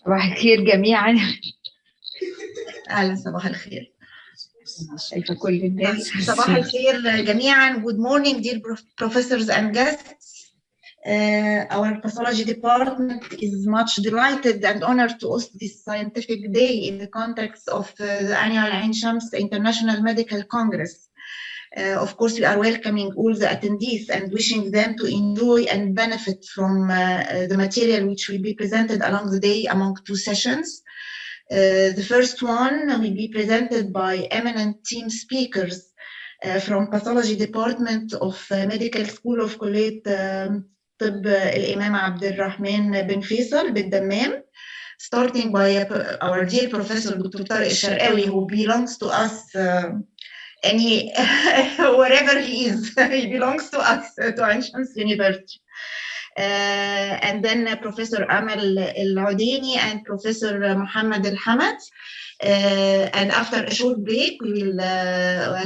صباح الخير جميعا. أهلا، صباح الخير. شايفة كل الناس. صباح الخير جميعا. Good morning, dear professors and guests. Our pathology department is much delighted and honored to host this scientific day in the context of the annual Ain Shams International Medical Congress. Of course, we are welcoming all the attendees and wishing them to enjoy and benefit from the material which will be presented along the day among two sessions. The first one will be presented by eminent team speakers from Pathology Department of Medical School of Kulliyat طب الإمام عبد الرحمن بن فيصل بالدمام, starting by our dear Professor Dr. Tariq Al-Sharqawi, who belongs to us wherever he is. He belongs to us, to Ain Shams University. And then Professor Amal El Aldeni and Professor Muhammad Al-Hamad. And after a short break, we will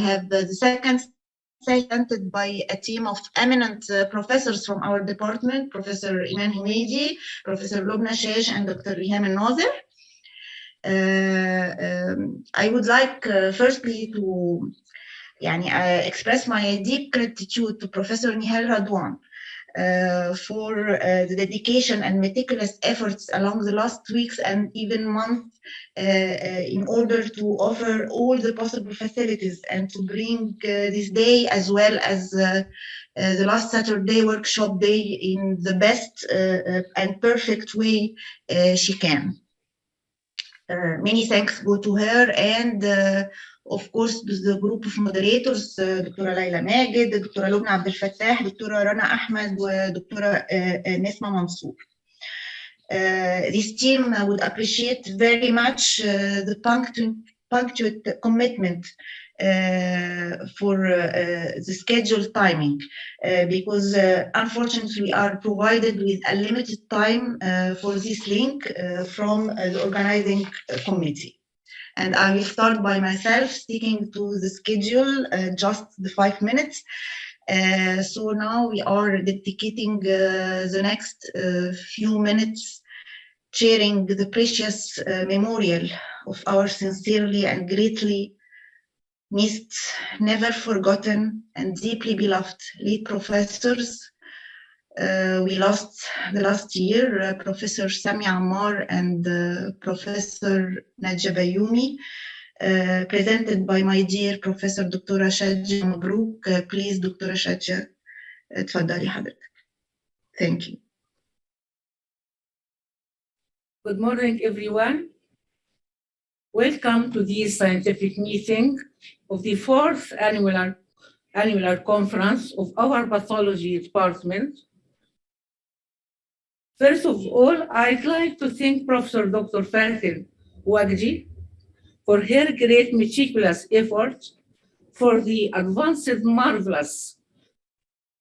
have the second presented by a team of eminent professors from our department, Professor Iman Humeidi, Professor Lubna Shesh, and Dr. Riham Al-Nazir. I would like firstly to express my deep gratitude to Professor Nihal Radwan for the dedication and meticulous efforts along the last weeks and even months in order to offer all the possible facilities and to bring this day as well as the last Saturday workshop day in the best and perfect way she can. Many thanks go to her and of course the group of moderators, دكتورة ليلى ماجد, دكتورة لبنى عبد الفتاح, دكتورة رنا أحمد, ودكتورة نسمة منصور. This team would appreciate very much the punctual commitment for the scheduled timing because unfortunately we are provided with a limited time for this link from the organizing committee. And I will start by myself sticking to the schedule, just the 5 minutes. So now we are dedicating the next few minutes sharing the precious memorial of our sincerely and greatly missed, never forgotten, and deeply beloved lead professors. We lost the last year Professor Sami Ammar and Professor Najja Bayoumi, presented by my dear Professor Dr. Shadja Mabrouk. Please, Dr. Shadja, تفضلي حضرتك. Thank you. Good morning, everyone. Welcome to this scientific meeting of the 4th annual conference of our pathology department. First of all, I'd like to thank Professor Dr. Fatin Wagji for her great meticulous effort for the advanced, marvelous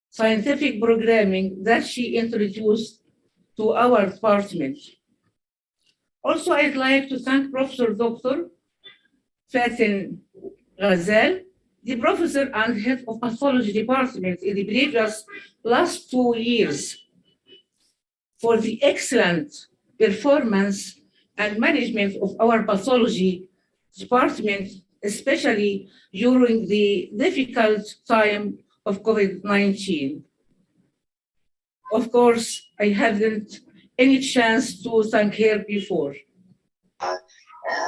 scientific programming that she introduced to our department. Also, I'd like to thank Professor Dr. Fatin Ghazal, the professor and head of pathology department in the previous last 2 years, for the excellent performance and management of our pathology department, especially during the difficult time of COVID-19. Of course, I haven't any chance to thank her before.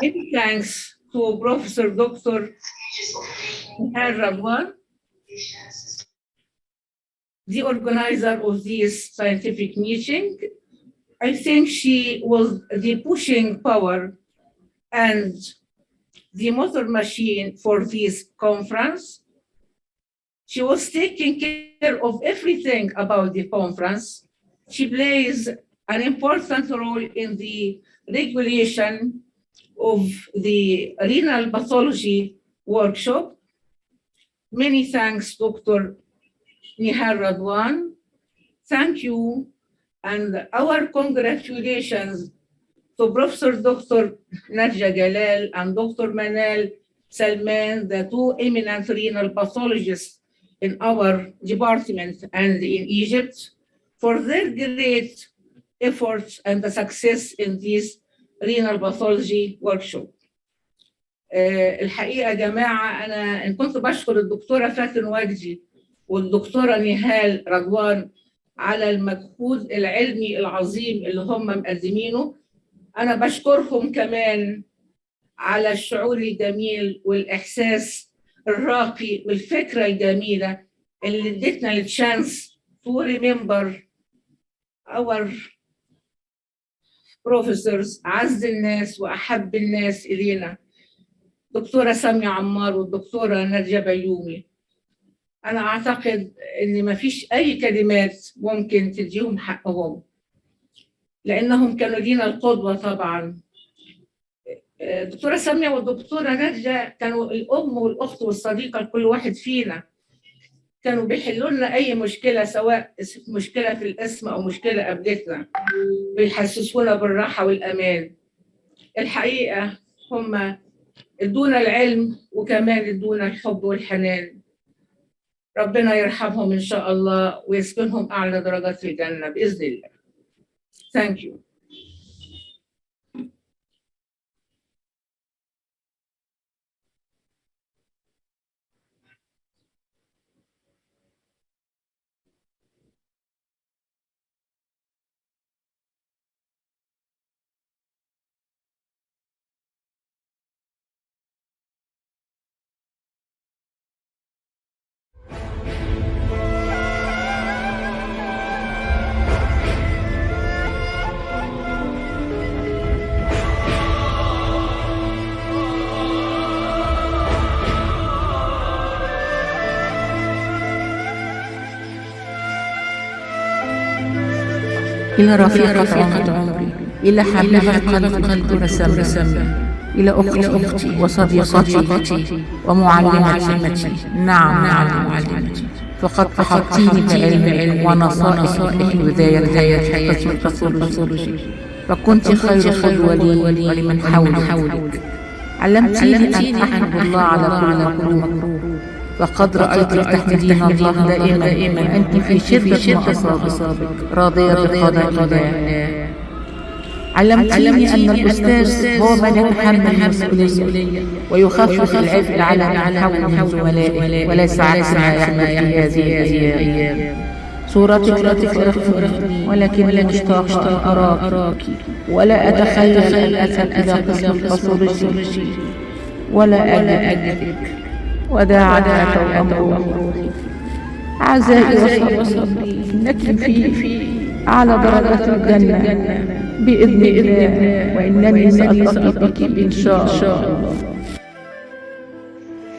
Many thanks to Professor Dr. Nihal Radwan, the organizer of this scientific meeting. I think she was the pushing power and the motor machine for this conference. She was taking care of everything about the conference. She plays an important role in the regulation of the renal pathology workshop. Many thanks, Dr. Nihal Radwan. Thank you, and our congratulations to Professor Dr. Najja Galal and Dr. Manal Salman, the 2 eminent renal pathologists in our department and in Egypt, for their great efforts and the success in this Renal Pathology Workshop. الحقيقة يا جماعة أنا إن كنت بشكر الدكتورة فاتن وجدي والدكتورة نهال رضوان على المجهود العلمي العظيم اللي هم مقدمينه، أنا بشكرهم كمان على الشعور الجميل والإحساس الراقي والفكرة الجميلة اللي ادتنا التشانس to remember our professors، أعز الناس وأحب الناس إلينا، دكتورة سامية عمار والدكتورة نادية بيومي. أنا أعتقد إن ما فيش أي كلمات ممكن تديهم حقهم، لأنهم كانوا لينا القدوة طبعاً. الدكتورة سامية والدكتورة نادية كانوا الأم والأخت والصديقة لكل واحد فينا، كانوا بيحلوا لنا أي مشكلة، سواء مشكلة في الاسم أو مشكلة قابلتنا، بيحسسونا بالراحة والأمان. الحقيقة هم ادونا العلم وكمان ادونا الحب والحنان. ربنا يرحمهم إن شاء الله ويسكنهم أعلى درجات في الجنة بإذن الله. Thank you. إلى رفيقة عمري، إلى حبيبة قلبي سامية، إلى أختي وصديقتي ومعلمتي. نعم معلمتي، فقد أخذتيني بعلم ونصائح بداية قسم الباثولوجي، فكنت خير قدوة لي ولمن حولك. علمتيني أن أحمد الله على كل مكروه، فقد رأيت تحمدين الله دائما وأنت في شدة مصابك راضية بقضاء الله. علمتيني أن الأستاذ هو من يتحمل المسؤولية ويخفف العبء على من حوله من زملائه، وليس عكس ما يحمل في هذه الأيام. صورتك لا تفرحني، ولكني مشتاق أراك، ولا أتخيل أن أذهب إلى قسم الباثولوجي ولا أجدك. وداعا توأم روحي، عزائي وصبري، إنك في أعلى درجات الجنة بإذن الله، وإنني سألتقي بك إن شاء الله.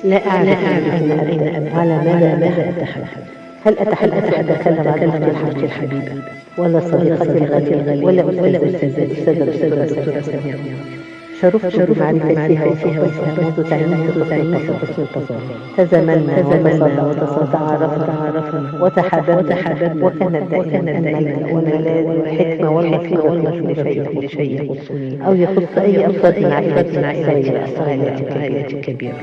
لا أعرف أين على ماذا أتحدث. هل أتحدث أتكلم عن أختي الحبيبة ولا صديقتي الغالية ولا أستاذة سامية؟ شرفت بمعرفتها وصحبتها منذ تعيين قسم الباثولوجي. تزاملنا وتعارفنا وتحاببنا، وكانت دائما الملاذ والحكمة والمفيدة لشيء يخصني أو يخص أي أفراد من عائلتي الكبيرة.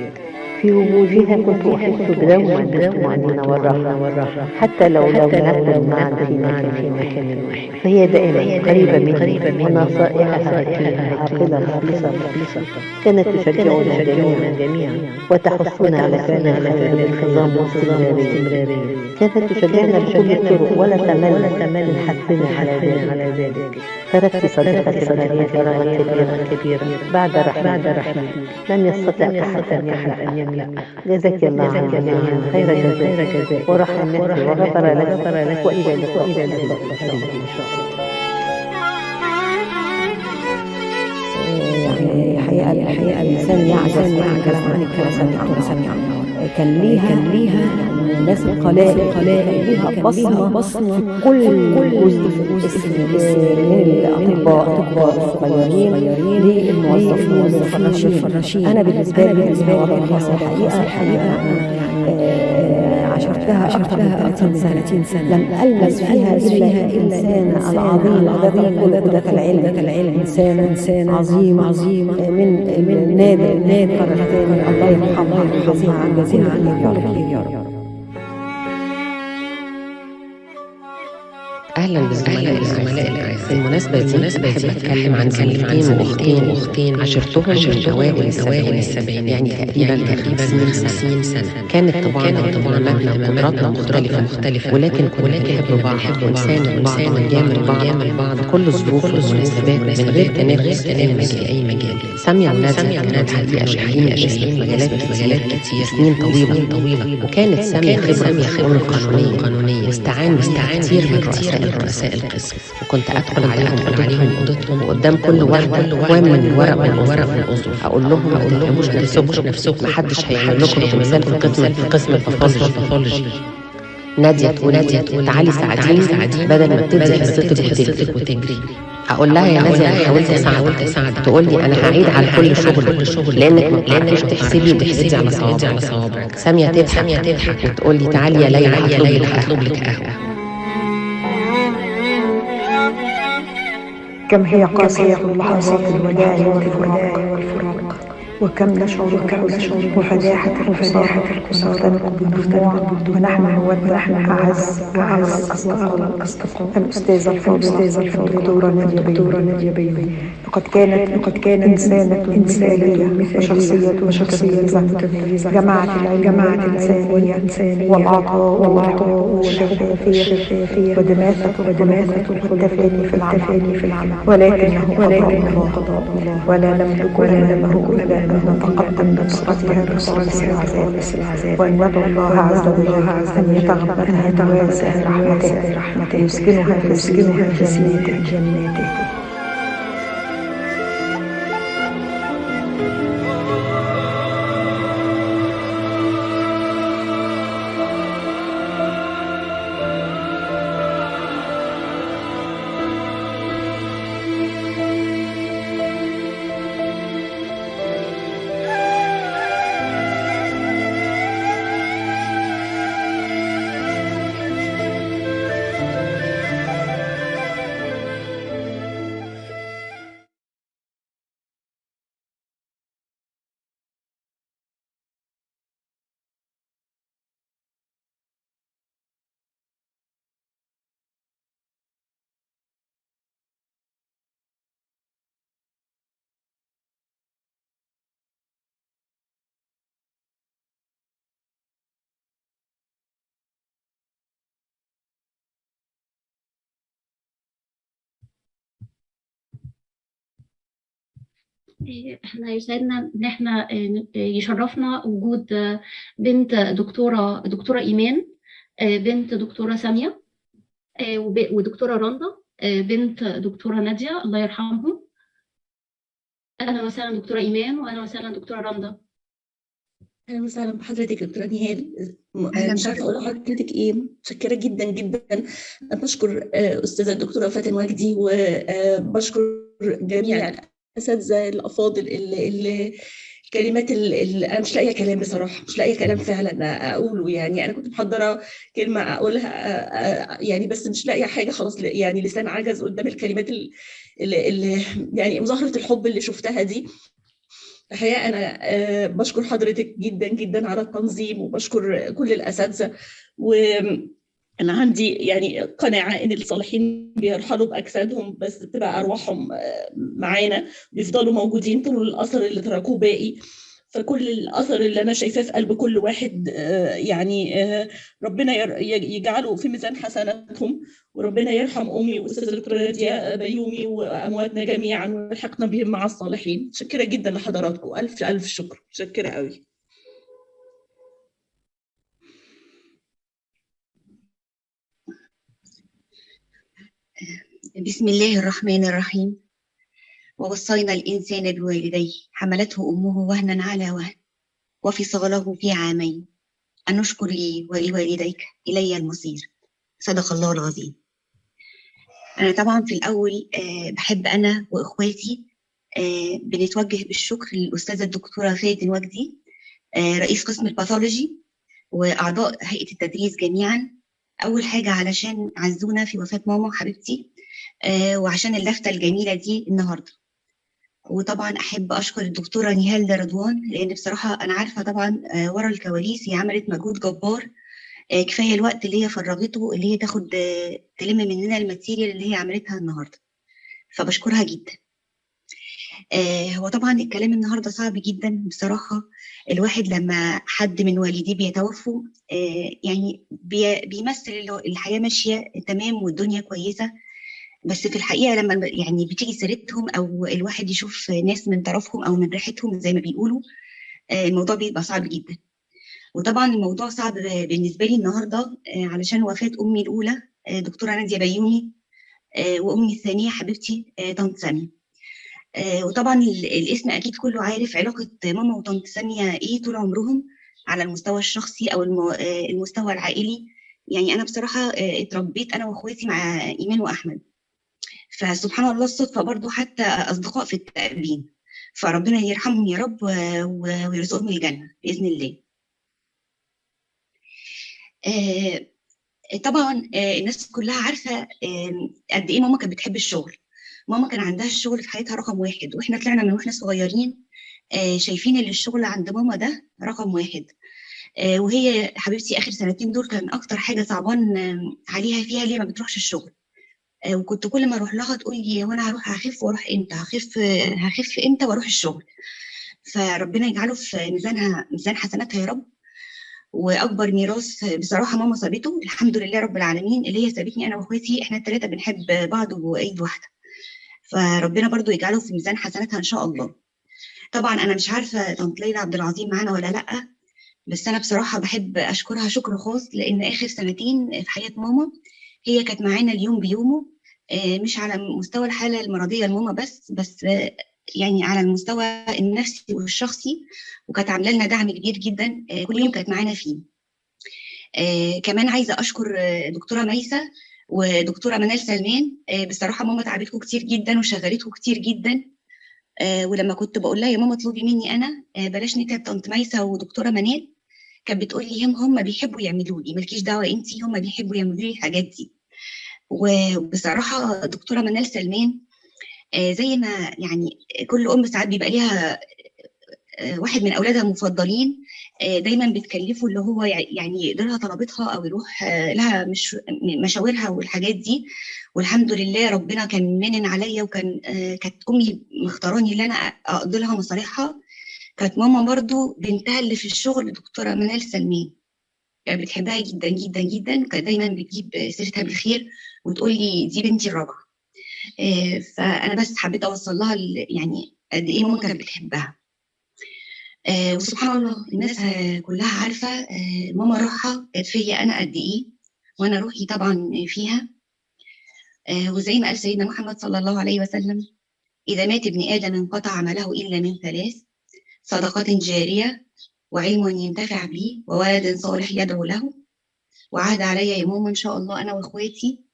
في وجودها كنت أحس بدوما بالطمأنينة والراحة، حتى لو نكون معا في مكان واحد. فهي دائما قريبة مني، ونصائحها عاقلة مخلصة كانت تشجعنا جميعا وتحثنا على فعل الخير بانتظام واستمرارية. كانت تشجعنا بكل الطرق ولا تمل من حثنا على ذلك. تركت صديقتي فراغا كبيرا بعد رحمي. لم يستطع أحد أن يملأ. جزاك الله عنها خير جزاء ورحم وغفر لك، وإلى اللقاء إن شاء الله. يعني الحقيقة الإنسان يعجز عن الكلام سامية كان ليها الناس القلائل ليها بصمة في كل جزء من الأطباء الصغيرين للموظفين والفراشين. أنا بالنسبة لي الحقيقة عشرتها أكثر من 30 سنة لم ألمس فيها إلا الإنسان العظيم الذي يقول قدرة العلم إنسان عظيم من نادر قررتين. الله يرحمها عن جزيلا يا رب. أهلا بالزملاء الأعزاء. في المناسبة دي بحب أتكلم عن زميلتين وأختين عشرتهم من أوائل السبعينات، يعني تقريبا 50 سنة. كانت طبعا اهتماماتنا وقدراتنا مختلفة، ولكن كنا بنحب بعض ونساند بعض ونجامل بعض كل الظروف والمناسبات من غير تنافس في أي مجال. سامية ونادية كانوا شايلين في مجالات كتير سنين طويلة، وكانت سامية خبرة في الشؤون القانونية واستعان كتير من رؤساء القسم، وكنت أدخل عليهم أوضتهم وقدام كل واحدة وامن ورق من الأظرف أقول لهم ما تتعبوش نفسكم، محدش هيعمل لكم تمثال في قسم الباثولوجي. نادية تقول تعالي ساعديني بدل ما تبدي حصتك وتجري. أقول لها يا نادية أنا حاولت أساعدك. تقول لي أنا هعيد على كل شغل لأنك ما بتعرفيش تحسبي وتحسدي على صوابعك. سامية تضحك وتقول لي تعالي يا ليلى هطلب لك قهوة. كم هي قاسية لحظات الوداع والفراق، وكم نشعر بالحزن وفداحة الخسارة ونختنق بالدموع ونحن نودع أعز الأصدقاء. الأستاذة الفاضلة الدكتورة نادية بيومي لقد كانت إنسانة مثالية وشخصية متميزة، جمعت الإنسانية والعطاء والشفافية ودماثة التفاني في العمل، ولكنه قضاء الله ولا نملك إلا أن نتقدم بنصرتها بصالح العذاب، وأن ندعو الله عز وجل أن يتغمدها بواسع رحمته يسكنها في جناته. احنا يسعدنا ان احنا يشرفنا وجود بنت دكتورة ايمان، بنت دكتورة سامية، ودكتورة رندا بنت دكتورة نادية الله يرحمهم. اهلا وسهلا دكتورة ايمان، واهلا وسهلا دكتورة رندا. اهلا وسهلا بحضرتك دكتورة نهال. مش عارفه اقول لحضرتك ايه، متشكره جدا جدا. بشكر استاذه الدكتوره فاتن وجدي، وبشكر جميع الاساتذه الافاضل اللي الكلمات اللي انا مش لاقيه كلام بصراحه، مش لاقيه كلام فعلا اقوله. يعني انا كنت محضره كلمه اقولها يعني، بس مش لاقيه حاجه خلاص، يعني لسان عجز قدام الكلمات اللي يعني مظاهره الحب اللي شفتها دي. الحقيقه انا بشكر حضرتك جدا جدا على التنظيم، وبشكر كل الاساتذه. وانا عندي يعني قناعه ان الصالحين بيرحلوا باجسادهم، بس بتبقى ارواحهم معانا، بيفضلوا موجودين طول الاثر اللي تركوه باقي. فكل الاثر اللي انا شايفاه في قلب كل واحد يعني ربنا يجعله في ميزان حسناتهم، وربنا يرحم امي واستاذه الدكتوره ناديه بيومي وامواتنا جميعا، ويلحقنا بهم مع الصالحين. متشكره جدا لحضراتكم، الف شكر، متشكره قوي. بسم الله الرحمن الرحيم. ووصينا الإنسان بوالديه حملته أمه وهنا على وهن وفصاله في عامين أن نشكر لي ولوالديك إلي المصير. صدق الله العظيم. أنا طبعا في الأول بحب أنا وإخواتي بنتوجه بالشكر للأستاذة الدكتورة فاتن وجدي رئيس قسم الباثولوجي وأعضاء هيئة التدريس جميعا. أول حاجة علشان عزونا في وفاة ماما حبيبتي، وعشان اللفتة الجميلة دي النهاردة. وطبعا أحب أشكر الدكتورة نهال رضوان، لأن بصراحة أنا عارفة طبعا ورا الكواليس هي عملت مجهود جبار كفايه الوقت اللي هي فرغته اللي هي تاخد تلم مننا الماتيريال اللي هي عملتها النهارده، فبشكرها جدا. هو طبعا الكلام النهارده صعب جدا بصراحه. الواحد لما حد من والديه بيتوفوا يعني بيمثل الحياه ماشيه تمام والدنيا كويسه، بس في الحقيقه لما يعني بتيجي سيرتهم او الواحد يشوف ناس من طرفهم او من ريحتهم زي ما بيقولوا، الموضوع بيبقى صعب جدا. وطبعا الموضوع صعب بالنسبه لي النهارده علشان وفاه امي الاولى دكتوره ناديه بيومي، وامي الثانيه حبيبتي طنط ساميه. وطبعا الاسم اكيد كله عارف علاقه ماما وطنط ساميه ايه طول عمرهم على المستوى الشخصي او المستوى العائلي. يعني انا بصراحه اتربيت انا واخواتي مع ايمان واحمد، فسبحان الله الصدفه برضو حتى اصدقاء في التأبين، فربنا يرحمهم يا رب ويرزقهم الجنه باذن الله. طبعا الناس كلها عارفه قد ايه ماما كانت بتحب الشغل. ماما كان عندها الشغل في حياتها رقم واحد، واحنا طلعنا من واحنا صغيرين شايفين ان الشغل عند ماما ده رقم واحد. وهي حبيبتي اخر سنتين دول كان اكتر حاجه صعبان عليها فيها ليه ما بتروحش الشغل. وكنت كل ما اروح لها تقول لي وانا هخف واروح امتى، هخف امتى واروح الشغل. فربنا يجعله في ميزان حسناتها يا رب. واكبر ميراث بصراحه ماما سابته الحمد لله رب العالمين، اللي هي سابتني انا واخواتي احنا الثلاثه بنحب بعض وايد واحده، فربنا برضو يجعله في ميزان حسناتها ان شاء الله. طبعا انا مش عارفه طنط ليلى عبد العظيم معانا ولا لا، بس انا بصراحه بحب اشكرها شكر خاص، لان اخر سنتين في حياه ماما هي كانت معانا اليوم بيومه، مش على مستوى الحاله المرضيه لماما بس يعني على المستوى النفسي والشخصي، وكانت عامله لنا دعم كبير جدا كل يوم كانت معانا فيه. كمان عايزه اشكر دكتوره ميسه ودكتوره منال سلمان. بصراحه ماما تعبتكم كتير جدا وشغلتكم كتير جدا، ولما كنت بقول لها يا ماما اطلبي مني انا بلاش نتعب طنط ميسه ودكتوره منال، كانت بتقول لي هم بيحبوا يعملوا لي، مالكيش دعوه انت، هم بيحبوا يعملوا لي الحاجات دي. وبصراحه دكتوره منال سلمان زي ما يعني كل ام ساعات بيبقى ليها واحد من اولادها المفضلين، دايما بتكلفه اللي هو يعني يقدر لها طلباتها او يروح لها مشاورها والحاجات دي. والحمد لله ربنا كان منن عليا، وكان كانت امي مختاراني اللي انا اقضي لها مصالحها. كانت ماما برضو بنتها اللي في الشغل دكتوره منال سلمان، يعني بتحبها جدا جدا جدا، كانت دايما بتجيب سيرتها بالخير وتقول لي دي بنتي الرابعه. فانا بس حبيت اوصل لها يعني قد ايه ماما كانت بتحبها. وسبحان الله الناس كلها عارفه ماما روحها كانت فيا انا قد ايه، وانا روحي طبعا فيها. وزي ما قال سيدنا محمد صلى الله عليه وسلم: اذا مات ابن ادم انقطع عمله الا من ثلاث: صدقه جاريه، وعلم ينتفع به، وولد صالح يدعو له. وعهد علي يا ماما ان شاء الله انا واخواتي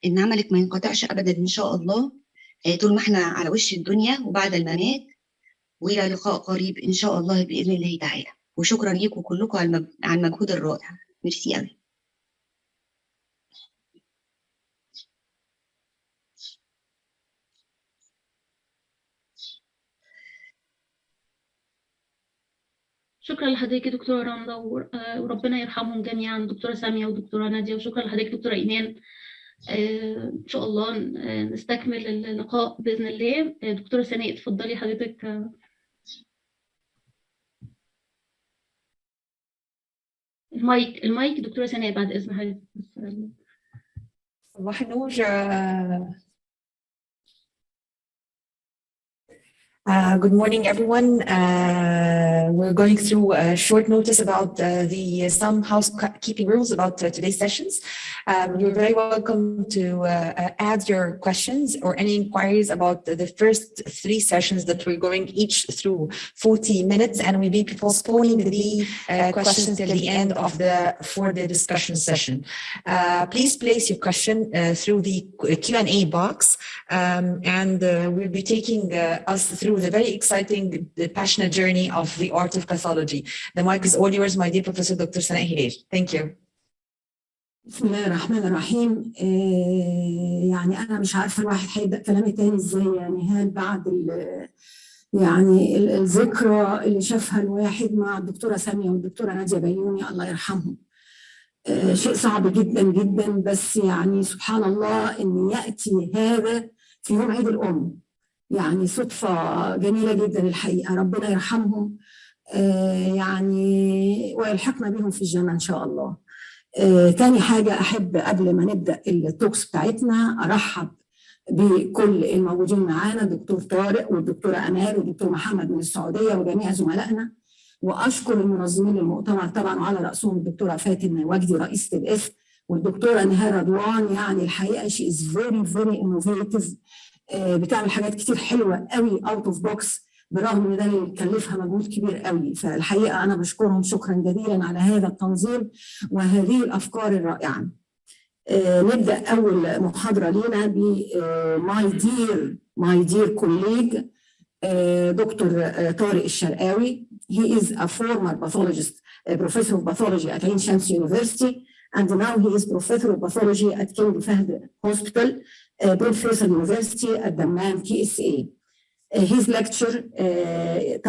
ان عملك ما ينقطعش ابدا ان شاء الله طول ما احنا على وش الدنيا وبعد الممات، والى لقاء قريب ان شاء الله باذن الله تعالى. وشكرا لكم كلكم على المجهود الرائع. ميرسي قوي. شكرا لحضرتك دكتورة رندا، وربنا يرحمهم جميعا دكتورة سامية ودكتورة نادية، وشكرا لحضرتك دكتورة إيمان. إن شاء الله نستكمل اللقاء بإذن الله. دكتورة سناء اتفضلي حضرتك. المايك دكتورة سناء بعد إذن حضرتك. صباح النور. Good morning, everyone. We're going through a short notice about some housekeeping rules about today's sessions. You're very welcome to add your questions or any inquiries about the first 3 sessions that we're going each through 40 minutes, and we'll be postponing the questions till the end for the discussion session. Please place your question through the Q&A box, and we'll be taking us through the very exciting, passionate journey of the art of pathology. The mic is all yours, my dear Professor Dr. Sanae Hilal. Thank you. بسم الله الرحمن الرحيم. يعني أنا مش عارفة الواحد هيبدأ كلامي تاني إزاي، يعني هل بعد يعني الذكرى اللي شافها الواحد مع الدكتورة سامية والدكتورة نادية بيومي الله يرحمهم. شيء صعب جدا جدا، بس يعني سبحان الله ان ياتي هذا في يوم عيد الام، يعني صدفه جميله جدا الحقيقه. ربنا يرحمهم يعني ويلحقنا بهم في الجنه ان شاء الله. تاني حاجه احب قبل ما نبدا التوكس بتاعتنا ارحب بكل الموجودين معانا، الدكتور طارق والدكتوره امال والدكتور محمد من السعوديه وجميع زملائنا، واشكر المنظمين للمؤتمر طبعا وعلى راسهم الدكتوره فاتن وجدي رئيسه الاسم والدكتوره نهال رضوان. يعني الحقيقه شي از فيري فيري انوفيتيف، بتعمل حاجات كتير حلوه قوي اوت اوف بوكس، برغم ان ده اللي يكلفها مجهود كبير قوي. فالحقيقه انا بشكرهم شكرا جزيلا على هذا التنظيم وهذه الافكار الرائعه. نبدا اول محاضره لينا ب ماي دير كوليج دكتور طارق الشرقاوي. He is a former pathologist, professor of pathology at Ain Shams University, and now he is professor of pathology at King Fahd Hospital, Professor University at Dammam KSA. His lecture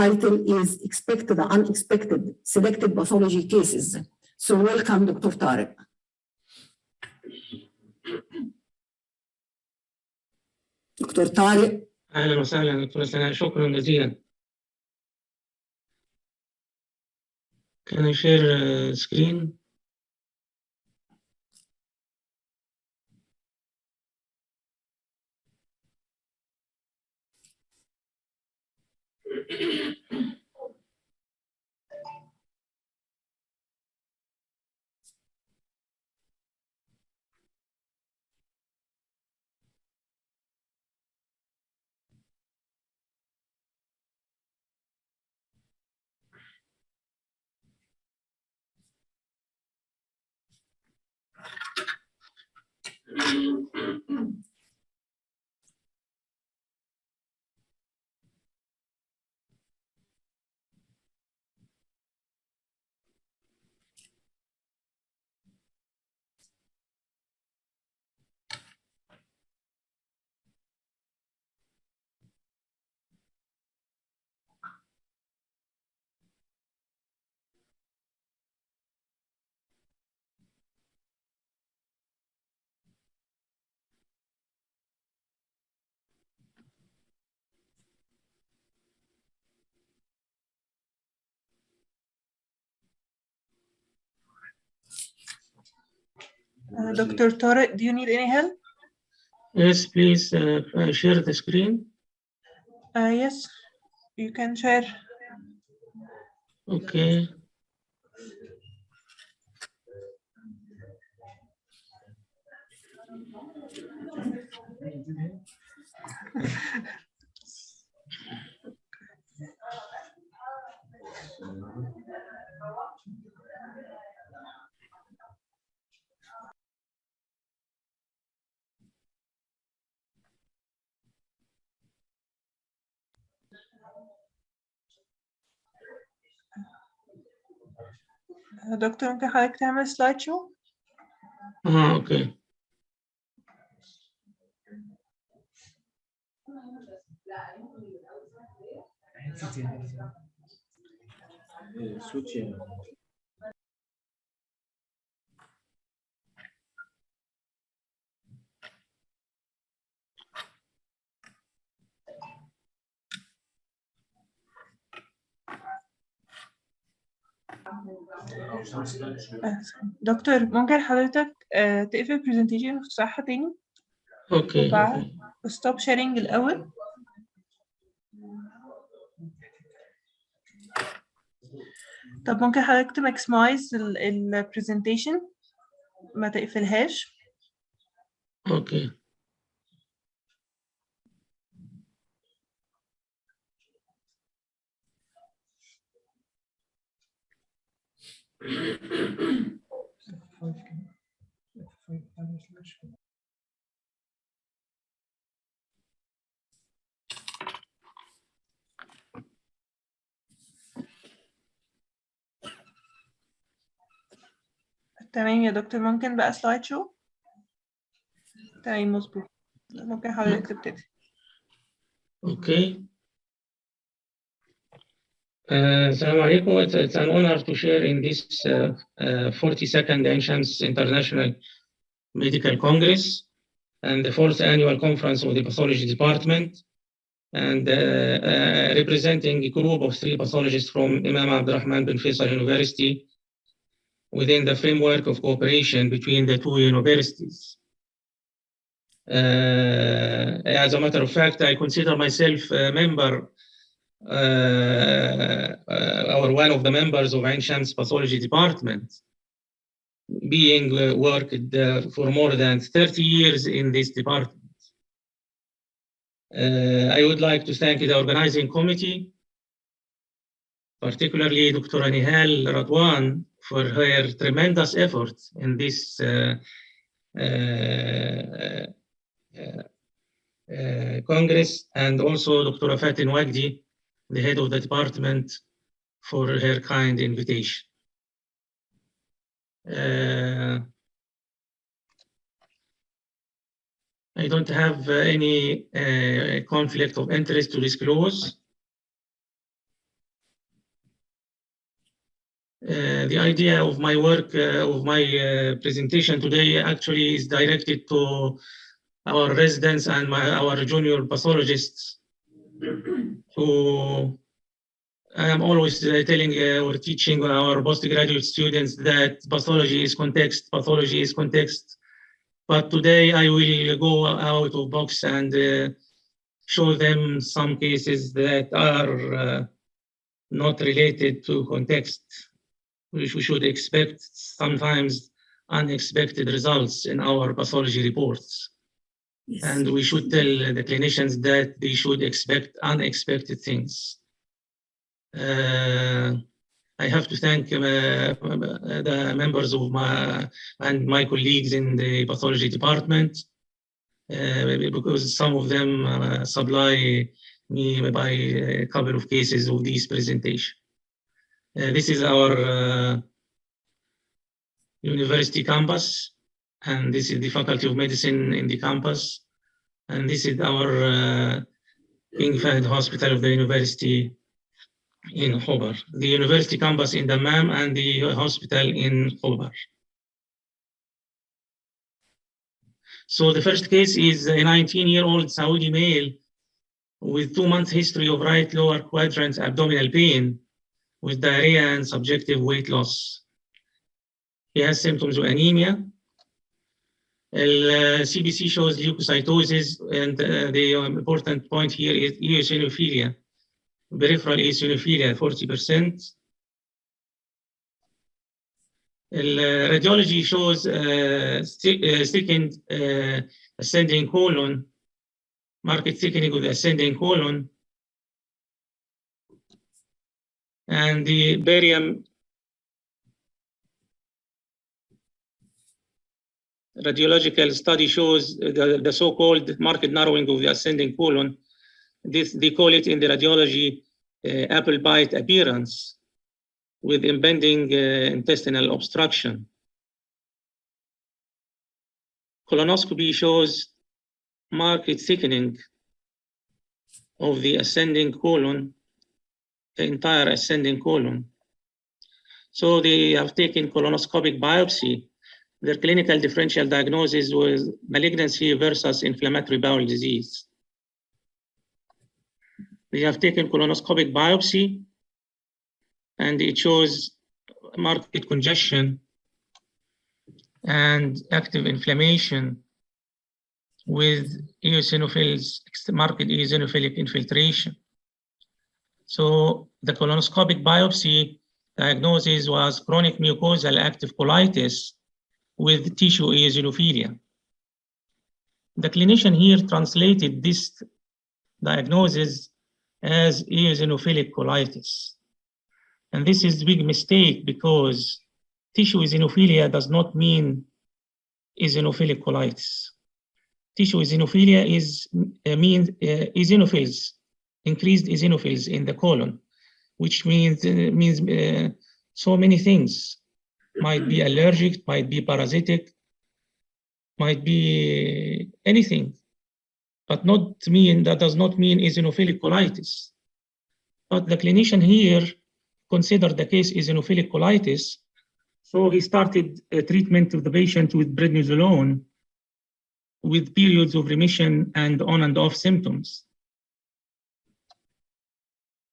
title is Expected Unexpected Selected Pathology Cases. So welcome, Dr. Tariq. دكتور طارق. اهلا وسهلا دكتور سناء، شكرا جزيلا. Can I share screen? Dr. Tariq, do you need any help? Yes, please share the screen. Yes, you can share. Okay. دكتور ممكن حضرتك تعمل سلايد شو؟ اوكي. دكتور ممكن حضرتك تقفل البرزنتيشن وتفتحها تاني؟ اوكي. ستوب شيرنج الأول. طب ممكن حضرتك تماكسمايز البرزنتيشن ما تقفلهاش. اوكي. تمام يا دكتور، ممكن بقى سلايد شو؟ تمام مظبوط، ممكن حضرتك تبتدي. اوكي. Assalamu alaikum. It's an honor to share in this 42nd Ancients International Medical Congress and the 4th Annual Conference of the Pathology Department, and representing a group of 3 pathologists from Imam Abdurrahman bin Faisal University within the framework of cooperation between the 2 universities. As a matter of fact, I consider myself a member or one of the members of Ancients Pathology Department, being worked for more than 30 years in this department. I would like to thank the organizing committee, particularly Dr. Nihal Radwan, for her tremendous effort in this Congress, and also Dr. Fatin Wagdi, the head of the department, for her kind invitation. I don't have any conflict of interest to disclose. The idea of my work, of my presentation today, actually is directed to our residents and our junior pathologists, who I am always telling or teaching our postgraduate students that pathology is context, pathology is context. But today I will go out of box and show them some cases that are not related to context. We should expect sometimes unexpected results in our pathology reports. Yes. And we should tell the clinicians that they should expect unexpected things. I have to thank the members of my colleagues in the pathology department, because some of them supply me by a couple of cases of this presentation. This is our university campus, and this is the Faculty of Medicine in the campus, and this is our King Fahd Hospital of the University in Khobar, the university campus in Dammam and the hospital in Khobar. So the first case is a 19-year-old Saudi male with 2-month history of right lower quadrant abdominal pain with diarrhea and subjective weight loss. He has symptoms of anemia. CBC shows leukocytosis, and the important point here is eosinophilia. Peripheral eosinophilia, 40%. Radiology shows thickened ascending colon, marked thickening of the ascending colon, and the barium radiological study shows the so-called marked narrowing of the ascending colon. They call it in the radiology apple bite appearance, with impending intestinal obstruction. Colonoscopy shows marked thickening of the ascending colon, the entire ascending colon. So they have taken colonoscopic biopsy. Their clinical differential diagnosis was malignancy versus inflammatory bowel disease. They have taken colonoscopic biopsy, and it shows marked congestion and active inflammation with eosinophils, marked eosinophilic infiltration. So the colonoscopic biopsy diagnosis was chronic mucosal active colitis with tissue eosinophilia. The clinician here translated this diagnosis as eosinophilic colitis. And this is a big mistake, because tissue eosinophilia does not mean eosinophilic colitis. Tissue eosinophilia means eosinophils, increased eosinophils in the colon, which means so many things. Might be allergic, might be parasitic, might be anything, but that does not mean eosinophilic colitis. But the clinician here considered the case eosinophilic colitis, so he started a treatment of the patient with prednisolone with periods of remission and on and off symptoms.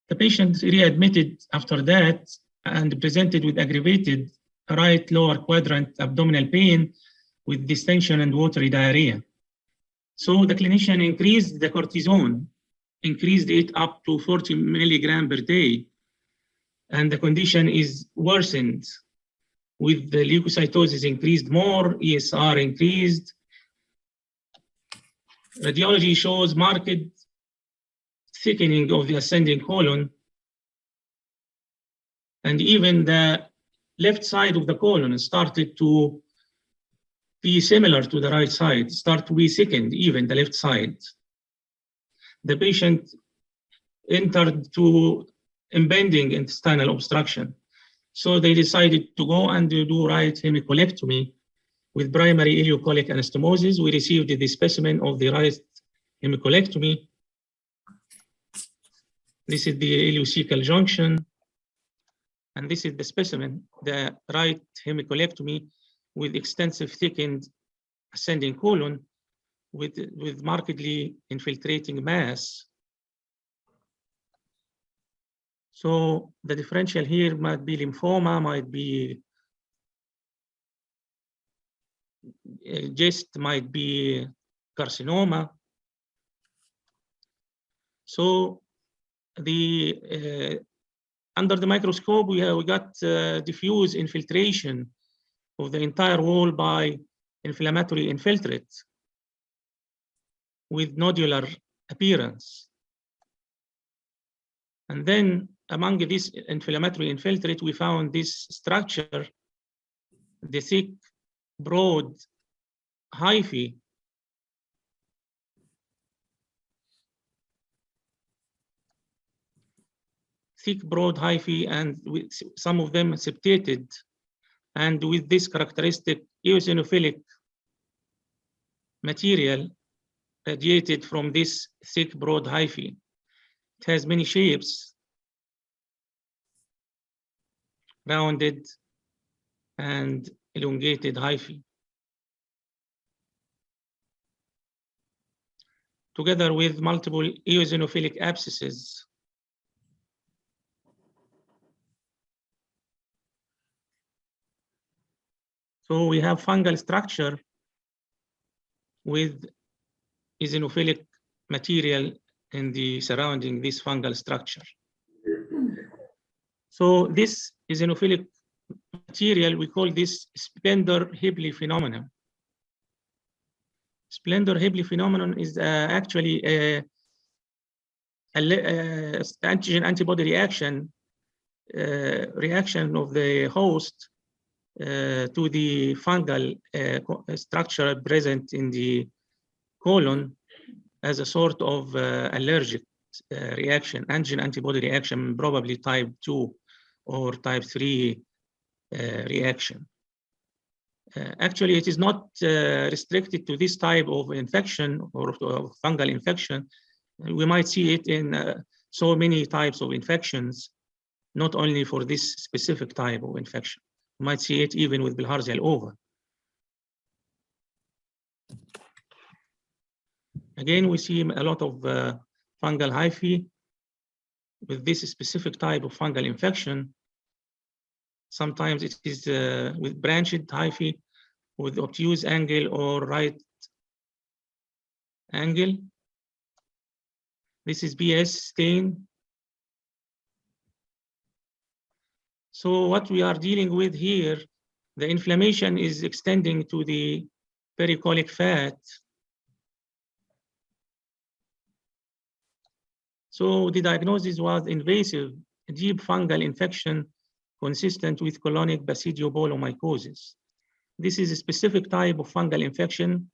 The patient readmitted after that and presented with aggravated right lower quadrant abdominal pain with distension and watery diarrhea. So the clinician increased the cortisone, increased it up to 40 milligram per day, and the condition is worsened with the leukocytosis increased more, ESR increased. Radiology shows marked thickening of the ascending colon, and even the left side of the colon started to be similar to the right side, start to be thickened, even the left side. The patient entered to impending intestinal obstruction. So they decided to go and do right hemicolectomy with primary ileocolic anastomosis. We received the specimen of the right hemicolectomy. This is the ileocecal junction. And this is the specimen, the right hemicolectomy with extensive thickened ascending colon with markedly infiltrating mass. So the differential here might be lymphoma, might be GIST, might be carcinoma. So the under the microscope, we got diffuse infiltration of the entire wall by inflammatory infiltrate with nodular appearance. And then among this inflammatory infiltrate, we found this structure, the thick, broad hyphae. Thick, broad hyphae, and with some of them septated, and with this characteristic eosinophilic material radiated from this thick, broad hyphae. It has many shapes, rounded and elongated hyphae, together with multiple eosinophilic abscesses. So we have fungal structure with eosinophilic material in the surrounding this fungal structure. So this eosinophilic material, we call this Splendor-Hibley phenomenon. Splendor-Hibley phenomenon is actually a antigen antibody reaction of the host to the fungal structure present in the colon as a sort of allergic reaction, antigen antibody reaction, probably type 2 or type 3 reaction. Actually, it is not restricted to this type of infection or fungal infection. We might see it in so many types of infections, not only for this specific type of infection. You might see it even with bilharzial ova. Again, we see a lot of fungal hyphae with this specific type of fungal infection. Sometimes it is with branched hyphae, with obtuse angle or right angle. This is BS stain. So what we are dealing with here, the inflammation is extending to the pericolic fat. So the diagnosis was invasive, deep fungal infection consistent with colonic basidiobulomycosis. This is a specific type of fungal infection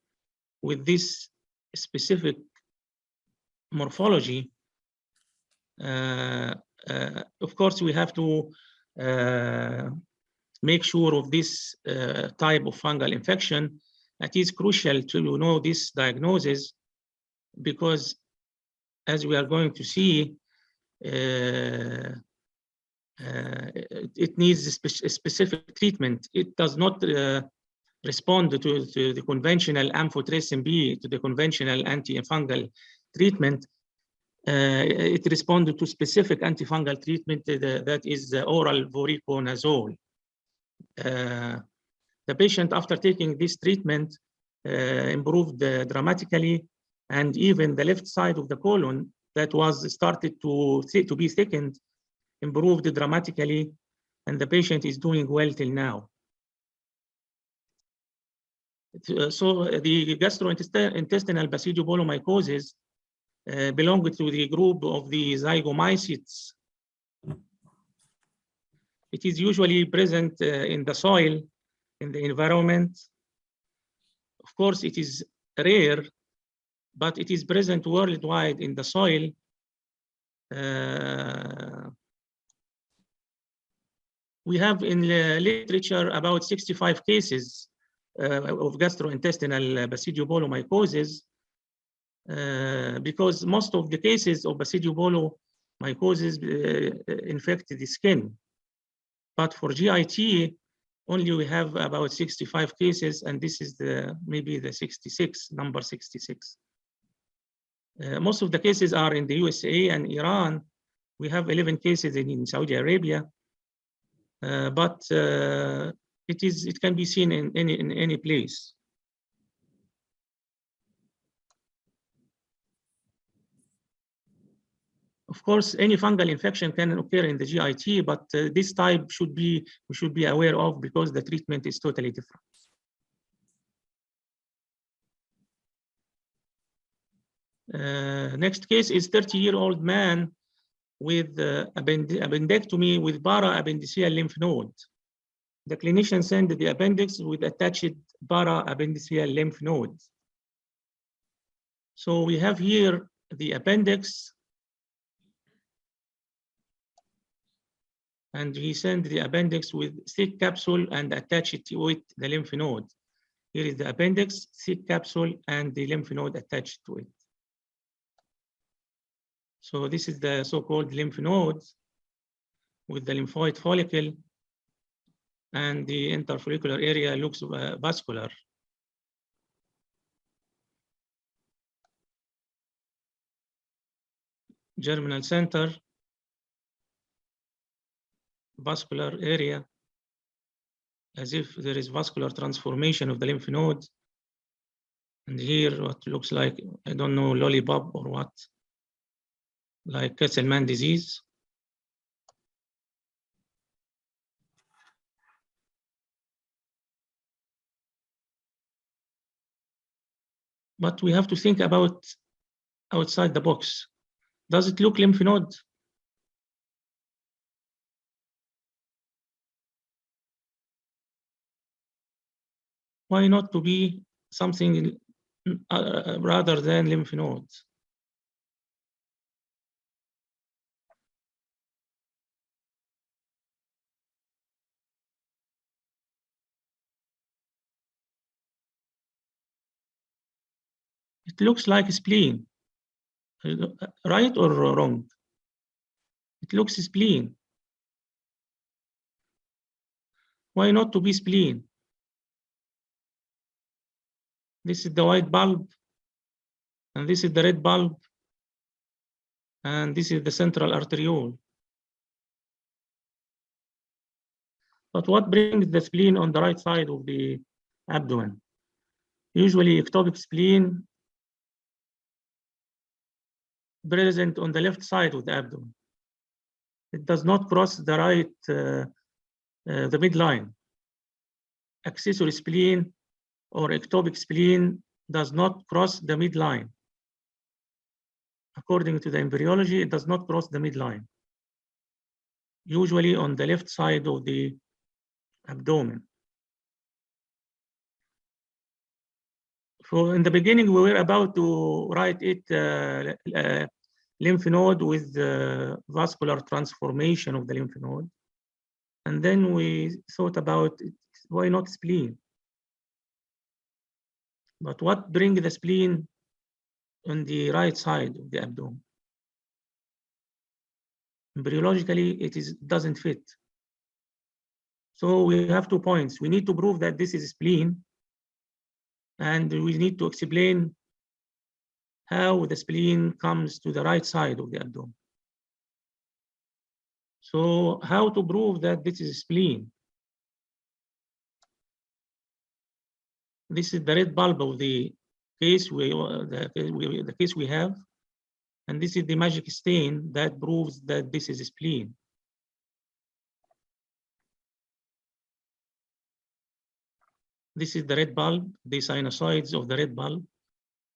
with this specific morphology. Of course, we have to make sure of this type of fungal infection. It is crucial to know this diagnosis because, as we are going to see, it needs a specific treatment. It does not respond to the conventional amphotericin B, to the conventional antifungal treatment. It responds to specific antifungal treatment that is the oral voriconazole. The patient, after taking this treatment, improved dramatically, and even the left side of the colon that was started to be thickened improved dramatically, and the patient is doing well till now. So the gastrointestinal basidiobulomycosis belong to the group of the zygomycetes. It is usually present in the soil, in the environment. Of course, it is rare, but it is present worldwide in the soil. We have in the literature about 65 cases of gastrointestinal basidiobulomycosis, because most of the cases of basidiobulomycosis infect the skin. But for GIT, only we have about 65 cases, and this is maybe the number 66. Most of the cases are in the USA and Iran. We have 11 cases in Saudi Arabia, but it can be seen in any place. Of course, any fungal infection can occur in the GIT, but this type we should be aware of because the treatment is totally different. Next case is 30-year-old man with appendectomy with para-appendiceal lymph node. The clinician sent the appendix with attached para-appendiceal lymph nodes. So we have here the appendix, and he sent the appendix with thick capsule and attached to it the lymph node. Here is the appendix, thick capsule, and the lymph node attached to it. So this is the so-called lymph nodes with the lymphoid follicle, and the interfollicular area looks vascular. Germinal center, vascular area, as if there is vascular transformation of the lymph node. And here what looks like, I don't know, lollipop or what, like Kesselman disease. But we have to think about outside the box. Does it look lymph node? Why not to be something rather than lymph nodes? It looks like a spleen, right or wrong? It looks spleen. Why not to be spleen? This is the white bulb, and this is the red bulb, and this is the central arteriole. But what brings the spleen on the right side of the abdomen? Usually ectopic spleen present on the left side of the abdomen. It does not cross the right, the midline. Accessory spleen or ectopic spleen does not cross the midline. According to the embryology, it does not cross the midline. Usually on the left side of the abdomen. So in the beginning, we were about to write it lymph node with vascular transformation of the lymph node. And then we thought about it, why not spleen? But what brings the spleen on the right side of the abdomen? Embryologically, it doesn't fit. So we have 2 points. We need to prove that this is spleen, and we need to explain how the spleen comes to the right side of the abdomen. So how to prove that this is spleen? This is the red bulb of the case the case we have, and this is the magic stain that proves that this is spleen. This is the red bulb, the sinusoids of the red bulb,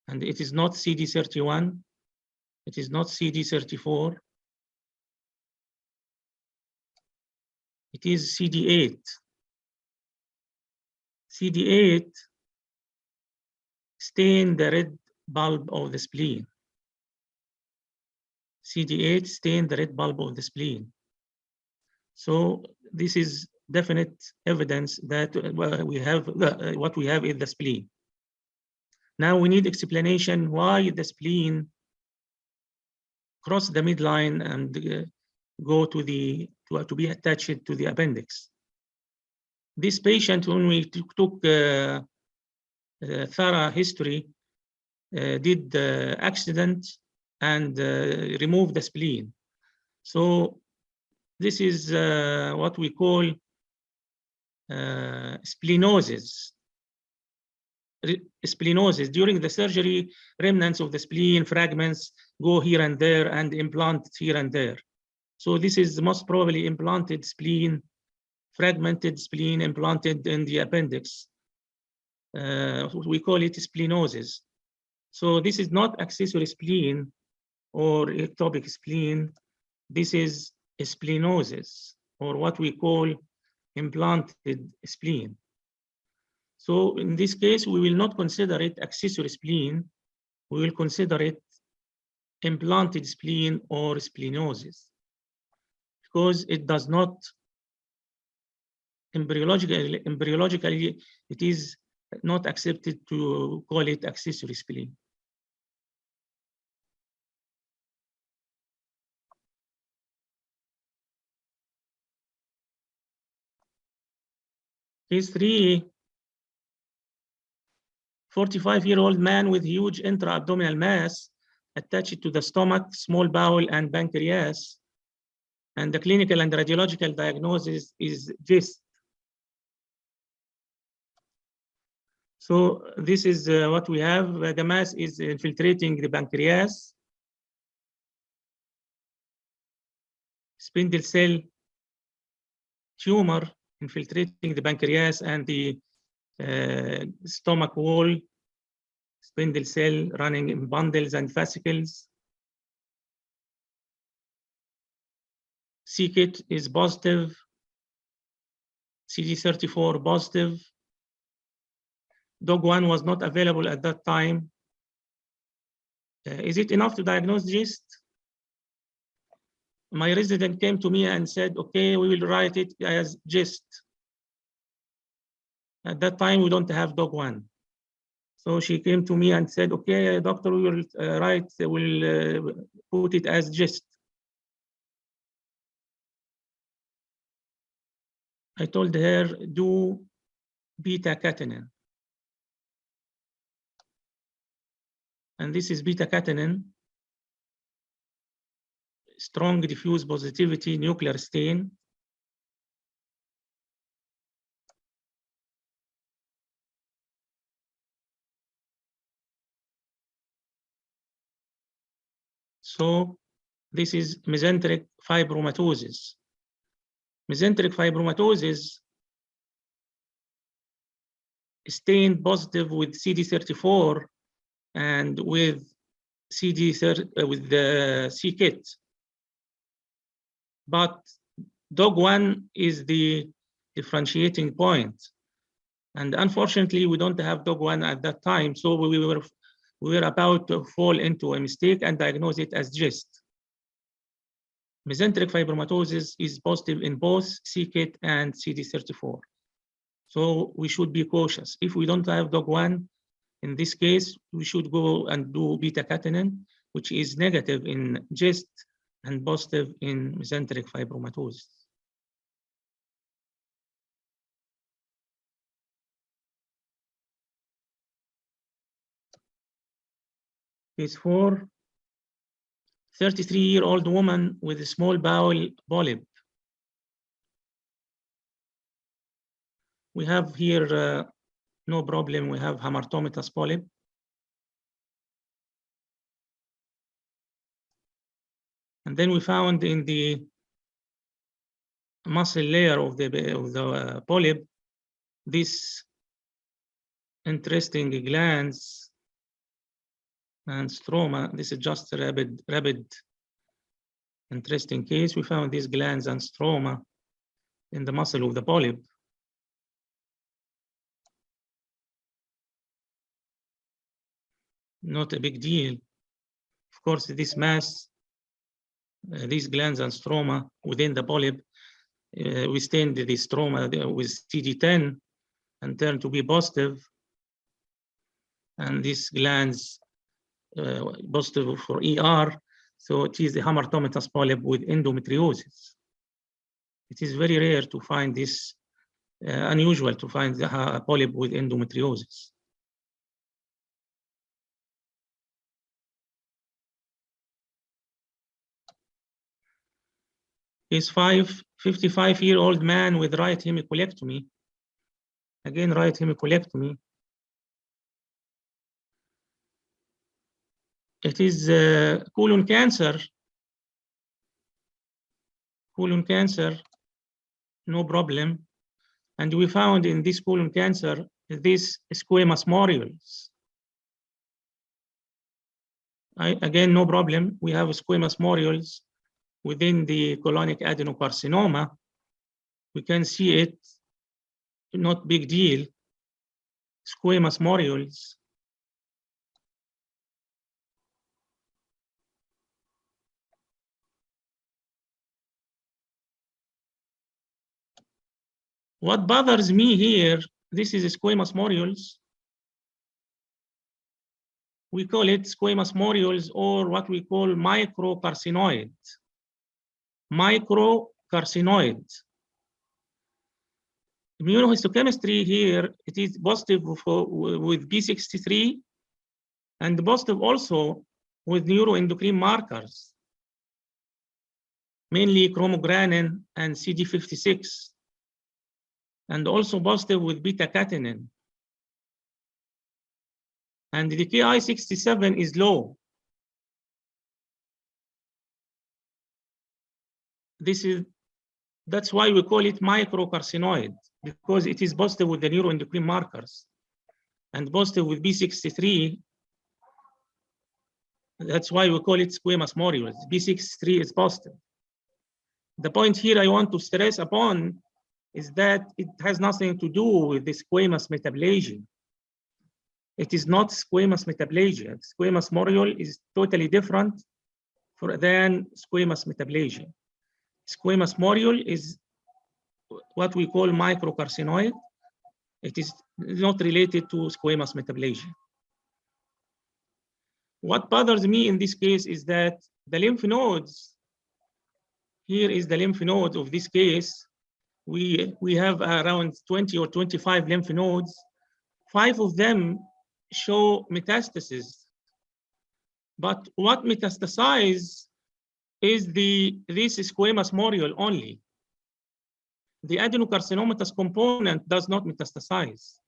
and it is not CD31, it is not CD34, it is CD8. CD8 stain the red bulb of the spleen. CD8 stain the red bulb of the spleen. So this is definite evidence that we have what we have is the spleen. Now we need explanation why the spleen cross the midline and go to be attached to the appendix. This patient, when we took thorough history, did accident and removed the spleen. So this is what we call splenosis. Splenosis. During the surgery, remnants of the spleen, fragments go here and there and implant here and there. So this is most probably implanted spleen, fragmented spleen implanted in the appendix. We call it splenosis. So this is not accessory spleen or ectopic spleen. This is a splenosis, or what we call implanted spleen. So in this case, we will not consider it accessory spleen. We will consider it implanted spleen or splenosis, because it does not, embryologically, it is not accepted to call it accessory spleen. Case 3, 45-year-old man with huge intra-abdominal mass attached to the stomach, small bowel, and pancreas. And the clinical and radiological diagnosis is GIST. So this is what we have. The mass is infiltrating the pancreas. Spindle cell tumor infiltrating the pancreas and the stomach wall. Spindle cell running in bundles and fascicles. c-KIT is positive. CD34 positive. DOG1 was not available at that time. Is it enough to diagnose GIST? My resident came to me and said, okay, we will write it as GIST. At that time, we don't have DOG1. So she came to me and said, okay, doctor, we will we'll put it as GIST. I told her, do beta-catenin. And this is beta-catenin, strong diffuse positivity nuclear stain. So this is mesenteric fibromatosis. Mesenteric fibromatosis stained positive with CD34 and with with the c-KIT. But DOG1 is the differentiating point. And unfortunately, we don't have DOG1 at that time. So we were about to fall into a mistake and diagnose it as GIST. Mesenteric fibromatosis is positive in both c-KIT and CD34. So we should be cautious. If we don't have DOG1, in this case, we should go and do beta-catenin, which is negative in GIST and positive in mesenteric fibromatosis. Case 4, 33-year-old woman with a small bowel polyp. We have here no problem. We have hamartomatous polyp. And then we found in the muscle layer of the polyp this interesting glands and stroma. This is just a rapid interesting case. We found these glands and stroma in the muscle of the polyp. Not a big deal. Of course, this mass, these glands and stroma within the polyp, we stained the stroma with CD10 and turned to be positive. And these glands positive for ER, so it is a hamartomatous polyp with endometriosis. It is very rare to find this, unusual to find the polyp with endometriosis. Case 5, 55-year-old man with right hemicolectomy. Again, right hemicolectomy. It is colon cancer. Colon cancer, no problem. And we found in this colon cancer, this squamous modules. Again, no problem. We have squamous modules within the colonic adenocarcinoma. We can see it, not big deal. Squamous modules. What bothers me here, this is squamous modules. We call it squamous modules, or what we call microcarcinoid. Microcarcinoid. Immunohistochemistry here, it is positive with B63 and positive also with neuroendocrine markers, mainly chromogranin and CD56, and also positive with beta-catenin. And the Ki67 is low. That's why we call it microcarcinoid, because it is positive with the neuroendocrine markers and positive with B63. That's why we call it squamous modules. B63 is positive. The point here I want to stress upon is that it has nothing to do with the squamous metaplasia. It is not squamous metaplasia. Squamous module is totally different than squamous metaplasia. Squamous module is what we call microcarcinoid. It is not related to squamous metaplasia. What bothers me in this case is that the lymph nodes, here is the lymph node of this case. We have around 20 or 25 lymph nodes. 5 of them show metastasis. But what metastasize is this squamous module only. The adenocarcinomatous component does not metastasize.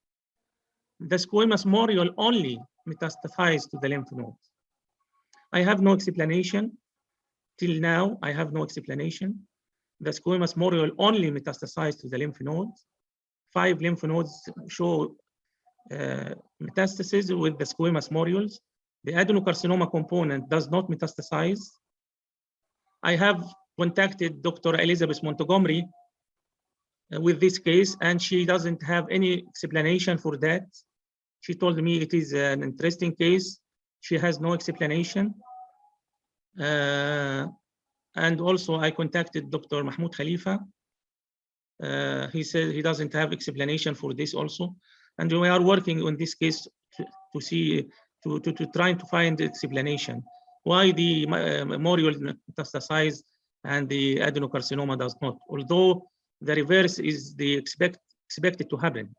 The squamous module only metastasizes to the lymph nodes. I have no explanation. Till now, I have no explanation. The squamous module only metastasizes to the lymph nodes. 5 lymph nodes show metastasis with the squamous modules. The adenocarcinoma component does not metastasize. I have contacted Dr. Elizabeth Montgomery with this case, and she doesn't have any explanation for that. She told me it is an interesting case. She has no explanation. And also I contacted Dr. Mahmoud Khalifa. He said he doesn't have explanation for this also. And we are working on this case to try to find explanation. why the memorial metastasize and the adenocarcinoma does not, although the reverse is the expected to happen.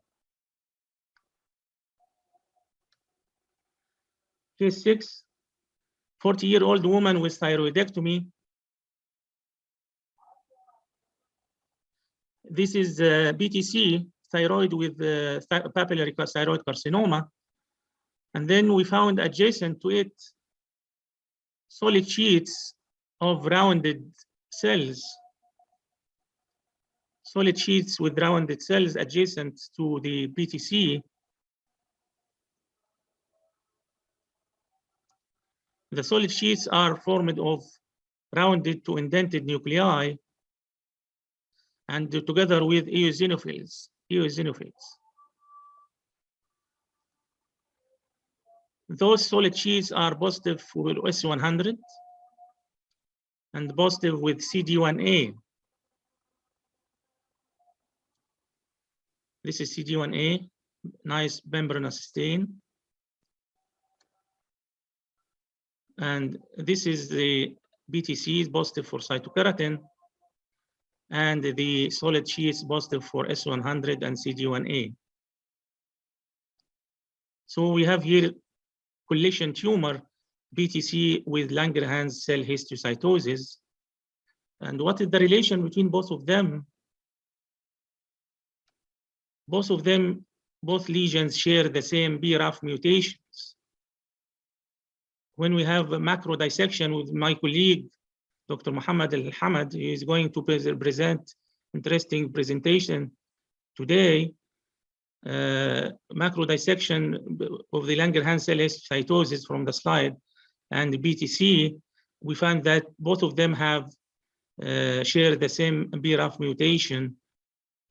Case 6, 40-year-old woman with thyroidectomy. This is BTC, thyroid with papillary thyroid carcinoma. And then we found adjacent to it solid sheets of rounded cells. Solid sheets with rounded cells adjacent to the BTC. The solid sheets are formed of rounded to indented nuclei and together with eosinophils. Those solid sheets are positive for S100 and positive with CD1A. This is CD1A, nice membranous stain. And this is the BTC, positive for cytokeratin, and the solid sheets positive for S100 and CD1A. So we have here collision tumor, BTC with Langerhans cell histiocytosis. And what is the relation between both of them? Both lesions share the same BRAF mutations. When we have a macro dissection with my colleague, Dr. Muhammad Al-Hamad, he is going to present interesting presentation today. Macro dissection of the Langerhans cell histiocytosis from the slide and the BTC, we find that both of them have share the same BRAF mutation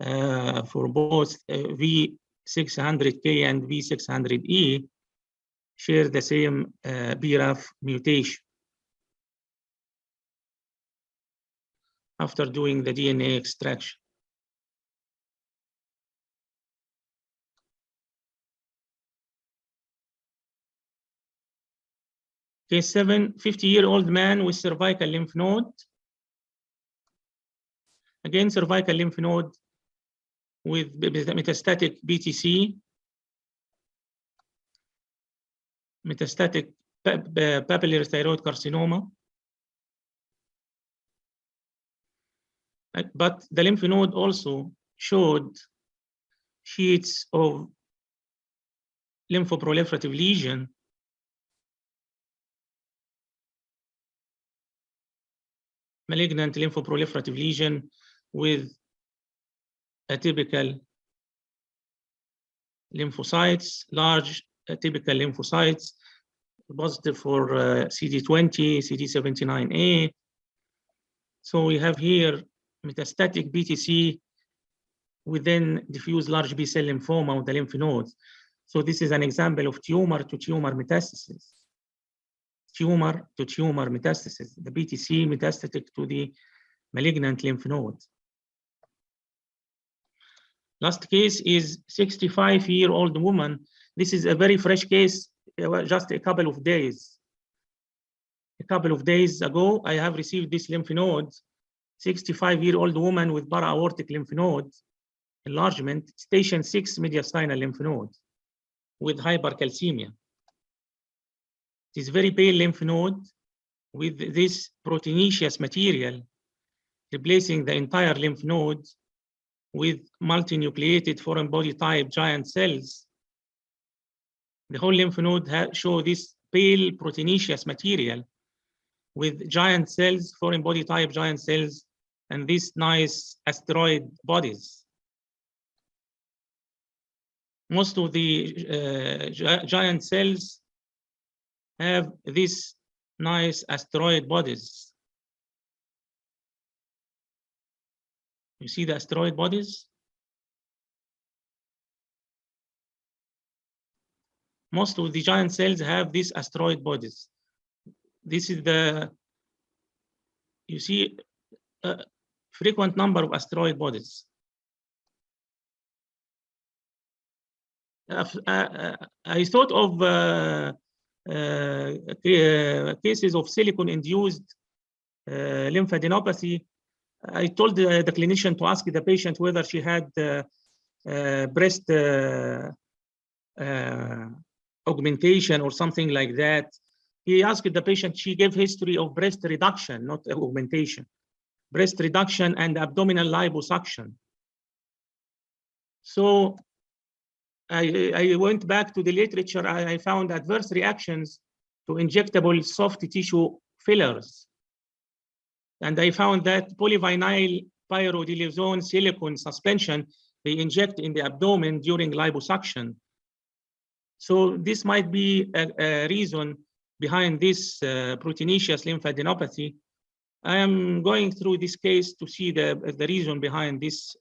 for both V600K and V600E, share the same BRAF mutation after doing the DNA extraction. Case 7, 50-year-old man with cervical lymph node. Again, cervical lymph node with metastatic BTC, metastatic papillary thyroid carcinoma. But the lymph node also showed sheets of lymphoproliferative lesion. Malignant lymphoproliferative lesion with atypical lymphocytes, large atypical lymphocytes, positive for CD20, CD79A. So we have here metastatic BTC within diffuse large B-cell lymphoma of the lymph nodes. So this is an example of tumor-to-tumor metastasis. Tumor-to-tumor metastasis, the BTC metastatic to the malignant lymph node. Last case is 65-year-old woman. This is a very fresh case, just a couple of days. A couple of days ago, I have received this lymph node, 65-year-old woman with para-aortic lymph node enlargement, station 6 mediastinal lymph node with hypercalcemia. It is very pale lymph node with this proteinaceous material replacing the entire lymph node with multinucleated foreign body type giant cells. The whole lymph node show this pale proteinaceous material with giant cells, foreign body type giant cells, and these nice asteroid bodies. Most of the giant cells have these nice asteroid bodies. You see the asteroid bodies? Most of the giant cells have these asteroid bodies. This is the, you see, frequent number of asteroid bodies. I thought of cases of silicone-induced lymphadenopathy. I told the clinician to ask the patient whether she had breast augmentation or something like that. He asked the patient, she gave history of breast reduction, not augmentation, breast reduction and abdominal liposuction. So I went back to the literature. I found adverse reactions to injectable soft tissue fillers. And I found that polyvinyl pyridinolone silicone suspension they inject in the abdomen during liposuction. So this might be a reason behind this proteinaceous lymphadenopathy. I am going through this case to see the reason behind this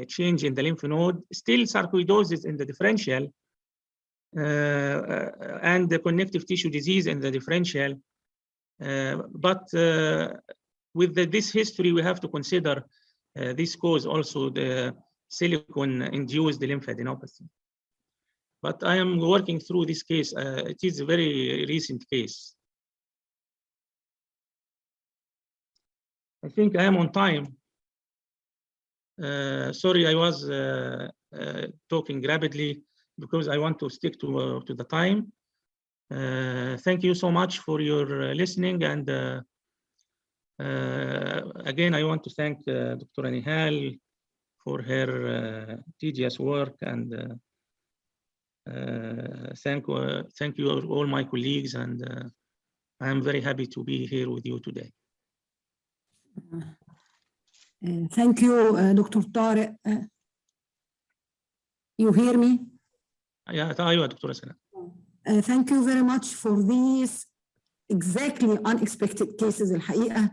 change in the lymph node. Still sarcoidosis in the differential and the connective tissue disease in the differential. But with this history, we have to consider this cause also the silicone-induced lymphadenopathy. But I am working through this case. It is a very recent case. I think I am on time. Sorry, I was talking rapidly because I want to stick to the time. Thank you so much for your listening. And again, I want to thank Dr. Nihal for her tedious work, and thank you all my colleagues, and I am very happy to be here with you today. Thank you, Dr. Tariq. You hear me? Yeah, Dr. Sana. Thank you very much for these exactly unexpected cases الحقيقة.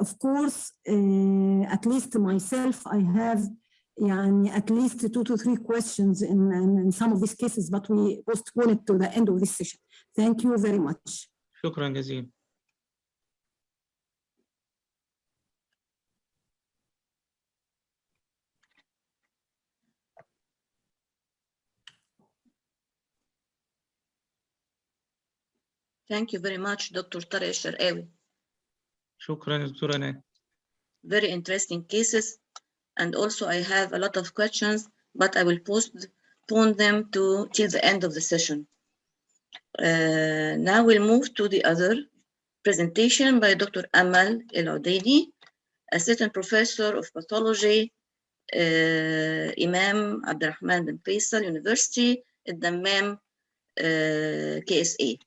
Of course, at least myself, I have at least 2 to 3 questions in some of these cases, but we postpone it to the end of this session. Thank you very much. شكرا جزيلا. Thank you very much, Dr. Tariq Al-Sharqawi. شكرا دكتورة نهال. Very interesting cases, and also I have a lot of questions, but I will postpone them till the end of the session. Now we'll move to the other presentation by Dr. Amal El Aldeni, Assistant Professor of Pathology, Imam Abdurrahman bin Faisal University at Dammam, KSA.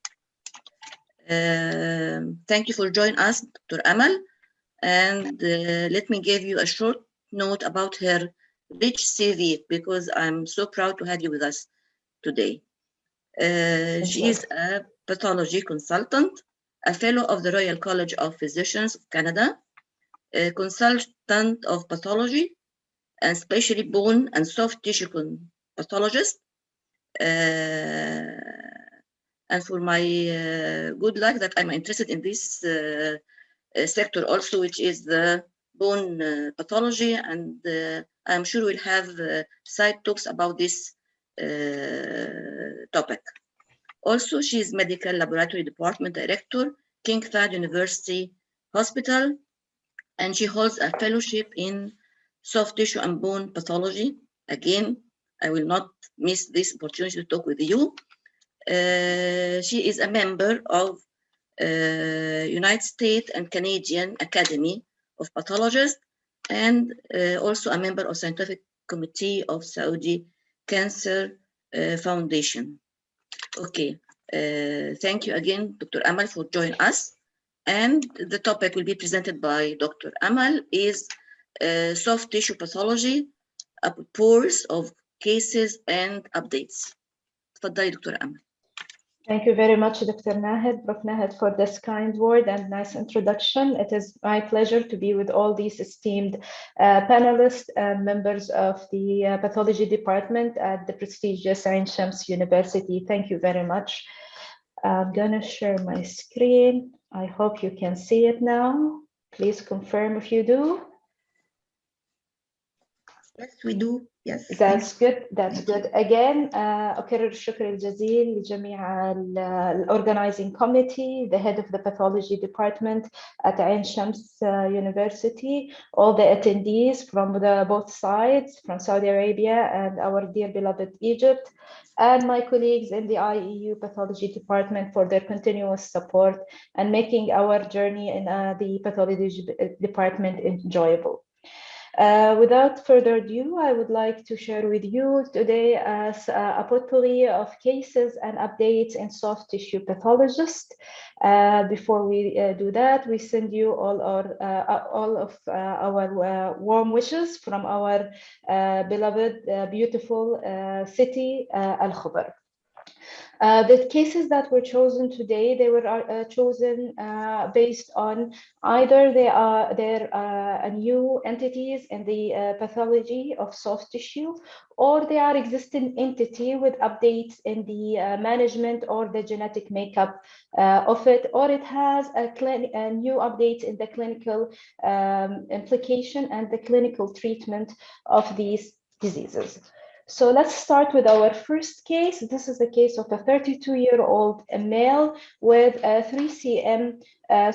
Thank you for joining us, Dr. Amal, and let me give you a short note about her rich CV, because I'm so proud to have you with us today. She is a pathology consultant, a fellow of the Royal College of Physicians of Canada, a consultant of pathology, and especially bone and soft tissue pathologist. And for my good luck that I'm interested in this sector also, which is the bone pathology, and I'm sure we'll have side talks about this topic. Also, she is Medical Laboratory Department Director, King Fahd University Hospital, and she holds a fellowship in soft tissue and bone pathology. Again, I will not miss this opportunity to talk with you. She is a member of United States and Canadian Academy of Pathologists, and also a member of Scientific Committee of Saudi Cancer Foundation. Okay, thank you again, Dr. Amal, for joining us. And the topic will be presented by Dr. Amal is soft tissue pathology, a pores of cases and updates. تفضلي دكتورة أمل. Thank you very much, Dr. Nahed, Prof. Nahed, for this kind word and nice introduction. It is my pleasure to be with all these esteemed panelists and members of the pathology department at the prestigious Ain Shams University. Thank you very much. I'm gonna share my screen. I hope you can see it now. Please confirm if you do. Yes, we do. Yes. That's good. That's good. Again, أكرر الشكر الجزيل لجميع organizing committee, the head of the pathology department at Ain Shams University, all the attendees from both sides, from Saudi Arabia and our dear beloved Egypt, and my colleagues in the IEU pathology department for their continuous support and making our journey in the pathology department enjoyable. Without further ado, I would like to share with you today a potpourri of cases and updates in soft tissue pathologists. Before we do that, we send you all of our warm wishes from our beloved, beautiful city, Al Khubar. The cases that were chosen today, they were chosen based on either they're new entities in the pathology of soft tissue, or they are existing entity with updates in the management or the genetic makeup of it, or it has a new updates in the clinical implication and the clinical treatment of these diseases. So let's start with our first case. This is the case of a 32-year-old male with a 3 cm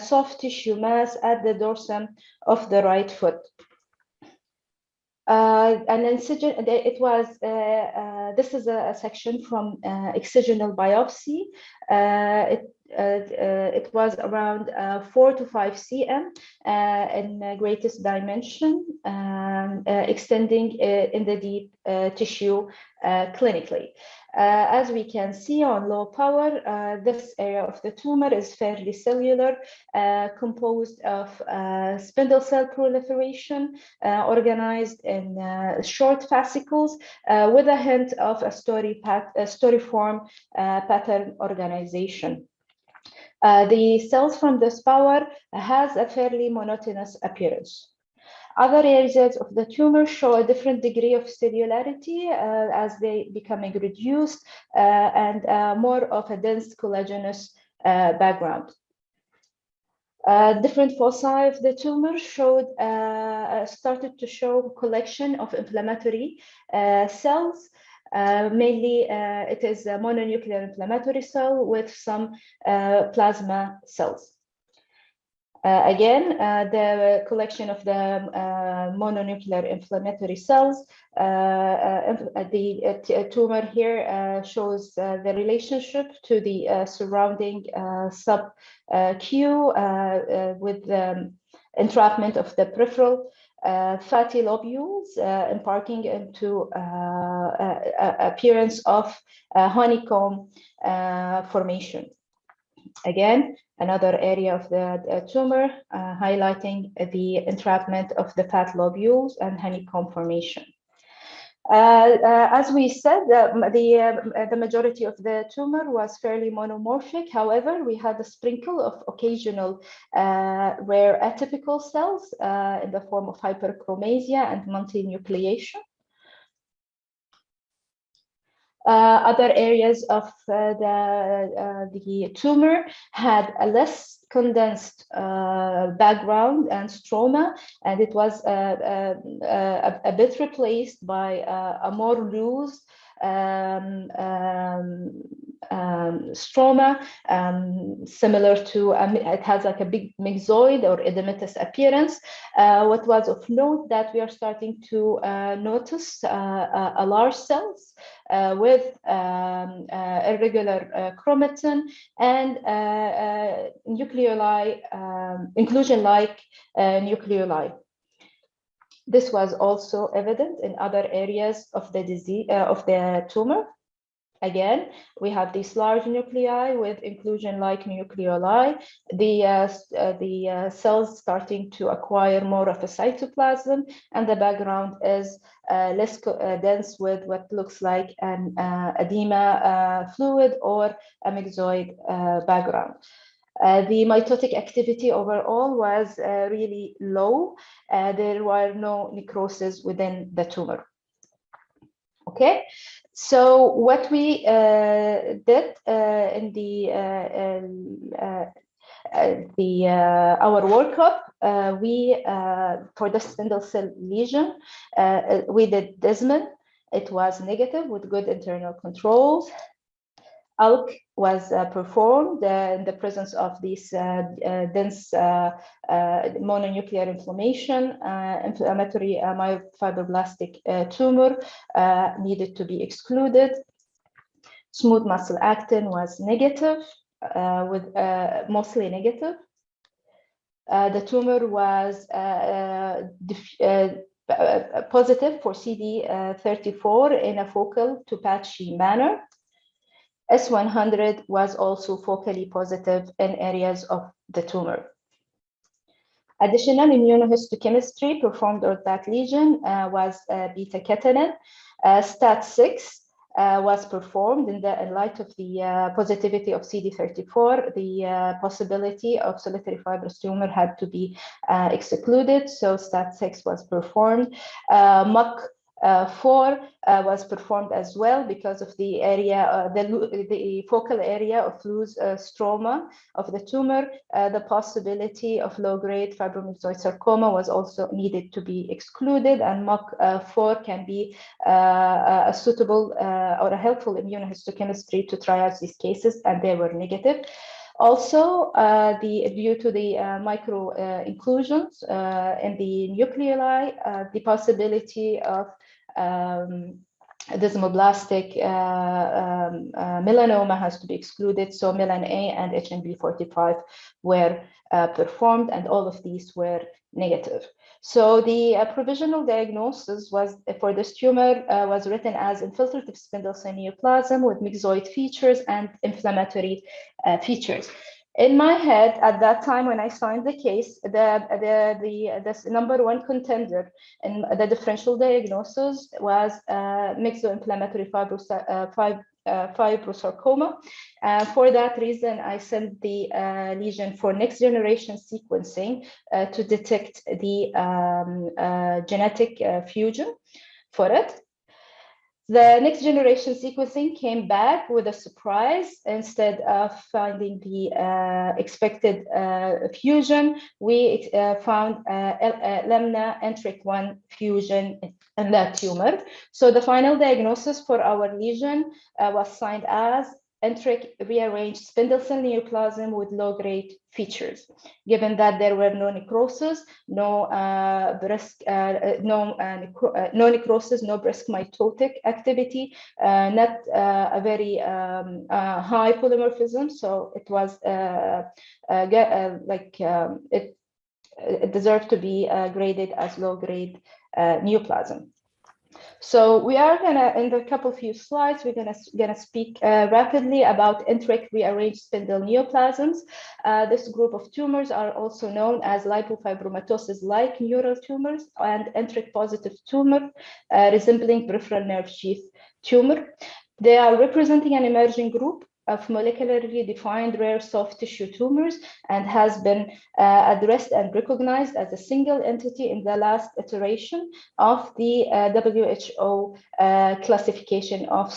soft tissue mass at the dorsum of the right foot. An incision, this is a section from excisional biopsy. It was around 4 to 5 cm in greatest dimension, extending in the deep tissue clinically. As we can see on low power, this area of the tumor is fairly cellular, composed of spindle cell proliferation, organized in short fascicles, with a hint of a storiform pattern organization. The cells from this power has a fairly monotonous appearance. Other areas of the tumor show a different degree of cellularity as they becoming reduced and more of a dense collagenous background. Different foci of the tumor started to show collection of inflammatory cells. Mainly, it is a mononuclear inflammatory cell with some plasma cells. Again, the collection of the mononuclear inflammatory cells, the tumor here shows the relationship to the surrounding sub-Q with the entrapment of the peripheral fatty lobules, embarking into appearance of honeycomb formation. Again, another area of the tumor highlighting the entrapment of the fat lobules and honeycomb formation. As we said, the majority of the tumor was fairly monomorphic. However, we had a sprinkle of occasional rare atypical cells in the form of hyperchromasia and multinucleation. Other areas of the tumor had a less condensed background and stroma, and it was a bit replaced by a more loose stroma, similar to, it has like a big myxoid or edematous appearance. What was of note that we are starting to notice a large cells with irregular chromatin and nucleoli, inclusion-like nucleoli. This was also evident in other areas of the disease of the tumor. Again, we have these large nuclei with inclusion-like nucleoli. The cells starting to acquire more of a cytoplasm, and the background is less dense with what looks like an edema fluid or a myxoid background. The mitotic activity overall was really low. There were no necrosis within the tumor. Okay, so what we did in the our workup, we for the spindle cell lesion, we did Desmond. It was negative with good internal controls. ALK was performed in the presence of this dense mononuclear inflammation. Inflammatory myofibroblastic tumor needed to be excluded. Smooth muscle actin was negative, with mostly negative. The tumor was positive for CD34 in a focal to patchy manner. S100 was also focally positive in areas of the tumor. Additional immunohistochemistry performed on that lesion was beta-catenin. STAT6 was performed in light of the positivity of CD34. The possibility of solitary fibrous tumor had to be excluded, so STAT6 was performed. MUC4 was performed as well because of the area, the focal area of loose stroma of the tumor. The possibility of low-grade fibromyxoid sarcoma was also needed to be excluded, and MUC4 can be a suitable or a helpful immunohistochemistry to triage these cases, and they were negative. Also, due to the micro inclusions in the nucleoli, the possibility of desmoblastic melanoma has to be excluded. So melan A and HNB45 were performed, and all of these were negative. So the provisional diagnosis was for this tumor was written as infiltrative spindle cell neoplasm with myxoid features and inflammatory features. In my head, at that time when I signed the case, the number one contender in the differential diagnosis was myxo-inflammatory fibrosarcoma. For that reason, I sent the lesion for next generation sequencing to detect the genetic fusion for it. The next generation sequencing came back with a surprise. Instead of finding the expected fusion, we found lamina NTRK1 fusion in that tumor. So the final diagnosis for our lesion was signed as NTRK rearranged spindle cell neoplasm with low-grade features. Given that there were no necrosis, no necrosis, no brisk mitotic activity, not a very high polymorphism, so it was it deserved to be graded as low-grade neoplasm. So we are gonna, in the few slides, we're gonna speak rapidly about NTRK rearranged spindle neoplasms. This group of tumors are also known as lipofibromatosis-like neural tumors and NTRK positive tumor resembling peripheral nerve sheath tumor. They are representing an emerging group of molecularly defined rare soft tissue tumors and has been addressed and recognized as a single entity in the last iteration of the WHO classification of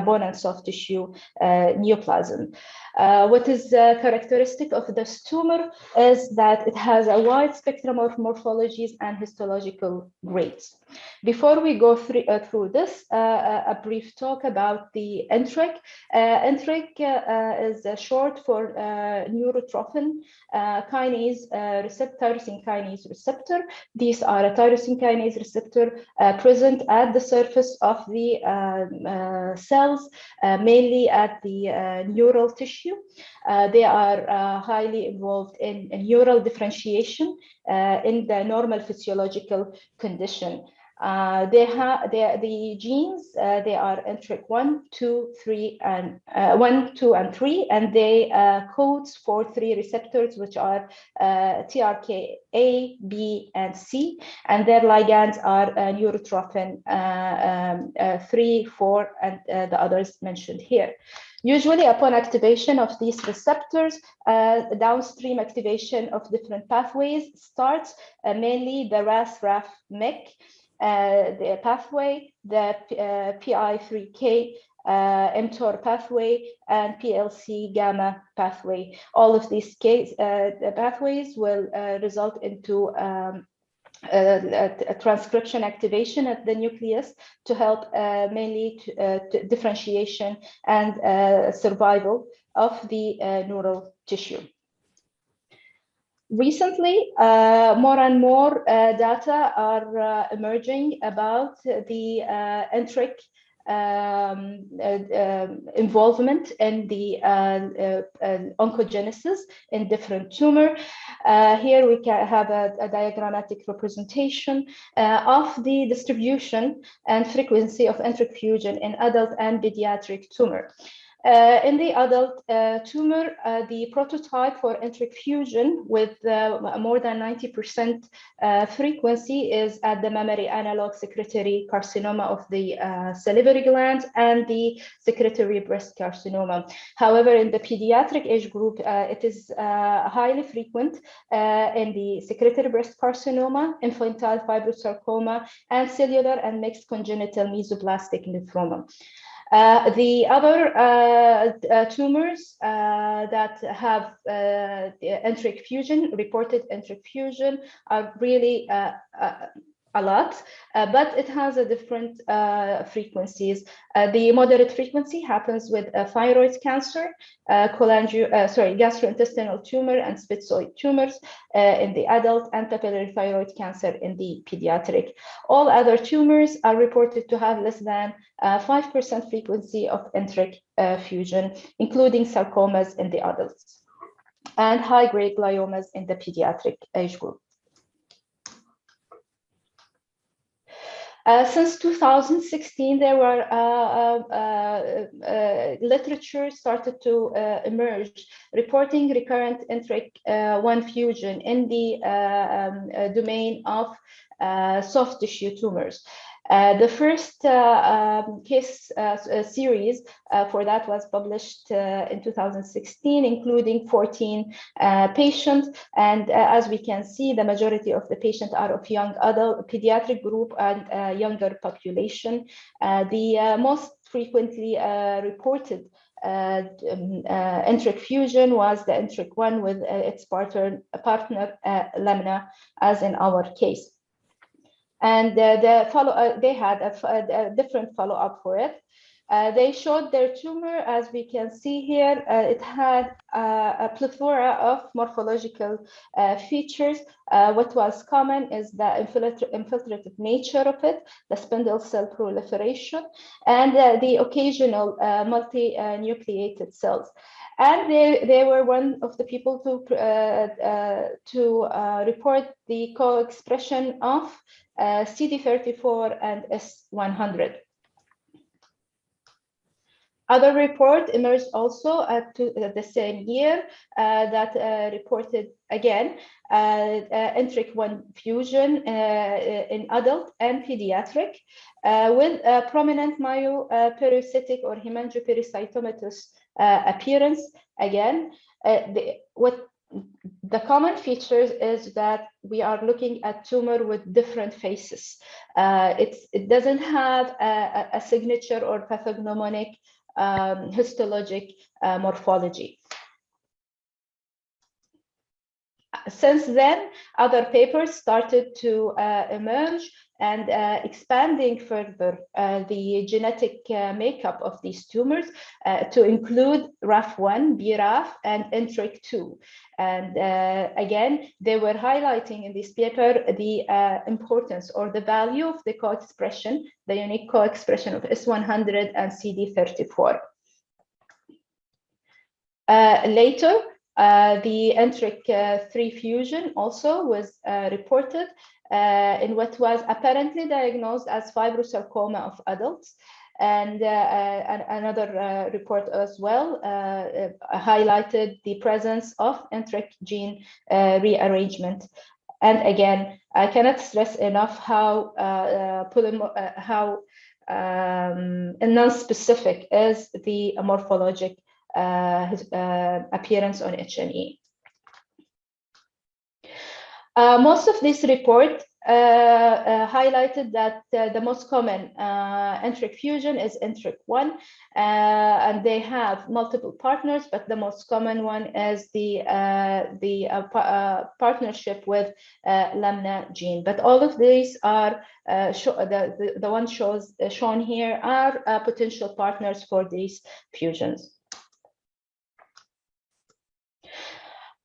bone and soft tissue neoplasm. What is characteristic of this tumor is that it has a wide spectrum of morphologies and histological grades. Before we go through this, a brief talk about the NTRK. NTRK is short for neurotrophin kinase tyrosine kinase receptor. These are a tyrosine kinase receptor present at the surface of the cells, mainly at the neural tissue. They are highly involved in neural differentiation in the normal physiological condition. The genes, they are NTRK1, 2, 3, and 1, 2, and 3, and they codes for 3 receptors, which are TRK A, B, and C, and their ligands are neurotrophin 3, 4, and the others mentioned here. Usually, upon activation of these receptors, downstream activation of different pathways starts, mainly the RAS-RAF-MEK the pathway, the PI3K mTOR pathway, and PLC gamma pathway. All of these pathways will result into a transcription activation at the nucleus to help mainly to differentiation and survival of the neural tissue. Recently, more and more data are emerging about the enteric involvement in the oncogenesis in different tumor. Here we can have a diagrammatic representation of the distribution and frequency of enteric fusion in adult and pediatric tumor. In the adult tumor, the prototype for enteric fusion with more than 90% frequency is at the mammary analog secretory carcinoma of the salivary gland and the secretory breast carcinoma. However, in the pediatric age group, it is highly frequent in the secretory breast carcinoma, infantile fibrosarcoma, and cellular and mixed congenital mesoplastic lymphoma. The other tumors that have enteric fusion, reported enteric fusion, are really a lot, but it has a different frequencies. The moderate frequency happens with thyroid cancer, gastrointestinal tumor and spitzoid tumors in the adult, and papillary thyroid cancer in the pediatric. All other tumors are reported to have less than 5% frequency of enteric fusion, including sarcomas in the adults and high-grade gliomas in the pediatric age group. Since 2016, there were literature started to emerge reporting recurrent enteric 1 fusion in the domain of soft tissue tumors. The first case series for that was published in 2016, including 14 patients. And as we can see, the majority of the patients are of young adult, pediatric group, and younger population. The most frequently reported enteric fusion was the enteric 1 with its partner lamina, as in our case. And they had a different follow-up for it. They showed their tumor, as we can see here. It had a plethora of morphological features. What was common is the infiltrative nature of it, the spindle cell proliferation, and the occasional multi-nucleated cells. And they were one of the people to report the co-expression of CD34 and S100. Other report emerged also at the same year that reported again enteric 1 fusion in adult and pediatric with a prominent myoparasitic or hemangiopericytomatous appearance. Again, the common features is that we are looking at tumor with different faces. It doesn't have a signature or pathognomonic histologic morphology. Since then, other papers started to emerge and expanding further the genetic makeup of these tumors to include RAF1, BRAF, and enteric 2. And again, they were highlighting in this paper the importance or the value of the co-expression, the unique co-expression of S100 and CD34. Later, the enteric 3 fusion also was reported in what was apparently diagnosed as fibrosarcoma of adults. And another report as well highlighted the presence of enteric gene rearrangement. And again, I cannot stress enough how non-specific is the morphologic appearance on H&E. Most of these reports highlighted that the most common enteric fusion is enteric 1, and they have multiple partners, but the most common one is the partnership with lamina gene. But all of these are the ones shown here are potential partners for these fusions.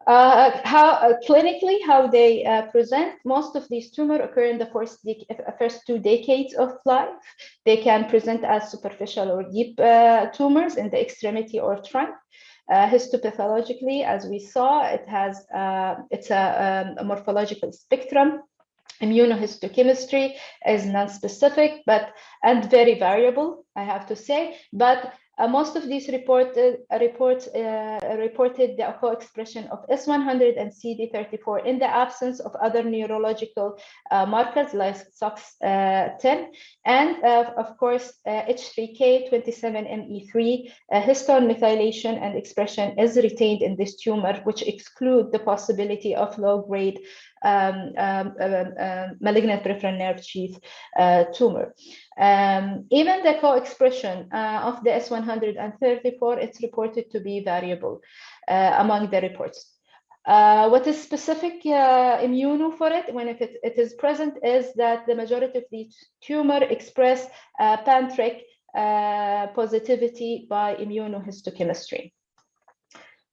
Clinically, how they present, most of these tumors occur in the first 2 decades of life. They can present as superficial or deep tumors in the extremity or trunk. Histopathologically, as we saw, it's a morphological spectrum. Immunohistochemistry is non-specific and very variable, I have to say, but most of these reported the co-expression of S100 and CD34 in the absence of other neurological markers like SOX10, and of course H3K, 27ME3, histone methylation and expression is retained in this tumor, which exclude the possibility of low-grade malignant peripheral nerve sheath tumor. Even the co-expression of the S100 and 34, it's reported to be variable among the reports. What is specific immuno for it when it is present is that the majority of these tumor express pan-TRK positivity by immunohistochemistry.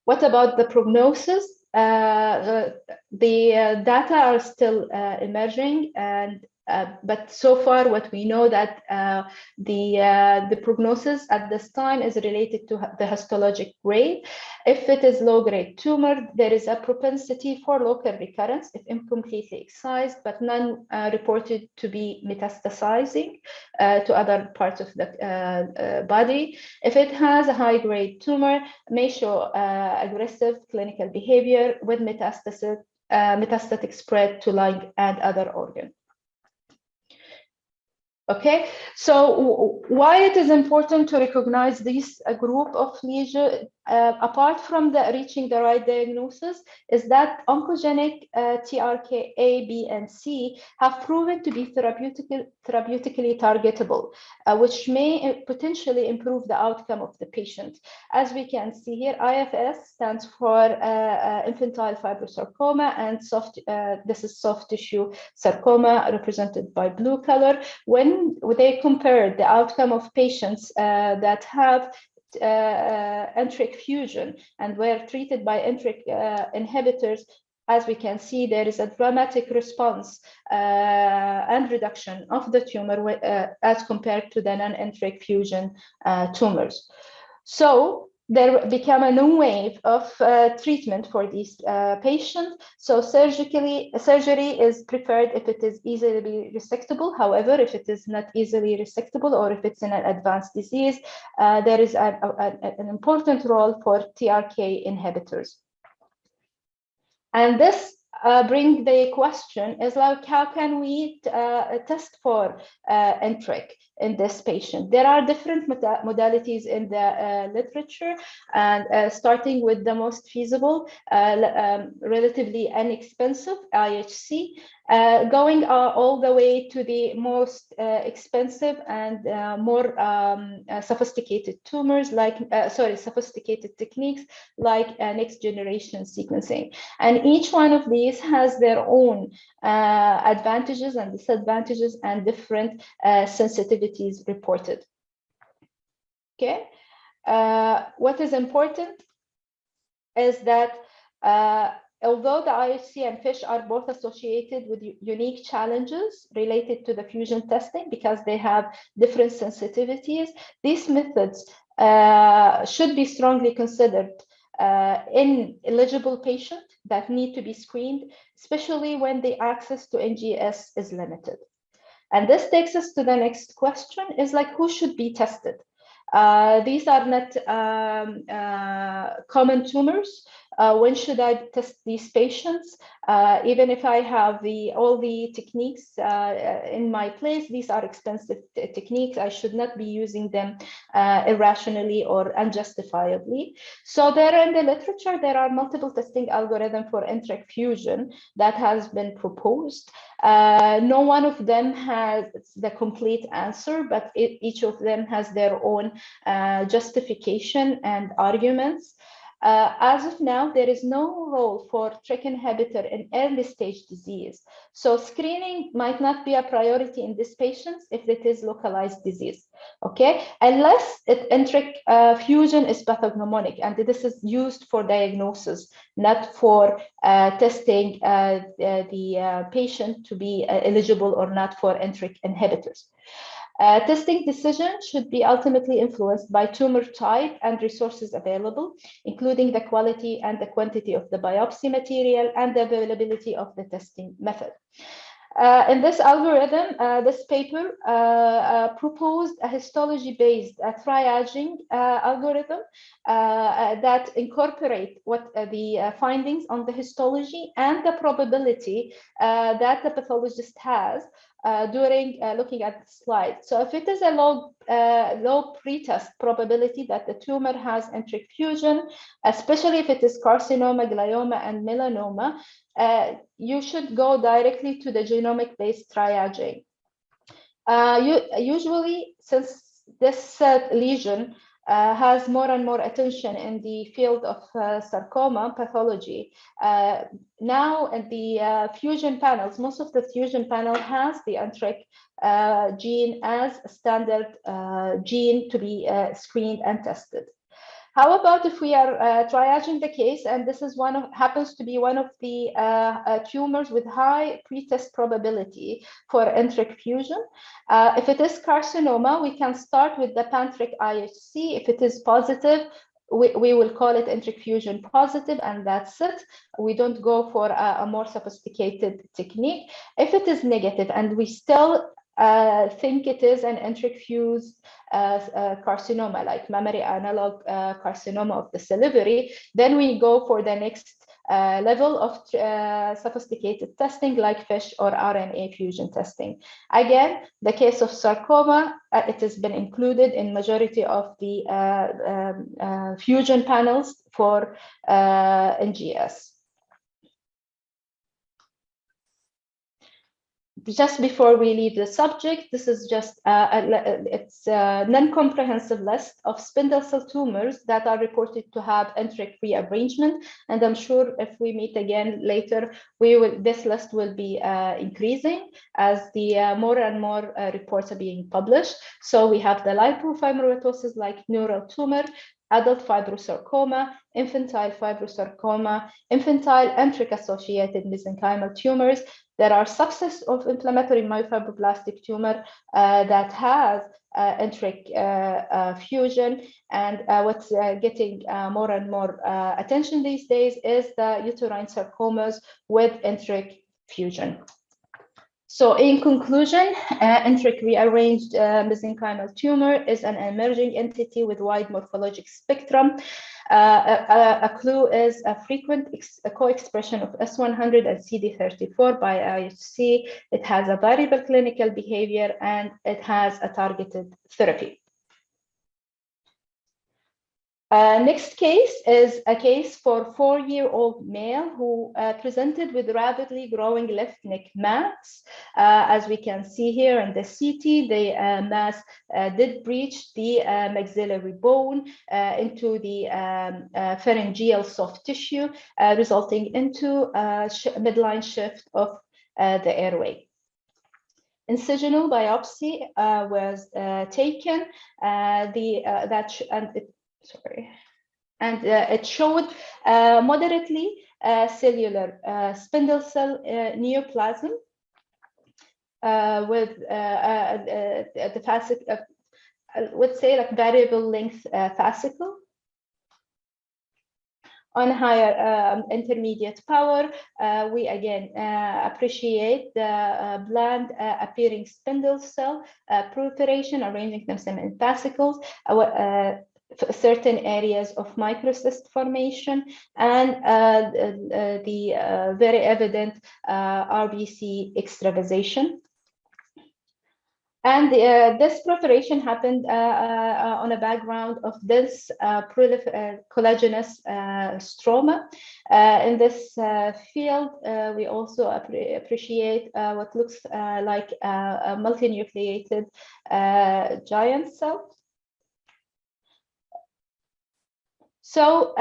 What about the prognosis? The data are still emerging, and but so far what we know that the prognosis at this time is related to the histologic grade. If it is low-grade tumor, there is a propensity for local recurrence if incompletely excised, but none reported to be metastasizing to other parts of the body. If it has a high-grade tumor, may show aggressive clinical behavior with metastatic spread to lung and other organs. Okay, so why it is important to recognize this group of lesions, apart from reaching the right diagnosis, is that oncogenic TRK A, B, and C have proven to be therapeutically targetable, which may potentially improve the outcome of the patient. As we can see here, IFS stands for infantile fibrosarcoma, and this is soft tissue sarcoma represented by blue color. When they compared the outcome of patients that have enteric fusion and were treated by enteric inhibitors, as we can see, there is a dramatic response and reduction of the tumor as compared to the non-enteric fusion tumors. So there became a new wave of treatment for these patients. So surgery is preferred if it is easily resectable. However, if it is not easily resectable or if it's in an advanced disease, there is an important role for TRK inhibitors. And this brings the question is like, how can we test for enteric in this patient? There are different modalities in the literature, and starting with the most feasible, relatively inexpensive, IHC, going all the way to the most expensive and more sophisticated tumors, like sophisticated techniques like next generation sequencing. And each one of these has their own advantages and disadvantages and different sensitivities reported. Okay, what is important is that although the IHC and FISH are both associated with unique challenges related to the fusion testing because they have different sensitivities, these methods should be strongly considered in eligible patients that need to be screened, especially when the access to NGS is limited. And this takes us to the next question, is like, who should be tested? These are not common tumors. When should I test these patients? Even if I have all the techniques in my place, these are expensive techniques. I should not be using them irrationally or unjustifiably. So there in the literature, there are multiple testing algorithms for NTRK fusion that has been proposed. No one of them has the complete answer, but each of them has their own justification and arguments. As of now, there is no role for TRK inhibitor in early stage disease. So screening might not be a priority in these patients if it is localized disease, okay? Unless NTRK fusion is pathognomonic, and this is used for diagnosis, not for testing the patient to be eligible or not for NTRK inhibitors. Testing decisions should be ultimately influenced by tumor type and resources available, including the quality and the quantity of the biopsy material and the availability of the testing method. In this algorithm, this paper proposed a histology-based triaging algorithm that incorporate what the findings on the histology and the probability that the pathologist has during looking at the slide. So if it is a low pretest probability that the tumor has NTRK fusion, especially if it is carcinoma, glioma, and melanoma, you should go directly to the genomic-based triaging. Usually, since this lesion has more and more attention in the field of sarcoma pathology, now in the fusion panels, most of the fusion panel has the NTRK gene as a standard gene to be screened and tested. How about if we are triaging the case, and this is happens to be one of the tumors with high pretest probability for NTRK fusion. If it is carcinoma, we can start with the pan-TRK IHC. If it is positive, we will call it NTRK fusion positive, and that's it. We don't go for a more sophisticated technique. If it is negative and we still think it is an NTRK fused carcinoma, like mammary analog carcinoma of the salivary, then we go for the next level of sophisticated testing like FISH or RNA fusion testing. Again, the case of sarcoma, it has been included in majority of the fusion panels for NGS. Just before we leave the subject, this is just it's a non-comprehensive list of spindle cell tumors that are reported to have NTRK rearrangement, and I'm sure if we meet again later, this list will be increasing as the more and more reports are being published. So we have the lymphofibromatosis like neural tumor, adult fibrosarcoma, infantile fibrosarcoma, infantile NTRK-associated mesenchymal tumors. There are subsets of inflammatory myofibroblastic tumor that has NTRK fusion, and what's getting more and more attention these days is the uterine sarcomas with NTRK fusion. So in conclusion, NTRK rearranged mesenchymal tumor is an emerging entity with wide morphologic spectrum. A clue is a frequent co-expression of S100 and CD34 by IHC. It has a variable clinical behavior, and it has a targeted therapy. Next case is a case for 4-year-old male who presented with rapidly growing left neck mass. As we can see here in the CT, the mass did breach the maxillary bone into the pharyngeal soft tissue, resulting into a midline shift of the airway. Incisional biopsy was taken. It showed moderately cellular spindle cell neoplasm with the fascicle, let's say like variable length fascicle. On higher intermediate power, we again appreciate the bland appearing spindle cell proliferation, arranging themselves in fascicles. certain areas of microcyst formation, and the very evident RBC extravasation. And this proliferation happened on a background of dense collagenous stroma. In this field, we also appreciate what looks like a multinucleated giant cell. So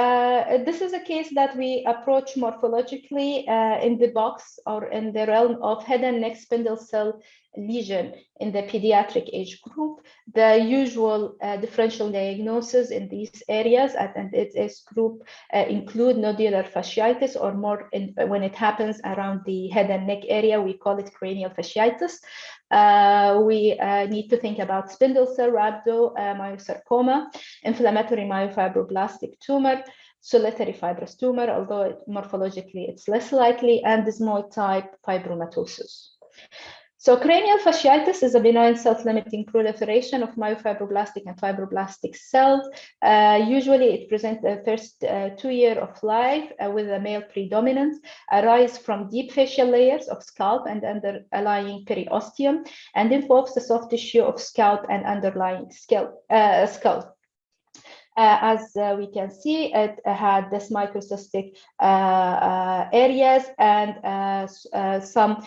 this is a case that we approach morphologically in the box or in the realm of head and neck spindle cell lesion in the pediatric age group. The usual differential diagnosis in these areas and its group include nodular fasciitis, or more when it happens around the head and neck area, we call it cranial fasciitis. We need to think about spindle cell rhabdomyosarcoma, inflammatory myofibroblastic tumor, solitary fibrous tumor, although morphologically it's less likely, and desmoid type fibromatosis. So cranial fasciitis is a benign self-limiting proliferation of myofibroblastic and fibroblastic cells. Usually it presents the first 2 years of life with a male predominance, arise from deep facial layers of scalp and underlying periosteum, and involves the soft tissue of scalp and underlying skull. As we can see, it had this microcystic areas and some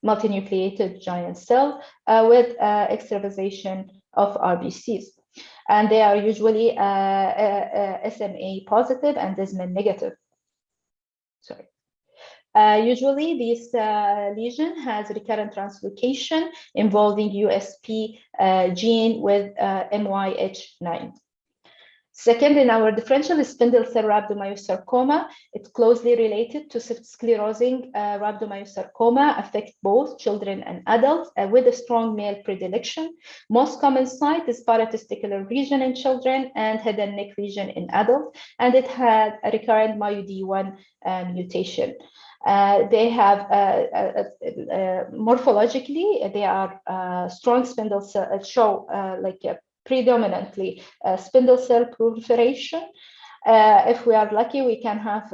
multinucleated giant cell with extravasation of RBCs. And they are usually SMA positive and Desmin negative. Sorry. Usually, this lesion has recurrent translocation involving USP gene with MYH9. Second, in our differential is spindle cell rhabdomyosarcoma. It's closely related to sclerosing rhabdomyosarcoma, affect both children and adults with a strong male predilection. Most common site is paratesticular region in children and head and neck region in adults, and it had a recurrent MyoD1 mutation. They have morphologically, they are strong spindle cell, show like a predominantly spindle cell proliferation. If we are lucky, we can have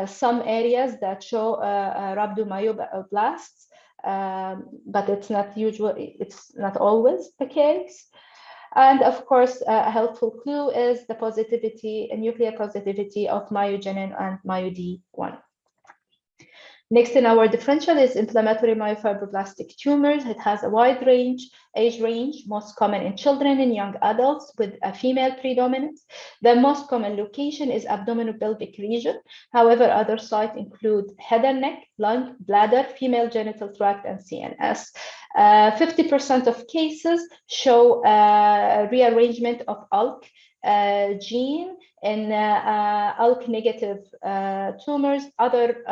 some areas that show rhabdomyoblasts, but it's not usually, it's not always the case. And of course, a helpful clue is the positivity, nuclear positivity of myogenin and MyoD1. Next in our differential is inflammatory myofibroblastic tumors. It has a wide range, age range, most common in children and young adults with a female predominance. The most common location is abdominopelvic region. However, other sites include head and neck, lung, bladder, female genital tract, and CNS. 50% of cases show rearrangement of ALK gene in ALK negative tumors. Other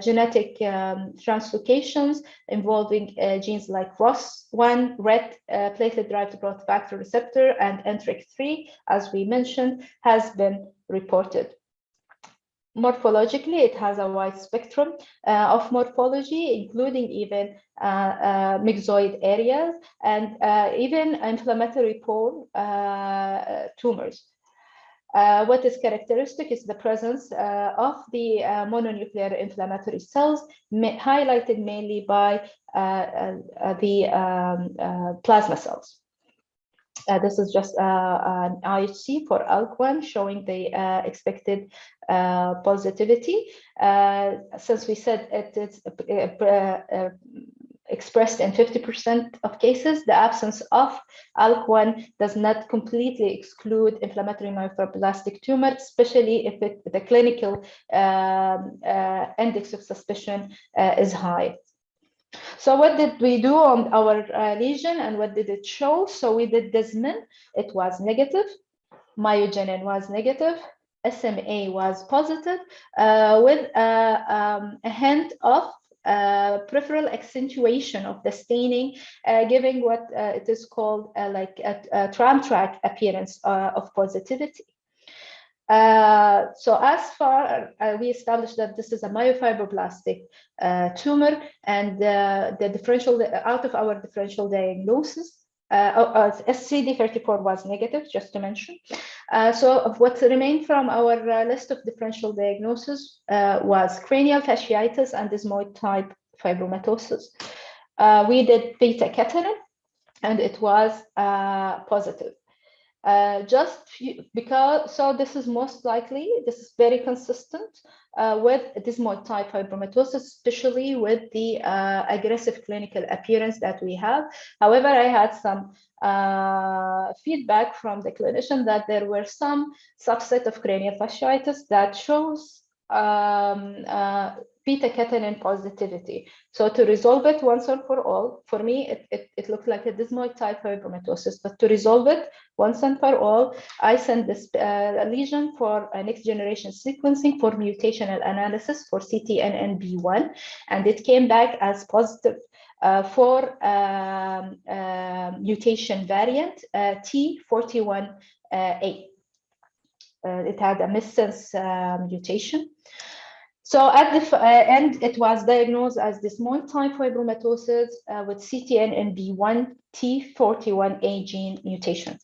genetic translocations involving genes like ROS1, RET, platelet-derived growth factor receptor, and NTRK3, as we mentioned, has been reported. Morphologically, it has a wide spectrum of morphology, including even myxoid areas and even inflammatory pole tumors. What is characteristic is the presence of the mononuclear inflammatory cells, highlighted mainly by the plasma cells. This is just an IHC for ALK1 showing the expected positivity. Since we said it is expressed in 50% of cases, the absence of ALK1 does not completely exclude inflammatory myofibroblastic tumor, especially if the clinical index of suspicion is high. So what did we do on our lesion and what did it show? So we did Desmin, it was negative, myogenin was negative, SMA was positive, with a hint of peripheral accentuation of the staining, giving what it is called like a tram track appearance of positivity. So as far we established that this is a myofibroblastic tumor, and the differential out of our differential diagnosis, CD34 was negative, just to mention. So what remained from our list of differential diagnosis was cranial fasciitis and desmoid type fibromatosis. We did beta catenin, and it was positive. So this is most likely, this is very consistent with desmoid type fibromatosis, especially with the aggressive clinical appearance that we have. However, I had some feedback from the clinician that there were some subset of cranial fasciitis that shows beta catenin positivity. So to resolve it once and for all, for me, it looked like a desmoid type fibromatosis, but to resolve it once and for all, I sent this lesion for a next generation sequencing for mutational analysis for CTNNB1, and it came back as positive for mutation variant T41A. It had a missense mutation. So at the end, it was diagnosed as desmoid type fibromatosis with CTNNB1 T41A gene mutation.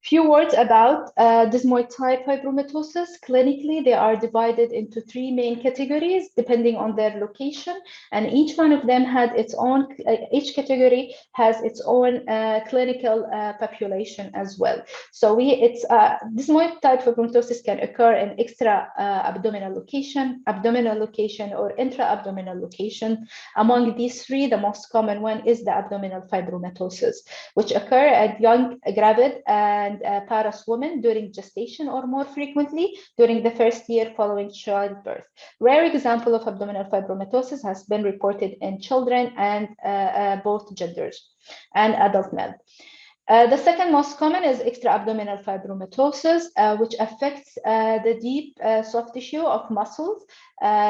Few words about desmoid type fibromatosis. Clinically, they are divided into three main categories depending on their location, and each one of them had its own, each category has its own clinical population as well. So desmoid type fibromatosis can occur in extra-abdominal location, abdominal location, or intra-abdominal location. Among these three, the most common one is the abdominal fibromatosis, which occur at young, gravid, and paras women during gestation, or more frequently during the first year following childbirth. Rare example of abdominal fibromatosis has been reported in children and both genders and adult men. The second most common is extra-abdominal fibromatosis, which affects the deep soft tissue of muscles,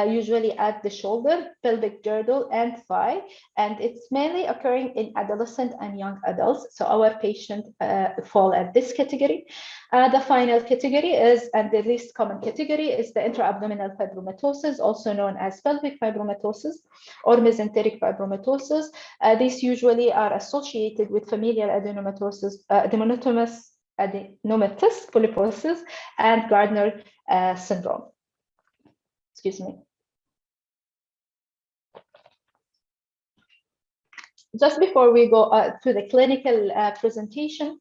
usually at the shoulder, pelvic girdle, and thigh, and it's mainly occurring in adolescent and young adults. So our patients fall at this category. The final category is, and the least common category, is the intra-abdominal fibromatosis, also known as pelvic fibromatosis or mesenteric fibromatosis. These usually are associated with familial adenomatous polyposis and Gardner syndrome. Excuse me. Just before we go to the clinical presentation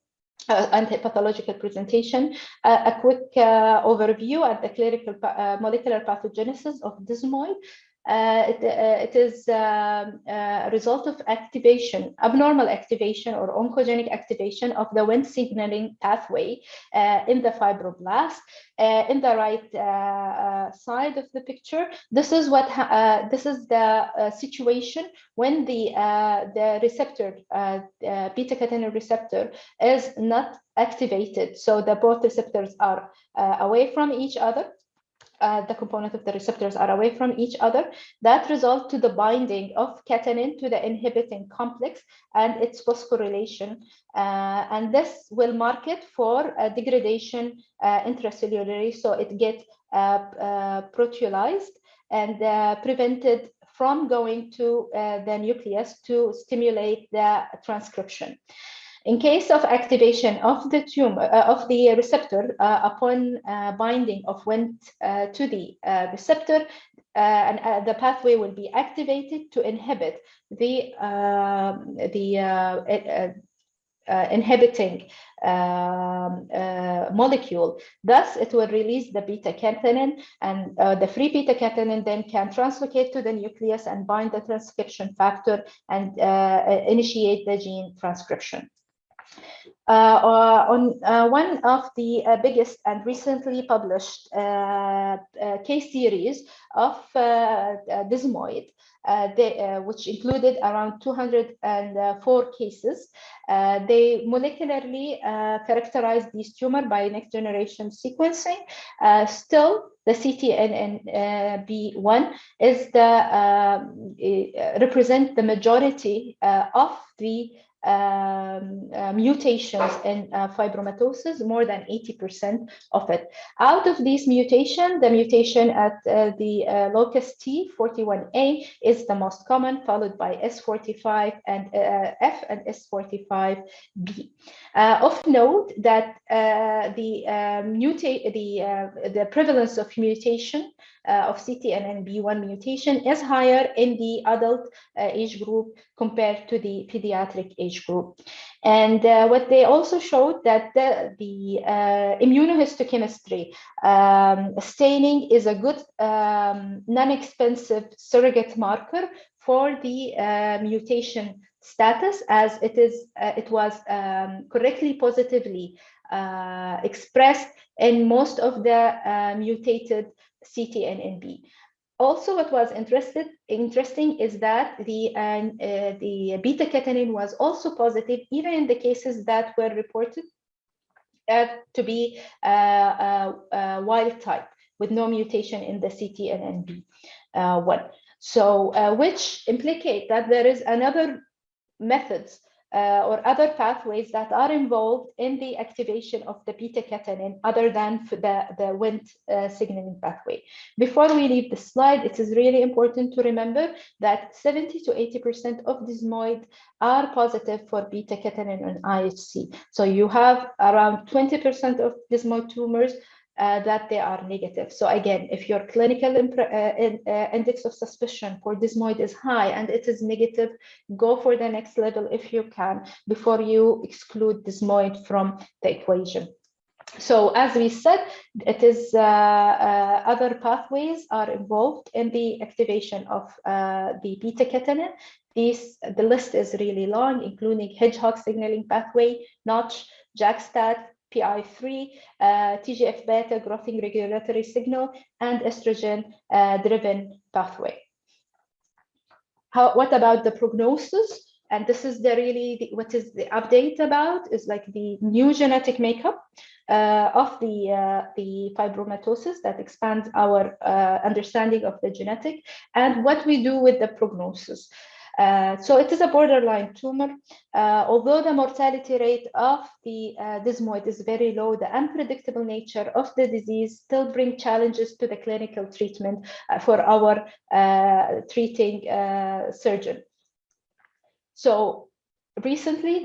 and the pathological presentation, a quick overview at the clinical molecular pathogenesis of desmoid. It is a result of activation, abnormal activation or oncogenic activation of the Wnt signaling pathway in the fibroblast. In the right side of the picture, this is what this is the situation when the receptor, beta catenin receptor, is not activated. So the both receptors are away from each other. The component of the receptors are away from each other. That results to the binding of catenin to the inhibiting complex and its phosphorylation. And this will mark it for degradation intracellularly, so it gets proteolized and prevented from going to the nucleus to stimulate the transcription. In case of activation of the tumor of the receptor upon binding of Wnt to the receptor, and the pathway will be activated to inhibit the inhibiting molecule. Thus, it will release the beta catenin, and the free beta catenin then can translocate to the nucleus and bind the transcription factor and initiate the gene transcription. On one of the biggest and recently published case series of desmoid, which included around 204 cases, they molecularly characterized these tumors by next generation sequencing. Still, the CTNNB1 is the represent the majority of the mutations in fibromatosis, more than 80% of it. Out of these mutations, the mutation at the locus T41A is the most common, followed by S45 and F and S45B. Of note that the prevalence of mutation of CTNNB1 mutation is higher in the adult age group compared to the pediatric age group. And what they also showed that the immunohistochemistry staining is a good non-expensive surrogate marker for the mutation status, as it was correctly positively expressed in most of the mutated CTNNB. Also, what was interesting is that the beta-catenin was also positive, even in the cases that were reported to be wild type with no mutation in the CTNNB1. So, which implicate that there is another methods or other pathways that are involved in the activation of the beta-catenin other than the Wnt signaling pathway. Before we leave the slide, it is really important to remember that 70 to 80% of desmoid are positive for beta-catenin and IHC. So you have around 20% of desmoid tumors that they are negative. So again, if your clinical index of suspicion for desmoid is high and it is negative, go for the next level if you can before you exclude desmoid from the equation. So as we said, it is other pathways are involved in the activation of the beta-catenin. The list is really long, including Hedgehog signaling pathway, Notch, JAK-STAT, PI3, TGF-beta growth regulatory signal, and estrogen-driven pathway. What about the prognosis? And this is what is the update about is like the new genetic makeup of the fibromatosis that expands our understanding of the genetic and what we do with the prognosis. So it is a borderline tumor. Although the mortality rate of the desmoid is very low, the unpredictable nature of the disease still brings challenges to the clinical treatment for our treating surgeon. So recently,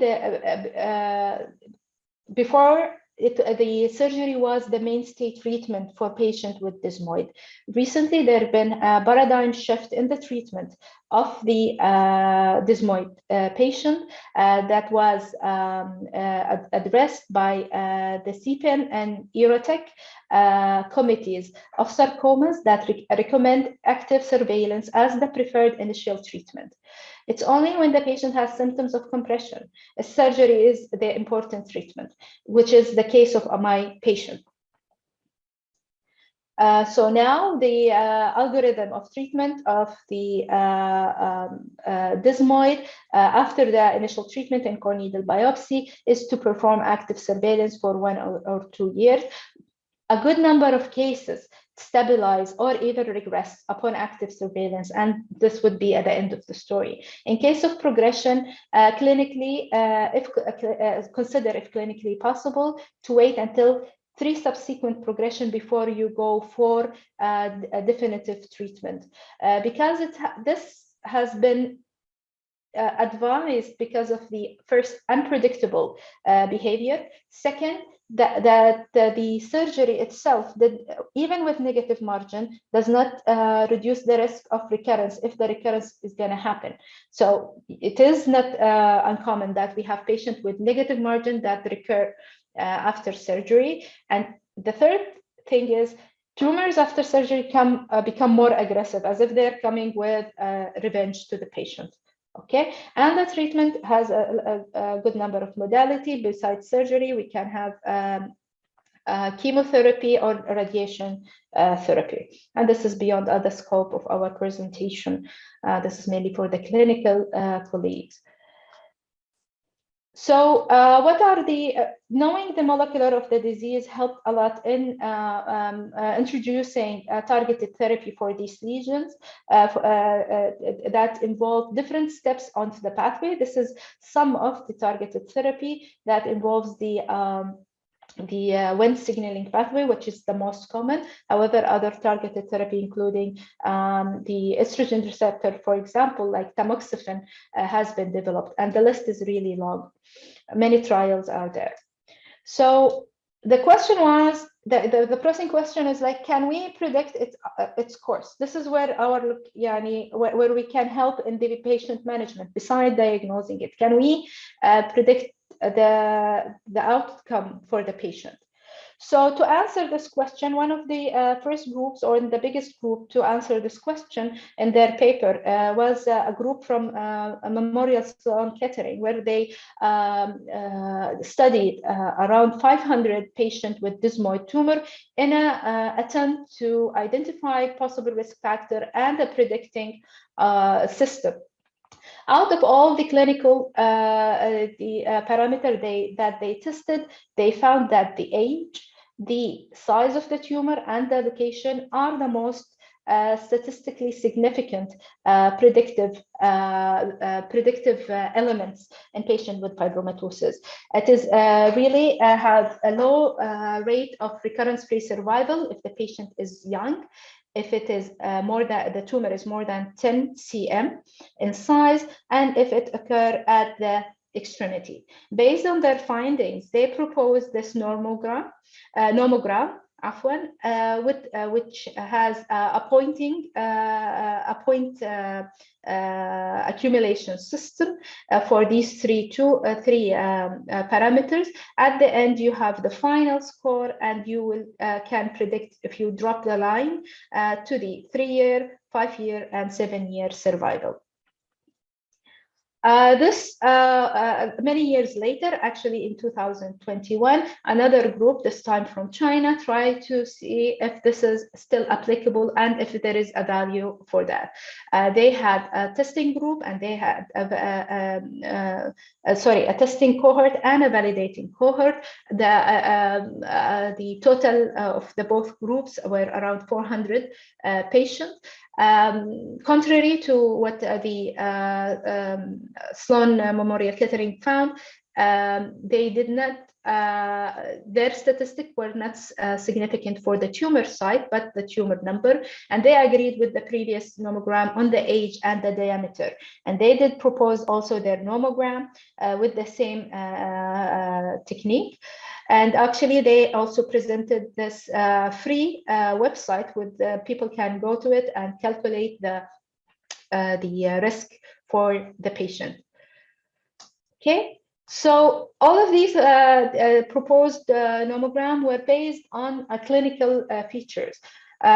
before the surgery was the mainstay treatment for patients with desmoid. Recently, there has been a paradigm shift in the treatment of the desmoid patient that was addressed by the CPN and EROTEC committees of sarcomas that recommend active surveillance as the preferred initial treatment. It's only when the patient has symptoms of compression, surgery is the important treatment, which is the case of my patient. So now the algorithm of treatment of the desmoid after the initial treatment and core needle biopsy is to perform active surveillance for 1 or 2 years. A good number of cases stabilize or even regress upon active surveillance, and this would be at the end of the story. In case of progression, clinically, consider if clinically possible to wait until 3 subsequent progression before you go for a definitive treatment, because this has been advised because of the first unpredictable behavior. Second, that the surgery itself, even with negative margin, does not reduce the risk of recurrence if the recurrence is going to happen. So it is not uncommon that we have patients with negative margin that recur after surgery. And the third thing is tumors after surgery become more aggressive, as if they're coming with revenge to the patient. Okay, and the treatment has a good number of modalities. Besides surgery, we can have chemotherapy or radiation therapy. And this is beyond the scope of our presentation. This is mainly for the clinical colleagues. So what are the, knowing the molecular of the disease helped a lot in introducing targeted therapy for these lesions that involve different steps onto the pathway. This is some of the targeted therapy that involves the Wnt signaling pathway, which is the most common. However, other targeted therapy, including the estrogen receptor, for example, like tamoxifen, has been developed, and the list is really long. Many trials are there. So the question was, the pressing question is like, can we predict its course? This is where our where we can help in the patient management beside diagnosing it. Can we predict the outcome for the patient? So to answer this question, one of the first groups, or the biggest group to answer this question in their paper was a group from Memorial Sloan Kettering, where they studied around 500 patients with desmoid tumor in an attempt to identify possible risk factor and a predicting system. Out of all the clinical parameter that they tested, they found that the age, the size of the tumor, and the location are the most statistically significant predictive elements in patients with fibromatosis. It is really has a low rate of recurrence-free survival if the patient is young, if it is the tumor is more than 10 cm in size, and if it occurs at the extremity. Based on their findings, they proposed this nomogram, which has a point accumulation system for these three parameters. At the end, you have the final score, and you will can predict if you drop the line to the 3-year, 5-year, and 7-year survival. Many years later, actually in 2021, another group, this time from China, tried to see if this is still applicable and if there is a value for that. They had a testing group, and they had a testing cohort and a validating cohort. The total of the both groups were around 400 patients. Contrary to what the Sloan Memorial Kettering found, they did not, their statistics were not significant for the tumor site, but the tumor number, and they agreed with the previous nomogram on the age and the diameter. And they did propose also their nomogram with the same technique. And actually, they also presented this free website with people can go to it and calculate the risk for the patient. Okay, so all of these proposed nomogram were based on clinical features.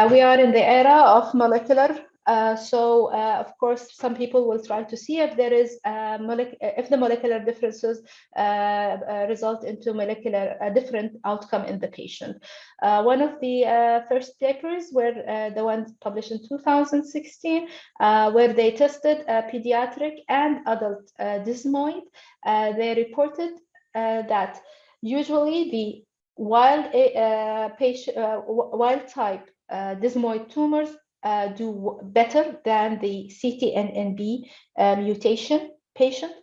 We are in the era of molecular. Of course, some people will try to see if there is if the molecular differences result into different outcome in the patient. One of the first papers were the ones published in 2016, where they tested pediatric and adult desmoid. They reported that usually the wild type desmoid tumors do better than the CTNNB mutation patient.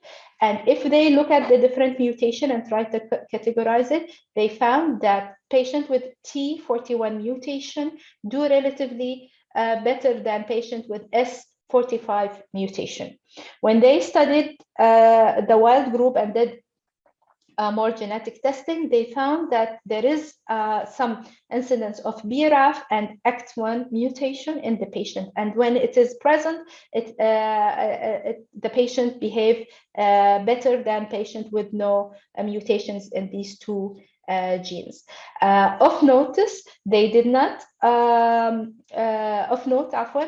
And if they look at the different mutation and try to categorize it, they found that patients with T41 mutation do relatively better than patients with S45 mutation. When they studied the wild group and did more genetic testing, they found that there is some incidence of BRAF and ACT1 mutation in the patient, and when it is present, the patient behave better than patient with no mutations in these two genes. Of notice, they did not.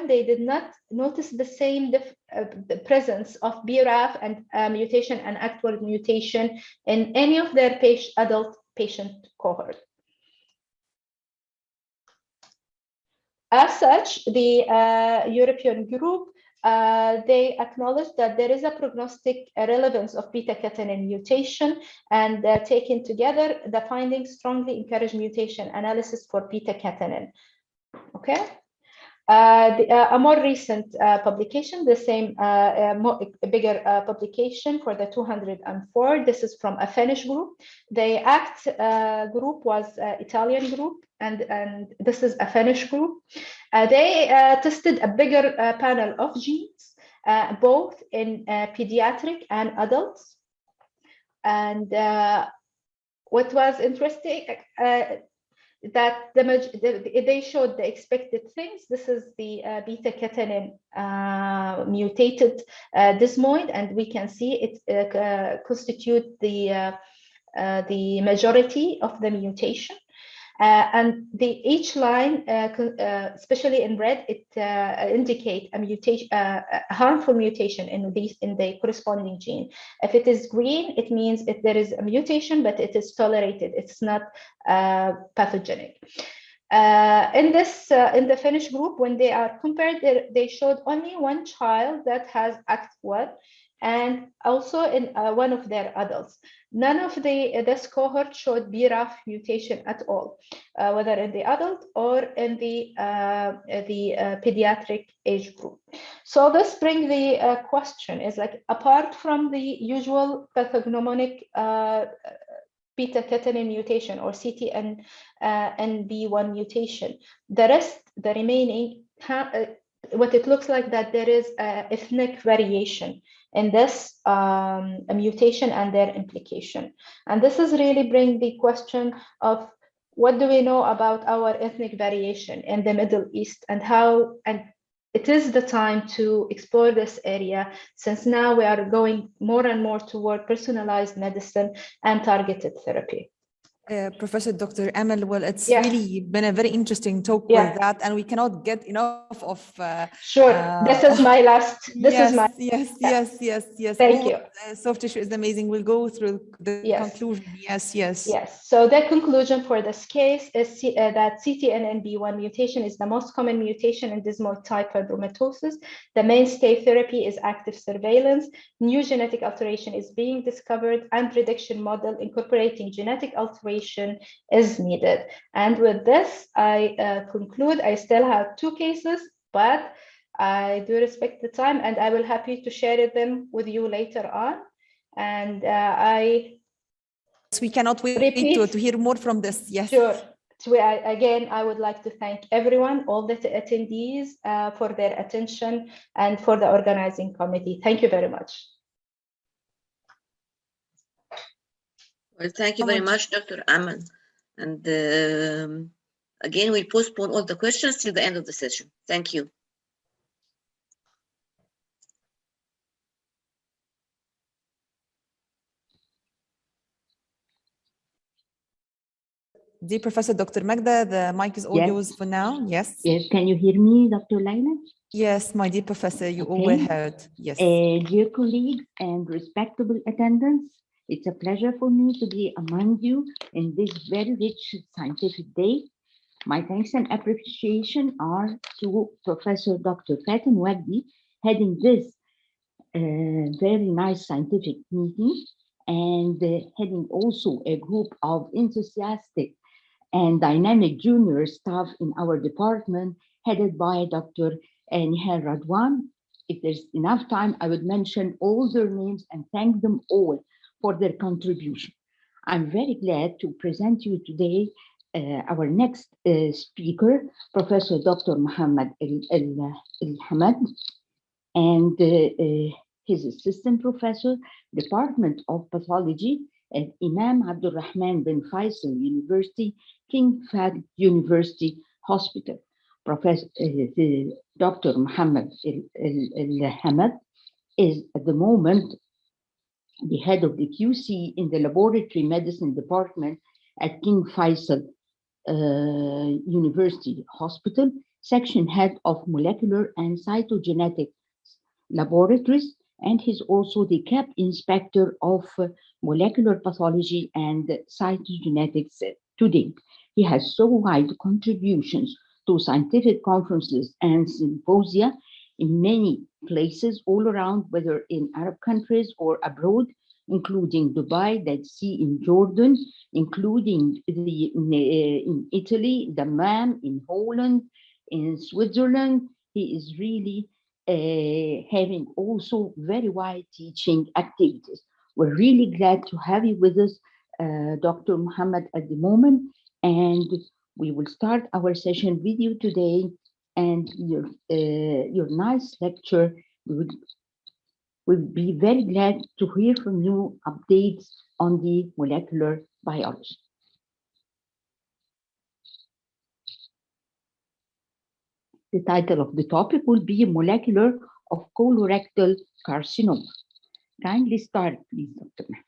They did not notice the same the presence of BRAF and mutation and ACT1 mutation in any of their adult patient cohort. As such, the European group, they acknowledge that there is a prognostic relevance of beta-catenin mutation, and taken together, the findings strongly encourage mutation analysis for beta-catenin. Okay. A more recent publication, the same bigger publication for the 204. This is from a Finnish group. The ACT group was Italian group, and this is a Finnish group. They tested a bigger panel of genes, both in pediatric and adults. And what was interesting, that they showed the expected things. This is the beta-catenin mutated desmoid, and we can see it constitute the majority of the mutation. And each line, especially in red, it indicates a mutation, a harmful mutation in the corresponding gene. If it is green, it means there is a mutation, but it is tolerated. It's not pathogenic. In the Finnish group, when they are compared, they showed only one child that has ACT1, and also in one of their adults. None of this cohort showed BRAF mutation at all, whether in the adult or in the pediatric age group. So this brings the question is, like, apart from the usual pathognomonic beta-catenin mutation or CTNB1 mutation, the remaining, what it looks like that there is ethnic variation in this mutation and their implication. And this is really bring the question of what do we know about our ethnic variation in the Middle East, and how, and it is the time to explore this area, since now we are going more and more toward personalized medicine and targeted therapy. Professor Dr. Amal, well, it's really been a very interesting talk with that, and we cannot get enough of. Sure, this is my last. Yes. Thank you. Soft tissue is amazing. We'll go through the conclusion. Yes. So the conclusion for this case is that CTNNB1 mutation is the most common mutation in desmoid type fibromatosis. The mainstay therapy is active surveillance. New genetic alteration is being discovered, and prediction model incorporating genetic alteration is needed. And with this, I conclude. I still have 2 cases, but I do respect the time, and I will happy to share them with you later on. And we cannot wait to hear more from this. Yes. Sure. So again, I would like to thank everyone, all the attendees, for their attention, and for the organizing committee. Thank you very much. Well, thank you very much, Dr. Amal. And again, we'll postpone all the questions till the end of the session. Thank you. Dear Professor Dr. Magda, the mic is all yours for now. Yes. Yes. Can you hear me, Dr. Laila? Yes, my dear Professor, you all were heard. Yes. Dear colleagues and respectable attendants, it's a pleasure for me to be among you in this very rich scientific day. My thanks and appreciation are to Professor Dr. Faten Wagdi, heading this very nice scientific meeting, and heading also a group of enthusiastic and dynamic junior staff in our department, headed by Dr. Nihal Radwan. If there's enough time, I would mention all their names and thank them all for their contribution. I'm very glad to present you today our next speaker, Professor Dr. Muhammad El Hamad, and his assistant professor, Department of Pathology at Imam Abdul Rahman bin Faisal University, King Fahd University Hospital. Professor Dr. Muhammad El Hamad is at the moment the head of the QC in the Laboratory Medicine Department at King Faisal University Hospital, section head of molecular and cytogenetic laboratories, and he's also the CAP inspector of molecular pathology and cytogenetics today. He has so wide contributions to scientific conferences and symposia in many places all around, whether in Arab countries or abroad, including Dubai, Dead Sea in Jordan, including in Italy, Dammam, in Holland, in Switzerland. He is really having also very wide teaching activities. We're really glad to have you with us, Dr. Muhammad, at the moment, and we will start our session with you today. And your nice lecture, we'll be very glad to hear from you updates on the molecular biology. The title of the topic will be Molecular of Colorectal Carcinoma. Kindly start, please, Dr. Mahmoud.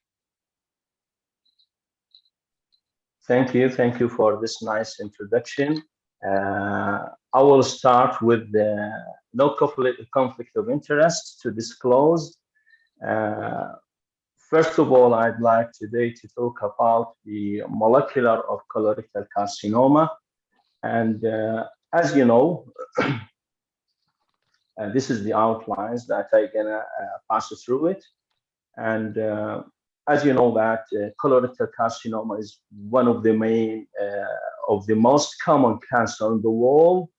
Thank you for this nice introduction. I will start with the no conflict of interest to disclose. First of all, I'd like today to talk about the molecular of colorectal carcinoma. And as you know, this is the outlines that I'm gonna pass through it. And as you know that colorectal carcinoma is one of the main, of the most common cancer in the world.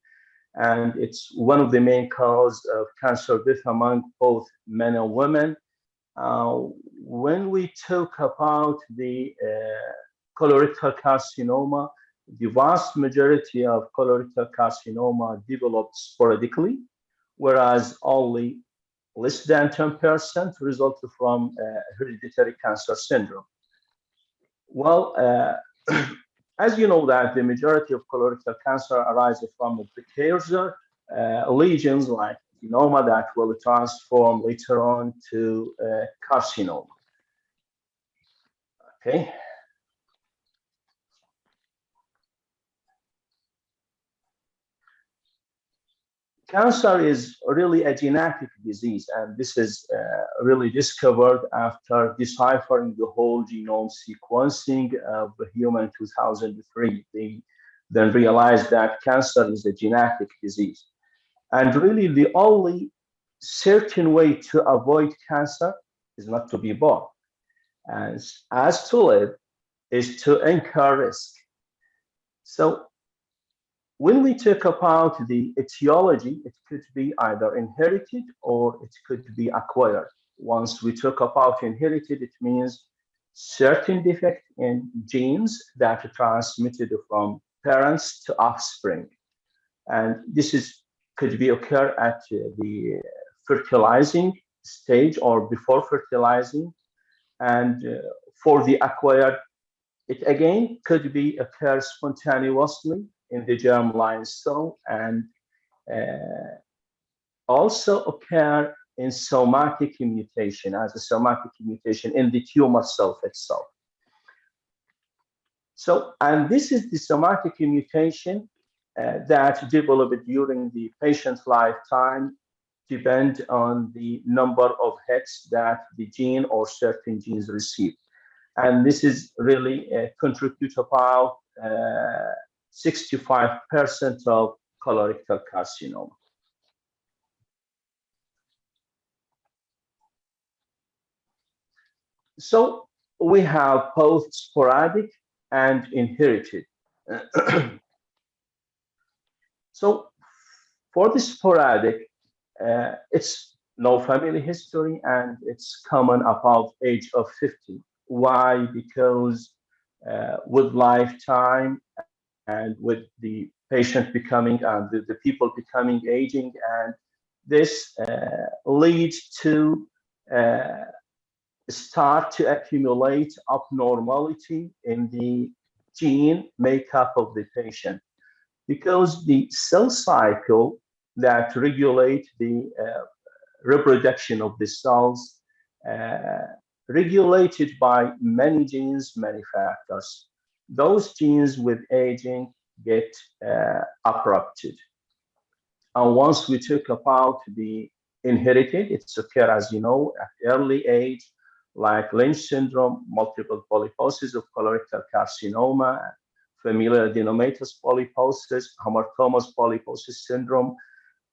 And it's one of the main causes of cancer death among both men and women. When we talk about the colorectal carcinoma, the vast majority of colorectal carcinoma developed sporadically, whereas only less than 10% result from hereditary cancer syndrome. Well, as you know that the majority of colorectal cancer arises from the precursor lesions like adenoma that will transform later on to carcinoma. Okay. Cancer is really a genetic disease, and this is really discovered after deciphering the whole genome sequencing of the human 2003. They then realized that cancer is a genetic disease. And really the only certain way to avoid cancer is not to be born. As to live is to incur risk. So when we talk about the etiology, it could be either inherited or it could be acquired. Once we talk about inherited, it means certain defect in genes that are transmitted from parents to offspring. And this could be occur at the fertilizing stage or before fertilizing. And for the acquired, it again could be occur spontaneously in the germline cell and also occur in somatic mutation as a somatic mutation in the tumor cell itself. So, and this is the somatic mutation that developed during the patient's lifetime depend on the number of hits that the gene or certain genes receive. And this is really contribute about 65% of colorectal carcinoma. So we have both sporadic and inherited. So for the sporadic, it's no family history and it's common above age of 50. Why? Because with lifetime and with the patient becoming and the people becoming aging, and this leads to start to accumulate abnormality in the gene makeup of the patient, because the cell cycle that regulate the reproduction of the cells regulated by many genes, many factors. Those genes with aging get abrupted. And once we talk about the inherited, it's occur, as you know, at early age, like Lynch syndrome, multiple polyposis of colorectal carcinoma, familial adenomatous polyposis, hamartomas polyposis syndrome,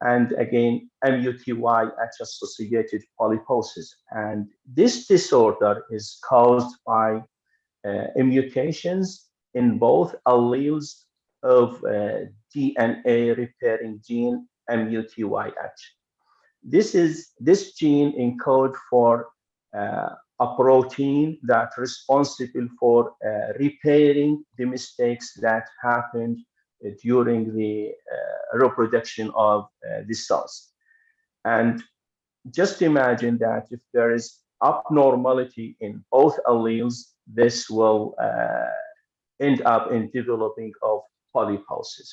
and again, MUTY-associated polyposis. And this disorder is caused by mutations in both alleles of DNA repairing gene MUTYH. This gene encodes for a protein that's responsible for repairing the mistakes that happened during the reproduction of the cells. And just imagine that if there is abnormality in both alleles, this will end up in developing of polyposis.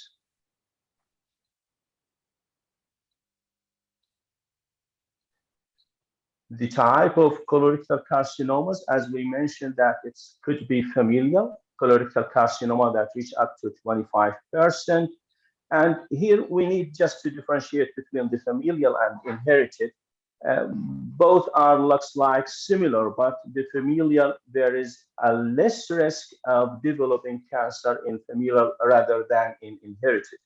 The type of colorectal carcinomas, as we mentioned, that it could be familial colorectal carcinoma that reach up to 25%. And here we need just to differentiate between the familial and inherited. Both looks like similar, but the familial, there is a less risk of developing cancer in familial rather than in inherited.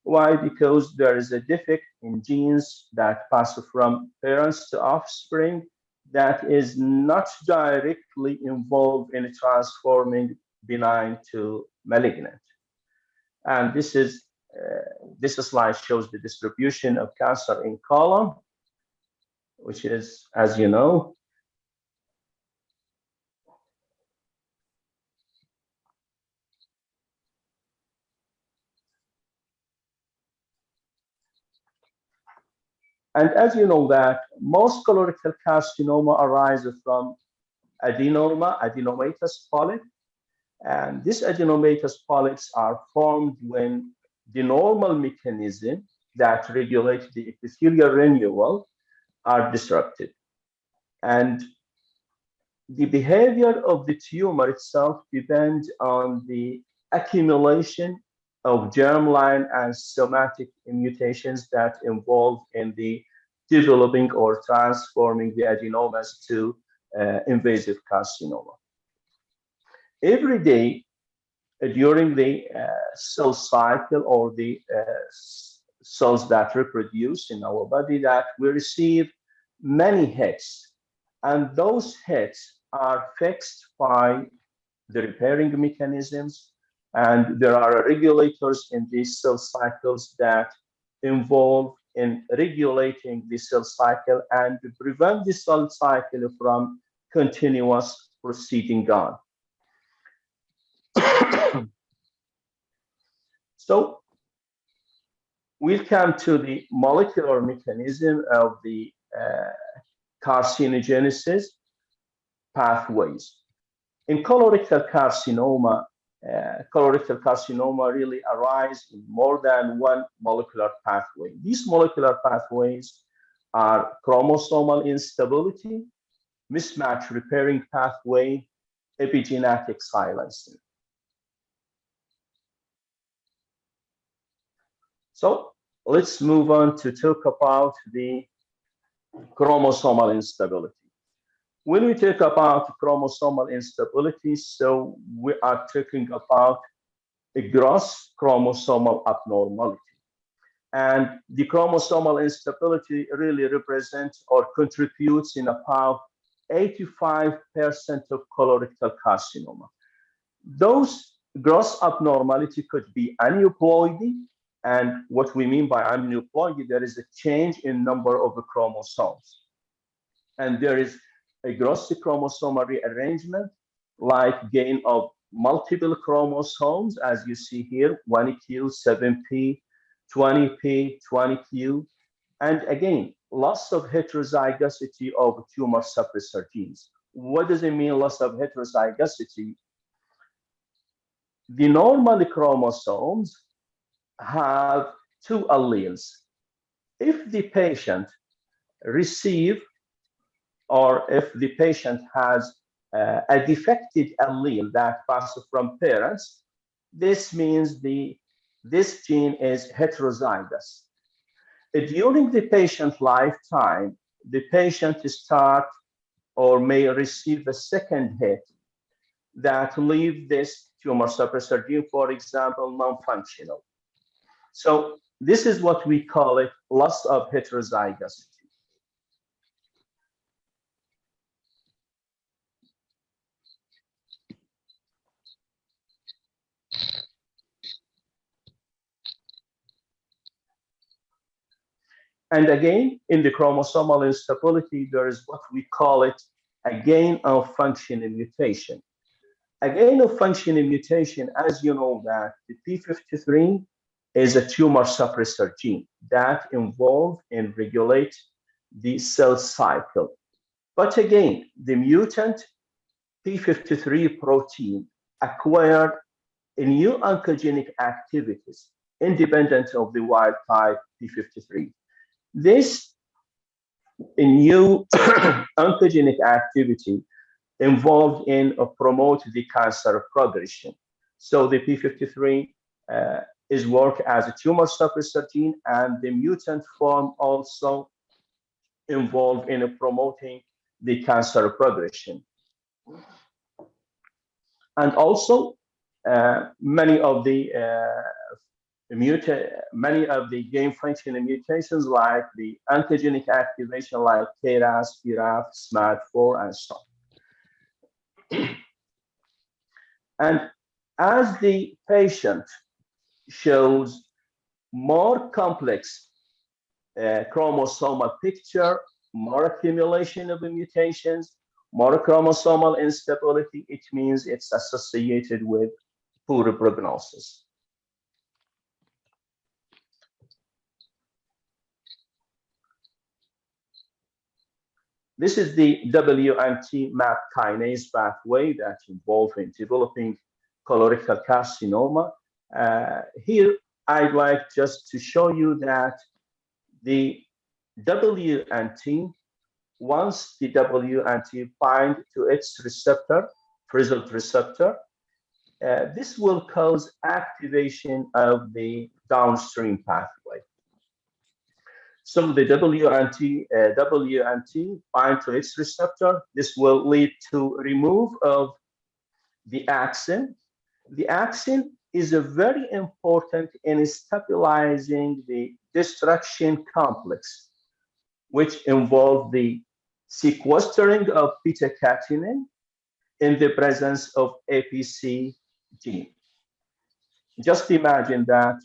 Why? Because there is a defect in genes that pass from parents to offspring that is not directly involved in transforming benign to malignant. And this slide shows the distribution of cancer in column, which is, as you know, and as you know that most colorectal carcinoma arises from adenomatous polyp, and these adenomatous polyps are formed when the normal mechanism that regulates the epithelial renewal are disrupted. And the behavior of the tumor itself depends on the accumulation of germline and somatic mutations that involve in the developing or transforming the adenomas to invasive carcinoma. Every day during the cell cycle or the cells that reproduce in our body, that we receive many hits, and those hits are fixed by the repairing mechanisms, and there are regulators in these cell cycles that involve in regulating the cell cycle and prevent the cell cycle from continuous proceeding on. So we'll come to the molecular mechanism of the carcinogenesis pathways. In colorectal carcinoma really arise in more than one molecular pathway. These molecular pathways are chromosomal instability, mismatch repairing pathway, epigenetic silencing. So let's move on to talk about the chromosomal instability. When we talk about chromosomal instability, so we are talking about a gross chromosomal abnormality. And the chromosomal instability really represents or contributes in about 85% of colorectal carcinoma. Those gross abnormality could be aneuploidy, and what we mean by aneuploidy, there is a change in number of the chromosomes. And there is a gross chromosomal rearrangement, like gain of multiple chromosomes, as you see here, 1q, 7p, 20p, 20q, and again, loss of heterozygosity of tumor suppressor genes. What does it mean, loss of heterozygosity? The normal chromosomes have two alleles. If the patient receives or if the patient has a defective allele that passes from parents, this means this gene is heterozygous. During the patient lifetime, the patient may receive a second hit that leaves this tumor suppressor gene, for example, non-functional. So this is what we call it loss of heterozygosity. And again, in the chromosomal instability, there is what we call it a gain of functioning mutation. A gain of functioning mutation, as you know, that the p53 is a tumor suppressor gene that involved in regulate the cell cycle. But again, the mutant p53 protein acquired new oncogenic activities independent of the wild type p53. This new oncogenic activity involved in promote the cancer progression. So the p53 is work as a tumor suppressor gene, and the mutant form also involved in promoting the cancer progression. And also many of the gain functional mutations like the oncogenic activation like KRAS, BRAF, SMAD4, and so on. And as the patient shows more complex chromosomal picture, more accumulation of the mutations, more chromosomal instability, it means it's associated with poor prognosis. This is the WNT MAP kinase pathway that's involved in developing colorectal carcinoma. Here, I'd like just to show you that the WNT, once the WNT bind to its receptor, result receptor, this will cause activation of the downstream pathway. So the WNT bind to its receptor. This will lead to remove of the axin. The axin is a very important in stabilizing the destruction complex, which involve the sequestering of beta-catenin in the presence of APC gene. Just imagine that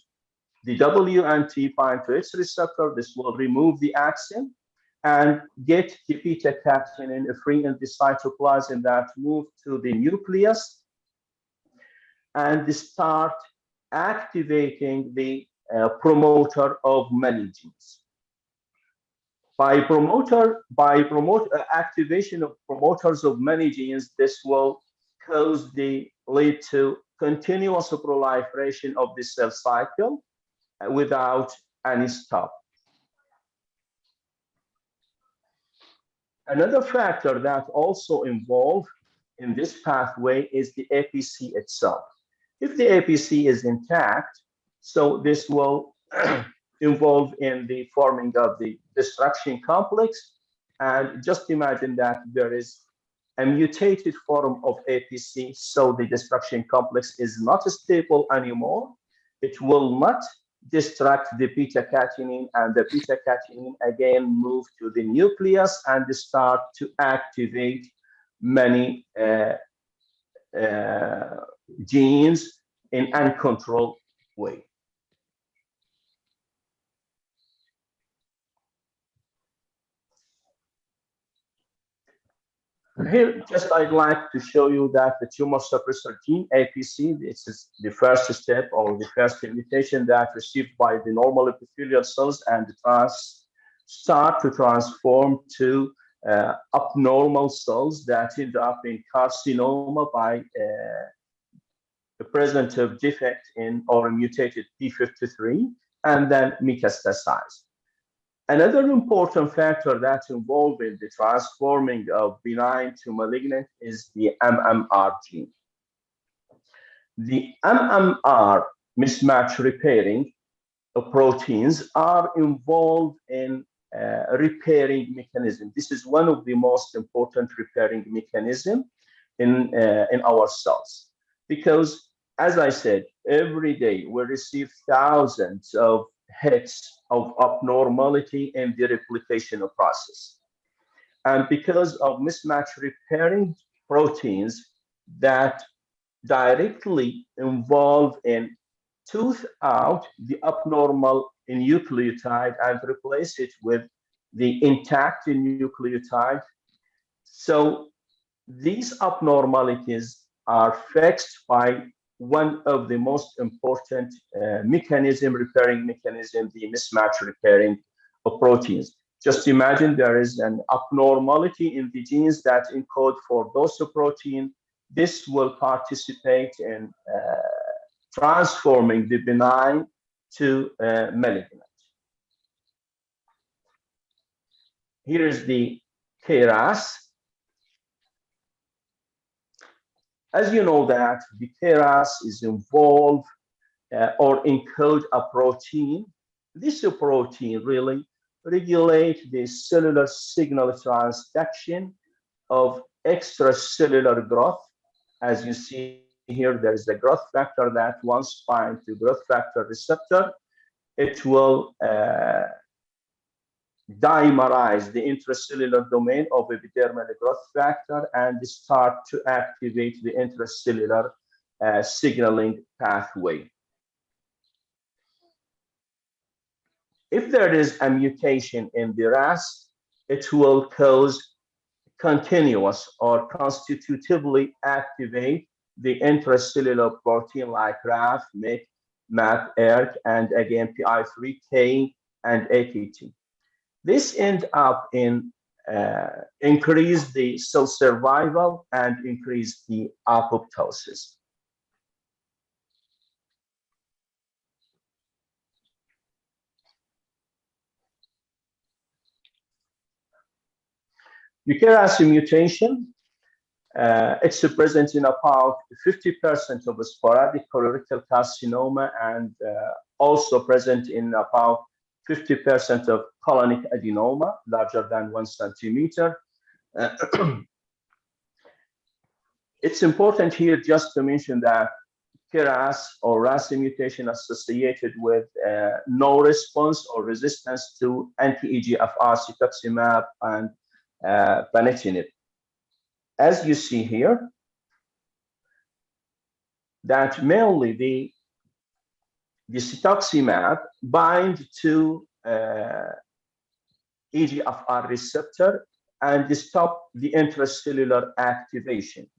the WNT bind to its receptor. This will remove the axin and get the beta-catenin free in the cytoplasm that move to the nucleus and start activating the promoter of many genes. By activation of promoters of many genes, this will lead to continuous proliferation of the cell cycle without any stop. Another factor that also involved in this pathway is the APC itself. If the APC is intact, so this will involve in the forming of the destruction complex. And just imagine that there is a mutated form of APC, so the destruction complex is not stable anymore. It will not destruct the beta-catenin, and the beta-catenin again move to the nucleus and start to activate many genes in uncontrolled way. Here, just I'd like to show you that the tumor suppressor gene, APC, this is the first step or the first mutation that received by the normal epithelial cells and start to transform to abnormal cells that end up in carcinoma by the presence of defect in or mutated p53 and then metastasize. Another important factor that's involved in the transforming of benign to malignant is the MMR gene. The MMR mismatch repairing proteins are involved in repairing mechanism. This is one of the most important repairing mechanism in our cells, because as I said, every day we receive thousands of hits of abnormality in the replication process. And because of mismatch repairing proteins that directly involved in tooth out the abnormal nucleotide and replace it with the intact nucleotide. So these abnormalities are fixed by one of the most important repairing mechanism, the mismatch repairing of proteins. Just imagine there is an abnormality in the genes that encode for those protein. This will participate in transforming the benign to malignant. Here is the KRAS. As you know that the KRAS is involved or encode a protein. This protein really regulates the cellular signal transduction of extracellular growth. As you see here, there is a growth factor that once binds to growth factor receptor, it will dimerize the intracellular domain of epidermal growth factor and start to activate the intracellular signaling pathway. If there is a mutation in the RAS, it will cause continuous or constitutively activate the intracellular protein like RAF, MYC, MAP, ERK, and again PI3K and AKT. This ends up in increase the cell survival and increase the apoptosis. KRAS mutation, it's present in about 50% of sporadic colorectal carcinoma and also present in about 50% of colonic adenoma larger than 1 centimeter. It's important here just to mention that KRAS or RAS mutation associated with no response or resistance to anti-EGFR, cetuximab, and panitinib. As you see here, that mainly the cetuximab bind to EGFR receptor and stop the intracellular activation.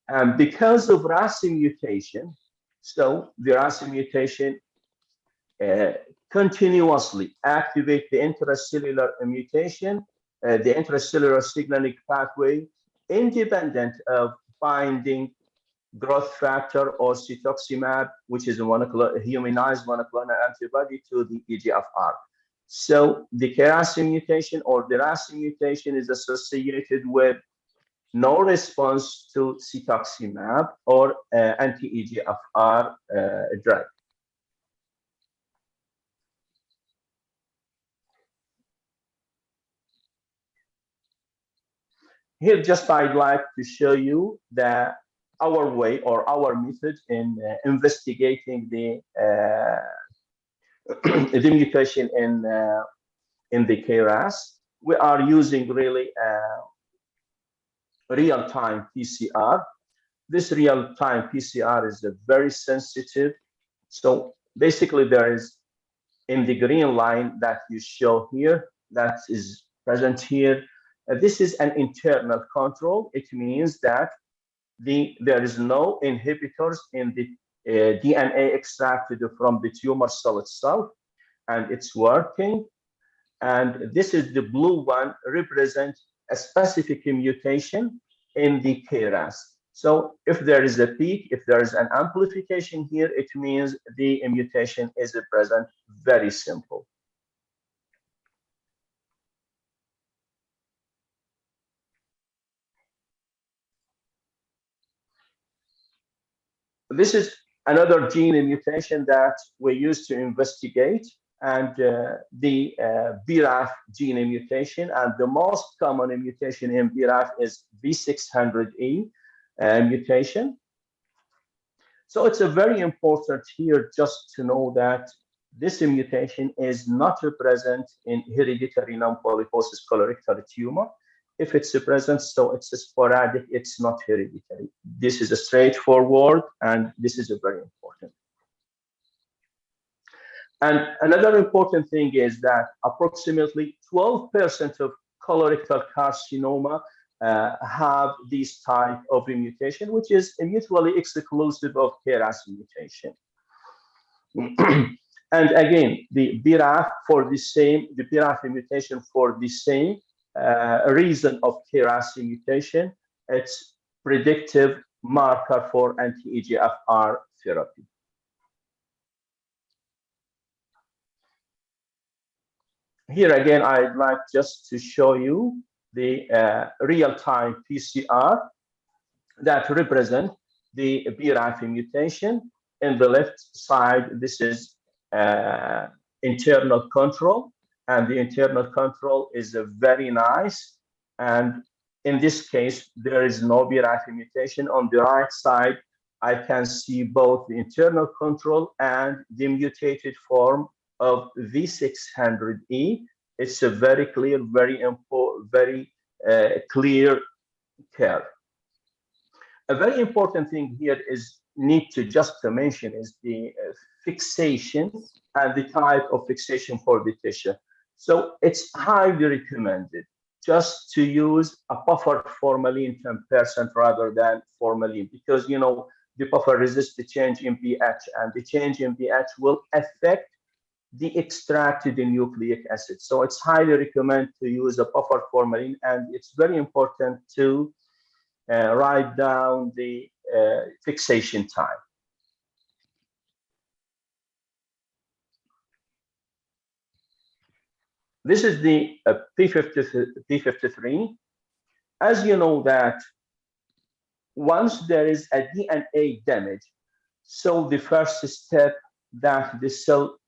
And because of RAS mutation, so the RAS mutation continuously activate the intracellular mutation, the intracellular signaling pathway, independent of binding growth factor or cetuximab, which is a humanized monoclonal antibody to the EGFR. So the KRAS mutation or the RAS mutation is associated with no response to cetuximab or anti-EGFR drug. Here, just I'd like to show you that our way or our method in investigating the mutation in the KRAS. We are using really real-time PCR. This real-time PCR is very sensitive. So basically, there is in the green line that you show here, that is present here. This is an internal control. It means that there is no inhibitors in the DNA extracted from the tumor cell itself, and it's working. And this is the blue one, represents a specific mutation in the KRAS. So if there is a peak, if there is an amplification here, it means the mutation is present. Very simple. This is another gene mutation that we use to investigate, and the BRAF gene mutation, and the most common mutation in BRAF is V600E mutation. So it's a very important here just to know that this mutation is not present in hereditary non-polyposis colorectal tumor. If it's present, so it's sporadic, it's not hereditary. This is a straightforward, and this is a very important. And another important thing is that approximately 12% of colorectal carcinoma have this type of mutation, which is mutually exclusive of KRAS mutation. And again, the BRAF for the same, the BRAF mutation for the same reason of KRAS mutation, it's predictive marker for anti-EGFR therapy. Here again, I'd like just to show you the real-time PCR that represent the BRAF mutation. In the left side, this is internal control, and the internal control is very nice. And in this case, there is no BRAF mutation. On the right side, I can see both the internal control and the mutated form of V600E. It's a very clear, very important, very clear curve. A very important thing here is need to just to mention is the fixation and the type of fixation for the tissue. So it's highly recommended just to use a buffer formalin 10% rather than formalin, because you know the buffer resists the change in pH, and the change in pH will affect the extracted nucleic acid. So it's highly recommended to use a buffer formalin, and it's very important to write down the fixation time. This is the P53. As you know that once there is a DNA damage, so the first step that the cell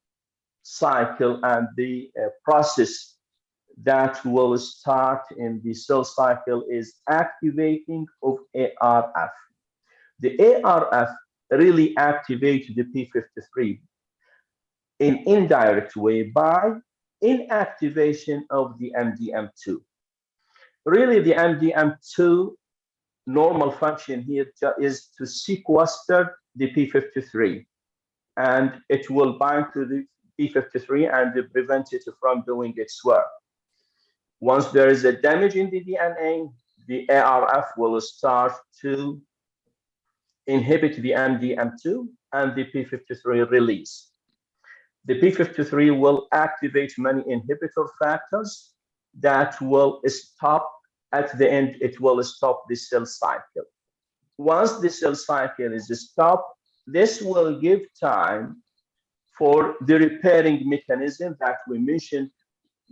cycle and the process that will start in the cell cycle is activating of ARF. The ARF really activates the P53 in indirect way by inactivation of the MDM2. Really, the MDM2 normal function here is to sequester the P53, and it will bind to the P53 and prevent it from doing its work. Once there is a damage in the DNA, the ARF will start to inhibit the MDM2 and the P53 release. The P53 will activate many inhibitor factors that will stop, at the end, it will stop the cell cycle. Once the cell cycle is stopped, this will give time for the repairing mechanism that we mentioned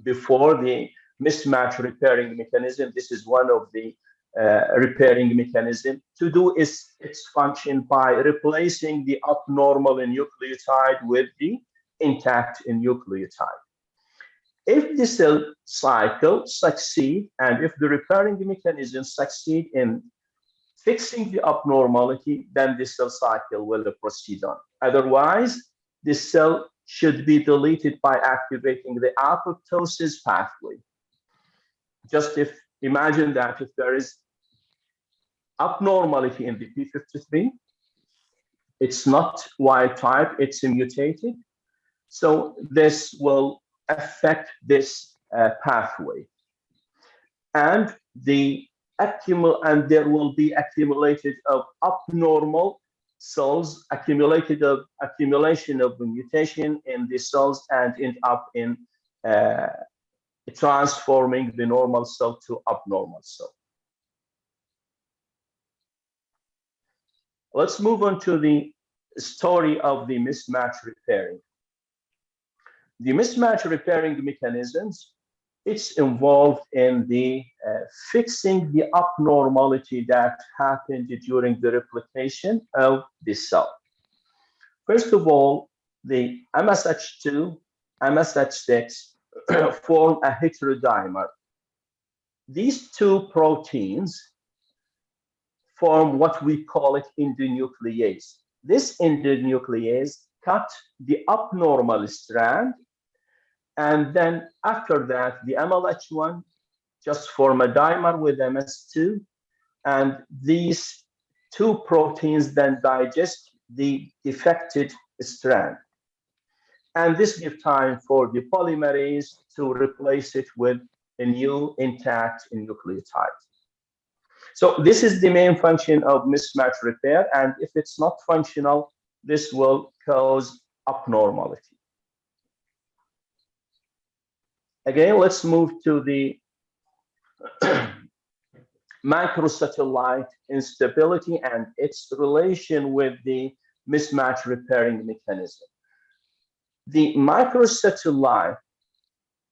before, the mismatch repairing mechanism. This is one of the repairing mechanism to do its function by replacing the abnormal nucleotide with the intact nucleotide. If the cell cycle succeed, and if the repairing mechanism succeed in fixing the abnormality, then the cell cycle will proceed on. Otherwise, the cell should be deleted by activating the apoptosis pathway. Just imagine that if there is abnormality in the P53, it's not wild type, it's mutated. So this will affect this pathway, and there will be accumulated of abnormal cells, accumulation of the mutation in the cells, and end up in transforming the normal cell to abnormal cell. Let's move on to the story of the mismatch repairing. The mismatch repairing mechanisms, it's involved in the fixing the abnormality that happened during the replication of the cell. First of all, the MSH2, MSH6 form a heterodimer. These two proteins form what we call it endonuclease. this endonuclease cut the abnormal strand, and then after that, the MLH1 just form a dimer with MS2, and these two proteins then digest the defected strand. And this gives time for the polymerase to replace it with a new intact nucleotide. So this is the main function of mismatch repair, and if it's not functional, this will cause abnormality. Again, let's move to the microsatellite instability and its relation with the mismatch repairing mechanism. The microsatellite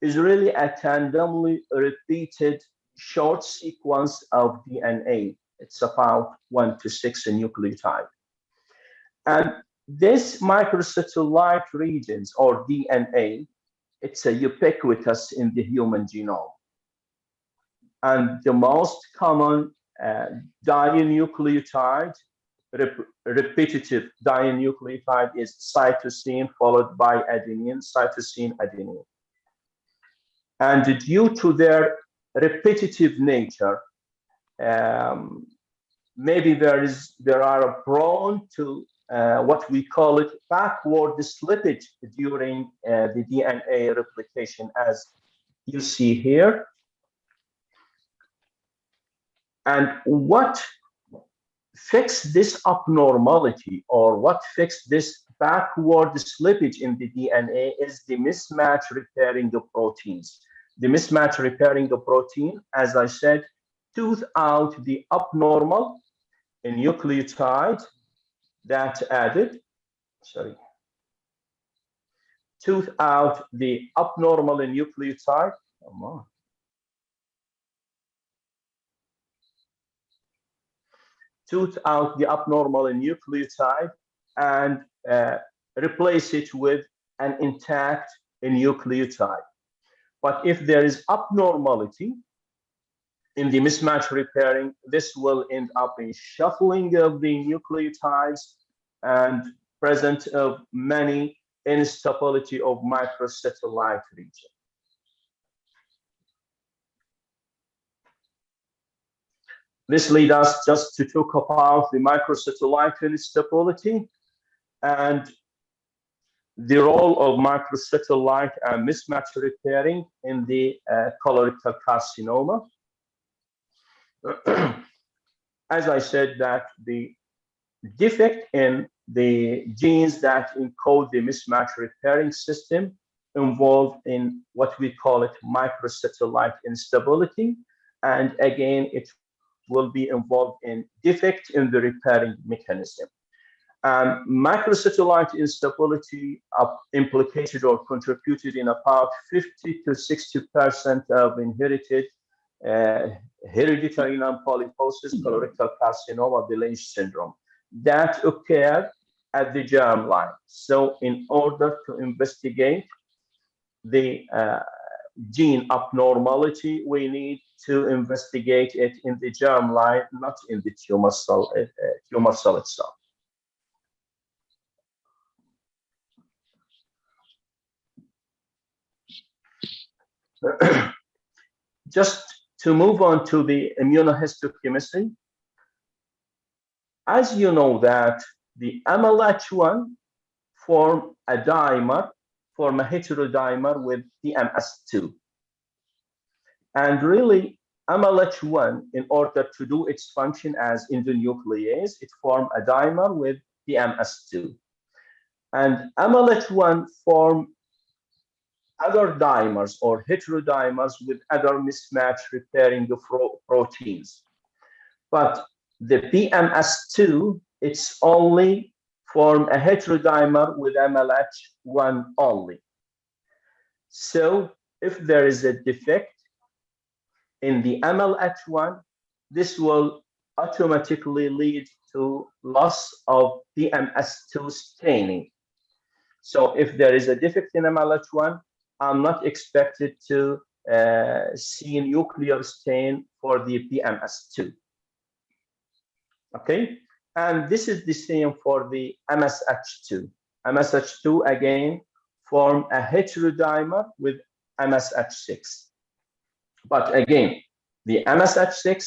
is really a randomly repeated short sequence of DNA. It's about 1 to 6 nucleotide. And this microsatellite regions or DNA, it's a ubiquitous in the human genome. And the most common dinucleotide, repetitive dinucleotide is cytosine followed by adenine, cytosine, adenine. And due to their repetitive nature, maybe there are prone to what we call it backward slippage during the DNA replication, as you see here. And what fixed this abnormality, or what fixed this backward slippage in the DNA, is the mismatch repairing the proteins. The mismatch repairing the protein, as I said, tooth out the abnormal nucleotide that added, tooth out the abnormal nucleotide, come on. Tooth out the abnormal nucleotide and replace it with an intact nucleotide. But if there is abnormality in the mismatch repairing, this will end up in shuffling of the nucleotides and present of many instability of microsatellite region. This leads us just to talk about the microsatellite instability and the role of microsatellite and mismatch repairing in the colorectal carcinoma. As I said, that the defect in the genes that encode the mismatch repairing system involved in what we call it microsatellite instability, and again it will be involved in defect in the repairing mechanism. Microsatellite instability implicated or contributed in about 50 to 60% of inherited hereditary non-polyposis colorectal carcinoma village syndrome that occur at the germline. So in order to investigate the gene abnormality, we need to investigate it in the germline, not in the tumor cell itself. Just to move on to the immunohistochemistry, as you know that the MLH1 form a dimer, form a heterodimer with PMS2. And really, MLH1, in order to do its function as endonuclease, it forms a dimer with PMS2. And MLH1 form other dimers or heterodimers with other mismatch repairing the proteins. But the PMS2, it's only form a heterodimer with MLH1 only. So if there is a defect in the MLH1, this will automatically lead to loss of PMS2 staining. So if there is a defect in MLH1, I'm not expected to see nuclear stain for the PMS2. Okay, And this is the same for the MSH2. MSH2 again form a heterodimer with MSH6. But again, the MSH6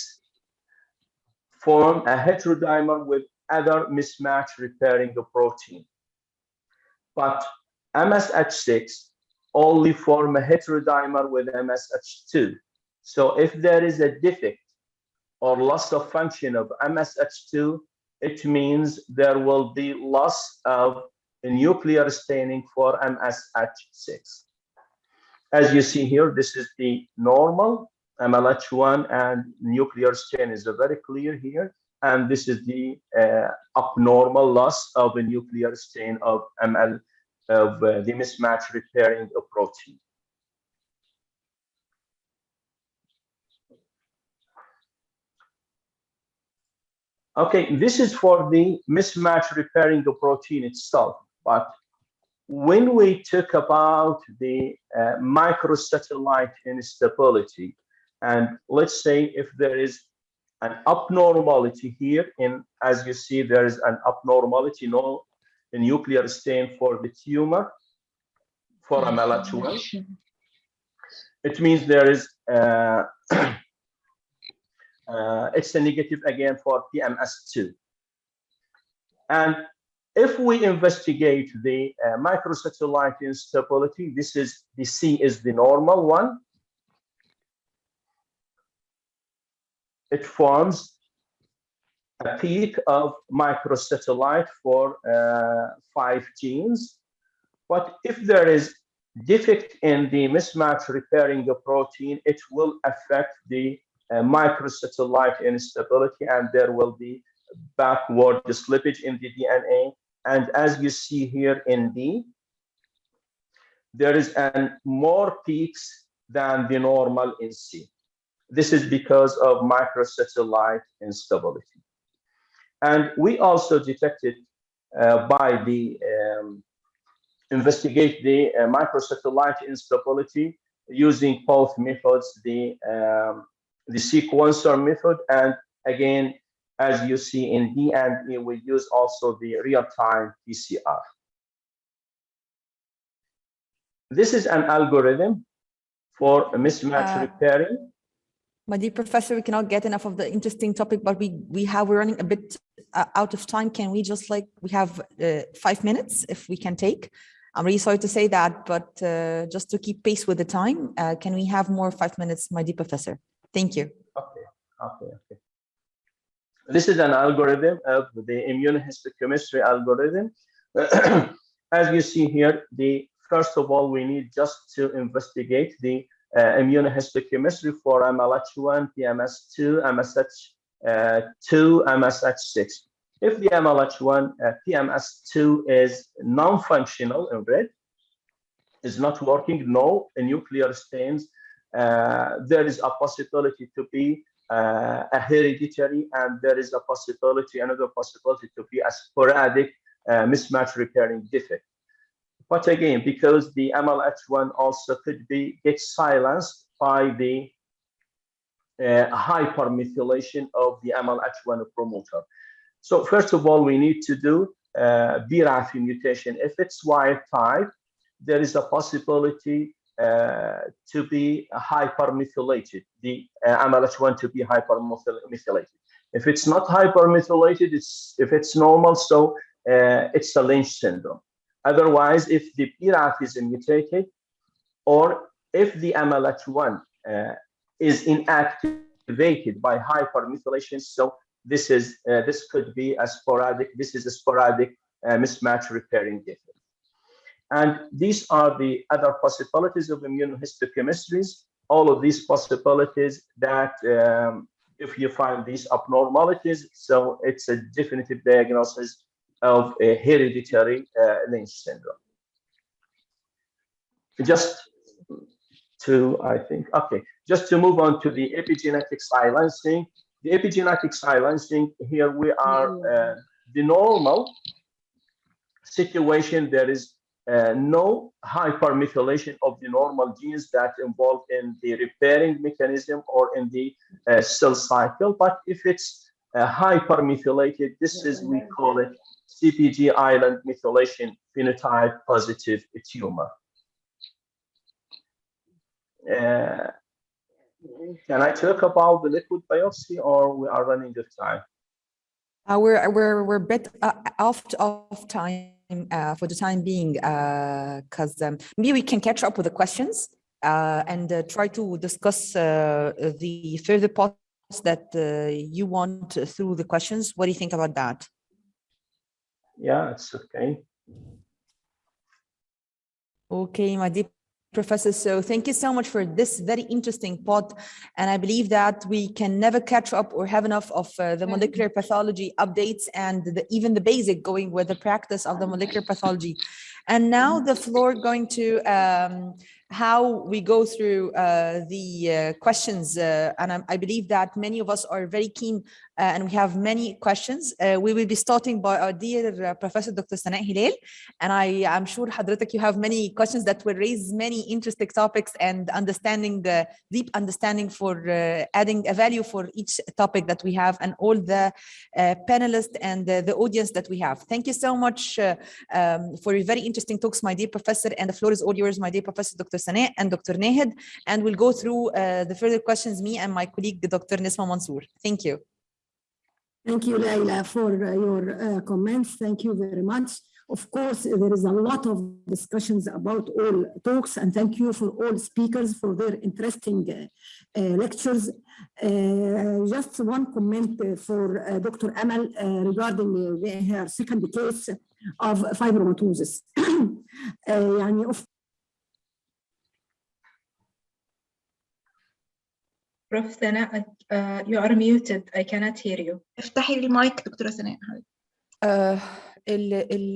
form a heterodimer with other mismatch repairing protein. But MSH6 only form a heterodimer with MSH2. So if there is a defect or loss of function of MSH2, it means there will be loss of nuclear staining for MSH6. As you see here, this is the normal MLH1, and nuclear stain is very clear here. And this is the abnormal loss of a nuclear stain of the mismatch repairing protein. Okay, this is for the mismatch repairing the protein itself. But when we talk about the microsatellite instability, and let's say if there is an abnormality here, as you see, there is an abnormality, no nuclear stain for the tumor, for MLH1. It means there is it's a negative again for PMS2. And if we investigate the microsatellite instability, this is the C is the normal one. It forms a peak of microsatellite for 5 genes. But if there is defect in the mismatch repairing the protein, it will affect the microsatellite instability, and there will be backward slippage in the DNA. And as you see here in D, there is more peaks than the normal in C. This is because of microsatellite instability. And we also detected by the investigate the microsatellite instability using both methods, the sequencer method, and again, as you see in D and E, we use also the real-time PCR. This is an algorithm for mismatch repairing. My dear professor, we cannot get enough of the interesting topic, but we're running a bit out of time. Can we just we have 5 minutes if we can take? I'm really sorry to say that, but just to keep pace with the time, can we have more 5 minutes, my dear professor? Thank you. Okay. This is an algorithm of the immunohistochemistry algorithm. As you see here, first of all, we need just to investigate the immunohistochemistry for MLH1, PMS2, MSH2, MSH6. If the MLH1, PMS2 is non-functional in red, is not working, no nuclear stains, there is a possibility to be a hereditary, and there is another possibility to be a sporadic mismatch repairing defect. But again, because the MLH1 also could get silenced by the hypermethylation of the MLH1 promoter. So first of all, we need to do BRAF mutation. If it's wild type, there is a possibility to be hypermethylated, the MLH1 to be hypermethylated. If it's not hypermethylated, if it's normal, so it's a Lynch syndrome. Otherwise, if the BRAF is mutated, or if the MLH1 is inactivated by hypermethylation, so this could be a sporadic. This is a sporadic mismatch repairing defect. And these are the other possibilities of immunohistochemistries. All of these possibilities that if you find these abnormalities, so it's a definitive diagnosis of a hereditary Lynch syndrome. Just to move on to the epigenetic silencing. The epigenetic silencing, here we are the normal situation. There is no hypermethylation of the normal genes that involved in the repairing mechanism or in the cell cycle. But if it's hypermethylated. This is, we call it CPG island methylation phenotype positive tumor. Can I talk about the liquid biopsy, or we are running out of time? We're a bit off time for the time being, because maybe we can catch up with the questions and try to discuss the further parts that you want through the questions. What do you think about that? Yeah, it's okay. Okay, my dear Professor, so thank you so much for this very interesting part. And I believe that we can never catch up or have enough of the molecular pathology updates and even the basic going with the practice of the molecular pathology. And now the floor going to how we go through the questions. And I believe that many of us are very keen and we have many questions. We will be starting by our dear Professor Dr. Sana Hilal. And I'm sure حضرتك you have many questions that will raise many interesting topics and understanding the deep understanding for adding a value for each topic that we have and all the panelists and the audience that we have. Thank you so much for your very interesting talks, my dear Professor, and the floor is all yours, my dear Professor Dr. Sana and Dr. Nahed, and we'll go through the further questions, me and my colleague, Dr. Nisma Mansour. Thank you. Thank you, Leila, for your comments. Thank you very much. Of course, there is a lot of discussions about all talks, and thank you for all speakers for their interesting lectures. Just one comment for Dr. Amal regarding her second case of fibromatosis. Prof. Sana, you are muted. I cannot hear you. افتحي المايك دكتورة سناء.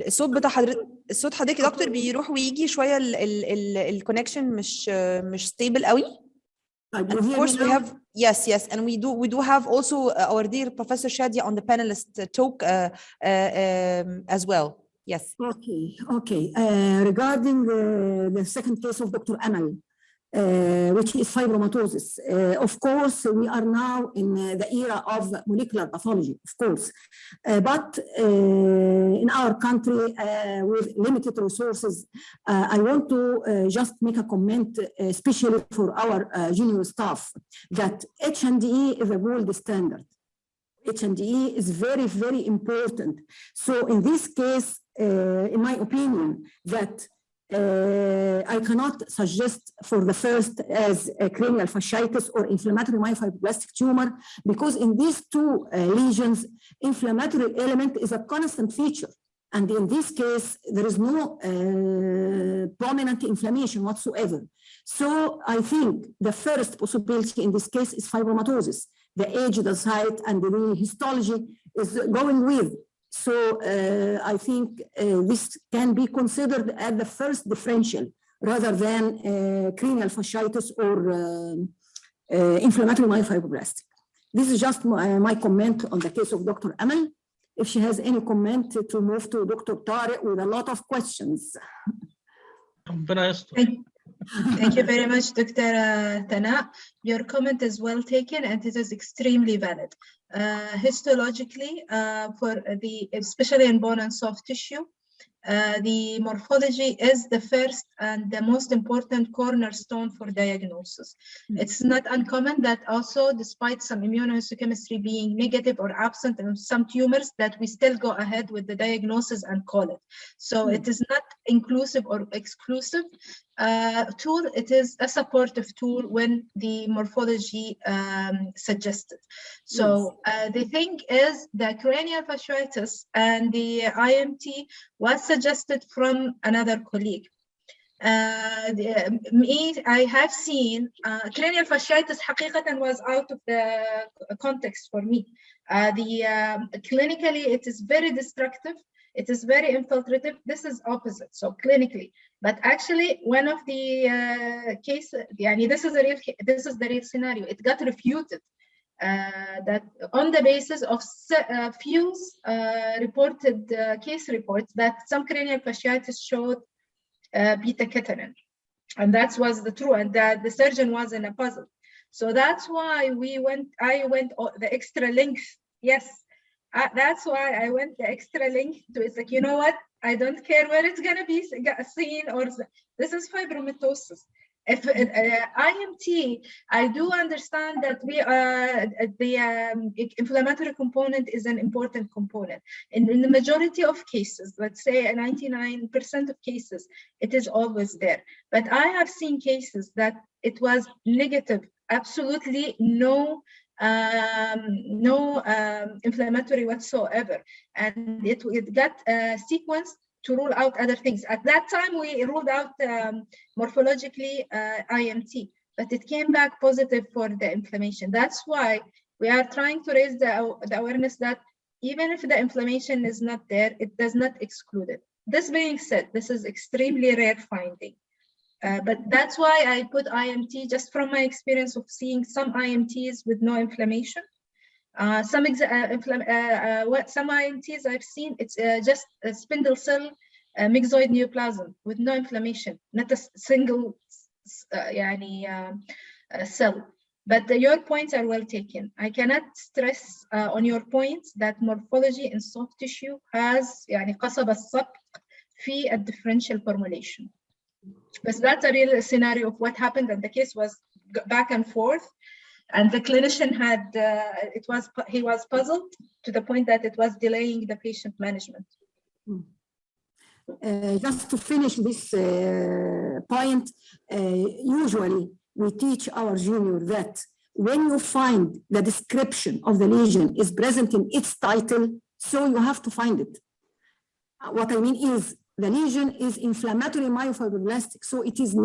الصوت بتاع حضرتك يا دكتور بيروح ويجي شويه الكونكشن مش stable قوي. And of course we have yes and we do have also our dear Professor Shadia on the panelist talk as well. Yes. Okay. Regarding the second case of Dr. Amal, which is fibromatosis. Of course, we are now in the era of molecular pathology, of course. But in our country, with limited resources, I want to just make a comment, especially for our junior staff, that H&E is a gold standard. H&E is very, very important. So in this case, in my opinion, that I cannot suggest for the first as a cranial fasciitis or inflammatory myofibroblastic tumor, because in these two lesions, inflammatory element is a constant feature. And in this case, there is no prominent inflammation whatsoever. So I think the first possibility in this case is fibromatosis. The age, the site, and the histology is going with. So I think this can be considered as the first differential rather than cranial fasciitis or inflammatory myofibroblastic. This is just my comment on the case of Dr. Amal. If she has any comment, to move to Dr. Tariq with a lot of questions. Thank you very much, Dr. Tana. Your comment is well taken and it is extremely valid. Histologically, especially in bone and soft tissue, the morphology is the first and the most important cornerstone for diagnosis. It's not uncommon that also, despite some immunohistochemistry being negative or absent in some tumors, that we still go ahead with the diagnosis and call it. So it is not inclusive or exclusive tool. It is a supportive tool when the morphology suggested. So the thing is the cranial fasciitis and the IMT was suggested from another colleague. I have seen cranial fasciitis حقيقة was out of the context for me. Clinically, it is very destructive. It is very infiltrative. This is opposite, so clinically. But actually, one of the cases, this is the real scenario. It got refuted. That on the basis of few reported case reports that some cranial fasciitis showed beta-catenin, and that was the true, and that the surgeon was in a puzzle. So that's why I went the extra length Yes. That's why I went the extra length to it's like, you know what? I don't care where it's going to be seen or this is fibromatosis. If IMT, I do understand that the inflammatory component is an important component. In the majority of cases, let's say 99% of cases, it is always there. But I have seen cases that it was negative, absolutely no inflammatory whatsoever, and it got sequenced to rule out other things. At that time, we ruled out morphologically IMT, but it came back positive for the inflammation. That's why we are trying to raise the awareness that even if the inflammation is not there, it does not exclude it. This being said, this is extremely rare finding. But that's why I put IMT just from my experience of seeing some IMTs with no inflammation. Some IMTs I've seen, it's just a spindle cell myxoid neoplasm with no inflammation, not a single cell. But your points are well taken. I cannot stress on your points that morphology in soft tissue has قصب السبق في a differential formulation. But that's a real scenario of what happened, and the case was back and forth. And the clinician had, he was puzzled to the point that it was delaying the patient management. Just to finish this point, usually we teach our junior that when you find the description of the lesion is present in its title, so you have to find it. What I mean is the lesion is inflammatory myofibroblastic, so its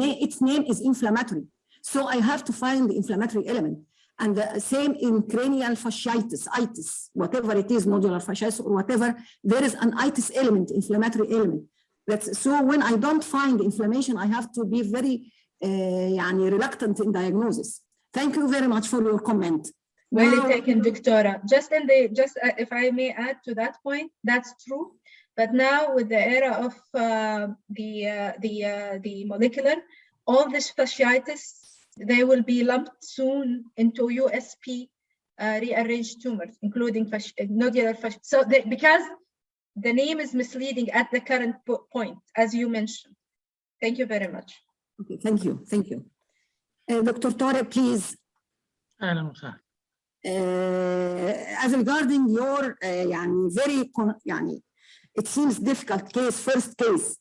name is inflammatory. So I have to find the inflammatory element. And the same in cranial fasciitis, itis, whatever it is, nodular fasciitis or whatever, there is an itis element, inflammatory element. So when I don't find inflammation, I have to be very reluctant in diagnosis. Thank you very much for your comment. Well taken, Victoria. Just if I may add to that point, that's true. But now with the era of the molecular, all this fasciitis, they will be lumped soon into USP rearranged tumors, including nodular fasciitis. So because the name is misleading at the current point, as you mentioned. Thank you very much. Okay, thank you. Thank you. Dr. Torre, please. As regarding your it seems difficult case, first case,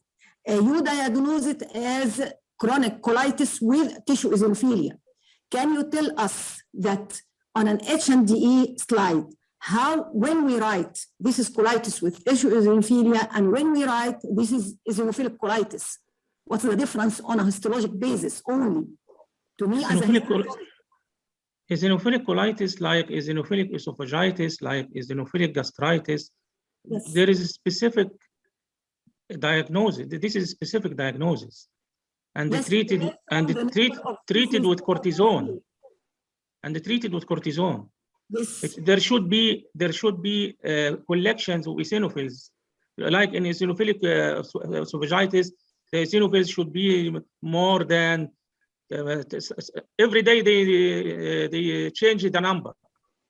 you diagnose it as chronic colitis with tissue eosinophilia. Can you tell us that on an H&E slide, when we write this is colitis with tissue eosinophilia and when we write this is eosinophilic colitis, what's the difference on a histologic basis only? To me, eosinophilic colitis, like eosinophilic esophagitis, like eosinophilic gastritis, yes. There is a specific diagnosis. This is a specific diagnosis, and yes, treated with cortisone. Yes. There should be collections of eosinophils, like in eosinophilic esophagitis. The eosinophils should be more than every day they change the number.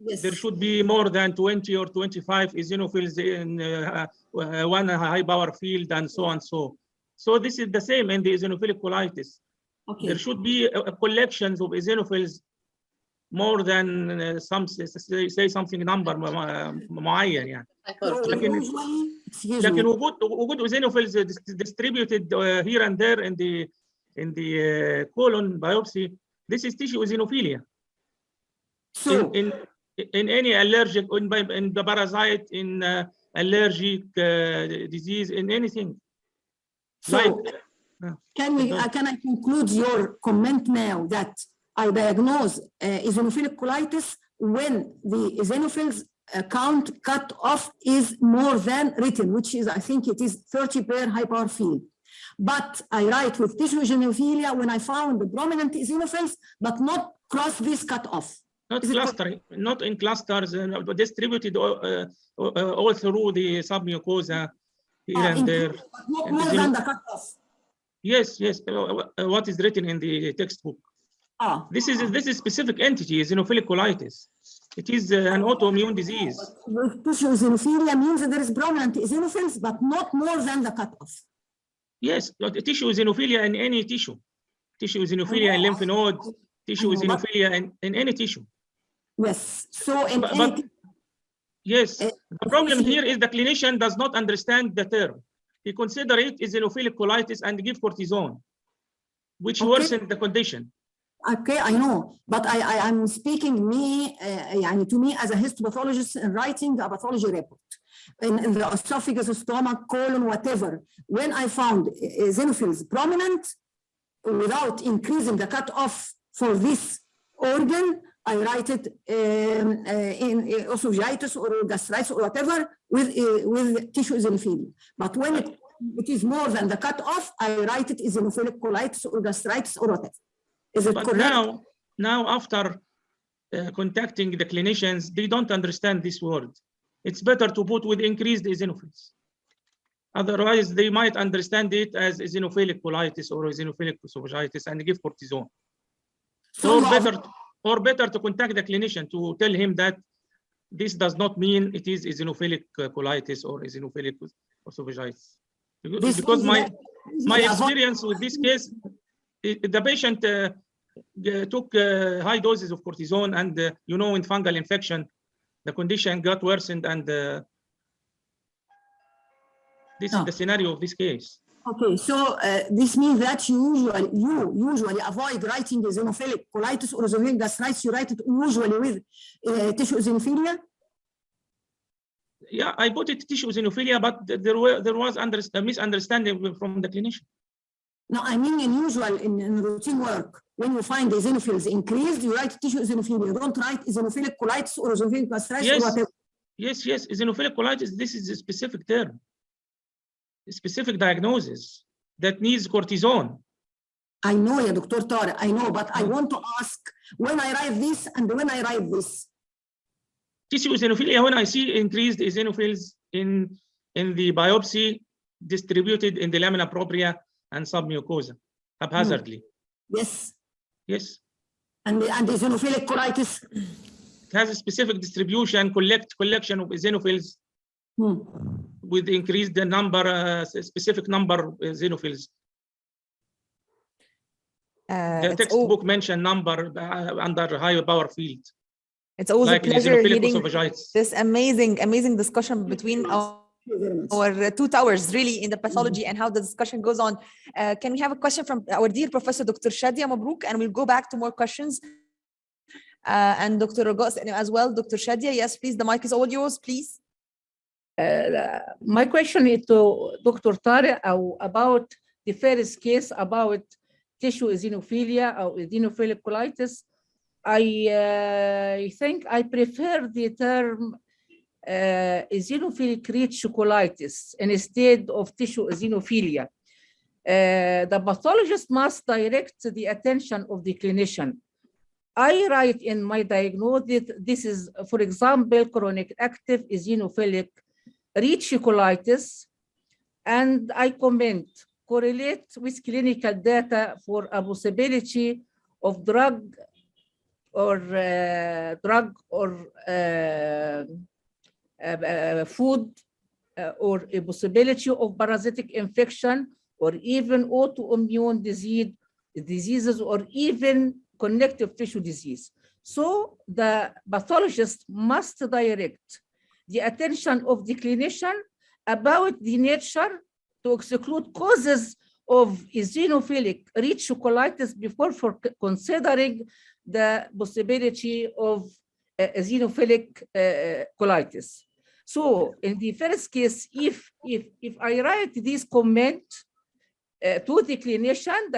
Yes. There should be more than 20 or 25 eosinophils in one high power field and so on. So this is the same in the eosinophilic colitis. Okay. There should be collections of eosinophils more than say something number معين يعني. لكن وجود eosinophils distributed here and there in the colon biopsy, this is tissue eosinophilia. So in any allergic, in the parasite, in allergic disease, in anything. So can I conclude your comment now that I diagnose eosinophilic colitis when the eosinophils count cut off is more than written, which is, I think it is 30 per high power field. But I write with tissue eosinophilia when I found the prominent eosinophils, but not cross this cut off. Not clustering, not in clusters, distributed all through the submucosa here and there. Not more than the cut off. Yes. What is written in the textbook? This is specific entity, eosinophilic colitis. It is an autoimmune disease. Tissue eosinophilia means that there is prominent eosinophils, but not more than the cutoff. Yes, tissue eosinophilia in any tissue. Tissue eosinophilia in lymph nodes, tissue eosinophilia in any tissue. Yes, so in yes, the problem here is the clinician does not understand the term. He considers it eosinophilic colitis and give cortisone, which worsens the condition. Okay, I know, but I'm speaking to me as a histopathologist in writing a pathology report in the esophagus, stomach, colon, whatever. When I found eosinophils prominent without increasing the cutoff for this organ, I write it in esophagitis or gastritis or whatever with tissue eosinophilia. But when it is more than the cutoff, I write it eosinophilic colitis or gastritis or whatever. Is it correct? Now after contacting the clinicians, they don't understand this word. It's better to put with increased eosinophils. Otherwise, they might understand it as eosinophilic colitis or eosinophilic esophagitis and give cortisone. Or better to contact the clinician to tell him that this does not mean it is eosinophilic colitis or eosinophilic esophagitis. Because my experience with this case, the patient took high doses of cortisone, and in fungal infection, the condition got worsened, and this is the scenario of this case. Okay, so this means that you usually avoid writing eosinophilic colitis or eosinophilic gastritis. You write it usually with tissue eosinophilia. Yeah, I put it tissue eosinophilia, but there was a misunderstanding from the clinician. No, I mean in usual, in routine work, when you find eosinophils increased, you write tissue eosinophilia. You don't write eosinophilic colitis or eosinophilic gastritis or whatever. Yes, eosinophilic colitis, this is a specific term, a specific diagnosis that needs cortisone. I know, yeah, Dr. Tariq, I know, but I want to ask when I write this and when I write this. Tissue eosinophilia, when I see increased eosinophils in the biopsy distributed in the lamina propria and submucosa, haphazardly. Yes. Yes. And the eosinophilic colitis? It has a specific distribution, collection of eosinophils with increased number, specific number of eosinophils. The textbook mentioned number under higher power field. It's always a pleasure hearing this amazing discussion between our two towers, really, in the pathology and how the discussion goes on. Can we have a question from our dear Professor Dr. Shadia Mabrouk, and we'll go back to more questions. And Dr. Ragos as well. Dr. Shadia, yes, please, the mic is all yours, please. My question is to Dr. Tariq about the first case about tissue eosinophilia or eosinophilic colitis. I think I prefer the term eosinophilic rich colitis instead of tissue eosinophilia. The pathologist must direct the attention of the clinician. I write in my diagnosis, this is, for example, chronic active eosinophilic rich colitis, and I comment, correlate with clinical data for a possibility of drug or food or a possibility of parasitic infection or even autoimmune diseases or even connective tissue disease. So the pathologist must direct the attention of the clinician about the nature to exclude causes of eosinophilic rich colitis before considering the possibility of eosinophilic colitis. So in the first case, if I write this comment to the clinician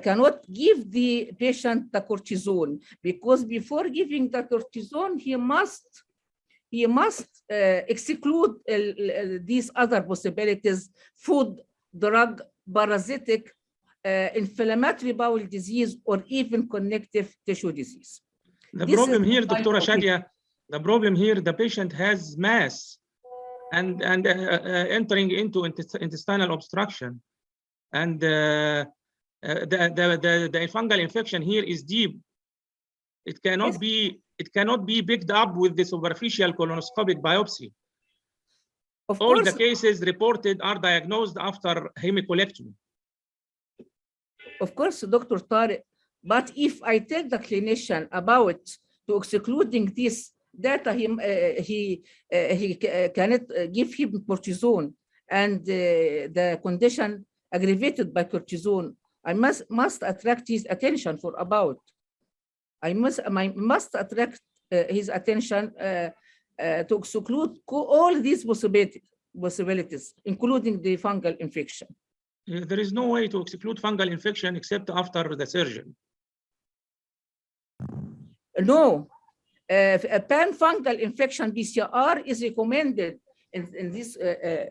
cannot give the patient the cortisone, because before giving the cortisone, he must exclude these other possibilities: food, drug, parasitic, inflammatory bowel disease, or even connective tissue disease. The problem here, Dr. Shadia, the problem here, the patient has mass and entering into intestinal obstruction, and the fungal infection here is deep. It cannot be picked up with the superficial colonoscopic biopsy. Of All course, the cases reported are diagnosed after hemicolectomy. Of course, Dr. Tariq, but if I tell the clinician about to excluding this data, he cannot give him cortisone, and the condition aggravated by cortisone, I must attract his attention for about. I must attract his attention to exclude all these possibilities, including the fungal infection. There is no way to exclude fungal infection except after the surgery. No, a pan-fungal infection PCR is recommended in this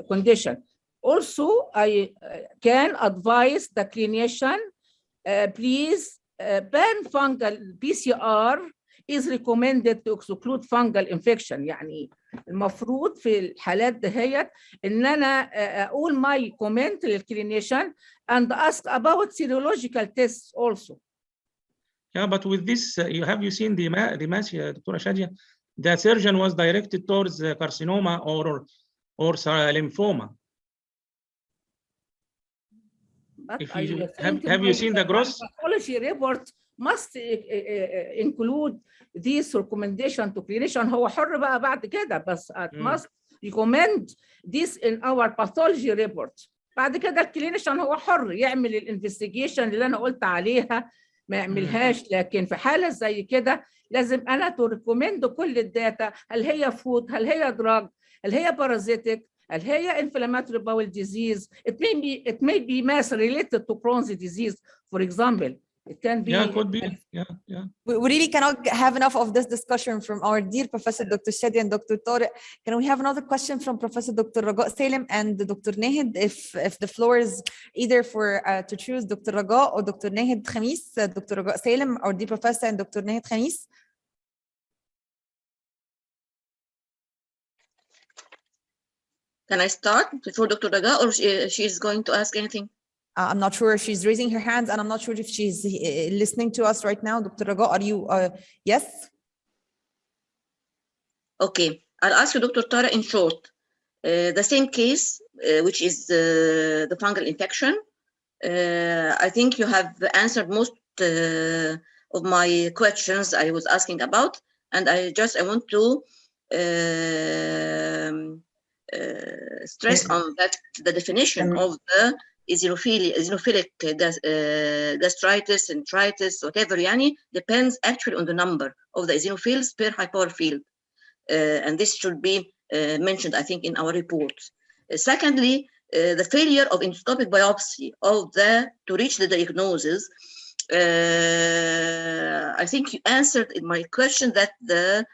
condition. Also, I can advise the clinician, please, pan-fungal PCR is recommended to exclude fungal infection. يعني المفروض في الحالات دهيت ان انا اقول my comment للكلينيشن and ask about serological tests also. Yeah, but with this, have you seen the mass, Dr. Shadia? The surgeon was directed towards carcinoma or lymphoma. But have you seen the gross? Pathology report must include this recommendation to clinician. هو حر بقى بعد كده بس must recommend this in our pathology report. بعد كده الكلينيشن هو حر يعمل الانفستيجيشن اللي انا قلت عليها ما يعملهاش، لكن في حاله زي كده لازم انا تو ريكومند كل الداتا، هل هي فود، هل هي دراج، هل هي بارازيتيك، هل هي inflammatory bowel disease. It may be mass related to Crohn's disease, for example. It can be. Yeah, could be. Yeah. We really cannot have enough of this discussion from our dear Professor Dr. Shadia and Dr. Tariq. Can we have another question from Professor Dr. Raga Salem and Dr. Nahid, if the floor is either for to choose Dr. Raga or Dr. Nahid Khamis, Dr. Raga Salem, our dear Professor, and Dr. Nahid Khamis? Can I start before Dr. Raga, or she is going to ask anything? I'm not sure if she's raising her hands, and I'm not sure if she's listening to us right now. Dr. Raga, are you? Yes? Okay, I'll ask you, Dr. Tara, in short. The same case, which is the fungal infection. I think you have answered most of my questions I was asking about, and I want to stress on that the definition of the eosinophilic gastritis, enteritis, whatever, yani, depends actually on the number of the eosinophils per high power field. And this should be mentioned, I think, in our report. Secondly, the failure of endoscopic biopsy to reach the diagnosis. I think you answered in my question that the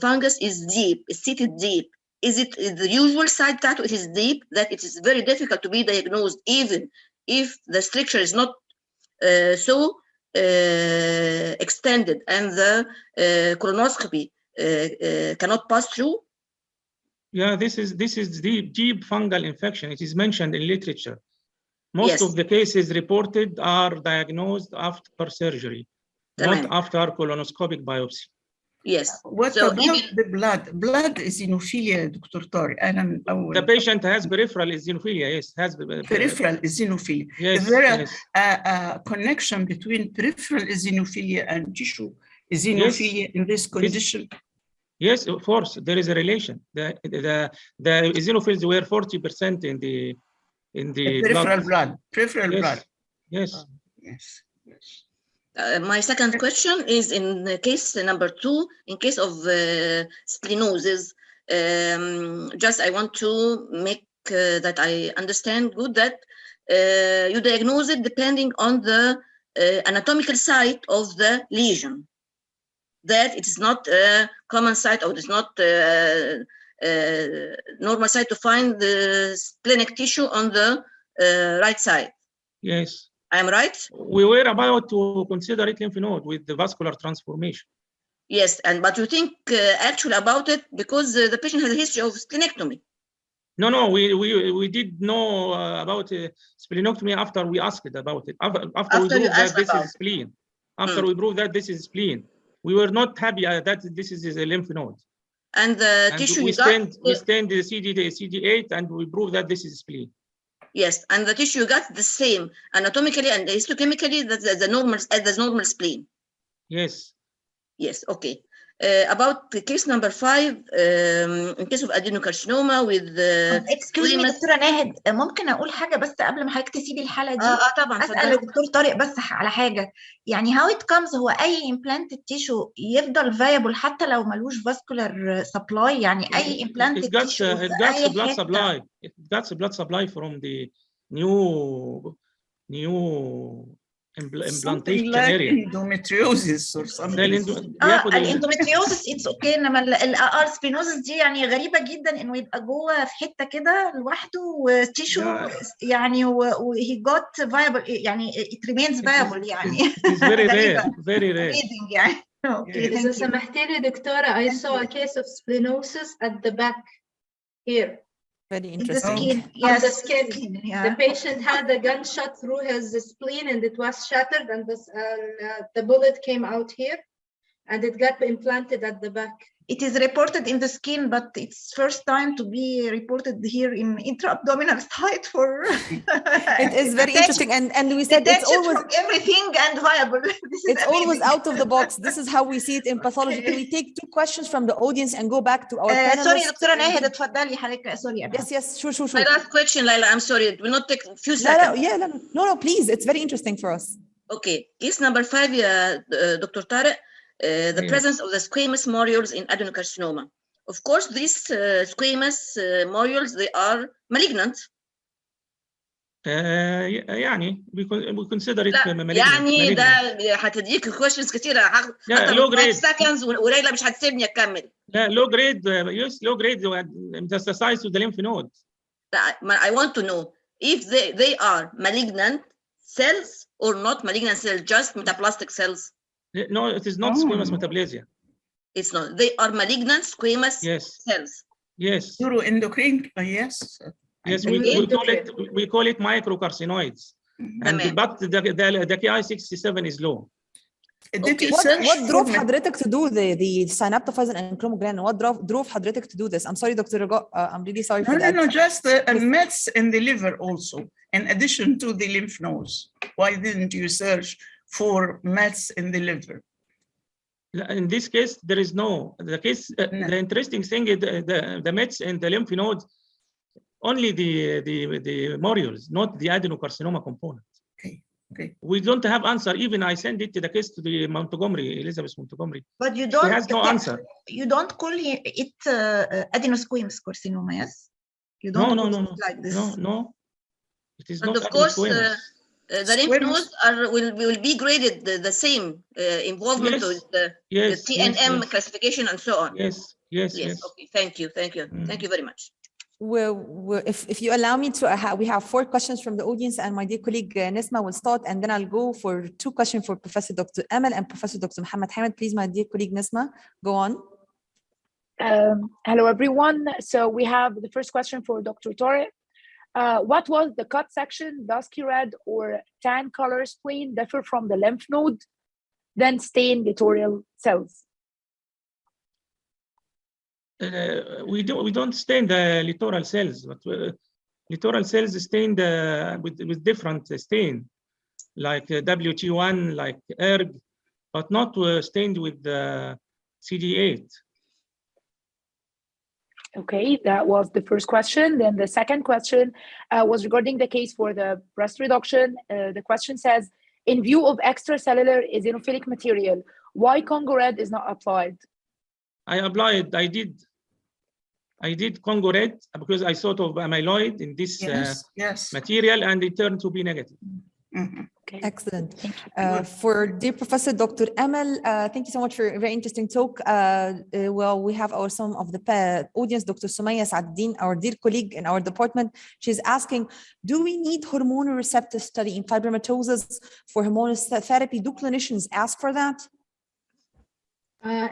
fungus is deep, is seated deep. Is it the usual side tattoo? It is deep, that it is very difficult to be diagnosed, even if the stricture is not so extended and the colonoscopy cannot pass through? Yeah, this is deep fungal infection. It is mentioned in literature. Most of the cases reported are diagnosed after surgery, not after colonoscopic biopsy. Yes. What about the blood? Blood eosinophilia, Dr. Tariq. The patient has peripheral eosinophilia. Yes, has peripheral eosinophilia. Yes. Is there a connection between peripheral eosinophilia and tissue eosinophilia in this condition? Yes, of course, there is a relation. The eosinophils were 40% in the peripheral blood. Peripheral blood. Yes. Yes. My second question is in case number 2, in case of splenosis. Just I want to make that I understand good that you diagnose it depending on the anatomical site of the lesion. That it is not a common site, or it is not normal site to find the splenic tissue on the right side. Yes. I'm right? We were about to consider it lymph node with the vascular transformation. Yes, but you think actually about it because the patient has a history of splenectomy. No, we did know about splenectomy after we asked about it. After we proved that this is spleen. after we proved that this is spleen. We were not happy that this is a lymph node. And the tissue we stained the CD8 and we proved that this is spleen. Yes, and the tissue got the same anatomically and histochemically as the normal spleen. Yes. Yes, okay. About the case number 5, in case of adenocarcinoma with excuse me دكتورة ناهد، ممكن اقول حاجه بس قبل ما حضرتك تسيبي الحاله دي؟ طبعا. اسال الدكتور طارق بس على حاجه، يعني how it comes هو اي implanted tissue يفضل viable حتى لو ملوش vascular supply، يعني اي implanted tissue it got blood supply. It got blood supply from the new implantation like area. Endometriosis or something. الانdometriosis it's okay، انما السبينوزس دي يعني غريبه جدا انه يبقى جوه في حته كده لوحده وتيشو يعني he got viable، يعني it remains viable يعني. It's very rare, very rare. Amazing يعني. Okay, إذا سمحتي لي دكتورة، I saw a case of splenosis at the back here. Very interesting. The skin, yes, the skin. Yeah. The patient had a gunshot through his spleen and it was shattered, and the bullet came out here, and it got implanted at the back. It is reported in the skin, but it's first time to be reported here in intra-abdominal site for. It is very interesting, and we said it's always from everything and viable. It's always out of the box. This is how we see it in pathology. Can we take 2 questions from the audience and go back to our panelists? Sorry, دكتورة ناهد اتفضلي حضرتك. Sorry. Yes, sure. My last question, Laila, I'm sorry, it will not take a few seconds. No, please. It's very interesting for us. Okay, case number 5, Dr. Tariq, the presence of the squamous modules in adenocarcinoma. Of course, these squamous modules, they are malignant. يعني we consider it malignant. يعني ده هتديك questions كتيرة. low grade. 5 seconds وليلى مش هتسيبني أكمل. لا low grade, low grade metastasized to the lymph node. I want to know if they are malignant cells or not malignant cells, just metaplastic cells. No, it is not squamous metaplasia. It's not. They are malignant squamous cells. Yes. Neuroendocrine, yes. Yes, we call it microcarcinoids. But the Ki-67 is low. What drove حضرتك to do the synaptophysin and chromogranin? What drove حضرتك to do this? I'm sorry, Dr. Rago. I'm really sorry for that. No, just mets in the liver also, in addition to the lymph nodes. Why didn't you search for mets in the liver? In this case, there is no. The interesting thing is the mets in the lymph nodes, only the modules, not the adenocarcinoma component. Okay. We don't have answer. Even I send it to the case to the Elizabeth Montgomery. But you don't. She has no answer. You don't call it adenosquamous carcinoma, yes? You don't. No. Like this. No. It is and not. And of course, the lymph nodes will be graded the same involvement with the TNM classification and so on. Yes. Okay. Thank you. Thank you very much. If you allow me to, we have 4 questions from the audience, and my dear colleague Nisma will start, and then I'll go for 2 questions for Professor Dr. Amal and Professor Dr. Mohammed Hamid. Please, my dear colleague Nisma, go on. Hello, everyone. So we have the first question for Dr. Tariq. What was the cut section, dusky red or tan color spleen differ from the lymph node, then stained littoral cells? We don't stain the littoral cells, but littoral cells stained with different stain, like WT1, like ERG, but not stained with CD8. Okay, that was the first question. Then the second question was regarding the case for the breast reduction. The question says, in view of extracellular eosinophilic material, why Congo red is not applied? I did Congo red because I thought of amyloid in this material, and it turned to be negative. Okay. Excellent. For dear Professor Dr. Amal, thank you so much for a very interesting talk. Well, we have some of the audience, Dr. Sumaya Saaddin, our dear colleague in our department. She's asking, do we need hormonal receptor study in fibromatosis for hormonal therapy? Do clinicians ask for that?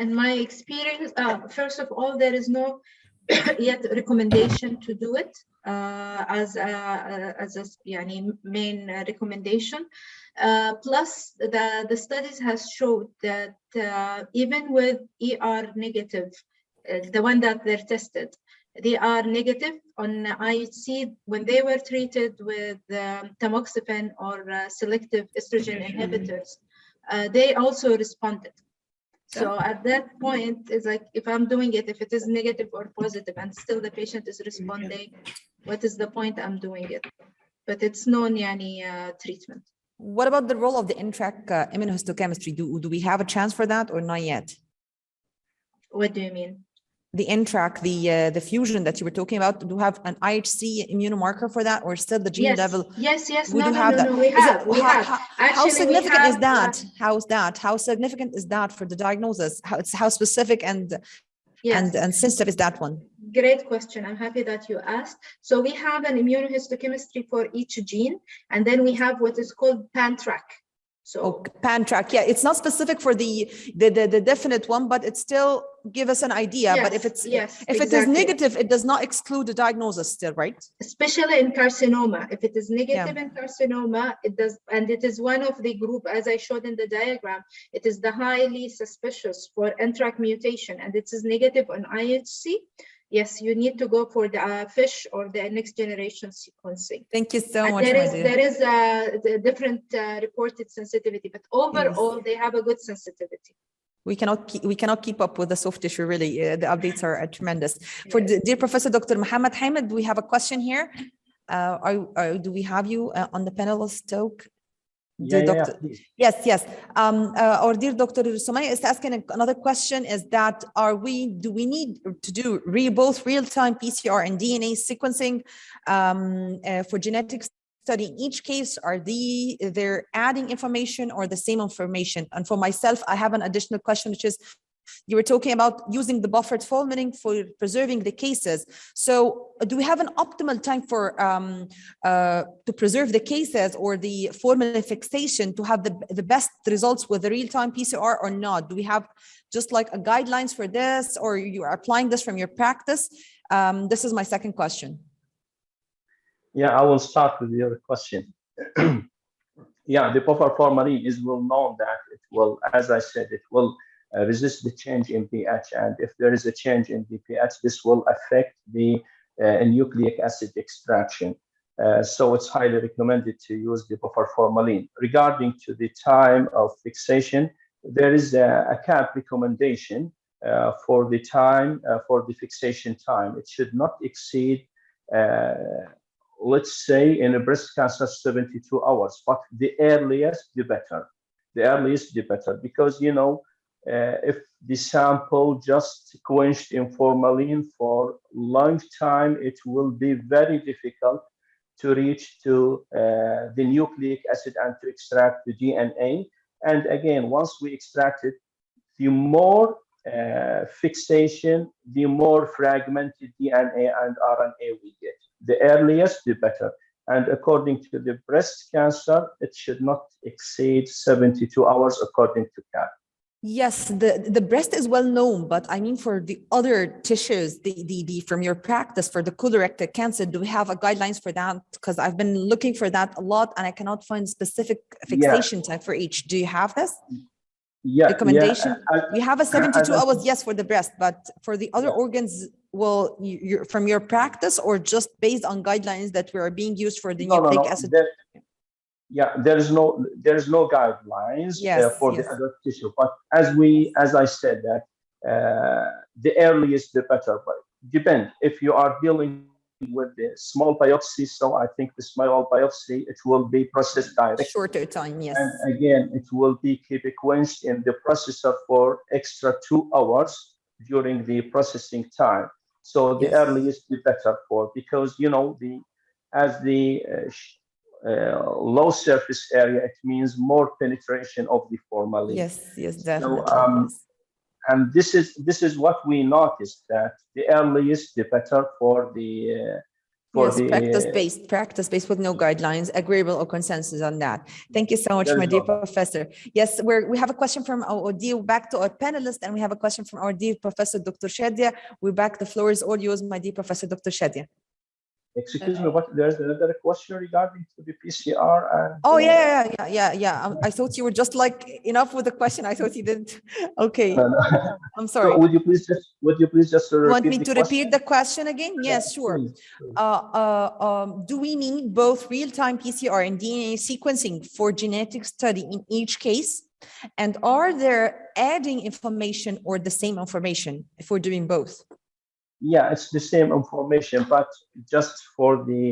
In my experience, first of all, there is no yet recommendation to do it. as a main recommendation. Plus, the studies has showed that even with ER negative, the one that they're tested, they are negative on IHC when they were treated with tamoxifen or selective estrogen inhibitors. They also responded. So at that point, it's like, if I'm doing it, if it is negative or positive and still the patient is responding, what is the point I'm doing it? But it's known treatment. What about the role of the NTRK immunohistochemistry? Do we have a chance for that or not yet? What do you mean? The NTRK, the fusion that you were talking about, do you have an IHC immunomarker for that, or still the gene level? Yes. We No, have that. No, we have. How significant is that? How significant is that for the diagnosis? How specific and sensitive is that one? Great question. I'm happy that you asked. So we have an immunohistochemistry for each gene, and then we have what is called PanTrack. So PanTrack, yeah, it's not specific for the definite one, but it still give us an idea. But if it's if it is negative, it does not exclude the diagnosis still, right? Especially in carcinoma. If it is negative in carcinoma, it does, and it is one of the group, as I showed in the diagram, it is the highly suspicious for NTRK mutation, and it is negative on IHC. Yes, you need to go for the FISH or the next generation sequencing. Thank you so much. There is a different reported sensitivity, but overall they have a good sensitivity. We cannot keep up with the soft tissue, really. The updates are tremendous. For the dear Professor Dr. Mohammed Hamid, we have a question here. Do we have you on the panelist talk? Yes. Our dear Dr. Sumaya is asking another question, is that do we need to do both real-time PCR and DNA sequencing for genetic study? In each case, are they're adding information or the same information? And for myself, I have an additional question, which is, you were talking about using the buffered formalin for preserving the cases. So do we have an optimal time for to preserve the cases or the formalin fixation to have the best results with the real-time PCR or not? Do we have just like a guidelines for this, or you are applying this from your practice? This is my second question. Yeah, I will start with your question. Yeah, the buffer formalin is well known that it will, as I said, it will resist the change in pH, and if there is a change in the pH, this will affect the nucleic acid extraction. So it's highly recommended to use the buffer formalin. Regarding to the time of fixation, there is a cap recommendation for the time for the fixation time. It should not exceed, let's say, in a breast cancer, 72 hours, but the earliest the better. The earliest the better, because if the sample just quenched in formalin for long time, it will be very difficult to reach to the nucleic acid and to extract the DNA. And again, once we extract it, the more fixation, the more fragmented DNA and RNA we get. The earliest, the better. And according to the breast cancer, it should not exceed 72 hours according to CAP. Yes, the breast is well known, but I mean for the other tissues, the from your practice for the colorectal cancer, do we have a guidelines for that? Because I've been looking for that a lot and I cannot find specific fixation time for each. Do you have this? Recommendation? We have a 72 hours, yes, for the breast, but for the other organs, well, you're from your practice or just based on guidelines that were being used for the nucleic acid? Yeah, there is no guidelines for the other tissue, but as I said that the earliest the better. But depend if you are dealing with the small biopsy. So I think the small biopsy, it will be processed directly. Shorter time, yes. And again, it will be keep quenched in the processor for extra 2 hours during the processing time. So the earliest the better because low surface area, it means more penetration of the formalin. Yes, definitely. So, and this is what we noticed, that the earliest the better for the practice-based with no guidelines, agreeable or consensus on that. Thank you so much, my dear professor. Yes, we have a question from our dear, back to our panelists, and we have a question from our dear Professor Dr. Shadia. We're back. The floor is all yours, my dear Professor Dr. Shadia. Excuse me, what? There's another question regarding to the PCR and. Oh yeah. I thought you were just like enough with the question. I thought you didn't. Okay. No. I'm sorry. So would you please just repeat want me the to question? repeat the question again? Yes, sure. Do we need both real-time PCR and DNA sequencing for genetic study in each case? And are there adding information or the same information if we're doing both? Yeah, it's the same information, but just for the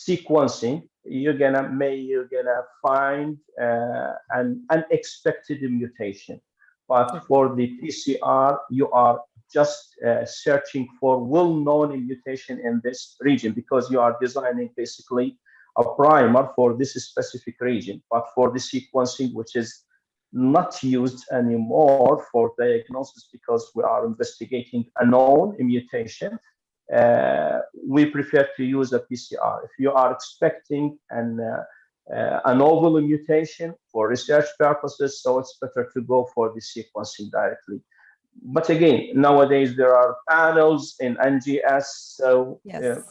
sequencing, you're gonna find an unexpected mutation. But for the PCR, you are just searching for well-known mutation in this region because you are designing basically a primer for this specific region. But for the sequencing, which is not used anymore for diagnosis because we are investigating a known mutation, we prefer to use a PCR. If you are expecting a novel mutation for research purposes, so it's better to go for the sequencing directly. But again, nowadays there are panels in NGS, so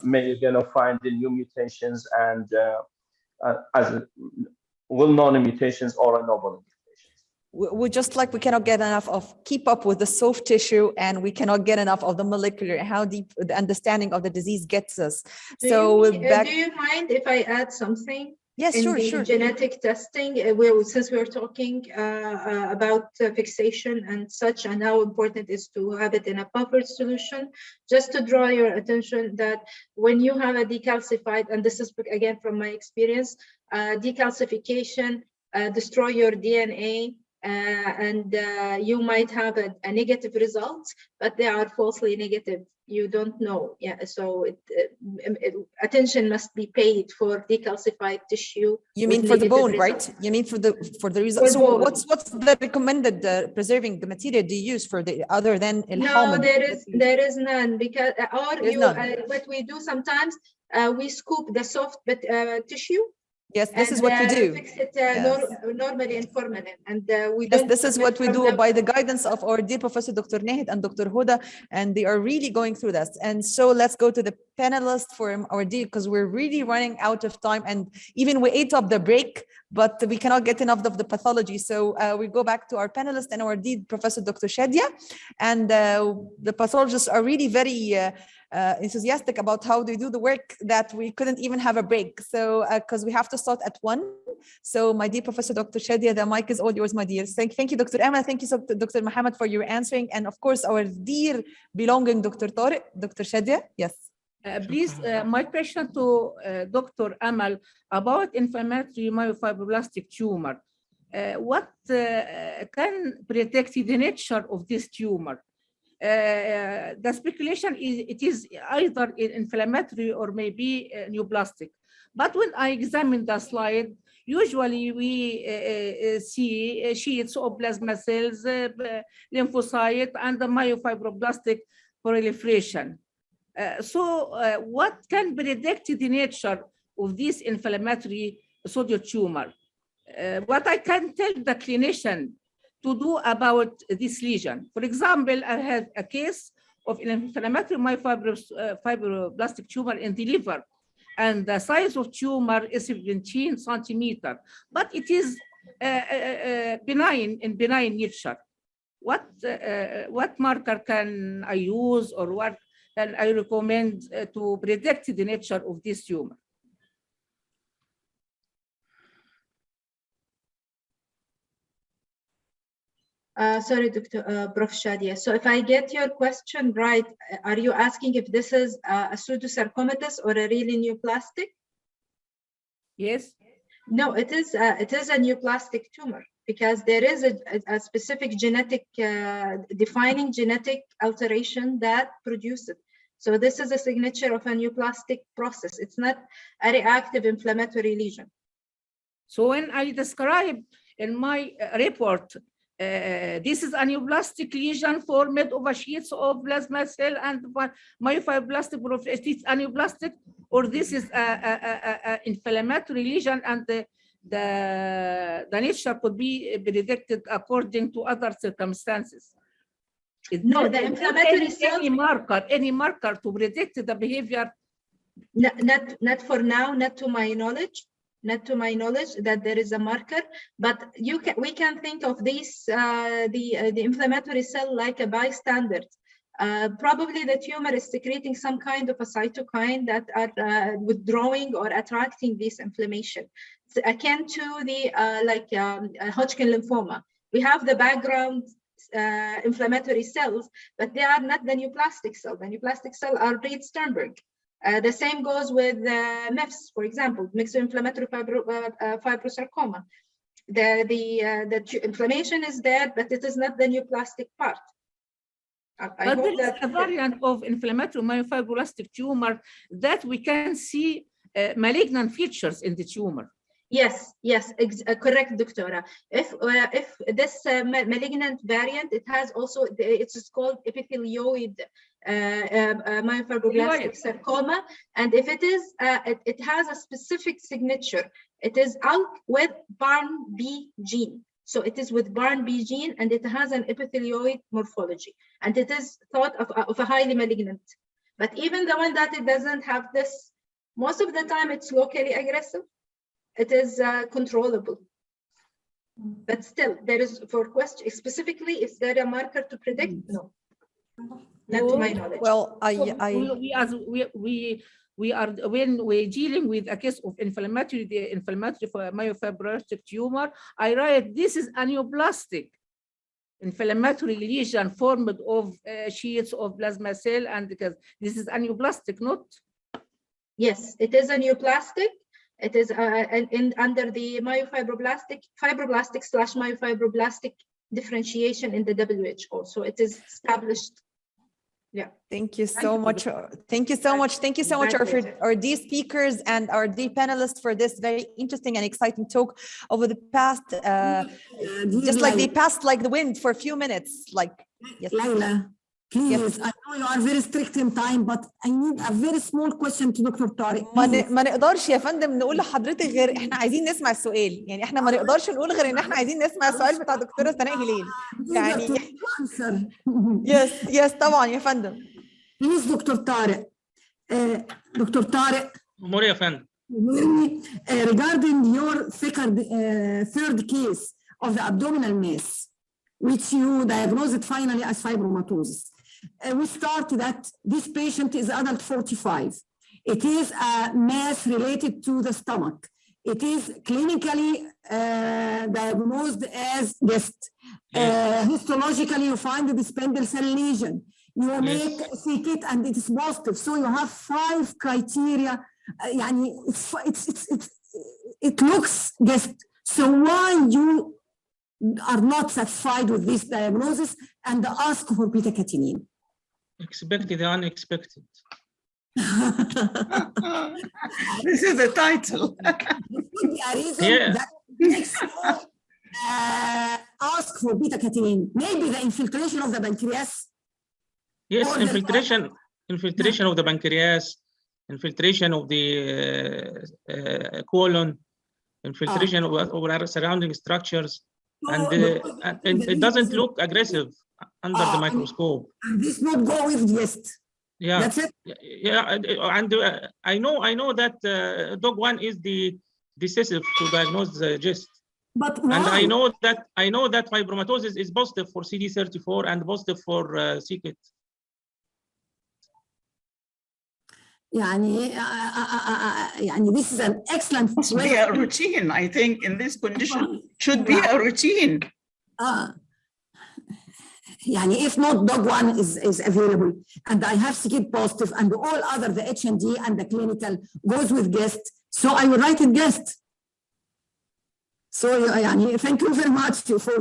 maybe you're gonna find the new mutations and as well-known mutations or a novel. We just like we cannot get enough of keep up with the soft tissue, and we cannot get enough of the molecular, how deep the understanding of the disease gets us. Do you mind if I add something? Yes, sure. Genetic testing, since we're talking about fixation and such, and how important it is to have it in a buffered solution, just to draw your attention that when you have a decalcified, and this is again from my experience, decalcification destroy your DNA, and you might have a negative result, but they are falsely negative. You don't know. Yeah, so attention must be paid for decalcified tissue. You mean for the bone, right? You mean for the result. So what's the recommended preserving the material do you use for the other than No, there is none, because what we do sometimes we scoop the soft tissue. Yes, this is what we do. Fix it normally in formalin, and we yes, don't. This is what we do by the guidance of our dear Professor Dr. Nahid and Dr. Huda, and they are really going through this. And so let's go to the panelists for our deal, because we're really running out of time, and even we ate up the break, but we cannot get enough of the pathology. So we go back to our panelists and our dean, Professor Dr. Shadia, and the pathologists are really very enthusiastic about how they do the work that we couldn't even have a break. So because we have to start at 1. So my dear Professor Dr. Shadia, the mic is all yours, my dear. Thank you, Dr. Amal. Thank you, Dr. Mohammed, for your answering. And of course, our dear belonging Dr. Tariq, Dr. Shadia. Yes. Please, my question to Dr. Amal about inflammatory myofibroblastic tumor. What can predict the nature of this tumor? The speculation is it is either inflammatory or maybe neoplastic. But when I examine the slide, usually we see sheets of plasma cells, lymphocyte, and the myofibroblastic proliferation. What can predict the nature of this inflammatory pseudotumor? What I can tell the clinician to do about this lesion. For example, I had a case of inflammatory myofibroblastic tumor in the liver, and the size of tumor is 17 centimeters, but it is benign nature. What marker can I use, or what can I recommend to predict the nature of this tumor? Sorry, Prof. Shadia. So if I get your question right, are you asking if this is a pseudosarcomatous or a really neoplastic? Yes. No, it is a neoplastic tumor, because there is a specific genetic, defining genetic alteration that produces it. So this is a signature of a neoplastic process. It's not a reactive inflammatory lesion. So when I describe in my report, this is a neoplastic lesion formed of sheets of plasma cell and myofibroblastic proliferation. It's a neoplastic, or this is a inflammatory lesion, and the nature could be predicted according to other circumstances. No, the inflammatory cell. Any marker to predict the behavior Not for now, not to my knowledge. Not to my knowledge that there is a marker, but we can think of these the inflammatory cell like a bystander. Probably the tumor is secreting some kind of a cytokine that are withdrawing or attracting this inflammation. It's akin to the Hodgkin lymphoma. We have the background inflammatory cells, but they are not the neoplastic cell. The neoplastic cell are Reed-Sternberg. The same goes with MIFS, for example, mixed-inflammatory fibrosarcoma. The inflammation is there, but it is not the neoplastic part. But there is a variant of inflammatory myofibroblastic tumor that we can see malignant features in the tumor. Yes, correct, Doctora. If this malignant variant, it has also, it's called epithelioid myofibroblastic sarcoma, and if it is, it has a specific signature. It is out with BARN-B gene. So it is with BARN-B gene, and it has an epithelioid morphology, and it is thought of a highly malignant. But even the one that it doesn't have this, most of the time it's locally aggressive. It is controllable. But still, there is, for question specifically, is there a marker to predict? No, not to my knowledge. Well, we are when we're dealing with a case of inflammatory myofibroblastic tumor, I write this is a neoplastic inflammatory lesion formed of sheets of plasma cell, and because this is a neoplastic, not. Yes, it is a neoplastic. It is under the fibroblastic/myofibroblastic differentiation in the WHO. So it is established. Yeah. Thank you so much. Thank you so much. Thank you so much, our dear speakers and our dear panelists for this very interesting and exciting talk over the past, just like they passed like the wind for a few minutes. Like, yes. Laila, please, I know you are very strict in time, but I need a very small question to Dr. طارق. ما نقدرش يا فندم نقول لحضرتك غير احنا عايزين نسمع السؤال، يعني احنا ما نقدرش نقول غير ان احنا عايزين نسمع السؤال بتاع دكتورة سناء هلال. يعني يس طبعا يا فندم. بليز دكتور طارق. دكتور طارق. أمور يا فندم. Regarding your third case of the abdominal mass, which you diagnosed finally as fibromatosis. We started that this patient is adult 45. It is a mass related to the stomach. It is clinically diagnosed as GIST. Histologically, you find the spindle cell lesion. You make CKIT and it is positive. So you have 5 criteria. It looks GIST. So why you are not satisfied with this diagnosis and ask for beta-catenin? Expected the unexpected. This is the title. Could be a reason that makes you ask for beta-catenin. Maybe the infiltration of the pancreas. Yes, infiltration of the pancreas, infiltration of the colon, infiltration of our surrounding structures. And it doesn't look aggressive under the microscope. And this not go with GIST. Yeah, that's it. Yeah, and I know that dog 1 is the decisive to diagnose the GIST. But why? And I know that fibromatosis is positive for CD34 and positive for CKIT. This is an excellent way. Be a routine, I think, in this condition should be a routine. If not, dog 1 is available, and I have CKIT positive, and all other the H&D and the clinical goes with GIST, so I will write it GIST. So thank you very much for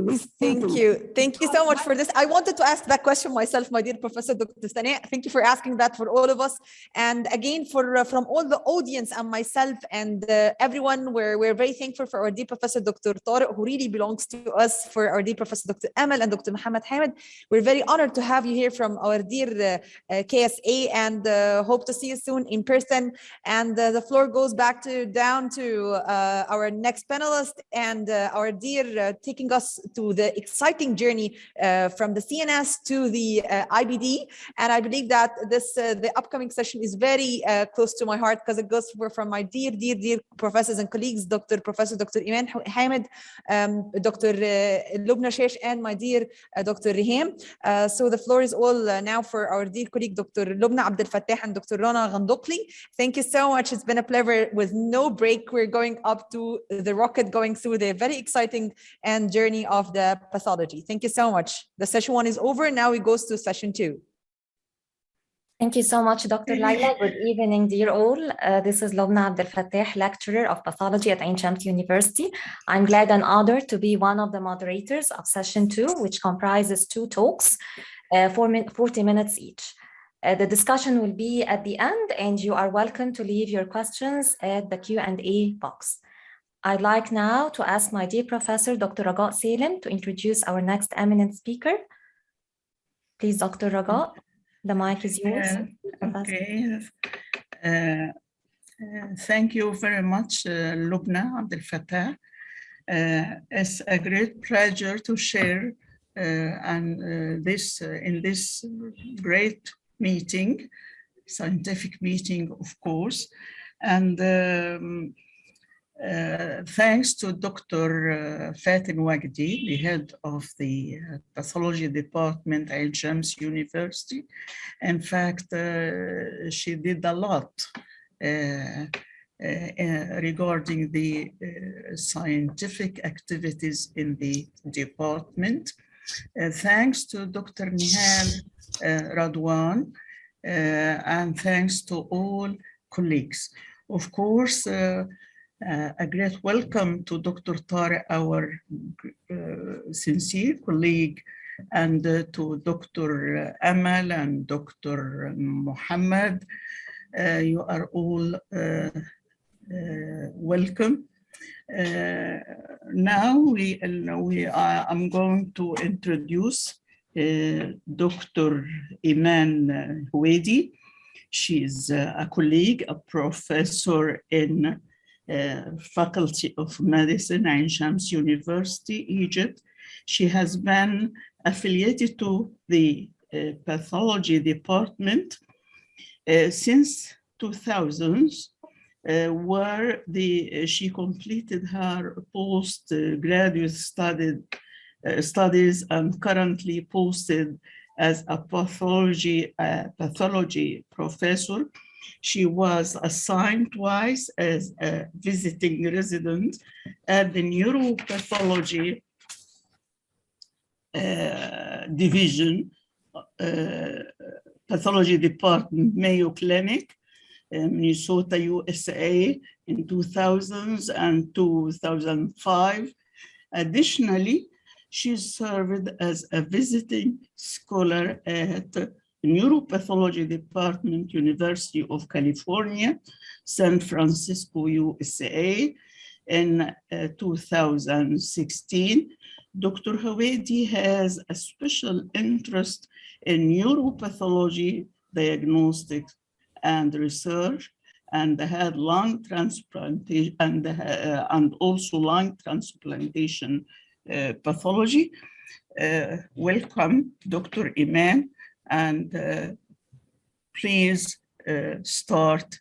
this. Thank you so much for this. I wanted to ask that question myself, my dear Professor Dr. Sanae. Thank you for asking that for all of us. And again, from all the audience and myself and everyone, we're very thankful for our dear Professor Dr. Tariq, who really belongs to us, for our dear Professor Dr. Amal and Dr. Muhammad Hamid. We're very honored to have you here from our dear KSA, and hope to see you soon in person. And the floor goes back down to our next panel. panelists and our dear taking us to the exciting journey from the CNS to the IBD. And I believe that the upcoming session is very close to my heart because it goes from my dear professors and colleagues, Dr. Iman Hamid, Dr. Lubna Shesh, and my dear Dr. Riham. So the floor is all now for our dear colleague, Dr. Lubna Abdel Fattah and Dr. Rana Ghandokli. Thank you so much. It's been a pleasure. With no break, we're going up to the rocket, going through the very exciting and journey of the pathology. Thank you so much. The session 1 is over. Now it goes to session 2. Thank you so much, Dr. Laila. Good evening, dear all. This is Lubna Abdel Fattah, lecturer of pathology at Ain Shams University. I'm glad and honored to be one of the moderators of session 2, which comprises 2 talks, 40 minutes each. The discussion will be at the end, and you are welcome to leave your questions at the Q&A box. I'd like now to ask my dear professor, Dr. Raga Salim, to introduce our next eminent speaker. Please, Dr. Raga, the mic is yours. Okay. Thank you very much, Lubna Abdel Fattah. It's a great pleasure to share in this great meeting, scientific meeting, of course. And thanks to Dr. Fatin Wagdi, the head of the pathology department at Ain Shams University. In fact, she did a lot regarding the scientific activities in the department. Thanks to Dr. Nihal Radwan, and thanks to all colleagues. Of course, a great welcome to Dr. Tariq, our sincere colleague, and to Dr. Amal and Dr. Muhammad. You are all welcome. Now I'm going to introduce Dr. Iman Huwaidi. She's a colleague, a professor in Faculty of Medicine at Ain Shams University, Egypt. She has been affiliated to the pathology department since 2000, where she completed her postgraduate studies and currently posted as a pathology professor. She was assigned twice as a visiting resident at the neuropathology division, pathology department, Mayo Clinic, Minnesota, USA in 2000 and 2005. Additionally, she served as a visiting scholar at Neuropathology Department, University of California, San Francisco, USA in 2016. Dr. Huwaidi has a special interest in neuropathology, diagnostics, and research, and had lung transplantation and also lung transplantation pathology. Welcome, Dr. Iman, and please start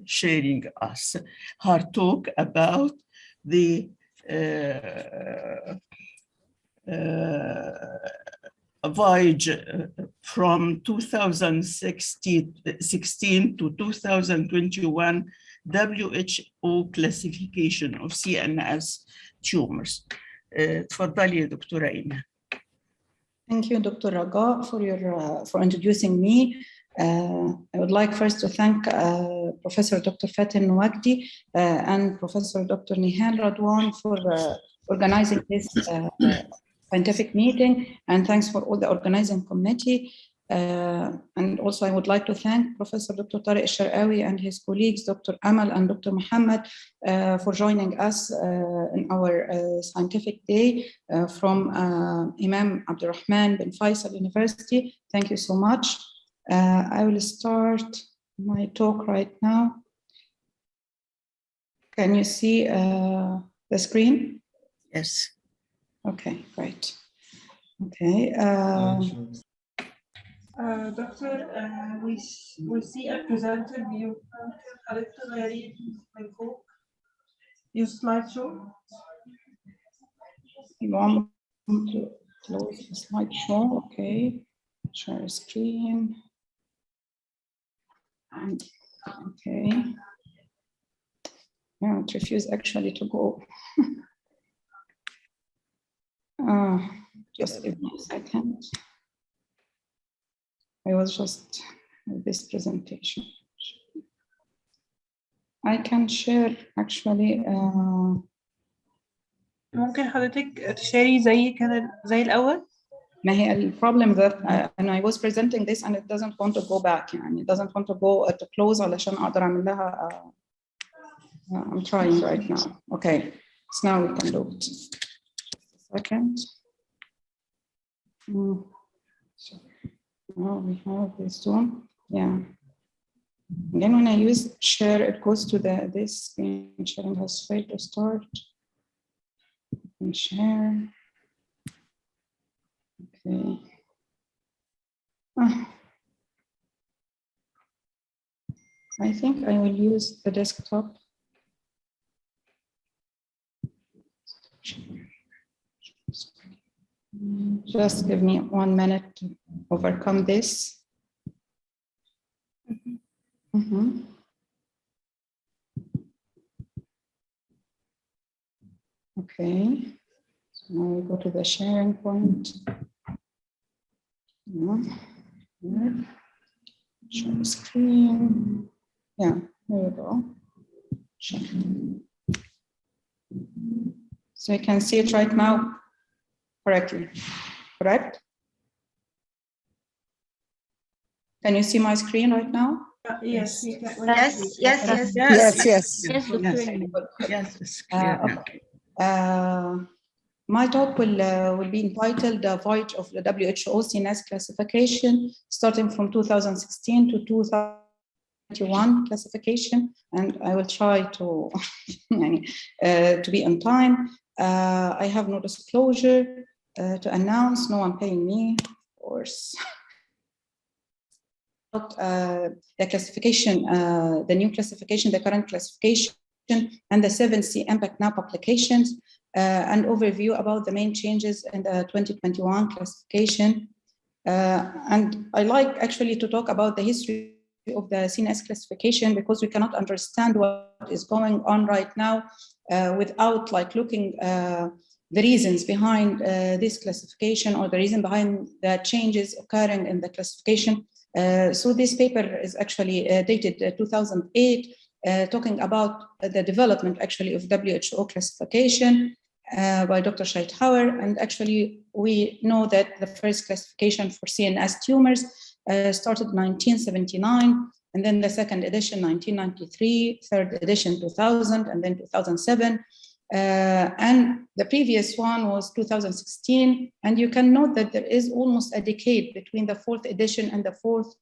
sharing us her talk about the voyage from 2016 to 2021 WHO classification of CNS tumors. تفضلي دكتورة إيمان. Thank you, Dr. Raga, for introducing me. I would like first to thank Professor Dr. Fatin Wagdi and Professor Dr. Nihal Radwan for organizing this scientific meeting, and thanks for all the organizing committee. And also I would like to thank Professor Dr. Tariq Sharqawi and his colleagues, Dr. Amal and Dr. Muhammad, for joining us in our scientific day from Imam Abdurrahman bin Faisal University. Thank you so much. I will start my talk right now. Can you see the screen? Yes. Okay, great. Okay. Doctor, we see a presenter view. حضرتك غريب من فوق. Use slideshow. You want to close the slideshow? Okay. Share screen. Okay. Yeah, it refused actually to go. Just give me a second. I was just with this presentation. I can share actually. ممكن حضرتك تشاري زي الأول؟ ما هي البروبلم that and I was presenting this and it doesn't want to go back يعني it doesn't want to go to close علشان أقدر أعمل لها I'm trying right now. Okay, so now we can do it. Just a second. So now we have this one. Yeah. Then when I use share, it goes to this screen. Sharing has failed to start. And share. Okay. I think I will use the desktop. Just give me 1 minute to overcome this. Okay, so now we go to the sharing point. Share screen. Yeah, there we go. Share. So you can see it right now correctly, correct? Can you see my screen right now? Yes. My talk will be entitled Voyage of the WHO Cns Classification, starting from 2016 to 2021 classification, and I will try to be on time. I have no disclosure to announce. No one paying me, of course. The classification, the new classification, the current classification, and the 7C impact now publications, an overview about the main changes in the 2021 classification. And I like actually to talk about the history of the CNS classification because we cannot understand what is going on right now without like looking the reasons behind this classification or the reason behind the changes occurring in the classification. So this paper is actually dated 2008, talking about the development actually of WHO classification by Dr. Scheithauer. And actually, we know that the first classification for CNS tumors started in 1979, and then the second edition 1993, third edition 2000, and then 2007. And the previous one was 2016, and you can note that there is almost a decade between the fourth edition and the fourth,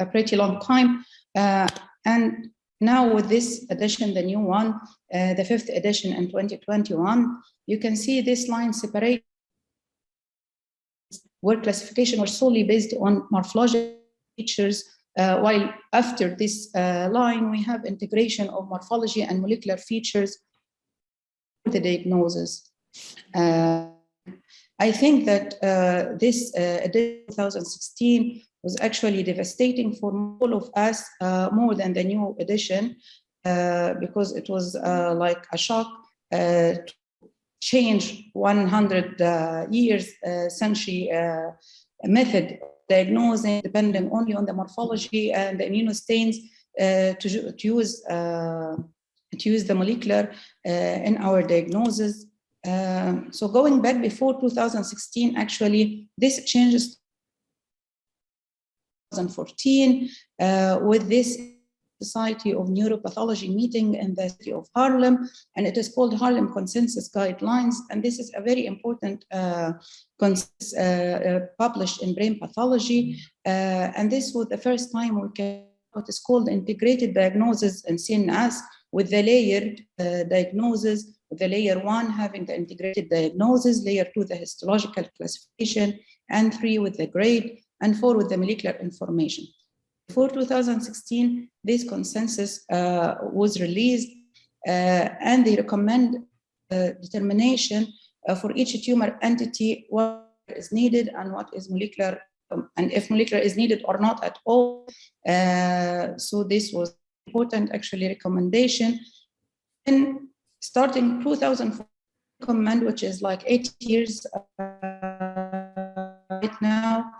a pretty long time. And now with this edition, the new one, the fifth edition in 2021, you can see this line separate where classification was solely based on morphological features, while after this line, we have integration of morphology and molecular features for the diagnosis. I think that this edition 2016 was actually devastating for all of us, more than the new edition, because it was like a shock to change 100 years century method diagnosing depending only on the morphology and the immunostains to use the molecular in our diagnosis. So going back before 2016, actually, this changes 2014 with this Society of Neuropathology meeting in the city of Harlem, and it is called Harlem Consensus Guidelines. And this is a very important consensus published in brain pathology. And this was the first time we can talk what is called integrated diagnosis in CNS, with the layered diagnosis, with the layer 1 having the integrated diagnosis, layer 2 the histological classification, and 3 with the grade, and 4 with the molecular information. Before 2016, this consensus was released, and they recommend determination for each tumor entity what is needed and what is molecular, and if molecular is needed or not at all. So this was important actually recommendation. And starting 2004 recommend, which is like 8 years right now,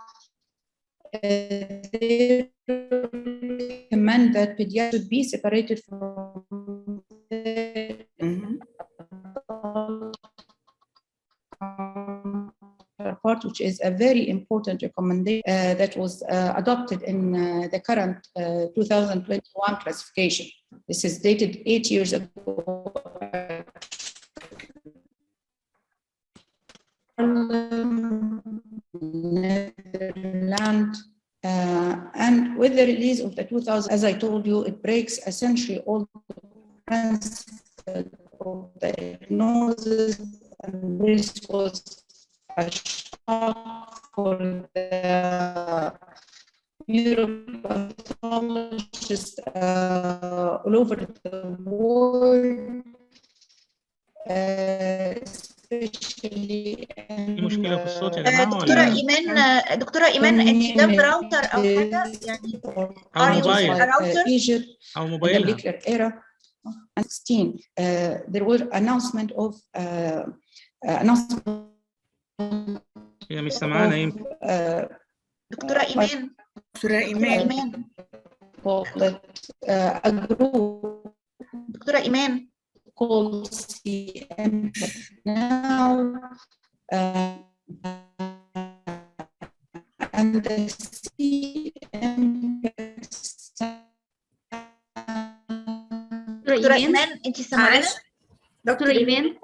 they recommend that pediatrics should be separated from part, which is a very important recommendation that was adopted in the current 2021 classification. This is dated 8 years ago. Netherlands, and with the release of the 2000, as I told you, it breaks essentially all the principles of diagnosis, and this was a shock for the neuropathologists all over the world, especially في مشكلة في الصوت يا جماعة دكتورة إيمان، دكتورة إيمان، أنت جنب راوتر أو حاجة يعني؟ أو موبايل أو موبايلها. 16, there was announcement of announcement. هي مش سامعانا يمكن. دكتورة إيمان. دكتورة إيمان. دكتورة إيمان. Call CM now, and the CM. دكتورة إيمان أنت سامعانا؟ دكتورة إيمان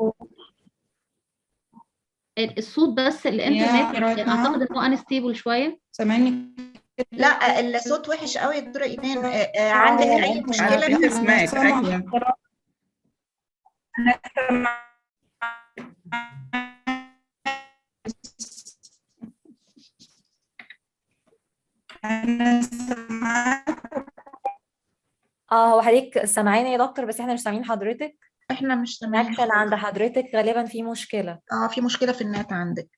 الصوت بس الإنترنت أعتقد إنه أنستيبل شوية. سامعني؟ لا الصوت وحش قوي يا دكتورة إيمان. عندك أي مشكلة؟ أنا سامعك. أيوه أنا سامعك. هو حضرتك سامعيني يا دكتور، بس احنا مش سامعين حضرتك. احنا مش سامعين. النت عند حضرتك غالبا في مشكلة. في مشكلة في النت عندك.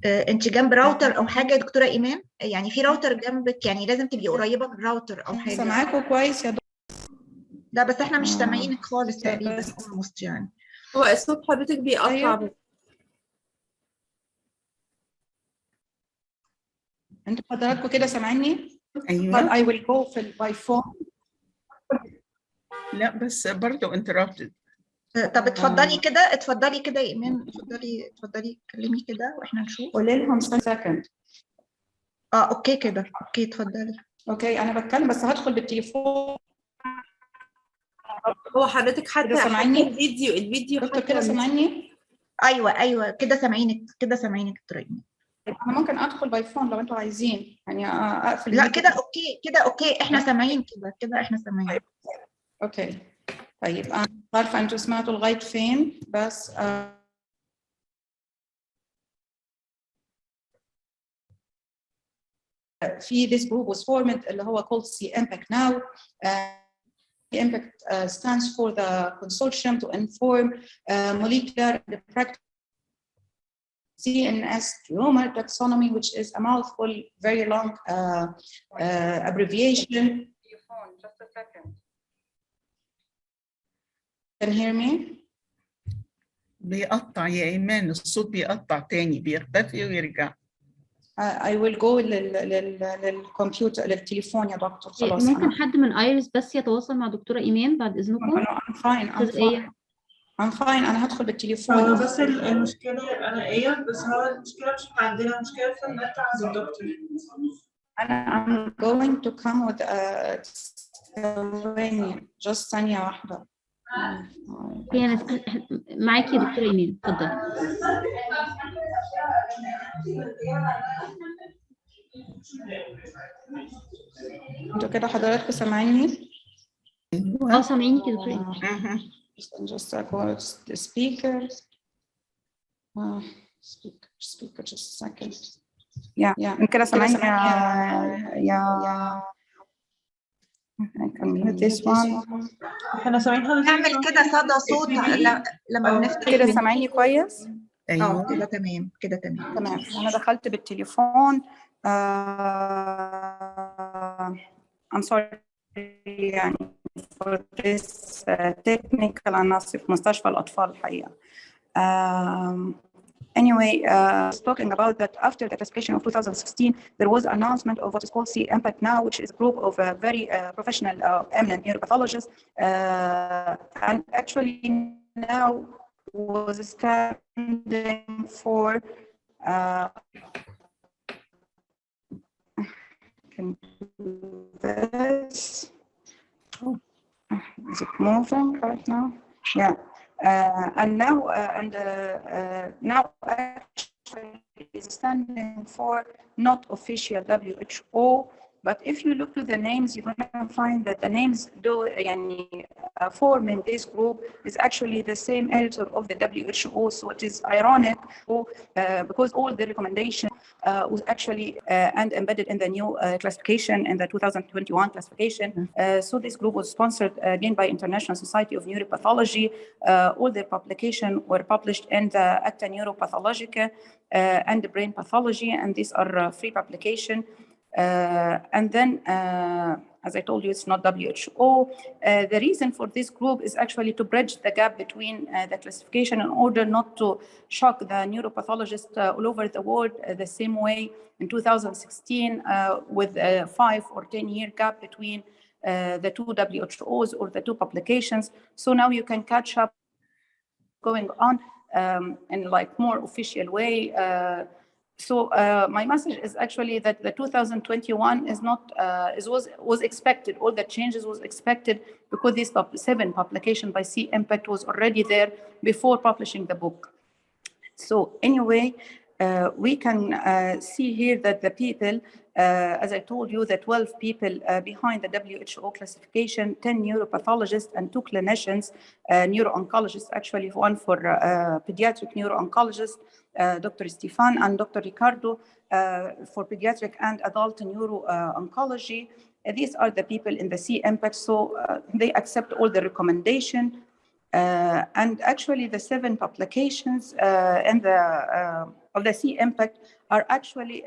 انت جنب راوتر او حاجة يا دكتورة ايمان؟ يعني في راوتر جنبك، يعني لازم تبقي قريبة من راوتر او حاجة. سامعاكوا كويس يا دكتور؟ لا بس احنا مش سامعينك خالص تقريبا يعني. هو الصوت حضرتك بيقطع. انتوا حضراتكم كده سامعيني؟ ايوه. I will go في الواي فون. لا بس برضه interrupted. طب اتفضلي كده، اتفضلي كده يا ايمان، اتفضلي اتكلمي كده واحنا نشوف. قولي لهم سكند. اوكي كده، اوكي اتفضلي. اوكي انا بتكلم بس هدخل بالتليفون. هو حضرتك حتى سامعيني؟ الفيديو دكتور كده سامعيني؟ ايوه كده سامعينك، كده سامعينك دكتور ايمان. انا ممكن ادخل باي فون لو انتوا عايزين، يعني اقفل. لا كده اوكي، كده اوكي احنا سامعين كده احنا سامعين. اوكي طيب انا عارفه انتوا سمعتوا لغايه فين، بس في this group was formed اللي هو called C-Impact now. C-Impact stands for the consortium to inform molecular and practical CNS tumor taxonomy, which is a mouthful, very long abbreviation. Just a second. Can you hear me? بيقطع يا إيمان، الصوت بيقطع تاني، بيختفي ويرجع. I will go للكمبيوتر للتليفون يا دكتور. خلاص ممكن حد من ايريس بس يتواصل مع دكتورة إيمان بعد إذنكم؟ I'm fine. أنا هدخل بالتليفون. بس المشكلة أنا إيه، بس هو المشكلة مش عندنا، مشكلة في النت عند الدكتور. I'm going to come with just ثانية واحدة. معاكي يا دكتورة إيمان، اتفضلي. انتوا كده حضراتكم سامعيني؟ سامعينك يا دكتور. Just go to the speaker. Speaker, just a second. انت كده سامعيني يا I can mute this one. احنا سامعين حضرتك. نعمل كده صدى صوت لما بنفتح. كده سامعيني كويس؟ ايوه كده تمام تمام. انا دخلت بالتليفون. I'm sorry يعني for this technical. أنا في مستشفى الأطفال الحقيقة. Anyway, talking about that after the classification of 2016, there was an announcement of what is called C-Impact now, which is a group of very professional, eminent neuropathologists, and actually now was standing for can do this. Is it moving right now? Yeah. And now actually is standing for not official WHO, but if you look to the names, you're going to find that the names forming this group is actually the same editor of the WHO, so it is ironic because all the recommendation was actually and embedded in the new classification in the 2021 classification. So this group was sponsored again by International Society of Neuropathology. All their publications were published in the Acta Neuropathologica and the Brain Pathology, and these are free publication. And then, as I told you, it's not WHO. The reason for this group is actually to bridge the gap between the classification in order not to shock the neuropathologists all over the world the same way in 2016 with a 5 or 10 year gap between the two WHOs or the two publications. So now you can catch up going on in like more official way. So my message is actually that the 2021 is not was expected. All the changes was expected because this 7 publication by C-Impact was already there before publishing the book. So anyway, we can see here that the people, as I told you, the 12 people behind the WHO classification, 10 neuropathologists and 2 clinicians, neuro-oncologists, actually one for pediatric neuro-oncologist, Dr. Stefan and Dr. Ricardo for pediatric and adult neuro-oncology. These are the people in the C-Impact, so they accept all the recommendation. And actually the 7 publications in the of the C-Impact are actually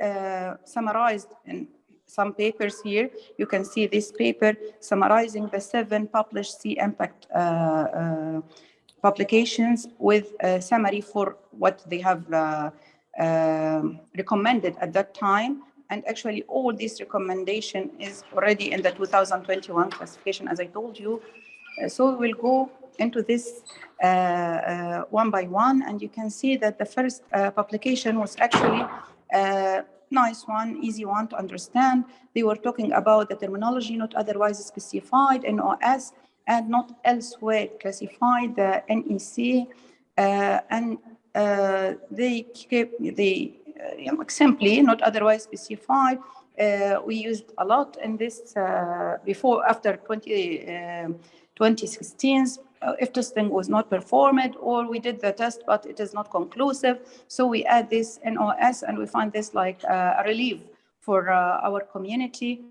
summarized in some papers here. You can see this paper summarizing the 7 published C-Impact publications with a summary for what they have recommended at that time. And actually all this recommendation is already in the 2021 classification, as I told you. So we'll go into this one by one, and you can see that the first publication was actually a nice one, easy one to understand. They were talking about the terminology not otherwise specified, NOS, and not elsewhere classified, the NEC, and they kept simply not otherwise specified. We used a lot in this before, after 2016, if testing was not performed, or we did the test, but it is not conclusive. So we add this NOS, and we find this like a relief for our community.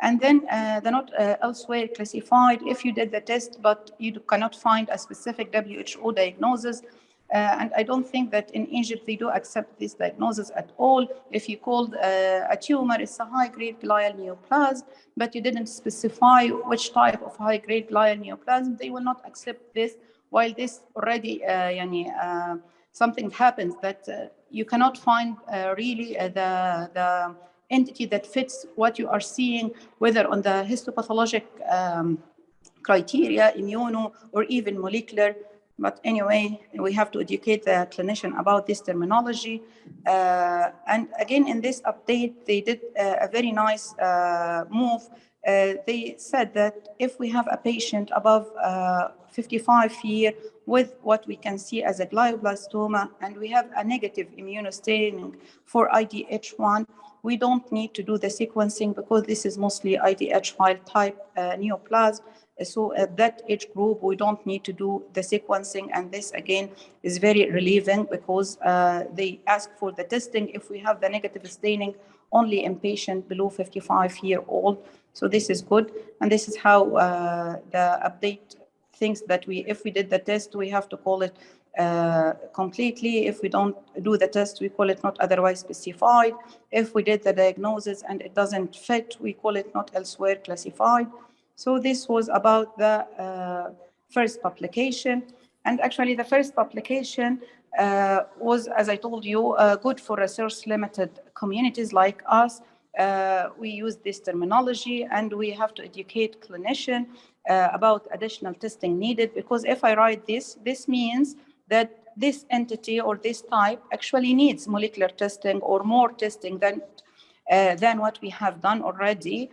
And then the not elsewhere classified, if you did the test, but you cannot find a specific WHO diagnosis. And I don't think that in Egypt they do accept this diagnosis at all. If you called a tumor, it's a high-grade glial neoplasm, but you didn't specify which type of high-grade glial neoplasm, they will not accept this. While this already, something happens that you cannot find really the entity that fits what you are seeing, whether on the histopathologic criteria, immuno, or even molecular. But anyway, we have to educate the clinician about this terminology. And again, in this update, they did a very nice move they said that if we have a patient above 55 years with what we can see as a glioblastoma and we have a negative immunostaining for IDH1, we don't need to do the sequencing because this is mostly IDH wild type neoplasm. So at that age group, we don't need to do the sequencing. And this again is very relieving because they ask for the testing if we have the negative staining only in patients below 55-year-old. So this is good. And this is how the update thinks that if we did the test, we have to call it completely. If we don't do the test, we call it not otherwise specified. If we did the diagnosis and it doesn't fit, we call it not elsewhere classified. So this was about the first publication. And actually the first publication was, as I told you, good for research-limited communities like us. We use this terminology and we have to educate clinicians about additional testing needed, because if I write this means that this entity or this type actually needs molecular testing or more testing than what we have done already.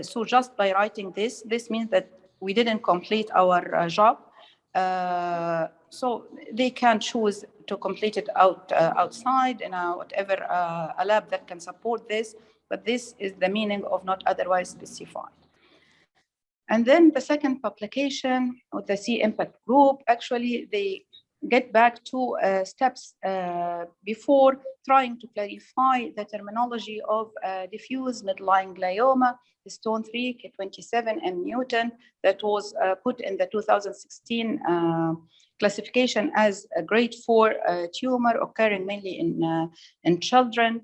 So just by writing this means that we didn't complete our job. So they can choose to complete it outside in whatever a lab that can support this, but this is the meaning of not otherwise specified. And then the second publication with the C impact group, actually they get back to steps before trying to clarify the terminology of diffuse midline glioma, stone 3, K27, and mutant that was put in the 2016 classification as a grade 4 tumor occurring mainly in children.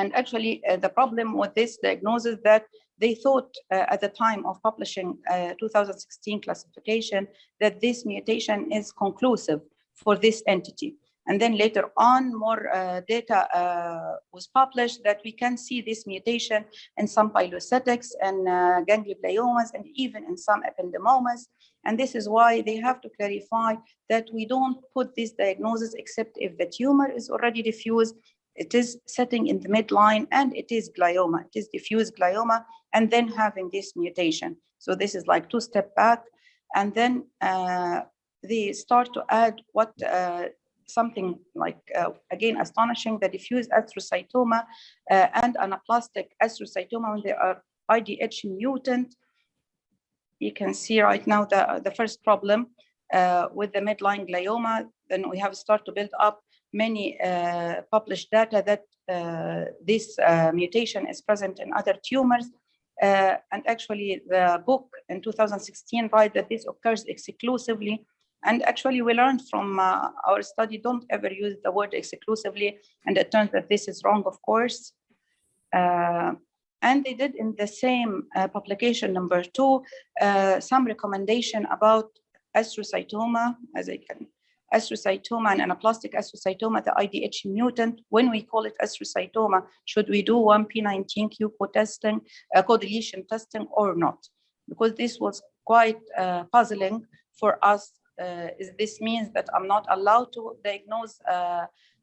And actually the problem with this diagnosis that they thought at the time of publishing 2016 classification that this mutation is conclusive for this entity. And then later on, more data was published that we can see this mutation in some pilocytics and gangliobliomas and even in some ependymomas. And this is why they have to clarify that we don't put this diagnosis except if the tumor is already diffuse, it is setting in the midline, and it is glioma. It is diffuse glioma, and then having this mutation. So this is like 2 steps back. And then they start to add what something like, again, astonishing, the diffuse astrocytoma and anaplastic astrocytoma when they are IDH mutant. You can see right now the first problem with the midline glioma. Then we have started to build up many published data that this mutation is present in other tumors. And actually the book in 2016 writes that this occurs exclusively. And actually we learned from our study, don't ever use the word exclusively. And it turns that this is wrong, of course. And they did in the same publication number 2, some recommendation about astrocytoma, astrocytoma and anaplastic astrocytoma, the IDH mutant. When we call it astrocytoma, should we do 1p19q co-testing, co-deletion testing or not? Because this was quite puzzling for us. This means that I'm not allowed to diagnose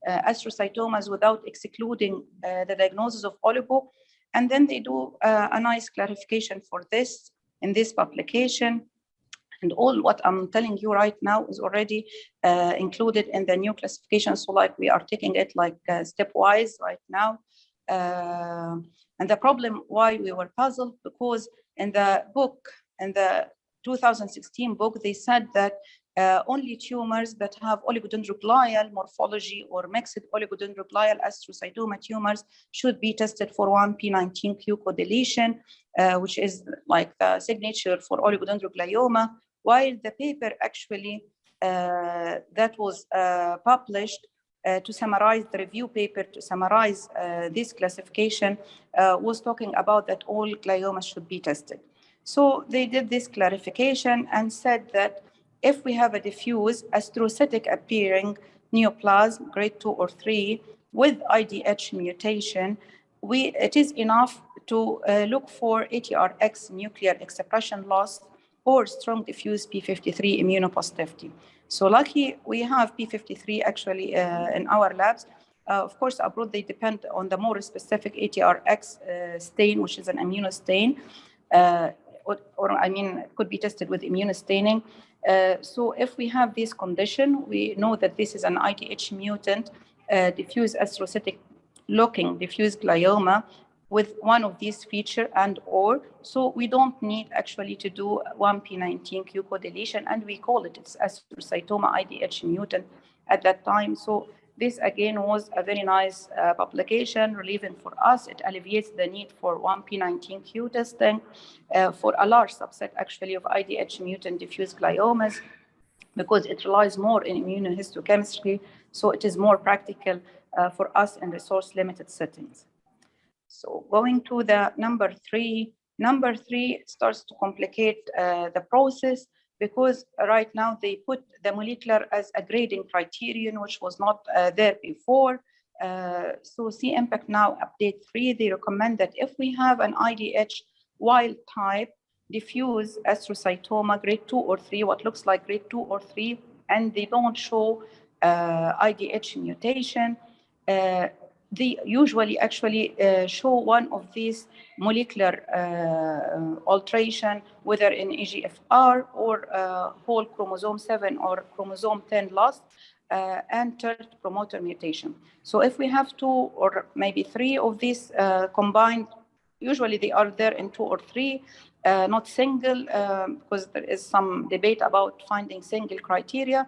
astrocytomas without excluding the diagnosis of oligo. And then they do a nice clarification for this in this publication. And all what I'm telling you right now is already included in the new classification. So like we are taking it like stepwise right now. And the problem why we were puzzled, because in the book, in the 2016 book, they said that only tumors that have oligodendroglial morphology or mixed oligodendroglial astrocytoma tumors should be tested for 1p19q co-deletion, which is like the signature for oligodendroglioma. While the paper actually that was published to summarize the review paper, to summarize this classification, was talking about that all gliomas should be tested. So they did this clarification and said that if we have a diffuse astrocytic appearing neoplasm, grade 2 or 3, with IDH mutation, it is enough to look for ATRX nuclear expression loss or strong diffuse p53 immunopositivity. So lucky we have p53 actually in our labs. Of course, abroad they depend on the more specific ATRX stain, which is an immunostain. or I mean, it could be tested with immunostaining. So if we have this condition, we know that this is an IDH mutant, diffuse astrocytic looking diffuse glioma with one of these feature and or, so we don't need actually to do 1p19q co-deletion, and we call it it's astrocytoma IDH mutant at that time. So this again was a very nice publication, relevant for us. It alleviates the need for 1p19q testing for a large subset actually of IDH mutant diffuse gliomas, because it relies more in immunohistochemistry, so it is more practical for us in resource limited settings. So going to the number three starts to complicate the process, because right now they put the molecular as a grading criterion, which was not there before. So C-Impact now update 3, they recommend that if we have an IDH wild type diffuse astrocytoma grade 2 or 3, what looks like grade 2 or 3, and they don't show IDH mutation, they usually actually show one of these molecular alteration, whether in EGFR or whole chromosome 7 or chromosome 10 loss, and third promoter mutation. So if we have 2 or maybe 3 of these combined, usually they are there in 2 or 3, not single, because there is some debate about finding single criteria.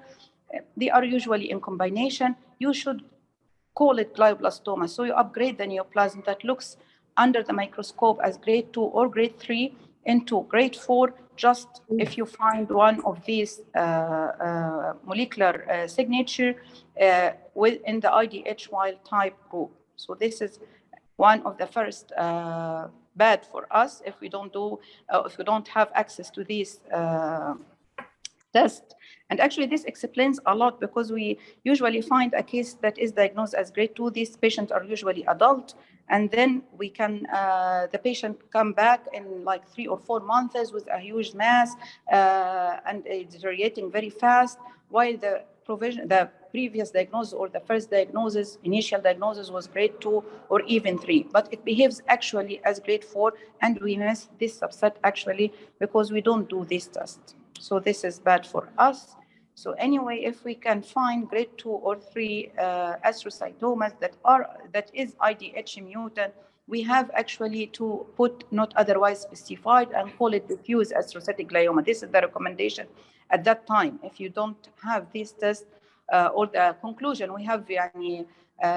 They are usually in combination. You should call it glioblastoma. So you upgrade the neoplasm that looks under the microscope as grade 2 or grade 3 into grade 4, just if you find one of these molecular signature within the IDH wild type group. So this is one of the first bad for us if we don't do, if we don't have access to these tests. And actually this explains a lot, because we usually find a case that is diagnosed as grade 2. These patients are usually adult, and then we can, the patient come back in like 3 or 4 months with a huge mass and deteriorating very fast, while the previous diagnosis or the first diagnosis, initial diagnosis was grade 2 or even 3, but it behaves actually as grade 4, and we miss this subset actually because we don't do this test. So this is bad for us. So anyway, if we can find grade 2 or 3 astrocytomas that is IDH mutant, we have actually to put not otherwise specified and call it diffuse astrocytic glioma. This is the recommendation at that time. If you don't have this test or the conclusion we have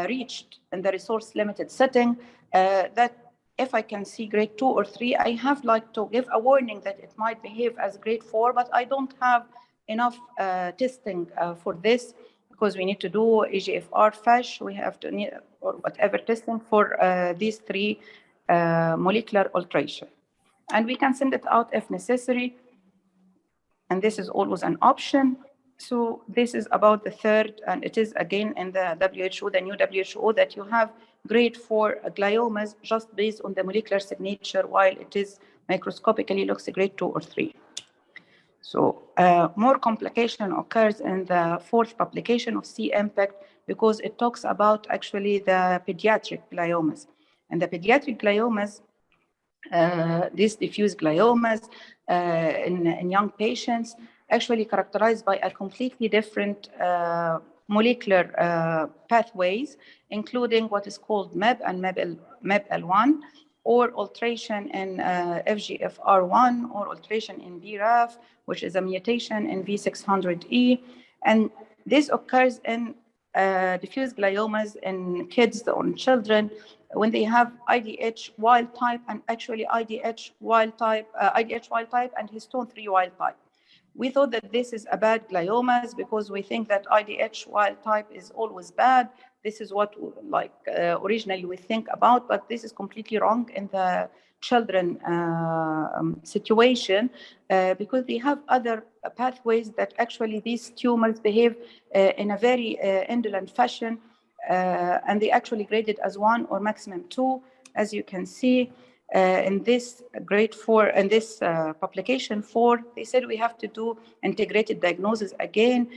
reached in the resource limited setting, that if I can see grade 2 or 3, I have like to give a warning that it might behave as grade 4, but I don't have enough testing for this, because we need to do EGFR FASH, we have to need, or whatever testing for these 3 molecular alteration. And we can send it out if necessary, and this is always an option. So this is about the third, and it is again in the WHO, the new WHO, that you have grade 4 gliomas just based on the molecular signature, while it is microscopically looks grade 2 or 3. So more complication occurs in the 4th publication of C-Impact, because it talks about actually the pediatric gliomas. And the pediatric gliomas, these diffuse gliomas in young patients, actually characterized by a completely different molecular pathways, including what is called MEB and MEB-L1, or alteration in FGFR1, or alteration in BRAF, which is a mutation in V600E. And this occurs in diffuse gliomas in kids or in children when they have IDH wild type, and actually IDH wild type and histone 3 wild type. We thought that this is a bad gliomas because we think that IDH wild type is always bad. This is what originally we think about, but this is completely wrong in the children situation, because they have other pathways that actually these tumors behave in a very indolent fashion, and they actually graded as 1 or maximum 2, as you can see. In this grade 4, in this publication 4, they said we have to do integrated diagnosis again,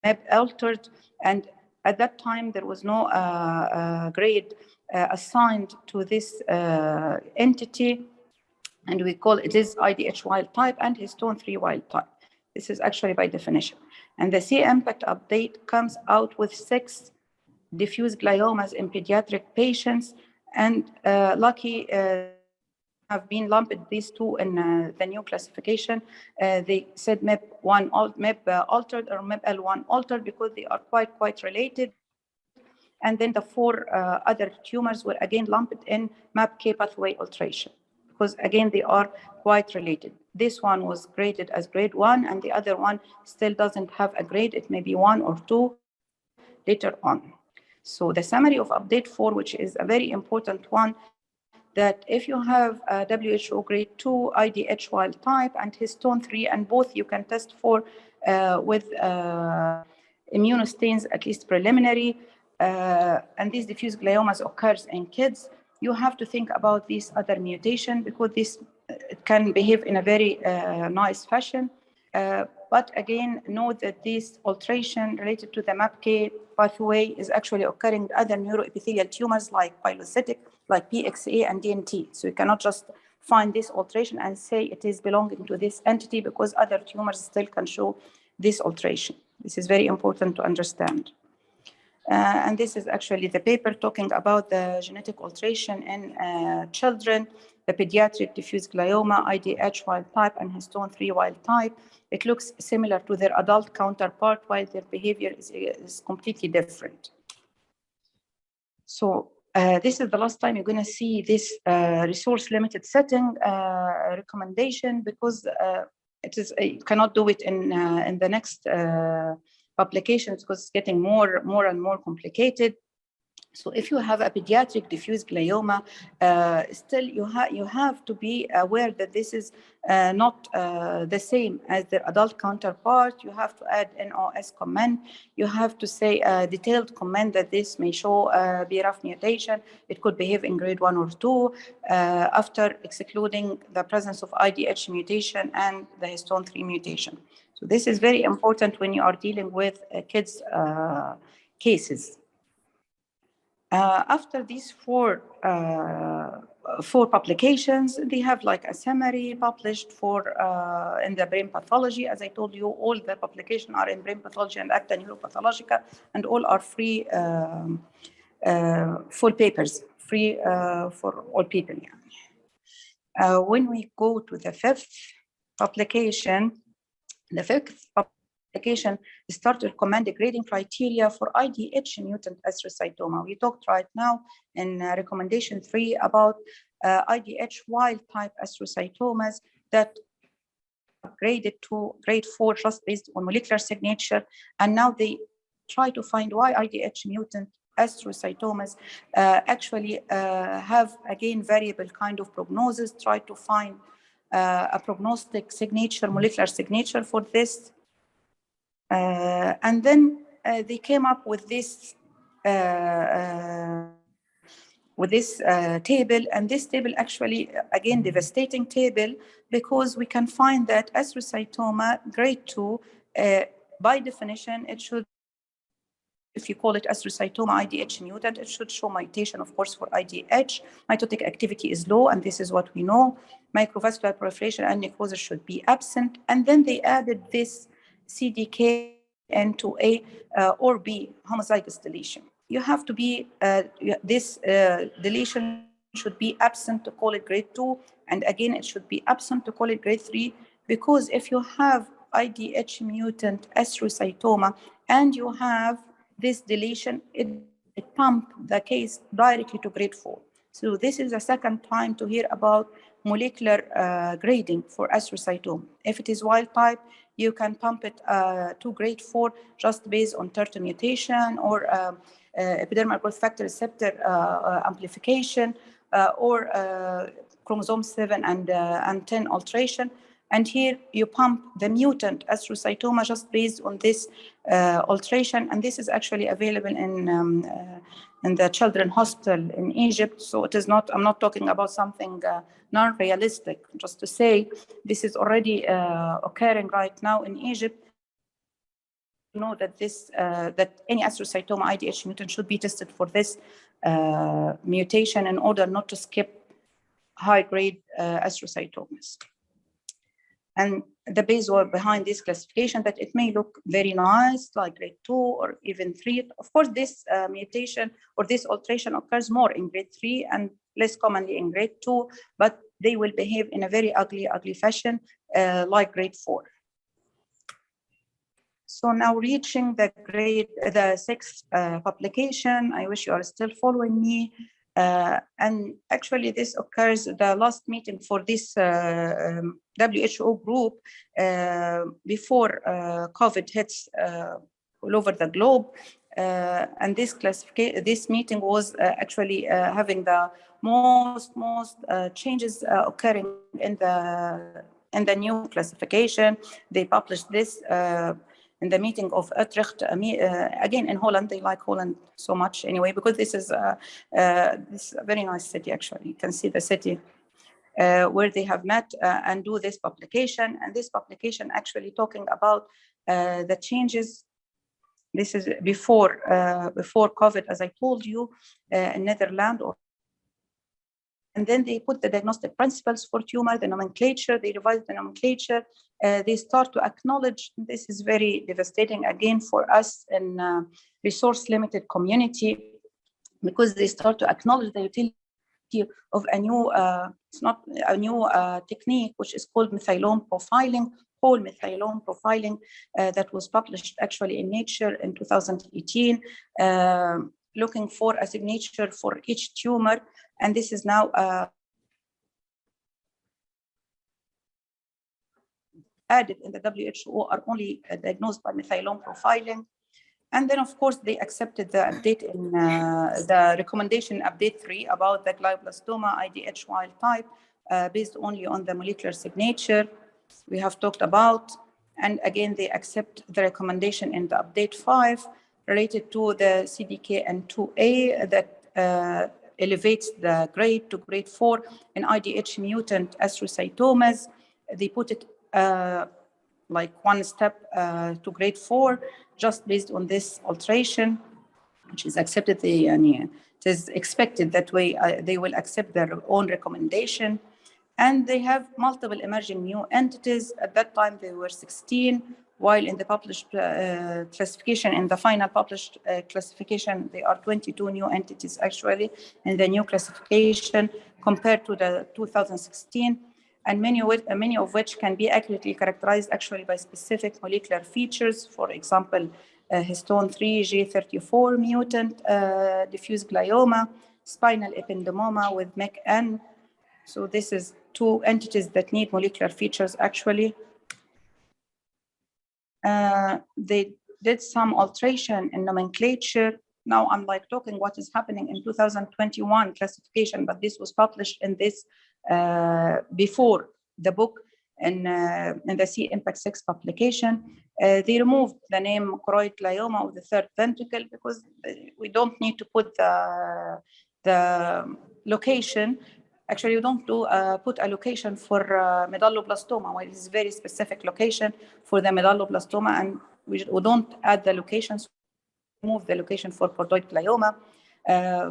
MEB altered, and at that time there was no grade assigned to this entity, and we call it is IDH wild type and histone 3 wild type. This is actually by definition. And the C-impact update comes out with 6 diffuse gliomas in pediatric patients, and lucky have been lumped these 2 in the new classification. They said MEP1 altered or MEP-L1 altered because they are quite related. And then the 4 other tumors were again lumped in MAPK pathway alteration, because again, they are quite related. This one was graded as grade 1, and the other one still doesn't have a grade. It may be 1 or 2 later on. So the summary of update 4, which is a very important one, that if you have a WHO grade 2 IDH wild type and histone 3, and both you can test for with immunostains, at least preliminary, and these diffuse gliomas occurs in kids, you have to think about this other mutation, because this can behave in a very nice fashion. But again, note that this alteration related to the MAPK pathway is actually occurring in other neuroepithelial tumors like pilocytic, like PXA and DNT. So you cannot just find this alteration and say it is belonging to this entity, because other tumors still can show this alteration. This is very important to understand. And this is actually the paper talking about the genetic alteration in children, the pediatric diffuse glioma, IDH wild type and histone 3 wild type. It looks similar to their adult counterpart, while their behavior is completely different. So this is the last time you're going to see this resource limited setting recommendation, because it is you cannot do it in the next applications, because it's getting more and more complicated. So if you have a pediatric diffuse glioma, still you have to be aware that this is not the same as their adult counterpart. You have to add NOS comment. You have to say a detailed comment that this may show BRAF mutation. It could behave in grade 1 or 2 after excluding the presence of IDH mutation and the histone 3 mutation. So this is very important when you are dealing with kids' cases. After these 4 publications, they have like a summary published for in the brain pathology. As I told you, all the publications are in brain pathology and acta neuropathologica, and all are free, full papers, free for all people. When we go to the 5th publication, the 5th publication start to recommend the grading criteria for IDH mutant astrocytoma. We talked right now in recommendation 3 about IDH wild type astrocytomas that are graded to grade 4 just based on molecular signature. And now they try to find why IDH mutant astrocytomas actually have, again, variable kind of prognosis, try to find a prognostic signature, molecular signature for this. And then they came up with this table, and this table actually, again, devastating table, because we can find that astrocytoma grade 2, by definition, it should, if you call it astrocytoma IDH mutant, it should show mutation, of course, for IDH. Mitotic activity is low, and this is what we know. Microvascular proliferation and necrosis should be absent. And then they added this CDK into A or B homozygous deletion. You have to be, this deletion should be absent to call it grade 2. And again, it should be absent to call it grade 3, because if you have IDH mutant astrocytoma and you have this deletion, it pumps the case directly to grade 4. So this is the second time to hear about molecular grading for astrocytoma. If it is wild type, you can pump it to grade 4 just based on TERT mutation or epidermal growth factor receptor amplification or chromosome 7 and 10 alteration. And here you pump the mutant astrocytoma just based on this alteration. And this is actually available in the Children's Hospital in Egypt. So it is not, I'm not talking about something non-realistic, just to say this is already occurring right now in Egypt. You know that this that any astrocytoma IDH mutant should be tested for this mutation in order not to skip high-grade astrocytomas. And the base were behind this classification that it may look very nice, like grade 2 or even 3. Of course, this mutation or this alteration occurs more in grade 3 and less commonly in grade 2, but they will behave in a very ugly fashion, like grade 4. So now reaching the 6th publication, I wish you are still following me. And actually this occurs, the last meeting for this WHO group before COVID hits all over the globe. And this meeting was actually having the most changes occurring in the new classification. They published this in the meeting of Utrecht, again in Holland. They like Holland so much anyway, because this is a very nice city, actually. You can see the city where they have met and do this publication. And this publication actually talking about the changes. This is before COVID, as I told you, in Netherlands. And then they put the diagnostic principles for tumor, the nomenclature, they revised the nomenclature. They start to acknowledge, this is very devastating again for us in resource-limited community, because they start to acknowledge the utility of a new, it's not a new technique, which is called methylome profiling, whole methylome profiling, that was published actually in Nature in 2018, looking for a signature for each tumor. And this is now added in the WHO, are only diagnosed by methylome profiling. And then, of course, they accepted the update in the recommendation update 3 about the glioblastoma IDH wild type, based only on the molecular signature we have talked about. And again, they accept the recommendation in the update 5 related to the CDKN2A that elevates the grade to grade 4 in IDH mutant astrocytomas. They put it like one step to grade 4, just based on this alteration, which is accepted. It is expected that way they will accept their own recommendation. And they have multiple emerging new entities. At that time, they were 16, while in the published classification, in the final published classification, there are 22 new entities actually in the new classification compared to the 2016. And many of which can be accurately characterized actually by specific molecular features. For example, histone 3, J34 mutant, diffuse glioma, spinal ependymoma with MECN. So this is 2 entities that need molecular features actually. They did some alteration in nomenclature. Now I'm like talking what is happening in 2021 classification, but this was published in this before the book in the C-Impact 6 publication. They removed the name choroid glioma of the 3rd ventricle because we don't need to put the location. Actually, you don't put a location for medulloblastoma, which is a very specific location for the medulloblastoma, and we don't add the locations, move the location for choroid glioma.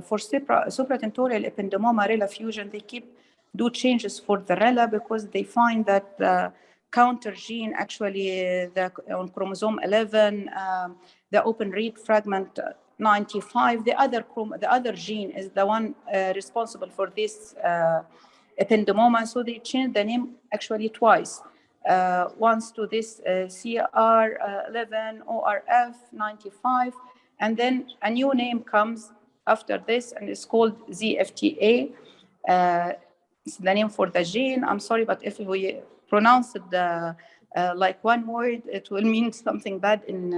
For supratentorial ependymoma RELA fusion, they do changes for the RELA because they find that the counter gene actually on chromosome 11, the open read fragment 95, the other gene is the one responsible for this ependymoma. So they changed the name actually twice. Once to this CR11 ORF 95, and then a new name comes after this, and it's called ZFTA. It's the name for the gene. I'm sorry, but if we pronounce it like one word, it will mean something bad in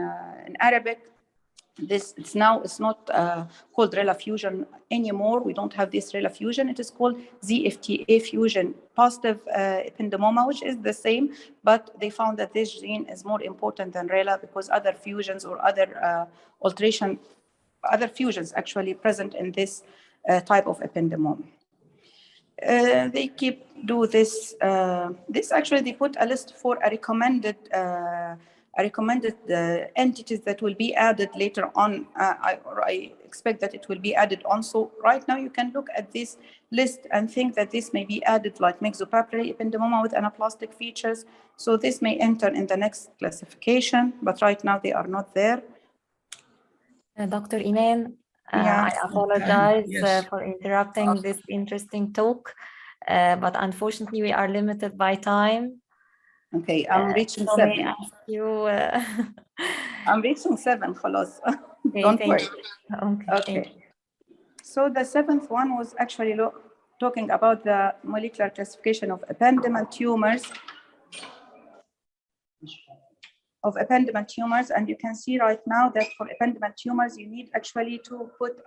Arabic. It's not called RELA fusion anymore. We don't have this RELA fusion. It is called ZFTA fusion positive ependymoma, which is the same, but they found that this gene is more important than RELA because other fusions or other other fusions actually present in this type of ependymoma. They do this. This actually, they put a list for a recommended recommended entities that will be added later on. I expect that it will be added on. So right now you can look at this list and think that this may be added, like myxopapillary ependymoma with anaplastic features. So this may enter in the next classification, but right now they are not there. Dr. Iman, I apologize for interrupting this interesting talk, but unfortunately we are limited by time. Okay, I'm reaching so 7. May I ask you, I'm reaching 7, خلاص. Okay, Don't worry. Okay. So the 7th one was actually talking about the molecular classification of ependymal tumors. And you can see right now that for ependymal tumors, you need actually to put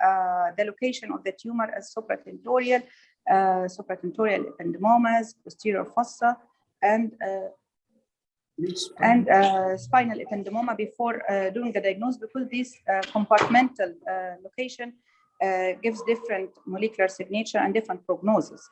the location of the tumor as supratentorial ependymomas, posterior fossa, and spinal ependymoma before doing the diagnosis, because this compartmental location gives different molecular signature and different prognosis.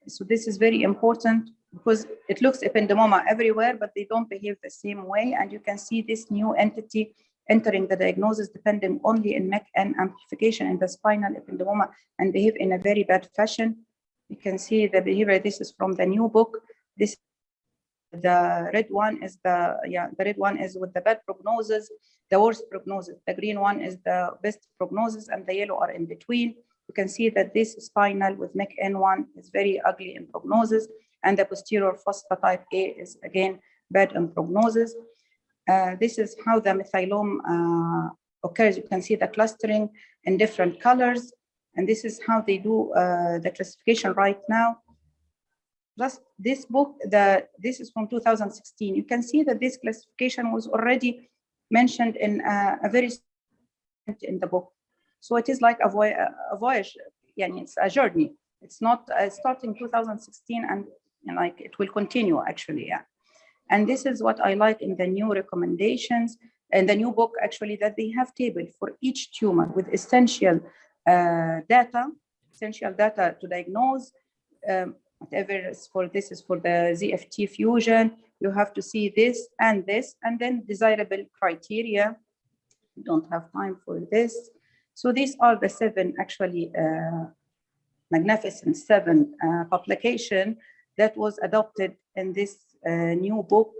So this is very important because it looks ependymoma everywhere, but they don't behave the same way. And you can see this new entity entering the diagnosis depending only in MEC and amplification in the spinal ependymoma and behave in a very bad fashion. You can see the behavior. This is from the new book. The red one is the red one is with the bad prognosis, the worst prognosis. The green one is the best prognosis, and the yellow are in between. You can see that this spinal with MEC N1 is very ugly in prognosis, and the posterior fossa type A is again bad in prognosis. This is how the methylome occurs. You can see the clustering in different colors, and this is how they do the classification right now. Just this book, this is from 2016. You can see that this classification was already mentioned in a very in the book. So it is like a voyage, it's a journey. It's not starting 2016 and like it will continue actually, yeah. And this is what I like in the new recommendations and the new book actually, that they have table for each tumor with essential data to diagnose. Whatever is for this is for the ZFT fusion. You have to see this, and then desirable criteria. We don't have time for this. So these are the 7 actually magnificent 7 publication that was adopted in this new book.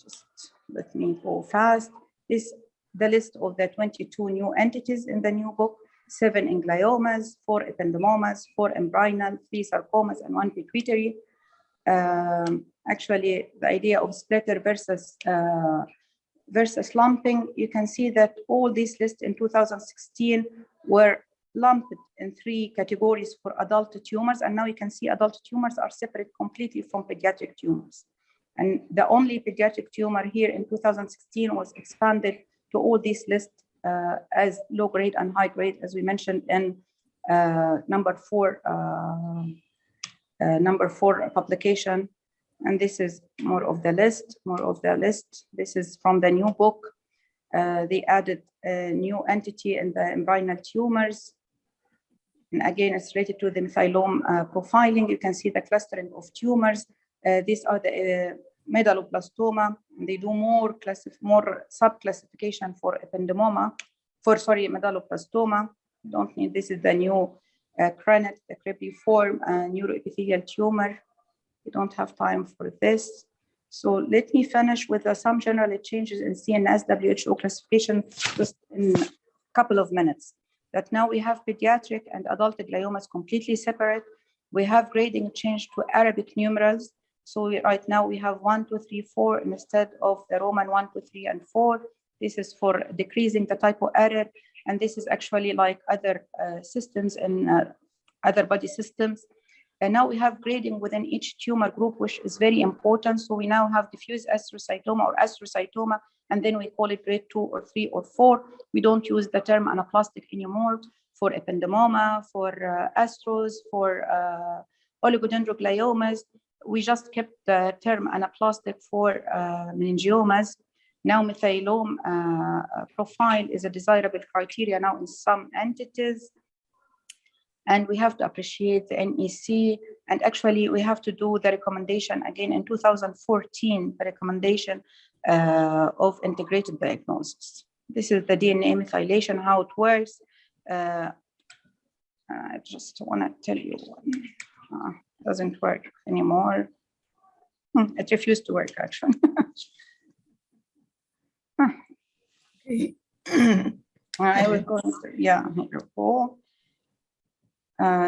Just let me go fast. This the list of the 22 new entities in the new book. 7 in gliomas, 4 ependymomas, 4 embryonal, 3 sarcomas, and 1 pituitary. Actually, the idea of splatter versus lumping, you can see that all these lists in 2016 were lumped in 3 categories for adult tumors, and now you can see adult tumors are separate completely from pediatric tumors. And the only pediatric tumor here in 2016 was expanded to all these lists as low grade and high grade, as we mentioned in number 4 publication. And this is more of the list. This is from the new book. They added a new entity in the embryonal tumors. And again, it's related to the methylome profiling. You can see the clustering of tumors. These are the medulloblastoma. They do more sub-classification for ependymoma, medulloblastoma. Don't need, this is the new cranite, the cribriform neuroepithelial tumor. We don't have time for this. So let me finish with some general changes in CNS WHO classification just in a couple of minutes. That now we have pediatric and adult gliomas completely separate. We have grading changed to Arabic numerals. So right now we have 1, 2, 3, 4 instead of the Roman 1, 2, 3, and 4. This is for decreasing the typo error. And this is actually like other systems and other body systems. And now we have grading within each tumor group, which is very important. So we now have diffuse astrocytoma or astrocytoma, and then we call it grade 2 or 3 or 4. We don't use the term anaplastic anymore for ependymoma, for astros, for oligodendrogliomas. We just kept the term anaplastic for meningiomas. Now methylome profile is a desirable criteria now in some entities. And we have to appreciate the NEC. And actually, we have to do the recommendation again in 2014, the recommendation of integrated diagnosis. This is the DNA methylation, how it works. I just want to tell you, it doesn't work anymore. It refused to work, actually. Okay. I will go through, yeah,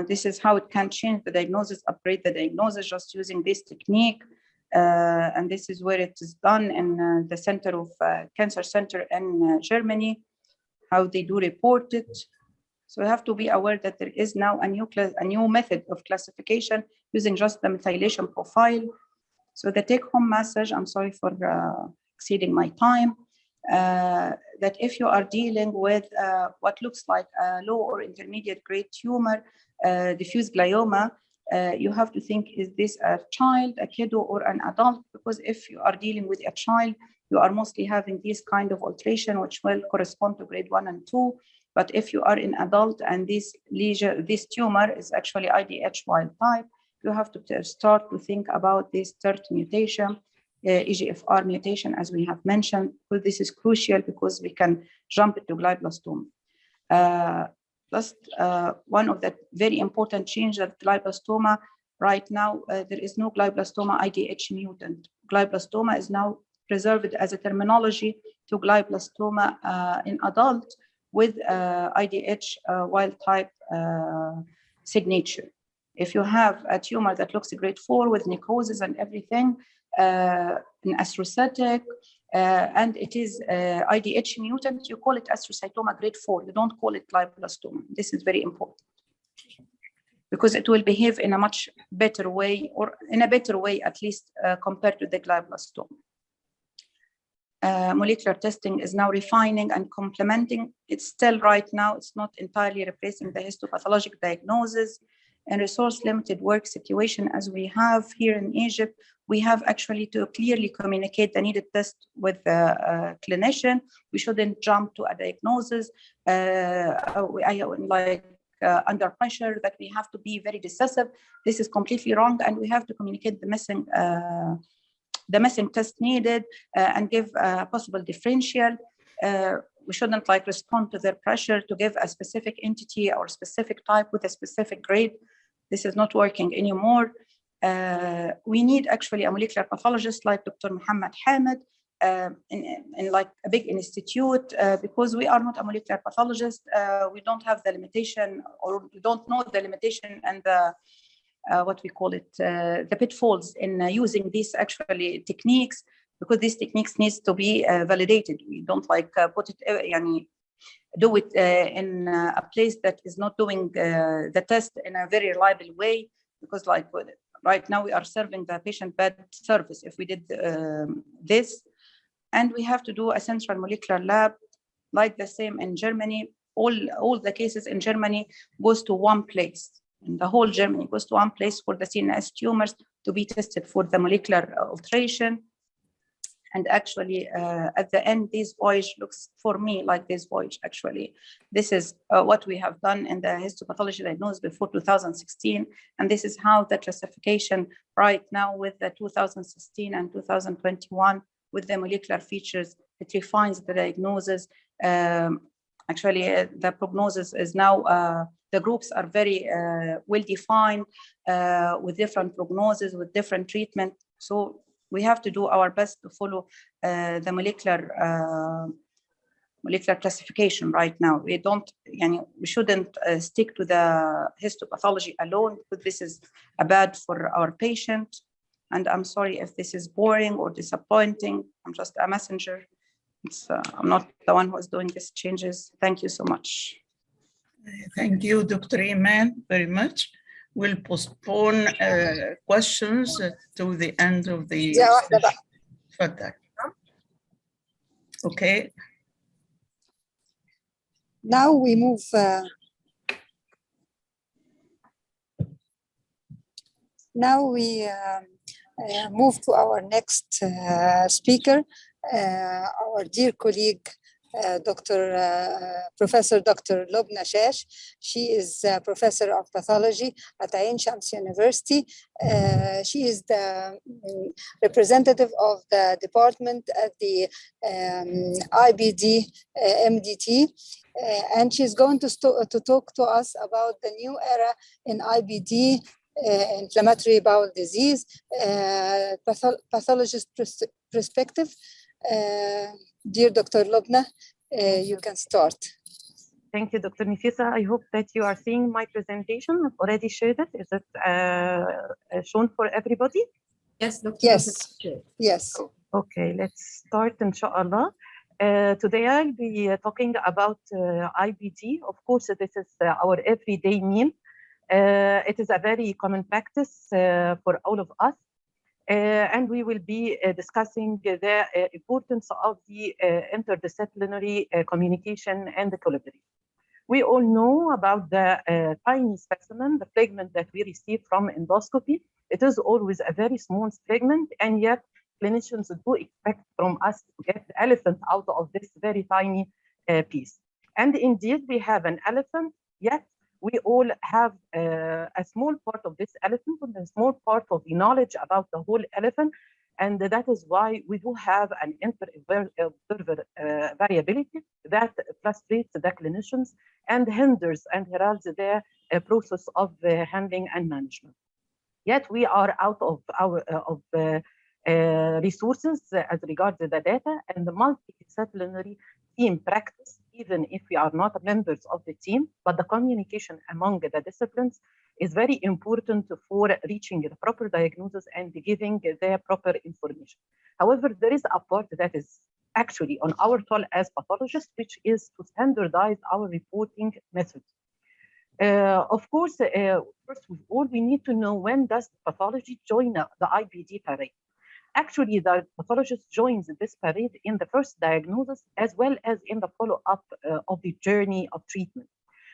this is how it can change the diagnosis, upgrade the diagnosis just using this technique. And this is where it is done in the Center of Cancer Center in Germany, how they do report it. So we have to be aware that there is now a new method of classification using just the methylation profile. So the take-home message, I'm sorry for exceeding my time, that if you are dealing with what looks like a low or intermediate grade tumor, diffuse glioma, you have to think, is this a child, a kiddo, or an adult? Because if you are dealing with a child, you are mostly having this kind of alteration, which will correspond to grade 1 and 2. But if you are in adult and this lesion, this tumor is actually IDH wild type, you have to start to think about this third mutation, EGFR mutation, as we have mentioned. Well, this is crucial because we can jump into glioblastoma. One of the very important changes of glioblastoma, right now, there is no glioblastoma IDH mutant. Glioblastoma is now preserved as a terminology to glioblastoma in adult with IDH wild type signature. If you have a tumor that looks grade 4 with necrosis and everything, an astrocytic, and it is IDH mutant, you call it astrocytoma grade 4. You don't call it glioblastoma. This is very important because it will behave in a much better way, or in a better way at least compared to the glioblastoma. Molecular testing is now refining and complementing. It's still right now, it's not entirely replacing the histopathologic diagnosis. In resource-limited work situation as we have here in Egypt, we have actually to clearly communicate the needed test with the clinician. We shouldn't jump to a diagnosis under pressure that we have to be very decisive. This is completely wrong, and we have to communicate the missing test needed and give a possible differential. We shouldn't respond to their pressure to give a specific entity or specific type with a specific grade. This is not working anymore. We need actually a molecular pathologist like Dr. Muhammad Hamid in like a big institute because we are not a molecular pathologist. We don't have the limitation, or we don't know the limitation and the what we call it, the pitfalls in using these actually techniques, because these techniques needs to be validated. We don't put it, do it in a place that is not doing the test in a very reliable way, because right now we are serving the patient bad service if we did this. And we have to do a central molecular lab, like the same in Germany. All the cases in Germany goes to one place. In the whole Germany goes to one place for the CNS tumors to be tested for the molecular alteration. And actually, at the end, this voyage looks for me like this voyage, actually. This is what we have done in the histopathology diagnosis before 2016. And this is how the classification right now with the 2016 and 2021 with the molecular features, it refines the diagnosis. Actually, the prognosis is now, the groups are very well-defined with different prognosis, with different treatment. So we have to do our best to follow the molecular classification right now. We shouldn't stick to the histopathology alone, because this is bad for our patient. And I'm sorry if this is boring or disappointing. I'm just a messenger. I'm not the one who is doing these changes. Thank you so much. Thank you, Dr. Iman, very much. We'll postpone questions to the end of the session. Okay. Now we move. Now we move to our next speaker, our dear colleague, Professor Dr. Lubna Shash. She is Professor of Pathology at Ain Shams University. She is the representative of the department at the IBD MDT. And she's going to talk to us about the new era in IBD, inflammatory bowel disease, pathologist perspective. Dear Dr. Lubna, you can start. Thank you, Dr. Nifisa. I hope that you are seeing my presentation. I've already shared it. Is it shown for everybody? Yes, Dr. Yes. Yes. Okay, let's start, inshallah. Today I'll be talking about IBD. Of course, this is our everyday meal. It is a very common practice for all of us. And we will be discussing the importance of the interdisciplinary communication and the collaboration. We all know about the tiny specimen, the fragment that we receive from endoscopy. It is always a very small fragment, and yet clinicians do expect from us to get the elephant out of this very tiny piece. And indeed, we have an elephant, yet we all have a small part of this elephant and a small part of the knowledge about the whole elephant. And that is why we do have an inter-observer variability that frustrates the clinicians and hinders and heralds their process of handling and management. Yet we are out of our resources as regards the data, and the multidisciplinary team practice, even if we are not members of the team, but the communication among the disciplines is very important for reaching the proper diagnosis and giving the proper information. However, there is a part that is actually on our toll as pathologists, which is to standardize our reporting methods. Of course, first of all, we need to know when does pathology join the IBD parade. Actually, the pathologist joins this parade in the first diagnosis as well as in the follow-up of the journey of treatment.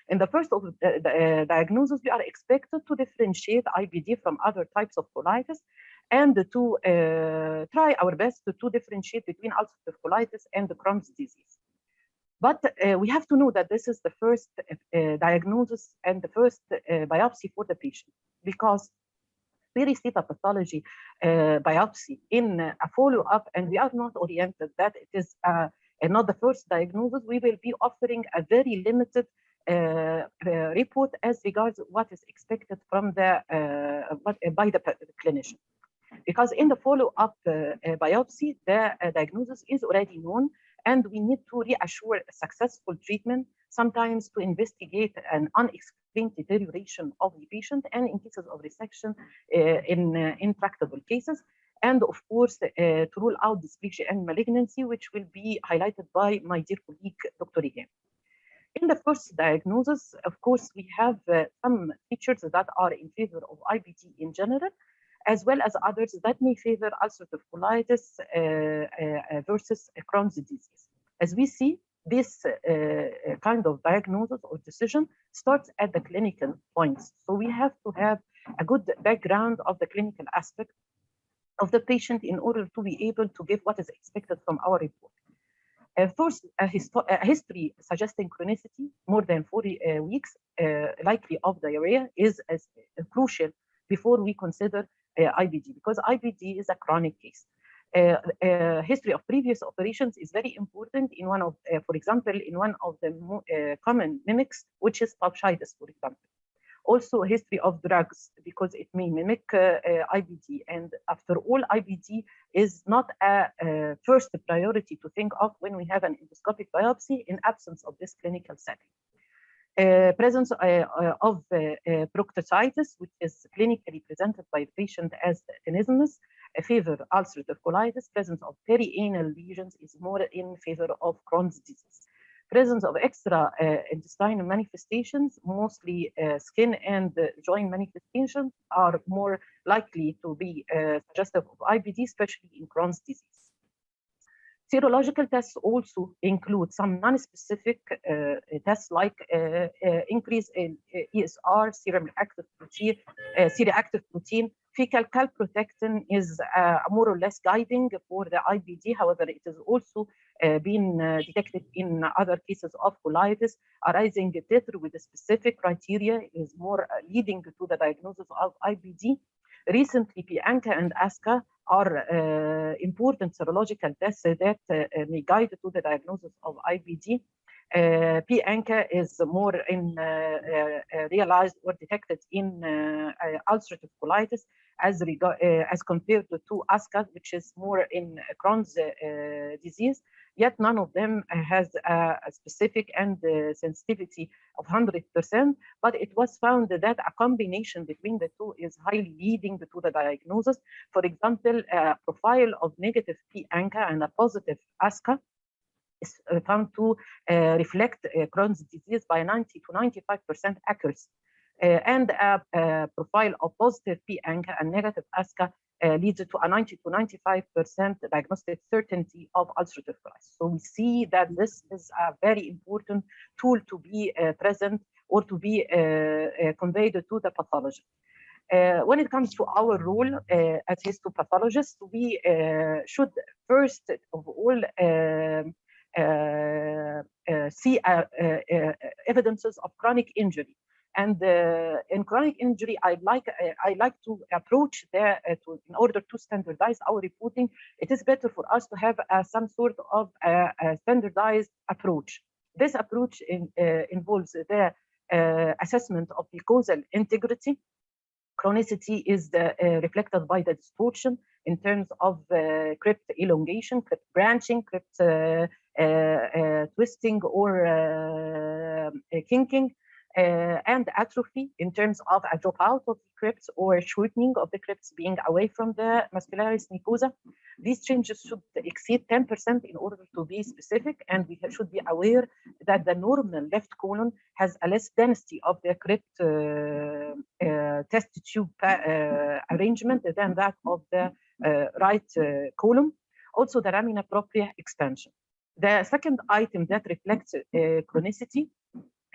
In the first of the diagnosis, we are expected to differentiate IBD from other types of colitis and to try our best to differentiate between ulcerative colitis and the Crohn's disease. But we have to know that this is the first diagnosis and the first biopsy for the patient, because we receive a pathology biopsy in a follow-up, and we are not oriented that it is not the first diagnosis. We will be offering a very limited report as regards what is expected from the by the clinician, because in the follow-up biopsy, the diagnosis is already known, and we need to reassure a successful treatment, sometimes to investigate an unexplained deterioration of the patient, and in cases of resection, in intractable cases, and of course, to rule out dysplasia and malignancy, which will be highlighted by my dear colleague, Dr. Egan. In the first diagnosis, of course, we have some features that are in favor of IBD in general, as well as others that may favor ulcerative colitis versus Crohn's disease. As we see, this kind of diagnosis or decision starts at the clinical points. So we have to have a good background of the clinical aspect of the patient in order to be able to give what is expected from our report. First, a history suggesting chronicity more than 40 weeks, likely of diarrhea, is as crucial before we consider IBD, because IBD is a chronic case. History of previous operations is very important in one of, for example, in one of the common mimics, which is fasciitis, for example. Also, a history of drugs, because it may mimic IBD. And after all, IBD is not a first priority to think of when we have an endoscopic biopsy in absence of this clinical setting. Presence of proctositis, which is clinically presented by the patient as tenesmus, favor ulcerative colitis. Presence of perianal lesions is more in favor of Crohn's disease. Presence of extra intestinal manifestations, mostly skin and joint manifestations, are more likely to be suggestive of IBD, especially in Crohn's disease. Serological tests also include some non-specific tests like increase in ESR, serum active protein, C-reactive protein, fecal calprotectin is more or less guiding for the IBD. However, it is also been detected in other cases of colitis arising tether with a specific criteria is more leading to the diagnosis of IBD. Recently, P-ANCA and ASCA are important serological tests that may guide to the diagnosis of IBD. P-ANCA is more in realized or detected in ulcerative colitis as compared to ASCA, which is more in Crohn's disease. Yet none of them has a specific and sensitivity of 100%, but it was found that a combination between the two is highly leading to the diagnosis. For example, a profile of negative P-ANCA and a positive ASCA is found to reflect Crohn's disease by 90 to 95% accuracy. And a profile of positive P-ANCA and negative ASCA leads to a 90 to 95% diagnostic certainty of ulcerative colitis. So we see that this is a very important tool to be present or to be conveyed to the pathologist. When it comes to our role as histopathologists, we should first of all see evidences of chronic injury. And in chronic injury, I like to approach in order to standardize our reporting. It is better for us to have some sort of a standardized approach. This approach involves the assessment of mucosal integrity. Chronicity is reflected by the distortion in terms of crypt elongation, crypt branching, crypt twisting or kinking, and atrophy in terms of a dropout of the crypts or shortening of the crypts being away from the muscularis mucosa. These changes should exceed 10% in order to be specific, and we should be aware that the normal left colon has a less density of the crypt test tube arrangement than that of the right colon. Also, the lamina propria expansion. The second item that reflects chronicity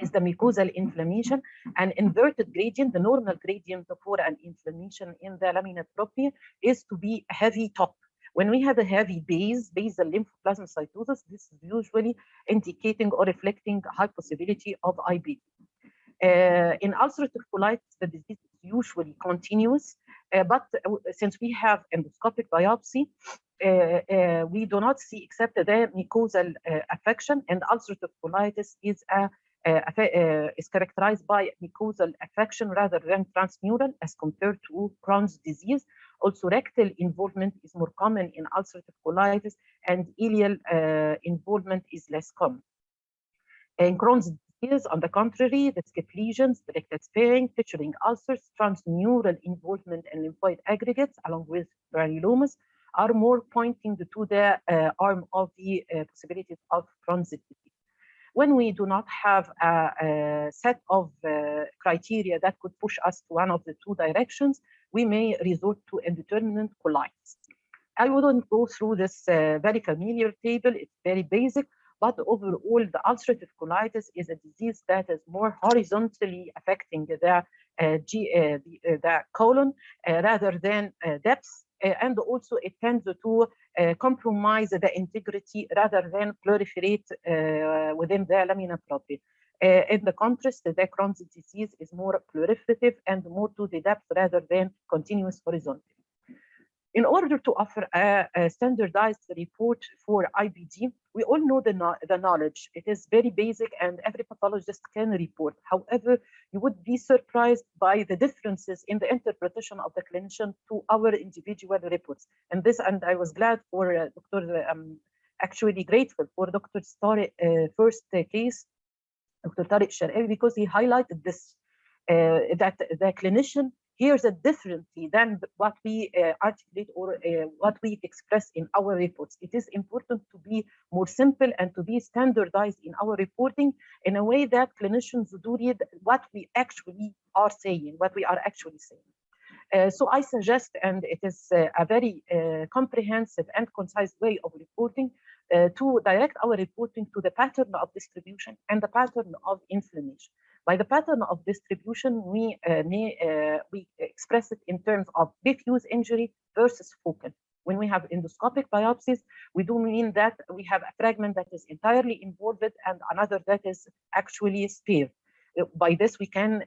is the mucosal inflammation. An inverted gradient, the normal gradient for an inflammation in the lamina propria is to be a heavy top. When we have a heavy base, basal lymphoplasmacytosis, this is usually indicating or reflecting a high possibility of IBD. In ulcerative colitis, the disease is usually continuous, but since we have endoscopic biopsy, we do not see except the mucosal affection, and ulcerative colitis is characterized by mucosal affection rather than transmural as compared to Crohn's disease. Also, rectal involvement is more common in ulcerative colitis, and ileal involvement is less common. In Crohn's disease, on the contrary, the skip lesions, the rectal sparing, featuring ulcers, transmural involvement and lymphoid aggregates, along with granulomas, are more pointing to the arm of the possibilities of Crohn's disease. When we do not have a set of criteria that could push us to one of the two directions, we may resort to indeterminate colitis. I wouldn't go through this very familiar table. It's very basic, but overall, the ulcerative colitis is a disease that is more horizontally affecting the colon rather than depth. And also it tends to compromise the integrity rather than proliferate within the lamina propria. In the contrast, the Crohn's disease is more proliferative and more to the depth rather than continuous horizontally. In order to offer a standardized report for IBD, we all know the knowledge. It is very basic and every pathologist can report. However, you would be surprised by the differences in the interpretation of the clinician to our individual reports. And I was glad for actually grateful for Dr. Tariq's first case, Dr. Tariq Shar'awi, because he highlighted this, that the clinician hears it differently than what we articulate or what we express in our reports. It is important to be more simple and to be standardized in our reporting in a way that clinicians do read what we actually are saying, what we are actually saying. So I suggest, and it is a very comprehensive and concise way of reporting, to direct our reporting to the pattern of distribution and the pattern of inflammation. By the pattern of distribution, we express it in terms of diffuse injury versus focal. When we have endoscopic biopsies, we do mean that we have a fragment that is entirely involved and another that is actually spared. By this, we can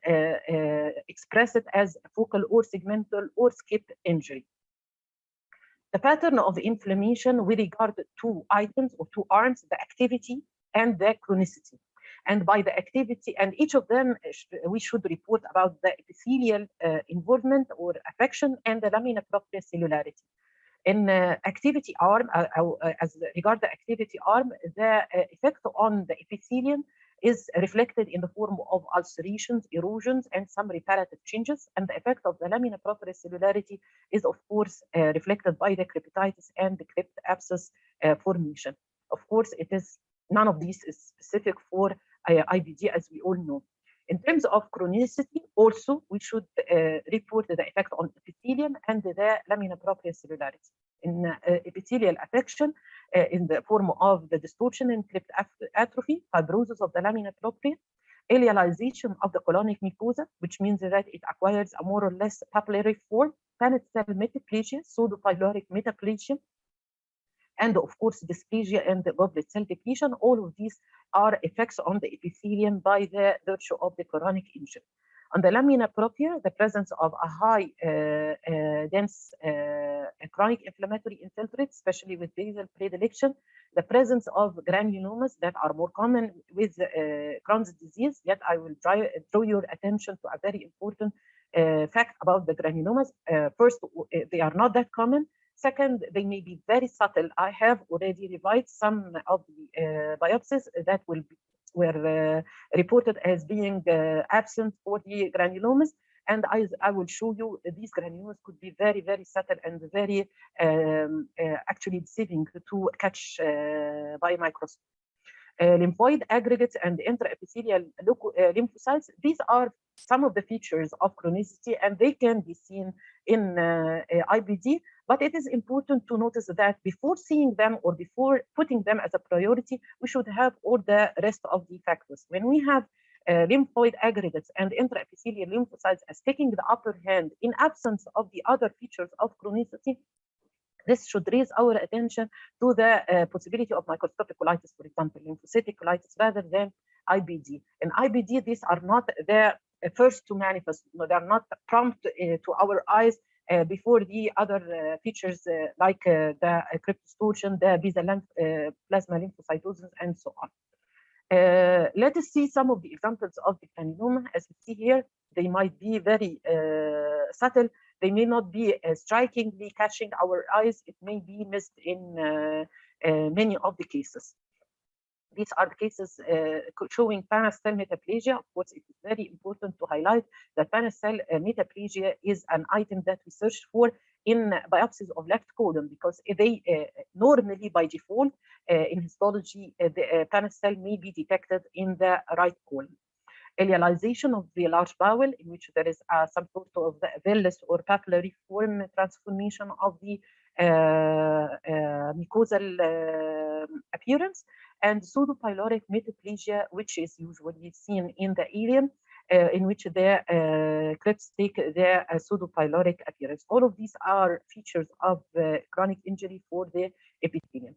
express it as focal or segmental or skip injury. The pattern of inflammation with regard to two items or two arms, the activity and the chronicity. And by the activity, and each of them, we should report about the epithelial involvement or affection and the lamina propria cellularity. In activity arm, as regard the activity arm, the effect on the epithelium is reflected in the form of ulcerations, erosions, and some reparative changes. And the effect of the lamina propria cellularity is, of course, reflected by the crepititis and the crypt abscess formation. Of course, none of these is specific for IBD, as we all know. In terms of chronicity, also, we should report the effect on epithelium and the lamina propria cellularity. In epithelial affection, in the form of the distortion in crypt atrophy, fibrosis of the lamina propria, ilealization of the colonic mucosa, which means that it acquires a more or less papillary form, Paneth cell metaplasia, pseudopyloric metaplasia, and of course dysplasia and the goblet cell depletion. All of these are effects on the epithelium by the virtue of the chronic injury. On the lamina propria, the presence of a high dense chronic inflammatory infiltrate, especially with basal predilection, the presence of granulomas that are more common with Crohn's disease. Yet I will draw your attention to a very important fact about the granulomas. First, they are not that common. Second, they may be very subtle. I have already revised some of the biopsies that were reported as being absent for the granulomas, and I will show you these granulomas could be very, very subtle and very actually deceiving to catch by microscope. Lymphoid aggregates and intraepithelial lymphocytes, these are some of the features of chronicity, and they can be seen in IBD. But it is important to notice that before seeing them or before putting them as a priority, we should have all the rest of the factors. When we have lymphoid aggregates and intraepithelial lymphocytes as taking the upper hand in absence of the other features of chronicity, this should raise our attention to the possibility of microscopic colitis, for example, lymphocytic colitis, rather than IBD. In IBD, these are not the first to manifest. They are not prompt to our eyes before the other features like the crypt distortion, the basal plasma lymphocytosis, and so on. Let us see some of the examples of the granuloma. As you see here, they might be very subtle. They may not be strikingly catching our eyes. It may be missed in many of the cases. These are the cases showing Paneth cell metaplasia. Of course, it is very important to highlight that Paneth cell metaplasia is an item that we search for in biopsies of left colon, because they normally by default in histology, the Paneth cell may be detected in the right colon. Ilealization of the large bowel, in which there is some sort of villus or papillary form transformation of the mucosal appearance, and pseudopyloric metaplasia, which is usually seen in the ileum, in which the crypts take the pseudopyloric appearance. All of these are features of chronic injury for the epithelium.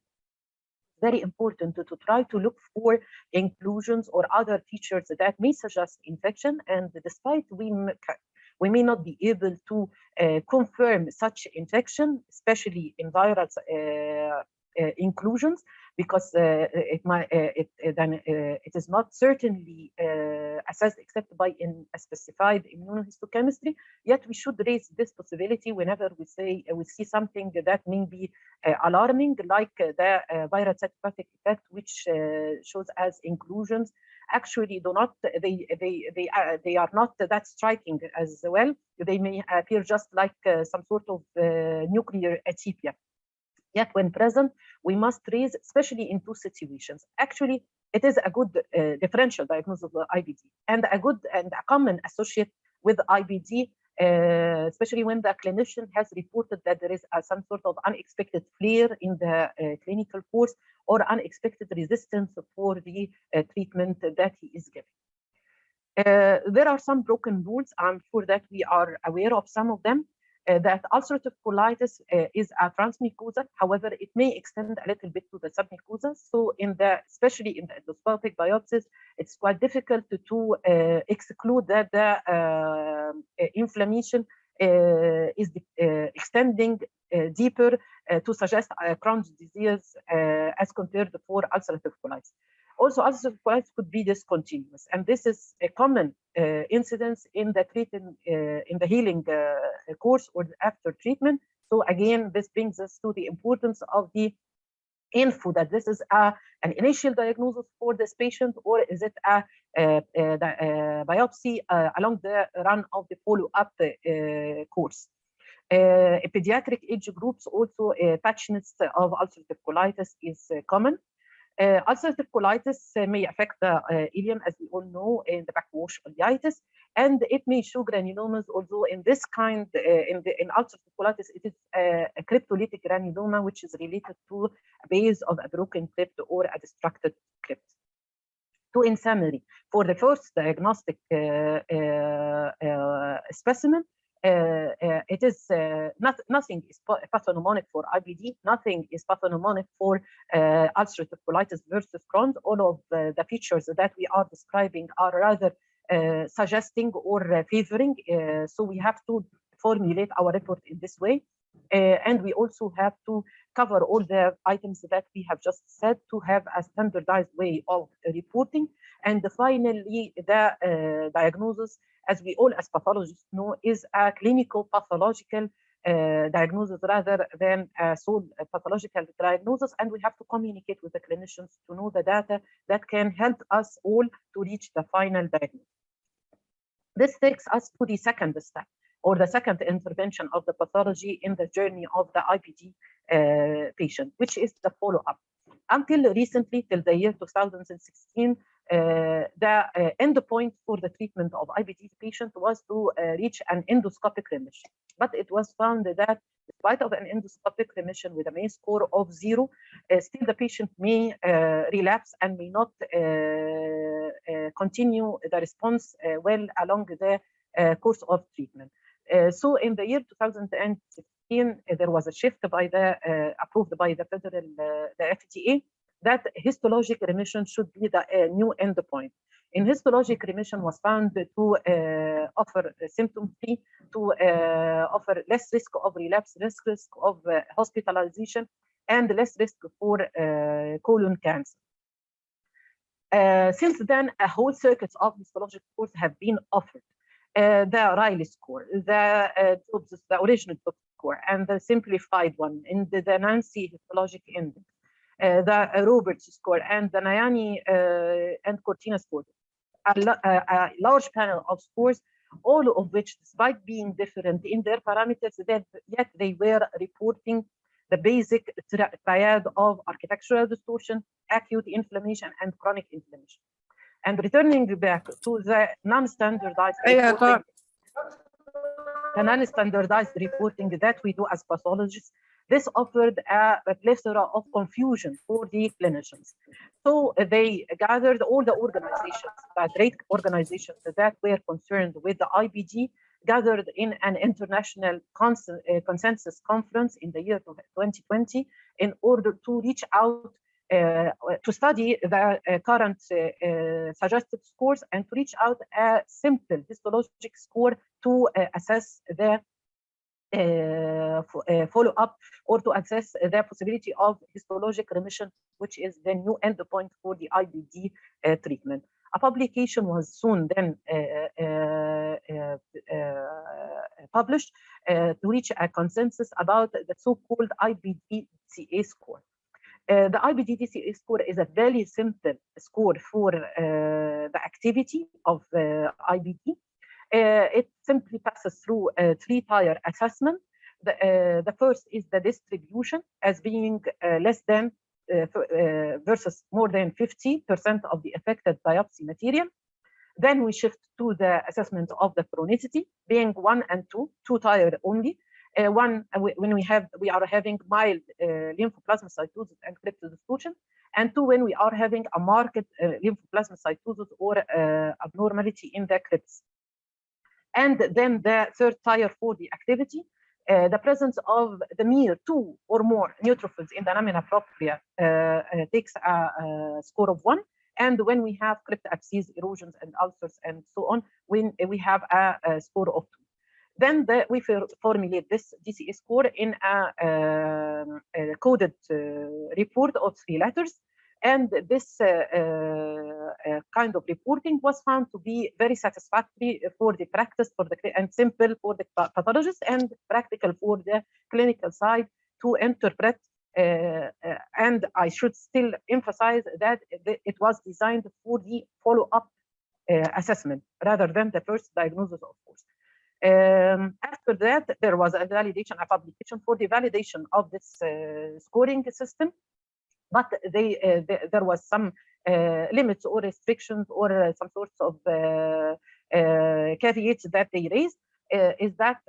Very important to try to look for inclusions or other features that may suggest infection, and despite we may not be able to confirm such infection, especially in viral inclusions, because it is not certainly assessed except by a specified immunohistochemistry. Yet we should raise this possibility whenever we see something that may be alarming, like the viral cytopathic effect, which shows as inclusions. Actually, they are not that striking as well. They may appear just like some sort of nuclear atypia. Yet when present, we must raise, especially in two situations. Actually, it is a good differential diagnosis of IBD and a good and a common associate with IBD, especially when the clinician has reported that there is some sort of unexpected flare in the clinical course or unexpected resistance for the treatment that he is giving. There are some broken rules. I'm sure that we are aware of some of them. That ulcerative colitis is a transmucosal. However, it may extend a little bit to the submucosal. So, especially in the endoscopic biopsies, it's quite difficult to exclude that the inflammation is extending deeper to suggest Crohn's disease as compared for ulcerative colitis. Also, ulcerative colitis could be discontinuous, and this is a common incidence in the in the healing course or after treatment. So again, this brings us to the importance of the info that this is an initial diagnosis for this patient, or is it a biopsy along the run of the follow-up course. Pediatric age groups also patchiness of ulcerative colitis is common. Ulcerative colitis may affect the ileum, as we all know, in the backwash uveitis, and it may show granulomas. Although in this kind, in ulcerative colitis, it is a cryptolytic granuloma, which is related to a base of a broken crypt or a destructed crypt. So, in summary, for the first diagnostic specimen, it is nothing is pathognomonic for IBD, nothing is pathognomonic for ulcerative colitis versus Crohn's. All of the features that we are describing are rather suggesting or favoring. So we have to formulate our report in this way. And we also have to cover all the items that we have just said to have a standardized way of reporting. And finally, the diagnosis, as we all as pathologists know, is a clinical pathological diagnosis rather than a sole pathological diagnosis. And we have to communicate with the clinicians to know the data that can help us all to reach the final diagnosis. This takes us to the second step, or the second intervention of the pathology in the journey of the IBD patient, which is the follow-up. Until recently, till the year 2016, the endpoint for the treatment of IBD patient was to reach an endoscopic remission. But it was found that despite of an endoscopic remission with a May score of 0, still the patient may relapse and may not continue the response well along the course of treatment. So in the year 2016, there was a shift by the approved by the federal the FDA that histologic remission should be the new endpoint. In histologic remission was found to offer symptom-free, to offer less risk of relapse, less risk of hospitalization, and less risk for colon cancer. Since then, a whole circuit of histologic scores have been offered. The Riley score, the original score, and the simplified one, in the Nancy histologic index, the Roberts score, and the Nayani and Cortina score. A large panel of scores, all of which, despite being different in their parameters, yet they were reporting the basic triad of architectural distortion, acute inflammation, and chronic inflammation. And returning back to the non-standardized reporting, that we do as pathologists, this offered a plethora of confusion for the clinicians. So they gathered all the organizations, the trade organizations that were concerned with the IBD, gathered in an international consensus conference in the year 2020 in order to reach out to study the current suggested scores and to reach out a simple histologic score to assess the follow-up or to assess the possibility of histologic remission, which is the new endpoint for the IBD treatment. A publication was soon then published to reach a consensus about the so-called IBD-DCA score. The IBD-DCA score is a very simple score for the activity of IBD. It simply passes through a 3-tier assessment. The first is the distribution as being less than versus more than 50% of the affected biopsy material. Then we shift to the assessment of the chronicity, being 1 and 2, 2-tier only. One, when we are having mild lymphoplasmacytosis and cryptodistortion, and two, when we are having a marked lymphoplasmacytosis or abnormality in the crypts. And then the third tier for the activity, the presence of the mere 2 or more neutrophils in the lamina propria takes a score of 1. And when we have crypt abscess, erosions, and ulcers, and so on, when we have a score of 2. Then we formulate this DCA score in a coded report of 3 letters. And this kind of reporting was found to be very satisfactory for the practice and simple for the pathologist, and practical for the clinical side to interpret. And I should still emphasize that it was designed for the follow-up assessment rather than the first diagnosis, of course. After that, there was a validation, a publication for the validation of this scoring system, but there was some limits or restrictions or some sorts of caveats that they raised, is that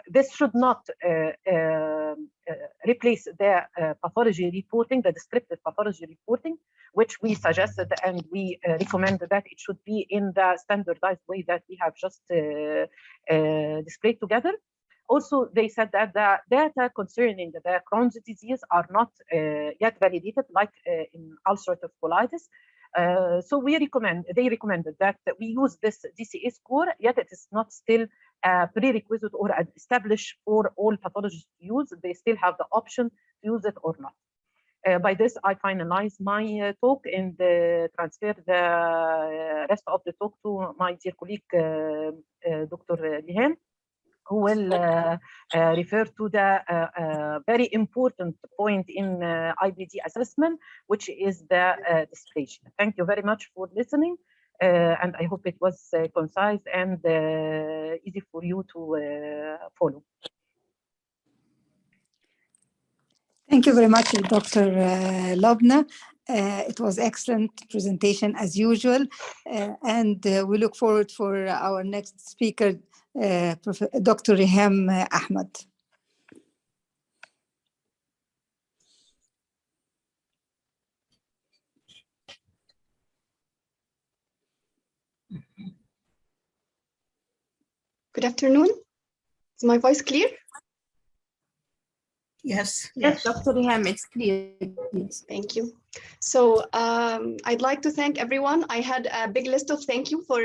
this should not replace the pathology reporting, the descriptive pathology reporting, which we suggested and we recommend that it should be in the standardized way that we have just displayed together. Also, they said that the data concerning the Crohn's disease are not yet validated, like in ulcerative colitis. So they recommended that we use this DCA score, yet it is not still a prerequisite or established for all pathologists to use. They still have the option to use it or not. By this, I finalize my talk and transfer the rest of the talk to my dear colleague, Dr. Lihan, who will refer to the very important point in IBD assessment, which is the dysplasia. Thank you very much for listening, and I hope it was concise and easy for you to follow. Thank you very much, Dr. Lobna. It was excellent presentation as usual, and we look forward for our next speaker, Dr. Riham Ahmed. Good afternoon. Is my voice clear? Yes. Yes, Dr. Riham, it's clear. Yes. Thank you. So I'd like to thank everyone. I had a big list of thank you for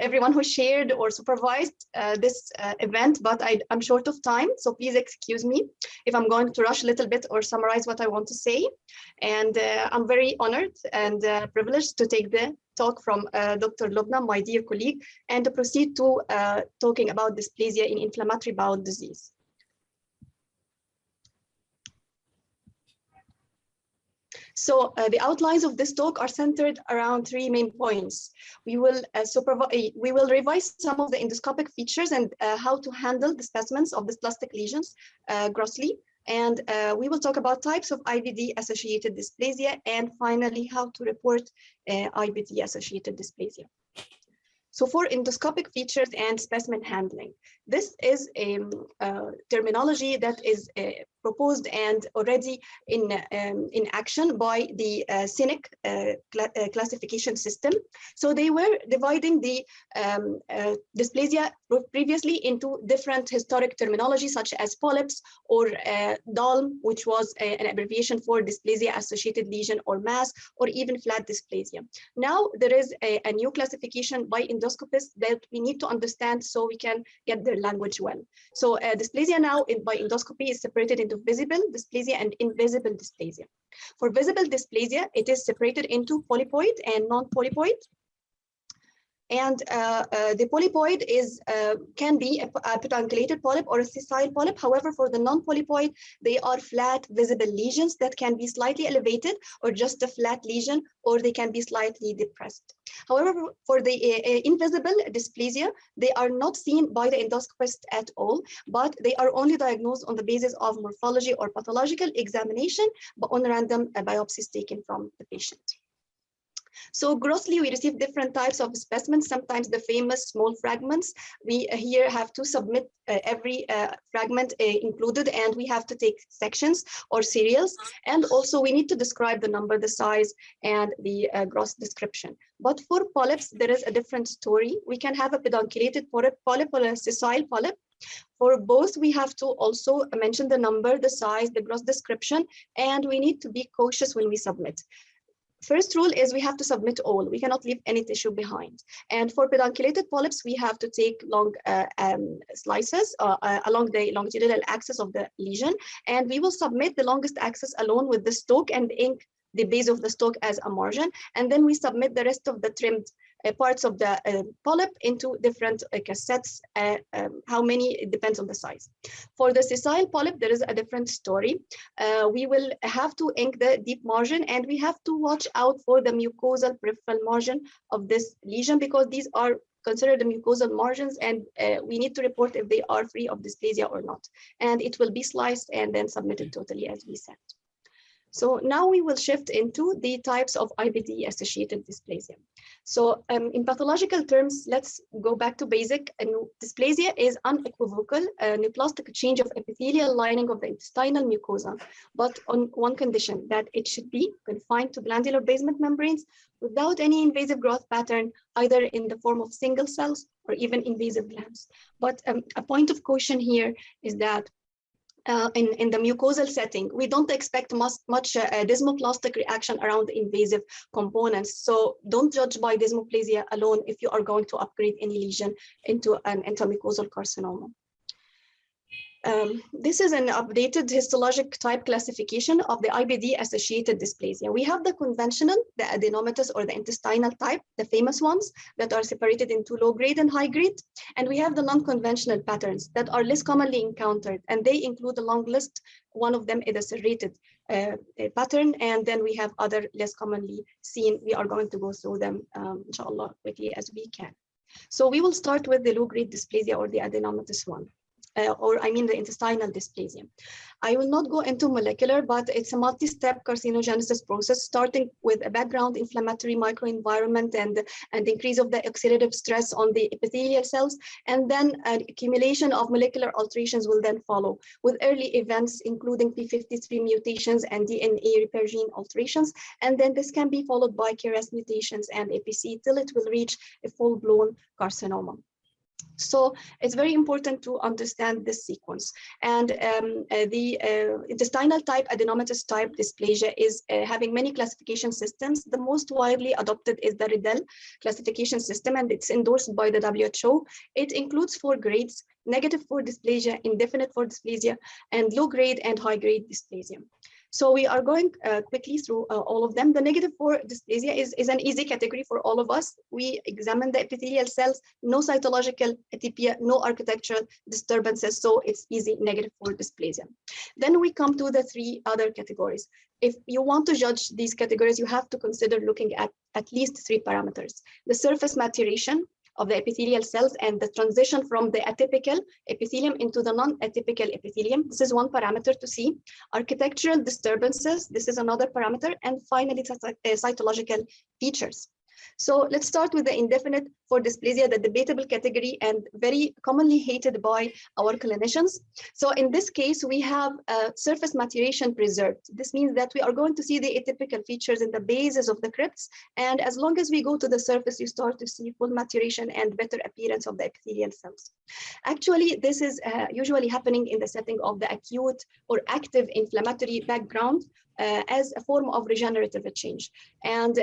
everyone who shared or supervised this event, but I'm short of time, so please excuse me if I'm going to rush a little bit or summarize what I want to say. And I'm very honored and privileged to take the talk from Dr. Lobna, my dear colleague, and to proceed to talking about dysplasia in inflammatory bowel disease. So the outlines of this talk are centered around 3 main points. We will revise some of the endoscopic features and how to handle the specimens of dysplastic lesions grossly. And we will talk about types of IBD-associated dysplasia, and finally, how to report IBD-associated dysplasia. So for endoscopic features and specimen handling, this is a terminology that is proposed and already in action by the Cns classification system. So they were dividing the dysplasia previously into different historic terminology, such as polyps or DALM, which was an abbreviation for dysplasia-associated lesion or mass, or even flat dysplasia. Now there is a new classification by endoscopists that we need to understand so we can get their language well. So dysplasia now by endoscopy is separated into visible dysplasia and invisible dysplasia. For visible dysplasia, it is separated into polypoid and non-polypoid. And the polypoid can be a pedunculated polyp or a sessile polyp. However, for the non-polypoid, they are flat visible lesions that can be slightly elevated or just a flat lesion, or they can be slightly depressed. However, for the invisible dysplasia, they are not seen by the endoscopist at all, but they are only diagnosed on the basis of morphology or pathological examination, but on random biopsies taken from the patient. So grossly, we receive different types of specimens, sometimes the famous small fragments. We here have to submit every fragment included, and we have to take sections or serials. And also we need to describe the number, the size, and the gross description. But for polyps, there is a different story. We can have a pedunculated polyp or a sessile polyp. For both, we have to also mention the number, the size, the gross description, and we need to be cautious when we submit. First rule is we have to submit all. We cannot leave any tissue behind. And for pedunculated polyps, we have to take long slices along the longitudinal axis of the lesion. And we will submit the longest axis alone with the stalk and ink the base of the stalk as a margin. And then we submit the rest of the trimmed parts of the polyp into different cassettes. How many, it depends on the size. For the sessile polyp, there is a different story. We will have to ink the deep margin, and we have to watch out for the mucosal peripheral margin of this lesion, because these are considered the mucosal margins, and we need to report if they are free of dysplasia or not. And it will be sliced and then submitted totally, as we said. So now we will shift into the types of IBD-associated dysplasia. So in pathological terms, let's go back to basic. Dysplasia is unequivocal neoplastic change of epithelial lining of the intestinal mucosa, but on one condition, that it should be confined to glandular basement membranes without any invasive growth pattern, either in the form of single cells or even invasive glands. But a point of caution here is that in the mucosal setting, we don't expect much desmoplastic reaction around the invasive components. So don't judge by desmoplasia alone if you are going to upgrade any lesion into an intramucosal carcinoma. This is an updated histologic type classification of the IBD-associated dysplasia. We have the conventional, the adenomatous or the intestinal type, the famous ones that are separated into low grade and high grade. And we have the non-conventional patterns that are less commonly encountered, and they include a long list. One of them is a serrated pattern, and then we have other less commonly seen. We are going to go through them, inshallah, quickly as we can. So we will start with the low grade dysplasia or the adenomatous one. The intestinal dysplasia. I will not go into molecular, but it's a multi-step carcinogenesis process, starting with a background inflammatory microenvironment and increase of the oxidative stress on the epithelial cells, and then an accumulation of molecular alterations will then follow, with early events including p53 mutations and DNA repair gene alterations, and then this can be followed by KRAS mutations and APC till it will reach a full-blown carcinoma. So it's very important to understand this sequence. And the intestinal type, adenomatous type dysplasia is having many classification systems. The most widely adopted is the Riddell classification system, and it's endorsed by the WHO. It includes 4 grades: negative for dysplasia, indefinite for dysplasia, and low grade and high grade dysplasia. So we are going quickly through all of them. The negative for dysplasia is an easy category for all of us. We examine the epithelial cells, no cytological atypia, no architectural disturbances, so it's easy, negative for dysplasia. Then we come to the 3 other categories. If you want to judge these categories, you have to consider looking at least 3 parameters: the surface maturation of the epithelial cells and the transition from the atypical epithelium into the non-atypical epithelium. This is one parameter to see. Architectural disturbances, this is another parameter. And finally, cytological features. So let's start with the indefinite for dysplasia, the debatable category and very commonly hated by our clinicians. So in this case, we have surface maturation preserved. This means that we are going to see the atypical features in the bases of the crypts. And as long as we go to the surface, you start to see full maturation and better appearance of the epithelial cells. Actually, this is usually happening in the setting of the acute or active inflammatory background as a form of regenerative change. And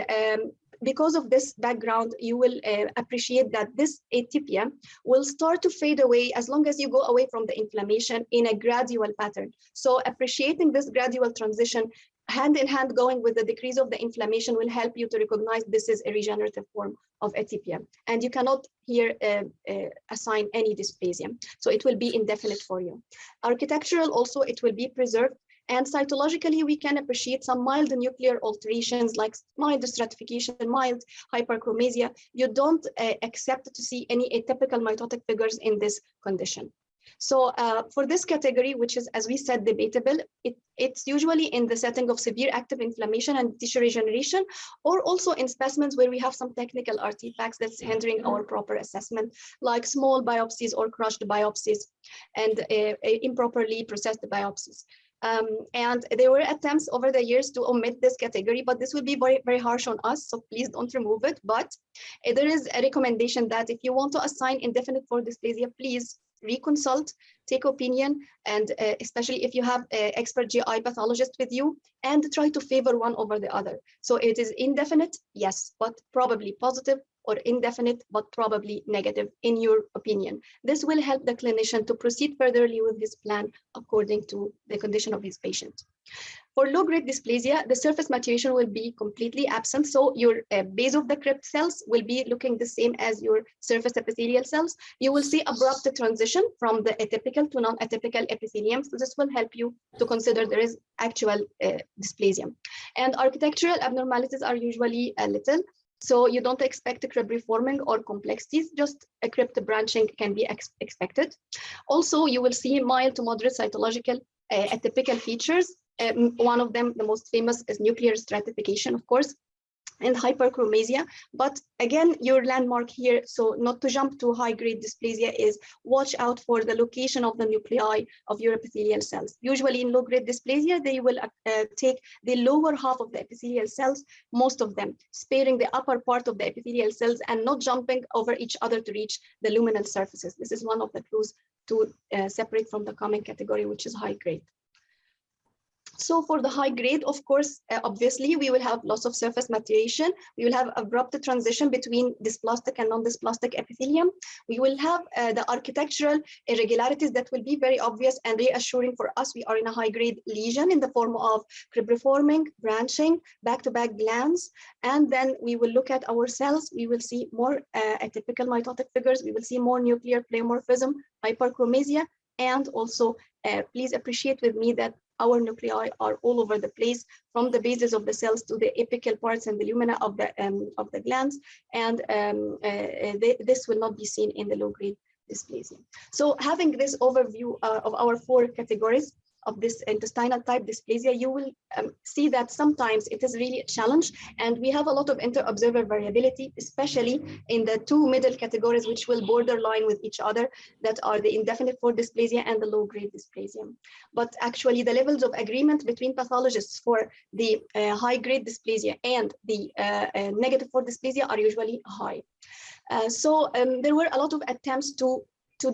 because of this background, you will appreciate that this atypia will start to fade away as long as you go away from the inflammation in a gradual pattern. So appreciating this gradual transition, hand in hand going with the decrease of the inflammation, will help you to recognize this is a regenerative form of atypia. And you cannot here assign any dysplasia. So it will be indefinite for you. Architectural also, it will be preserved. And cytologically, we can appreciate some mild nuclear alterations like mild stratification, mild hyperchromasia. You don't accept to see any atypical mitotic figures in this condition. So for this category, which is, as we said, debatable, it's usually in the setting of severe active inflammation and tissue regeneration, or also in specimens where we have some technical artifacts that's hindering our proper assessment, like small biopsies or crushed biopsies and improperly processed biopsies. And there were attempts over the years to omit this category, but this would be very, very harsh on us, so please don't remove it. But there is a recommendation that if you want to assign indefinite for dysplasia, please reconsult, take opinion, and especially if you have an expert GI pathologist with you, and try to favor one over the other. So it is indefinite, yes, but probably positive, or indefinite, but probably negative in your opinion. This will help the clinician to proceed furtherly with his plan according to the condition of his patient. For low-grade dysplasia, the surface maturation will be completely absent. So your base of the crypt cells will be looking the same as your surface epithelial cells. You will see abrupt transition from the atypical to non-atypical epithelium. So this will help you to consider there is actual dysplasia. And architectural abnormalities are usually little. So you don't expect crypt reforming or complexities, just a crypt branching can be expected. Also, you will see mild to moderate cytological atypical features. One of them, the most famous, is nuclear stratification, of course, and hyperchromasia. But again, your landmark here, so not to jump to high-grade dysplasia, is watch out for the location of the nuclei of your epithelial cells. Usually in low-grade dysplasia, they will take the lower half of the epithelial cells, most of them, sparing the upper part of the epithelial cells and not jumping over each other to reach the luminal surfaces. This is one of the clues to separate from the common category, which is high-grade. So for the high grade, of course, obviously, we will have loss of surface maturation. We will have abrupt transition between dysplastic and non-dysplastic epithelium. We will have the architectural irregularities that will be very obvious and reassuring for us. We are in a high grade lesion in the form of crib reforming, branching, back-to-back glands. And then we will look at our cells. We will see more atypical mitotic figures. We will see more nuclear pleomorphism, hyperchromasia, and also please appreciate with me that our nuclei are all over the place, from the bases of the cells to the apical parts and the lumina of the glands, and this will not be seen in the low-grade dysplasia. So having this overview of our 4 categories of this intestinal type dysplasia, you will see that sometimes it is really a challenge, and we have a lot of inter-observer variability, especially in the 2 middle categories, which will borderline with each other, that are the indefinite for dysplasia and the low-grade dysplasia. But actually, the levels of agreement between pathologists for the high-grade dysplasia and the negative for dysplasia are usually high. So there were a lot of attempts to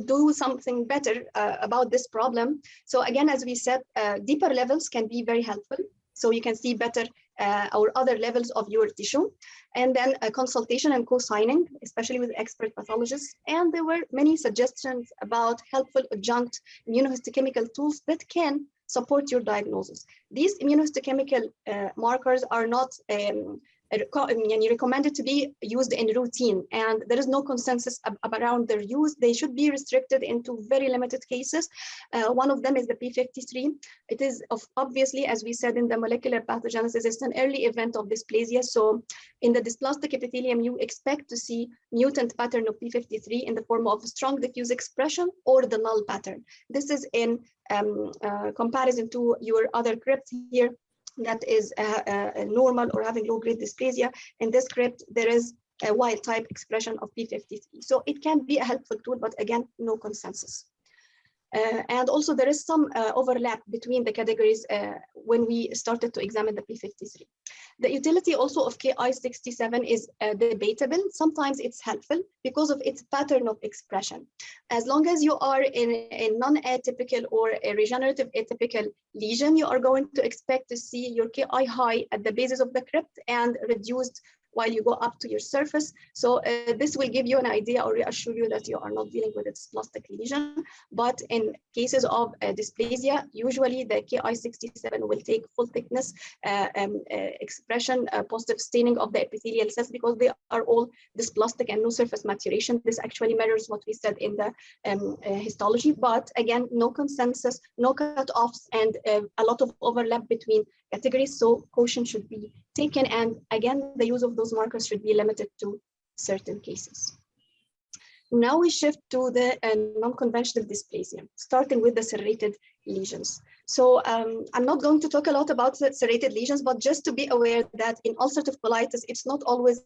do something better about this problem. So again, as we said, deeper levels can be very helpful. So you can see better our other levels of your tissue. And then a consultation and co-signing, especially with expert pathologists. And there were many suggestions about helpful adjunct immunohistochemical tools that can support your diagnosis. These immunohistochemical markers are not recommended to be used in routine, and there is no consensus around their use. They should be restricted into very limited cases. One of them is the P53. It is obviously, as we said in the molecular pathogenesis, it's an early event of dysplasia. So in the dysplastic epithelium, you expect to see mutant pattern of P53 in the form of strong diffuse expression or the null pattern. This is in comparison to your other crypts here that is normal or having low-grade dysplasia. In this crypt, there is a wild-type expression of P53. So it can be a helpful tool, but again, no consensus. And also there is some overlap between the categories when we started to examine the P53. The utility also of Ki67 is debatable. Sometimes it's helpful because of its pattern of expression. As long as you are in a non-atypical or a regenerative atypical lesion, you are going to expect to see your Ki high at the basis of the crypt and reduced while you go up to your surface. So this will give you an idea or reassure you that you are not dealing with a dysplastic lesion. But in cases of dysplasia, usually the Ki67 will take full thickness expression, positive staining of the epithelial cells, because they are all dysplastic and no surface maturation. This actually mirrors what we said in the histology. But again, no consensus, no cutoffs, and a lot of overlap between categories. So caution should be taken. And again, the use of those markers should be limited to certain cases. Now we shift to the non-conventional dysplasia, starting with the serrated lesions. So I'm not going to talk a lot about the serrated lesions, but just to be aware that in ulcerative colitis, it's not always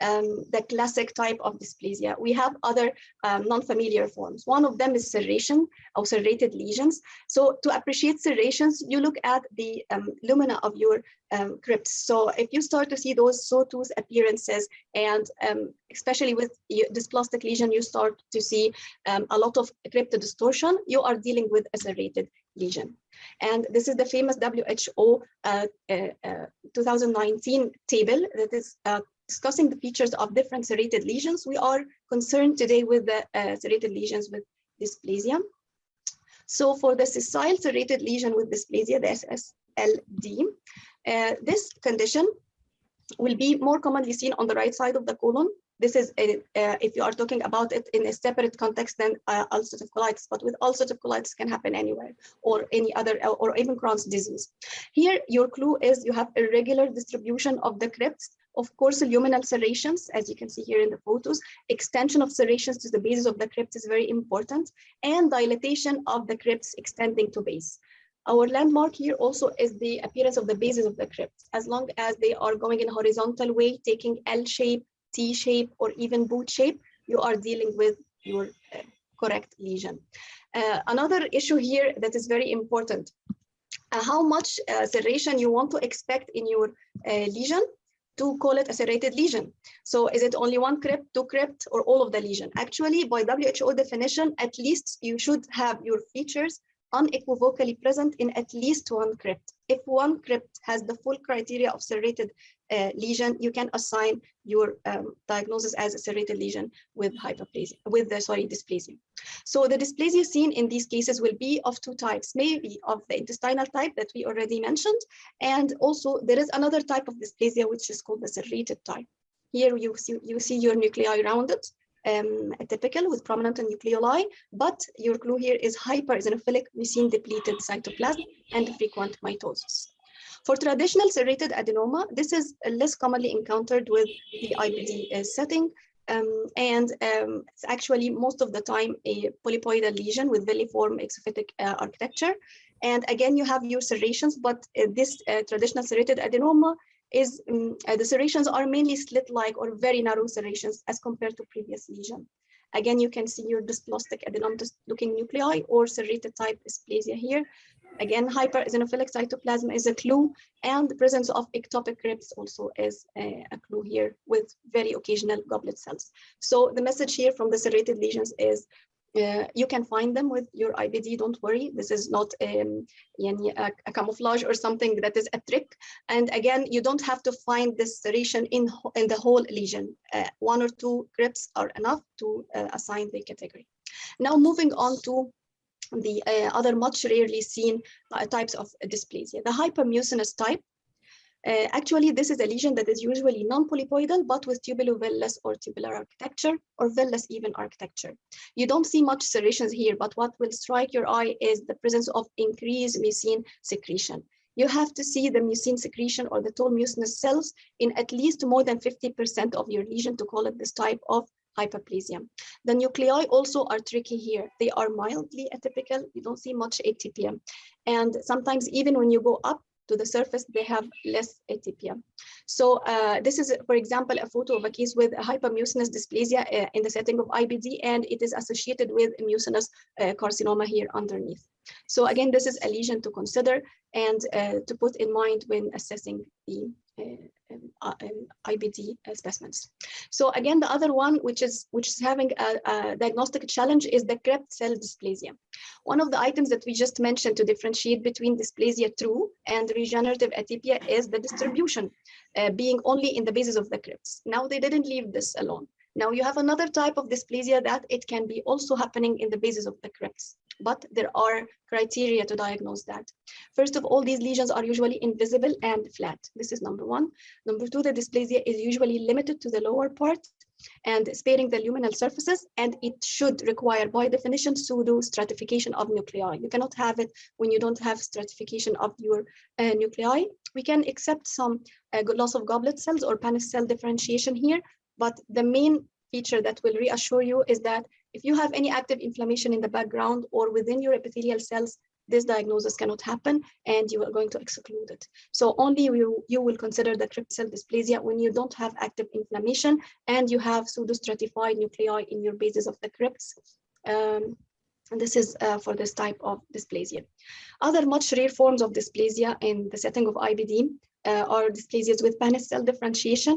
the classic type of dysplasia. We have other non-familiar forms. One of them is serration or serrated lesions. So to appreciate serrations, you look at the lumina of your crypts. So if you start to see those sawtooth appearances, and especially with dysplastic lesion, you start to see a lot of crypt distortion, you are dealing with a serrated lesion. And this is the famous WHO 2019 table that is discussing the features of different serrated lesions. We are concerned today with the serrated lesions with dysplasia. So for the sessile serrated lesion with dysplasia, the SSLD, this condition will be more commonly seen on the right side of the colon. This is if you are talking about it in a separate context than ulcerative colitis, but with ulcerative colitis can happen anywhere, or any other, or even Crohn's disease. Here, your clue is you have irregular distribution of the crypts. Of course, luminal serrations, as you can see here in the photos. Extension of serrations to the bases of the crypt is very important, and dilatation of the crypts extending to base. Our landmark here also is the appearance of the bases of the crypts. As long as they are going in a horizontal way, taking L shape, T shape, or even boot shape, you are dealing with your correct lesion. Another issue here that is very important, how much serration you want to expect in your lesion to call it a serrated lesion. So is it only one crypt, two crypt, or all of the lesion? Actually, by WHO definition, at least you should have your features unequivocally present in at least one crypt. If one crypt has the full criteria of serrated lesion, you can assign your diagnosis as a serrated lesion with hyperplasia, with the dysplasia. So the dysplasia seen in these cases will be of two types, maybe of the intestinal type that we already mentioned, and also there is another type of dysplasia which is called the serrated type. Here you see your nuclei rounded, atypical with prominent nucleoli, but your clue here is hyper-eosinophilic mucin depleted cytoplasm and frequent mitosis. For traditional serrated adenoma, this is less commonly encountered with the IBD setting, and it's actually most of the time a polypoidal lesion with villiform exophytic architecture. And again, you have your serrations, but this traditional serrated adenoma is the serrations are mainly slit-like or very narrow serrations as compared to previous lesion. Again, you can see your dysplastic adenomatous-looking nuclei or serrated type dysplasia here. Again, hyper-eosinophilic cytoplasm is a clue, and the presence of ectopic crypts also is a clue here with very occasional goblet cells. So the message here from the serrated lesions is you can find them with your IBD, don't worry. This is not a camouflage or something that is a trick. And again, you don't have to find this serration in the whole lesion. One or two crypts are enough to assign the category. Now moving on to the other much rarely seen types of dysplasia, the hypermucinous type. Actually, this is a lesion that is usually non-polypoidal, but with tubulovillous or tubular architecture, or villous even architecture. You don't see much serrations here, but what will strike your eye is the presence of increased mucin secretion. You have to see the mucin secretion or the tall mucinous cells in at least more than 50% of your lesion to call it this type of hyperplasia. The nuclei also are tricky here. They are mildly atypical. You don't see much atypia. And sometimes even when you go up to the surface, they have less atypia. So this is, for example, a photo of a case with a hypermucinous dysplasia in the setting of IBD, and it is associated with mucinous carcinoma here underneath. So again, this is a lesion to consider and to put in mind when assessing the IBD specimens. So again, the other one, which is having a diagnostic challenge, is the crypt cell dysplasia. One of the items that we just mentioned to differentiate between dysplasia true and regenerative atypia is the distribution being only in the bases of the crypts. Now they didn't leave this alone. Now you have another type of dysplasia that it can be also happening in the bases of the crypts, but there are criteria to diagnose that. First of all, these lesions are usually invisible and flat. This is number one. Number two, the dysplasia is usually limited to the lower part and sparing the luminal surfaces, and it should require, by definition, pseudo stratification of nuclei. You cannot have it when you don't have stratification of your nuclei. We can accept some loss of goblet cells or Paneth cell differentiation here, but the main feature that will reassure you is that if you have any active inflammation in the background or within your epithelial cells, this diagnosis cannot happen and you are going to exclude it. So only you will consider the crypt cell dysplasia when you don't have active inflammation and you have pseudostratified nuclei in your bases of the crypts. And this is for this type of dysplasia. Other much rare forms of dysplasia in the setting of IBD are dysplasias with Banach cell differentiation.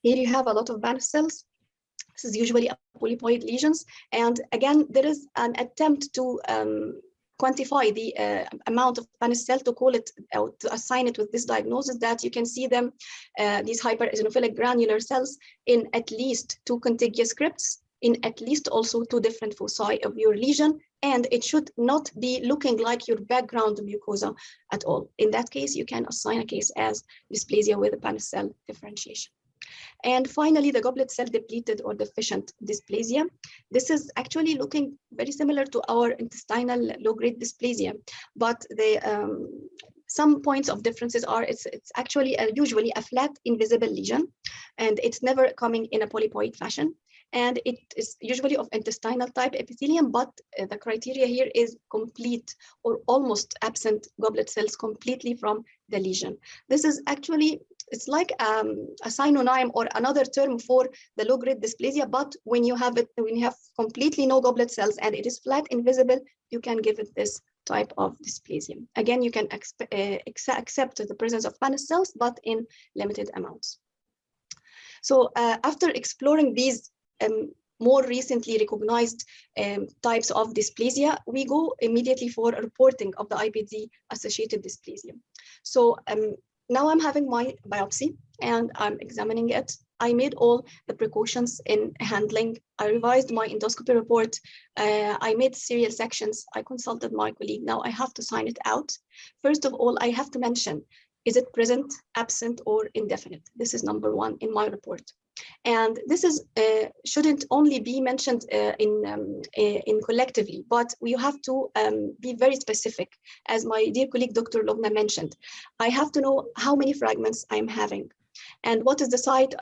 Here you have a lot of Banach cells. This is usually polypoid lesions. And again, there is an attempt to quantify the amount of Banach cell to call it or to assign it with this diagnosis that you can see them, these hypereosinophilic granular cells in at least 2 contiguous crypts, in at least also 2 different foci of your lesion, and it should not be looking like your background mucosa at all. In that case, you can assign a case as dysplasia with a Banach cell differentiation. And finally, the goblet cell depleted or deficient dysplasia. This is actually looking very similar to our intestinal low-grade dysplasia, but some points of differences are it's actually usually a flat invisible lesion, and it's never coming in a polypoid fashion. And it is usually of intestinal type epithelium, but the criteria here is complete or almost absent goblet cells completely from the lesion. This is actually, it's like a synonym or another term for the low-grade dysplasia, but when you have it, when you have completely no goblet cells and it is flat invisible, you can give it this type of dysplasia. Again, you can accept the presence of Banach cells, but in limited amounts. So after exploring these more recently recognized types of dysplasia, we go immediately for a reporting of the IBD-associated dysplasia. So now I'm having my biopsy and I'm examining it. I made all the precautions in handling. I revised my endoscopy report. I made serial sections. I consulted my colleague. Now I have to sign it out. First of all, I have to mention, is it present, absent, or indefinite? This is number 1 in my report. And this is shouldn't only be mentioned in collectively, but we have to be very specific. As my dear colleague, Dr. Lobna mentioned, I have to know how many fragments I'm having and what is the site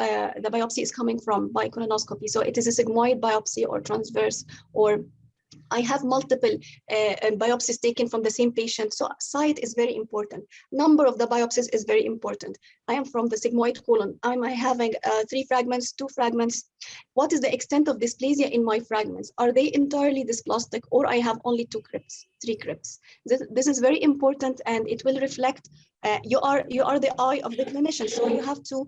the biopsy is coming from by colonoscopy. So it is a sigmoid biopsy or transverse, or I have multiple biopsies taken from the same patient. So site is very important. Number of the biopsies is very important. I am from the sigmoid colon. Am I having 3 fragments, 2 fragments? What is the extent of dysplasia in my fragments? Are they entirely dysplastic, or I have only 2 crypts, 3 crypts? This is very important, and it will reflect you are the eye of the clinician, so you have to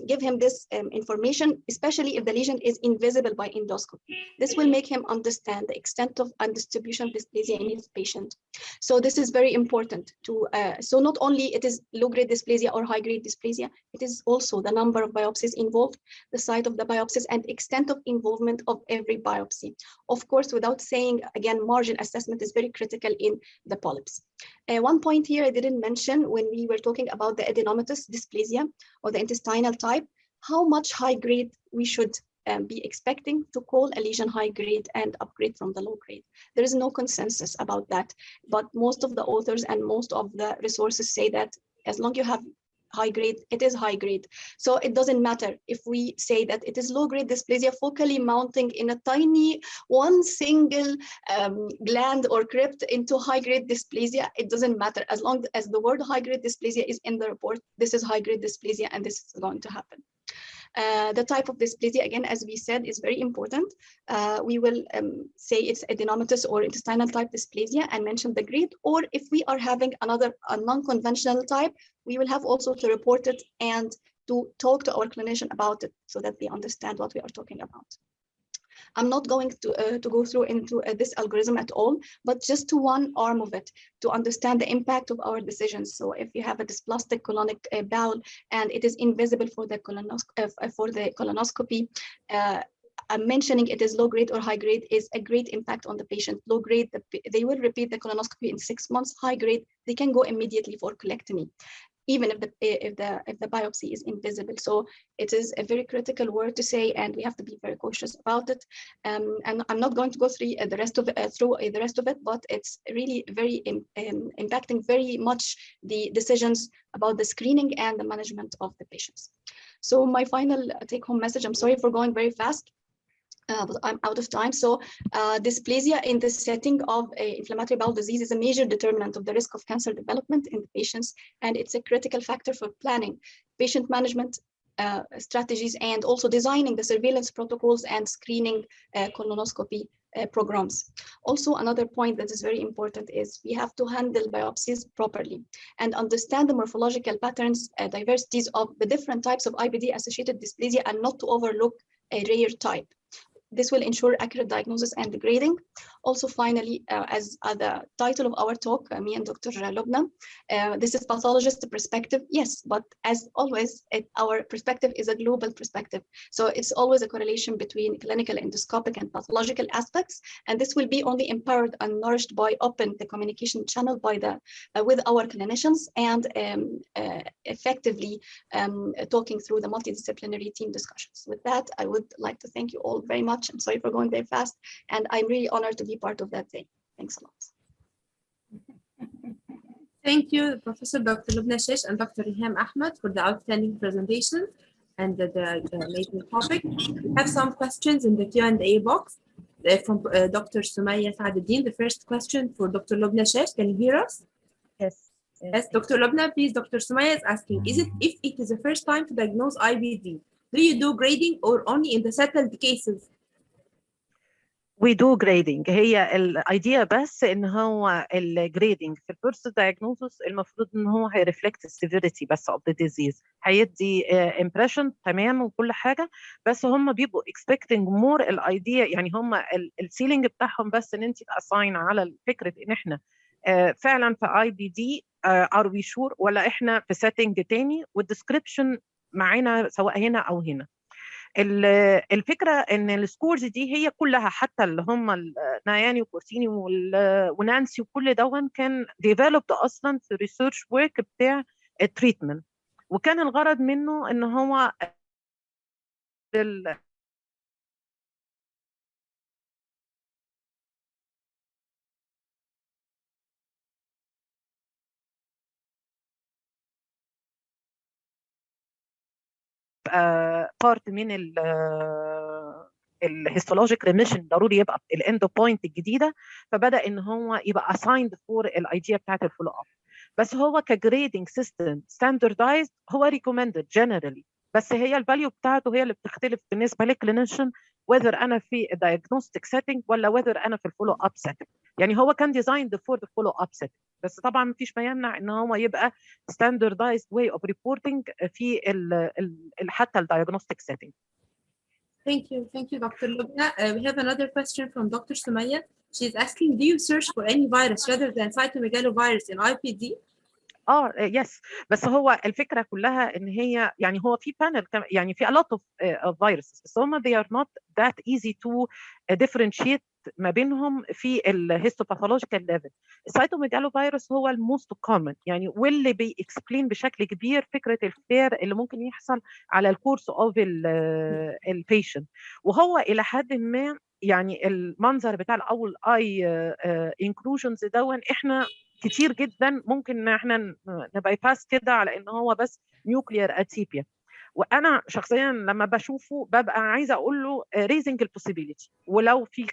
give him this information, especially if the lesion is invisible by endoscopy. This will make him understand the extent of undistribution of dysplasia in his patient. So this is very important to, so not only it is low-grade dysplasia or high-grade dysplasia, it is also the number of biopsies involved, the site of the biopsies, and extent of involvement of every biopsy. Of course, without saying, again, margin assessment is very critical in the polyps. One point here I didn't mention when we were talking about the adenomatous dysplasia or the intestinal type, how much high grade we should be expecting to call a lesion high grade and upgrade from the low grade. There is no consensus about that, but most of the authors and most of the resources say that as long as you have high grade, it is high grade. So it doesn't matter if we say that it is low grade dysplasia focally mounting in a tiny one single gland or crypt into high grade dysplasia. It doesn't matter as long as the word high grade dysplasia is in the report. This is high grade dysplasia and this is going to happen. The type of dysplasia, again, as we said, is very important. We will say it's adenomatous or intestinal type dysplasia and mention the grade, or if we are having a non-conventional type, we will have also to report it and to talk to our clinician about it so that they understand what we are talking about. I'm not going to go through into this algorithm at all, but just to one arm of it to understand the impact of our decisions. So if you have a dysplastic colonic bowel and it is invisible for the colonoscopy, I'm mentioning it is low grade or high grade is a great impact on the patient. Low grade, they will repeat the colonoscopy in 6 months. High grade, they can go immediately for colectomy, even if the biopsy is invisible. So it is a very critical word to say, and we have to be very cautious about it. And I'm not going to go through the rest of it, but it's really very impacting very much the decisions about the screening and the management of the patients. So my final take-home message, I'm sorry for going very fast, but I'm out of time. So dysplasia in the setting of inflammatory bowel disease is a major determinant of the risk of cancer development in the patients, and it's a critical factor for planning patient management strategies, and also designing the surveillance protocols and screening colonoscopy programs. Also, another point that is very important is we have to handle biopsies properly and understand the morphological patterns, diversities of the different types of IBD-associated dysplasia, and not to overlook a rare type. This will ensure accurate diagnosis and grading. Also, finally, as the title of our talk, me and Dr. Lubna, this is pathologist perspective, yes, but as always, our perspective is a global perspective. So it's always a correlation between clinical, endoscopic, and pathological aspects, and this will be only empowered and nourished by open the communication channel by with our clinicians, and effectively talking through the multidisciplinary team discussions. With that, I would like to thank you all very much. I'm sorry for going very fast, and I'm really honored to be part of that day. Thanks a lot. Thank you, Professor Dr. Lubna Shesh and Dr. Riham Ahmed, for the outstanding presentation and the amazing topic. We have some questions in the Q&A box from Dr. Sumaya Saaduddin. The first question for Dr. Lubna Shesh. Can you hear us? Yes. Yes, Dr. Lubna, please. Dr. Sumaya is asking, if it is the first time to diagnose IBD, do you do grading or only in the settled cases? We do grading. هي الايديا بس ان هو الجريدنج في الفيرست دايجنوستس المفروض ان هو هيرفلكت السيفيريتي بس اوف ذا ديزيز، هيدي امبريشن تمام وكل حاجه، بس هم بيبقوا اكسبكتنج مور الايديا، يعني هم السيلينج بتاعهم بس ان انت تاساين على فكره ان احنا فعلا في اي بي دي ار وي شور، ولا احنا في سيتنج تاني، والديسكريبشن معانا سواء هنا او هنا. الفكره ان السكورز دي هي كلها، حتى اللي هم ناياني وكورسيني ونانسي وكل دون كان ديفلوبد اصلا في ريسيرش ورك بتاع التريتمنت، وكان الغرض منه ان هو بارت من الهيستولوجيك ريميشن ضروري يبقى الاند بوينت الجديده، فبدا ان هو يبقى اسايند فور الايديا بتاعت الفولو اب. بس هو كجريدنج سيستم ستاندردايزد هو ريكومندد جنرالي، بس هي الفاليو بتاعته هي اللي بتختلف بالنسبه للكلينيشن، whether انا في diagnostic setting ولا whether انا في الفولو اب setting. يعني هو كان designed for the follow up setting، بس طبعا مفيش ما يمنع ان هو يبقى standardized way of reporting في حتى الdiagnostic setting. Thank you, Dr. Lubna. We have another question from Dr. Sumaya. She's asking, do you search for any virus rather than cytomegalovirus in IPD? يس، بس هو الفكره كلها ان هي يعني هو في بانل، يعني في a lot of viruses، بس هم they are not that easy to differentiate ما بينهم في الهيستوباثولوجيكال ليفل. السيتوميجالوفيروس هو الموست كومن، يعني واللي بيكسبلين بشكل كبير فكره الفلير اللي ممكن يحصل على الكورس اوف البيشنت، وهو الى حد ما يعني المنظر بتاع الاول اي انكلوجنز دون احنا كتير جدا ممكن ان احنا نبايباس كده على ان هو بس نيوكليير اتيبيا. وانا شخصيا لما بشوفه ببقى عايزه اقول له ريزنج البوسيبيليتي، ولو في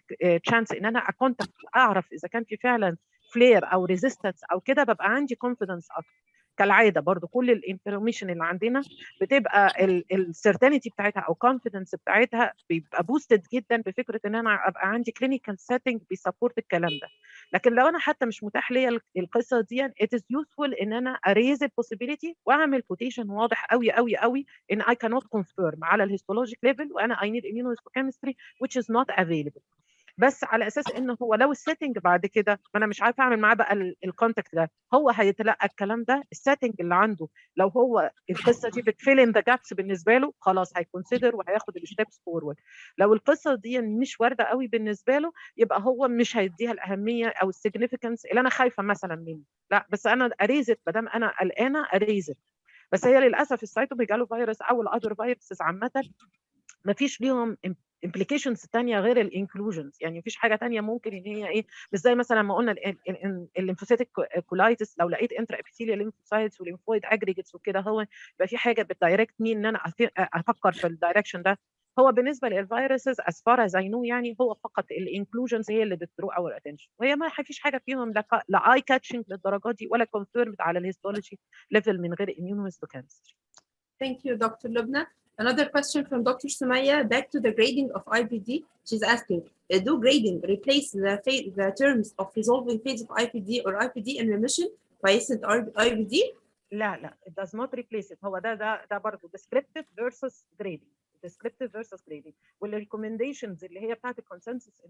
تشانس ان انا اكونتاكت اعرف اذا كان في فعلا فلير او ريزيستنس او كده، ببقى عندي كونفيدنس اكتر. كالعاده برضو كل الانفورميشن اللي عندنا بتبقى السيرتينتي بتاعتها او كونفيدنس بتاعتها بيبقى بوستد جدا بفكره ان انا ابقى عندي كلينيكال سيتنج بيسبورت الكلام ده. لكن لو انا حتى مش متاح ليا القصه دي، it is useful ان انا اريز البوسيبيليتي واعمل كوتيشن واضح قوي قوي قوي ان I cannot confirm على الهيستولوجيك ليفل، وانا I need immunohistochemistry which is not available. بس على اساس ان هو لو السيتنج بعد كده ما انا مش عارفه اعمل معاه بقى الكونتاكت ده، هو هيتلقى الكلام ده، السيتنج اللي عنده لو هو القصه دي بتفيل ان ذا جابس بالنسبه له، خلاص هيكونسيدر وهياخد الستبس فورورد. لو القصه دي مش وارده قوي بالنسبه له، يبقى هو مش هيديها الاهميه او السيجنيفيكانس اللي انا خايفه مثلا منه. لا، بس انا اريزت ما دام انا قلقانه اريزت. بس هي للاسف السيتوميجالوفيروس او الاذر فيروسز عامه ما فيش ليهم امبليكيشنز ثانيه غير الانكلوجنز، يعني مفيش حاجه ثانيه ممكن ان هي ايه، مش زي مثلا ما قلنا الليمفوسيتك كولايتس، لو لقيت انترا ابيثيليال ليمفوسايتس وليمفويد اجريجيتس وكده، هو يبقى في حاجه بتدايركت مين ان انا افكر في الدايركشن ده. هو بالنسبه للفيروسز as far as I know يعني هو فقط الانكلوجنز هي اللي بتدرو اور اتنشن، وهي ما فيش حاجه فيهم لا اي كاتشنج للدرجه دي ولا كونفيرمد على الهيستولوجي ليفل من غير immunohistochemistry. Thank you, Dr. Lubna. Another question from Dr. Sumaya, back to the grading of IBD. She's asking, do grading replace the terms of resolving phase of IBD or IBD in remission by recent IBD? لا it does not replace it. هو ده برضه descriptive versus grading. descriptive versus grading. والrecommendations اللي هي بتاعت الكونسنسس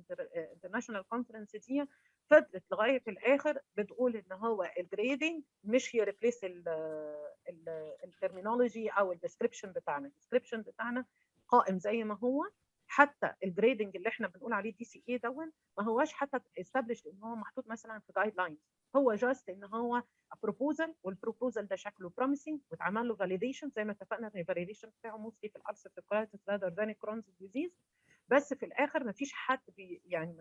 international conference دي فضلت لغايه الاخر بتقول ان هو الجريدنج مش هي ريبليس الترمينولوجي او الديسكربشن بتاعنا. الديسكربشن بتاعنا قائم زي ما هو، حتى الجريدنج اللي احنا بنقول عليه دي سي اي دون ما هوش حتى استابليش ان هو محطوط مثلا في جايد لاينز، هو جاست ان هو بروبوزل، والبروبوزل ده شكله بروميسنج واتعمل له فاليديشن زي ما اتفقنا ان الفاليديشن بتاعه موستلي في الالسيتيف كولايتس rather than كرونز ديزيز. بس في الاخر ما فيش حد يعني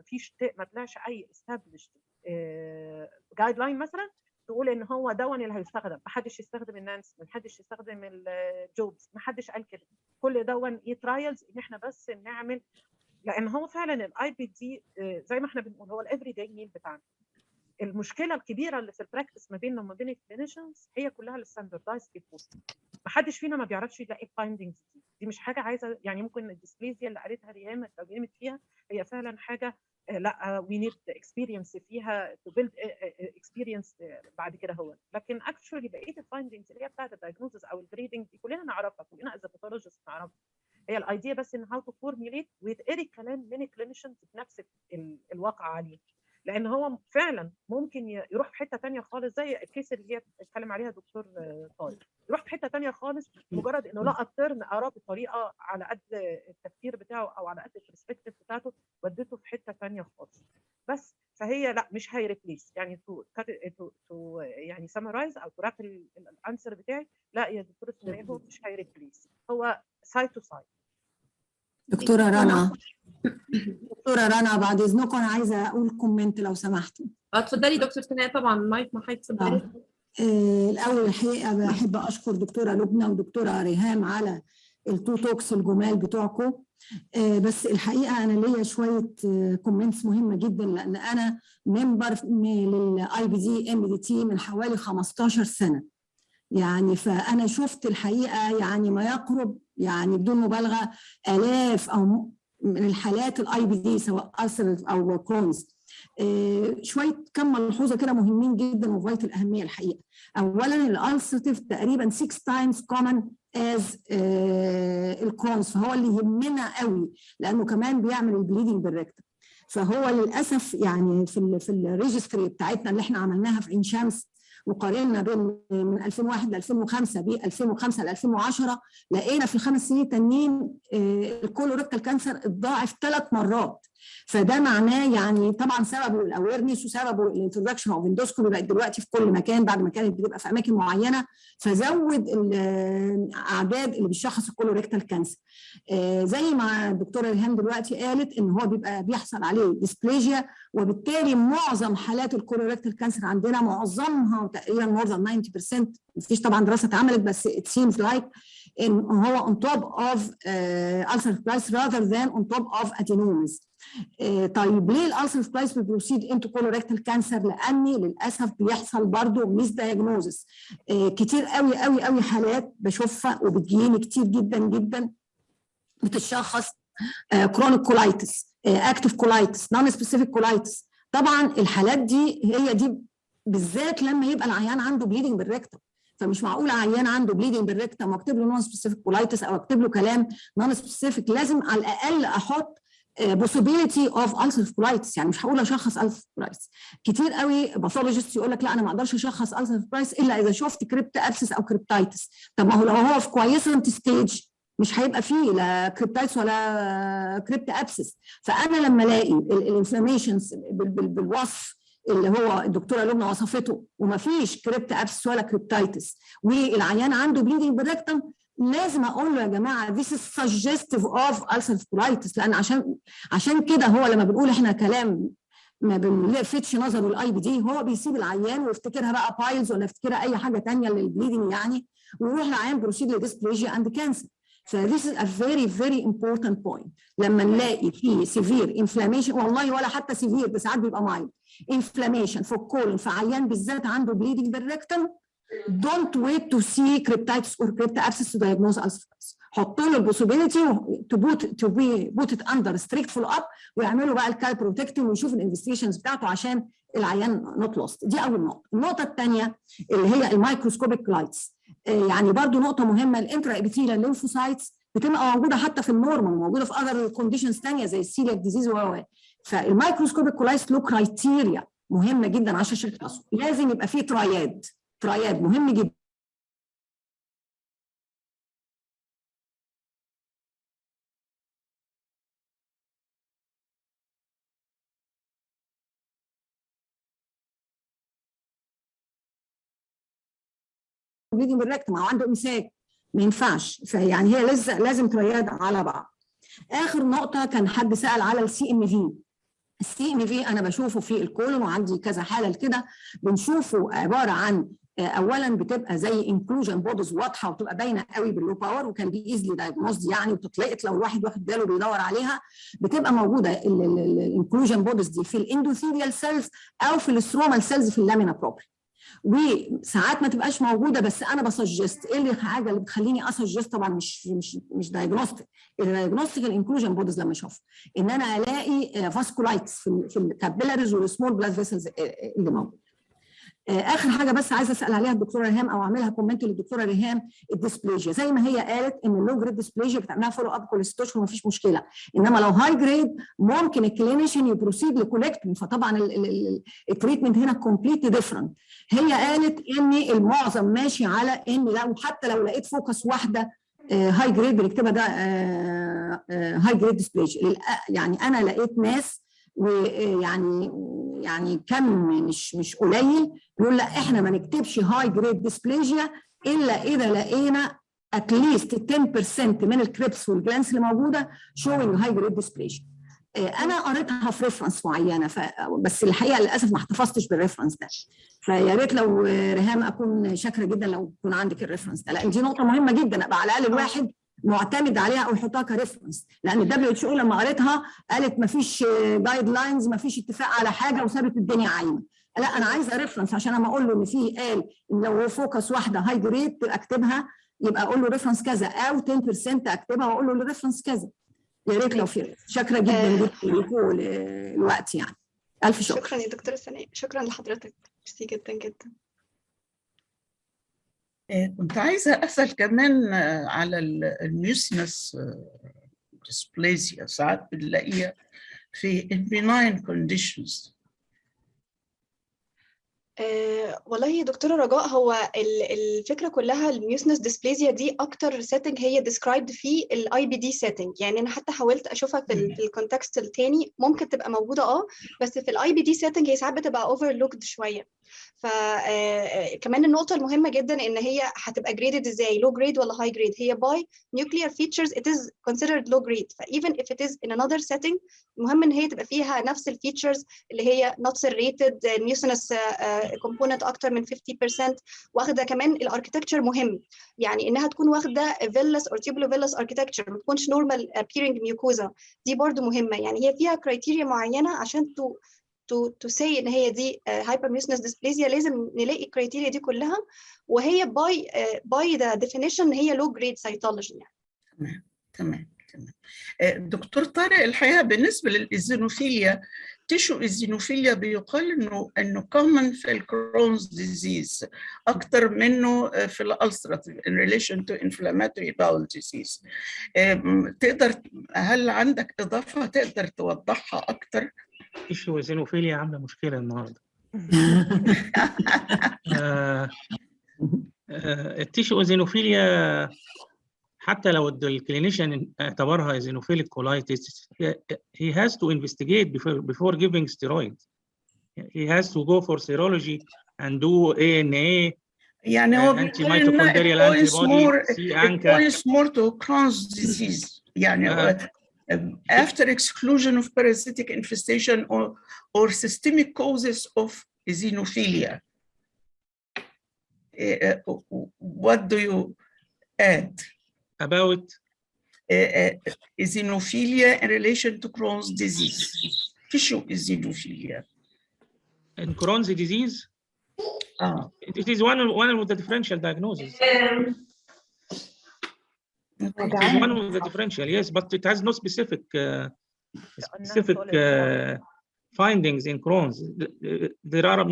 ما طلعش اي استابليشد جايد لاين مثلا تقول ان هو دون اللي هيستخدم. ما حدش يستخدم النانس، ما حدش يستخدم الجوبز، ما حدش قال كده. كل دون ايه ترايلز ان احنا بس نعمل، لان هو فعلا الاي بي دي زي ما احنا بنقول هو الافري داي ميل بتاعنا. المشكله الكبيره اللي في البراكتس ما بيننا وما بين الكلينيشنز هي كلها الستاندردايز ريبورت. ما حدش فينا ما بيعرفش يلاقي الفايندنجز دي مش حاجه عايزه يعني ممكن الديسبليزيا اللي قالتها ريهام اتكلمت فيها هي فعلا حاجه لا وي نيد اكسبيرينس فيها تو بيلد اكسبيرينس بعد كده هو. لكن اكشولي بقيه الفايندنجز اللي هي بتاعت الدايجنوزس او الجريدنج دي كلنا نعرفها، كلنا از باثولوجيست نعرفها. هي الايديا بس ان هاو تو فورميليت ويتقري الكلام من الكلينيشنز بنفس الواقع عليه، لان هو فعلا ممكن يروح في حته ثانيه خالص زي الكيس اللي هي بتتكلم عليها دكتور طارق، يروح في حته ثانيه خالص مجرد انه لقى الترم قراه بطريقه على قد التفكير بتاعه او على قد البرسبكتيف بتاعته ودته في حته ثانيه خالص. بس فهي لا مش هيريبليس يعني تو يعني سمرايز او تو راب الانسر بتاعي، لا يا دكتور سمية هو مش هيريبليس، هو سايد تو سايد. دكتورة رنا بعد اذنكم انا عايزه اقول كومنت لو سمحتوا. اتفضلي دكتور سناء. طبعا المايك معاك، اتفضلي. الاول الحقيقه بحب اشكر دكتوره لبنى ودكتوره ريهام على التو توكس الجمال بتوعكم. بس الحقيقه انا ليا شويه كومنتس مهمه جدا، لان انا ممبر للاي بي دي ام دي تي من حوالي 15 سنه يعني، فانا شفت الحقيقه يعني ما يقرب يعني بدون مبالغه الاف او من الحالات الاي بي دي سواء ألسرز او كرونز. شويه كم ملحوظه كده مهمين جدا وغايه الاهميه الحقيقه. اولا الالسرتيف تقريبا 6 times common as الكرونز، فهو اللي يهمنا قوي لانه كمان بيعمل البليدنج بالريكتم. فهو للاسف يعني في الريجستري بتاعتنا اللي احنا عملناها في عين شمس وقارنا بين من 2001 ل 2005 ب 2005 ل 2010 لقينا في الخمس سنين التانيين الكولوريكتال كانسر اتضاعف 3 مرات. فده معناه يعني طبعا سببه الاويرنس وسببه الانترودكشن اوف اندوسكوبي بقت دلوقتي في كل مكان بعد ما كانت بتبقى في اماكن معينه، فزود الاعداد اللي بيشخص الكولوريكتال كانسر. زي ما الدكتوره ريهام دلوقتي قالت ان هو بيبقى بيحصل عليه ديسبليجيا، وبالتالي معظم حالات الكولوريكتال كانسر عندنا معظمها تقريبا more than 90%، مفيش طبعا دراسه اتعملت بس it seems like ان هو on top of ulcerative colitis rather than on top of adenomas. طيب ليه الالسر سبلايس بيبروسيد انتو كولوريكتال كانسر؟ لاني للاسف بيحصل برضو ميس دايجنوزس. كتير قوي قوي قوي حالات بشوفها وبتجيني كتير جدا جدا بتشخص كرونيك كولايتس، اكتف كولايتس، نون سبيسيفيك كولايتس. طبعا الحالات دي هي دي بالذات لما يبقى العيان عنده بليدنج بالريكتم، فمش معقول عيان عنده بليدنج بالريكتم واكتب له نون سبيسيفيك كولايتس او اكتب له كلام نون سبيسيفيك. لازم على الاقل احط possibility of ulcerative colitis، يعني مش هقول اشخص ulcerative colitis. كتير قوي باثولوجيست يقول لك لا انا ما اقدرش اشخص ulcerative colitis الا اذا شفت كريبت ابسس او كريبتايتس. طب ما هو لو هو في كويسنت ستيج مش هيبقى فيه لا كريبتايتس ولا كريبت ابسس. فانا لما الاقي الانفلاميشنز بالوصف اللي هو الدكتوره لبنى وصفته ومفيش كريبت ابسس ولا كريبتايتس والعيان عنده بليدنج بالريكتم، لازم اقول له يا جماعه this is suggestive of ulcerative colitis. لان عشان كده هو لما بنقول احنا كلام ما بنلفتش نظره الاي بي دي، هو بيسيب العيان ويفتكرها بقى بايلز ولا يفتكرها اي حاجه ثانيه للبليدنج يعني، ويروح العيان بروسيد لديسبليجيا اند كانسر. this is a very very important point. لما نلاقي في severe inflammation والله ولا حتى severe ده ساعات بيبقى mild inflammation في الكولون في عيان بالذات عنده bleeding بالrectum, don't wait to see cryptitis or crypta abscess to diagnose ulcerations. حطوا له البوسيبيليتي put it under strict follow up ويعملوا بقى الكال بروتكتيف ويشوفوا الانفستيجيشنز بتاعته عشان العيان نوت لوست. دي اول نقطه. النقطه الثانيه اللي هي الميكروسكوبيك لايتس، يعني برضو نقطه مهمه. الانترا ابيثيليال ليمفوسايتس بتبقى موجوده حتى في النورمال، موجوده في اذر كونديشنز ثانيه زي السيلياك ديزيز فالميكروسكوبيك لايتس له كرايتيريا مهمه جدا عشان تشخصه. لازم يبقى فيه تراياد مهم جدا. بليدنج بالريكتم او عنده امساك ما ينفعش، فيعني هي لازم ترياد على بعض. اخر نقطه كان حد سال على السي ام في. السي ام في انا بشوفه في الكولون وعندي كذا حاله كده بنشوفه عباره عن اولا بتبقى زي انكلوجن بودز واضحه وبتبقى باينه قوي باللو باور وكان بي ايزلي دايجنوزد يعني وبتتلقط لو الواحد واخد باله بيدور عليها. بتبقى موجوده الانكلوجن بودز دي في الاندوثيليال سيلز او في السترومال سيلز في اللامينا بروبري، وساعات ما تبقاش موجوده بس انا بسجست. ايه الحاجه اللي بتخليني اسجست؟ طبعا مش دايجنوستيك. الدايجنوستيك الانكلوجن بودز لما اشوف ان انا الاقي فاسكولايتس في الكابيلاريز والسمول بلاد فيسلز اللي موجود. اخر حاجه بس عايزه اسال عليها الدكتوره ريهام او اعملها كومنت للدكتوره ريهام. الديسبليجيا زي ما هي قالت ان اللو جريد ديسبليجيا بتعملها فولو اب كوليستوش ومفيش مشكله، انما لو هاي جريد ممكن الكلينيشن يبروسيد لكولكتومي، فطبعا التريتمنت هنا كومبليتلي ديفرنت. هي قالت ان المعظم ماشي على ان لو حتى لو لقيت فوكس واحده هاي جريد بنكتبها ده هاي جريد ديسبليجيا. يعني انا لقيت ناس ويعني كم مش قليل يقول لا احنا ما نكتبش هاي جريد ديسبليجيا الا اذا لقينا اتليست 10% من الكريبس والجلانس اللي موجوده شوينج هاي جريد ديسبليجيا. انا قريتها في ريفرنس معينه بس الحقيقه للاسف ما احتفظتش بالريفرنس ده، فيا ريت لو ريهام اكون شاكره جدا لو يكون عندك الريفرنس ده، لان دي نقطه مهمه جدا ابقى على الاقل الواحد معتمد عليها او يحطها كريفرنس. لان الدبليو اتش او لما قريتها قالت ما فيش جايد لاينز ما فيش اتفاق على حاجه وسابت الدنيا عايمه. لا انا عايزه ريفرنس عشان انا اقول له ان في قال ان لو هو فوكس واحده هاي جريد اكتبها يبقى اقول له ريفرنس كذا او 10% اكتبها واقول له الريفرنس كذا. يا ريت لو في. شكرا جدا جدا لكم الوقت يعني. الف شكر. شكرا يا دكتوره سناء، شكرا لحضرتك، ميرسي جدا جدا. كنت عايزة أسأل كمان على الميوسينس ديسبليزيا، ساعات بنلاقيها في benign conditions. والله يا دكتوره رجاء، هو الفكره كلها الميوسنس ديسبليزيا دي اكتر سيتنج هي ديسكرايبد في الاي بي دي سيتنج. يعني انا حتى حاولت اشوفها في الكونتكست الثاني ممكن تبقى موجوده بس في الاي بي دي سيتنج هي ساعات بتبقى اوفرلوكد شويه. فكمان النقطه المهمه جدا ان هي هتبقى جريدد ازاي، لو جريد ولا هاي جريد. هي باي nuclear features it is considered low grade. فايفن if it is in another setting المهم ان هي تبقى فيها نفس الفيتشرز اللي هي not serrated mucinous component اكتر من 50%. واخده كمان الاركتكتشر مهم، يعني انها تكون واخده فيلس or tubulovillous architecture، ما تكونش normal appearing mucosa. دي برضو مهمه، يعني هي فيها كرايتيريا معينه عشان to say ان هي دي hypermucinous dysplasia. لازم نلاقي الكرايتيريا دي كلها، وهي by the definition ان هي low grade cytology يعني. تمام. دكتور طارق، الحقيقه بالنسبه للإيزينوفيليا، تيشو إيزينوفيليا بيقال انه common في الكرونز ديزيز اكتر منه في الالسراتيف in relation to inflammatory bowel disease. هل عندك اضافه تقدر توضحها اكتر؟ تيشو إيزينوفيليا عامله مشكله النهارده. التيشو إيزينوفيليا حتى لو الكلينيشن اعتبرها ايزينوفيليك كولايتس he has to investigate before giving steroid. He has to go for serology and do ANA. يعني هو anti-mitochondrial antibody it points more to Crohn's disease. يعني after exclusion of parasitic infestation or systemic causes of eosinophilia. What do you add? About eosinophilia in relation to Crohn's disease. Tissue eosinophilia. In Crohn's disease, it is one of the differential diagnoses. It is one of the differential, yes, but it has no specific findings in Crohn's. There are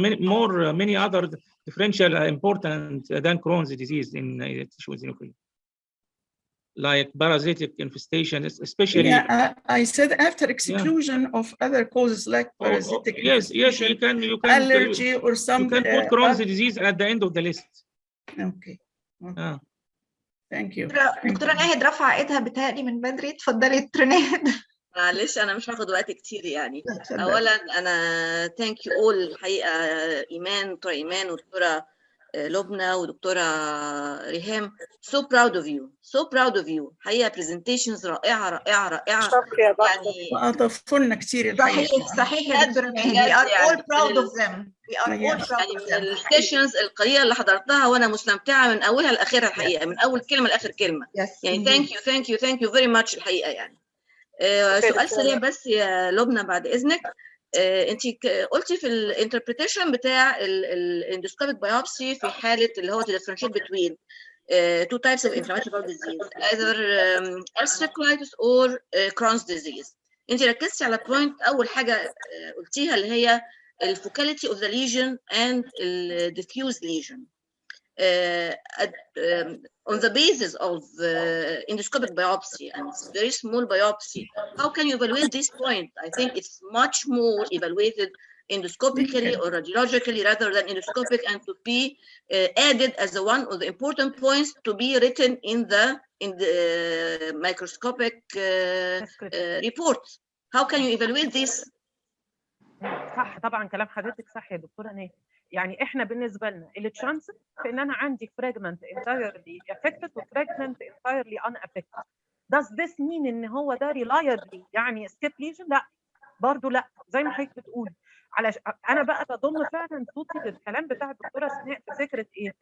many other differential important than Crohn's disease in tissue eosinophilia, like parasitic infestation, especially. Yeah, I said after exclusion of other causes like parasitic infestation, you can allergy or some. You can put Crohn's disease at the end of the list. Okay. Thank you. دكتورة ناهد رفع ايدها بتهيألي من بدري، اتفضلي دكتورة ناهد. معلش انا مش هاخد وقت كتير يعني. اولا انا ثانك يو اول الحقيقه، ايمان، دكتوره ايمان ودكتوره لبنى ودكتوره ريهام. so proud of you حقيقه presentations رائعه. شكرا يا دكتور. يعني واضافوا لنا كتير الحقيقه. صحيح يا دكتوره ناهد. we are all proud of them. يعني من السيشنز القليله اللي حضرتها وانا مستمتعه من اولها لاخرها الحقيقه، من اول كلمه لاخر كلمه. يعني thank you very much الحقيقه يعني. سؤال سريع بس يا لبنى بعد اذنك. انت قلتي في الانتربريتيشن بتاع الاندوسكوبيك بايوبسي في حاله اللي هو differentiate between two types of inflammatory bowel disease, either ulcerative colitis or Crohn's disease. انت ركزتي على بوينت اول حاجه قلتيها اللي هي الفوكاليتي of the lesion and the diffuse lesion. On the basis of endoscopic biopsy and very small biopsy, how can you evaluate this point? I think it's much more evaluated endoscopically or radiologically rather than endoscopic, and to be added as one of the important points to be written in the microscopic report. How can you evaluate this? صح طبعا كلام حضرتك صح يا دكتوره ناهد. يعني احنا بالنسبه لنا التشانس في ان انا عندي فراجمنت entirely affected وفراجمنت entirely unaffected. Does this mean ان هو ده reliably يعني skip lesion؟ لا برضه لا، زي ما حضرتك بتقول. انا بقى بضم فعلا صوتي للكلام بتاع الدكتوره سناء في فكره ايه؟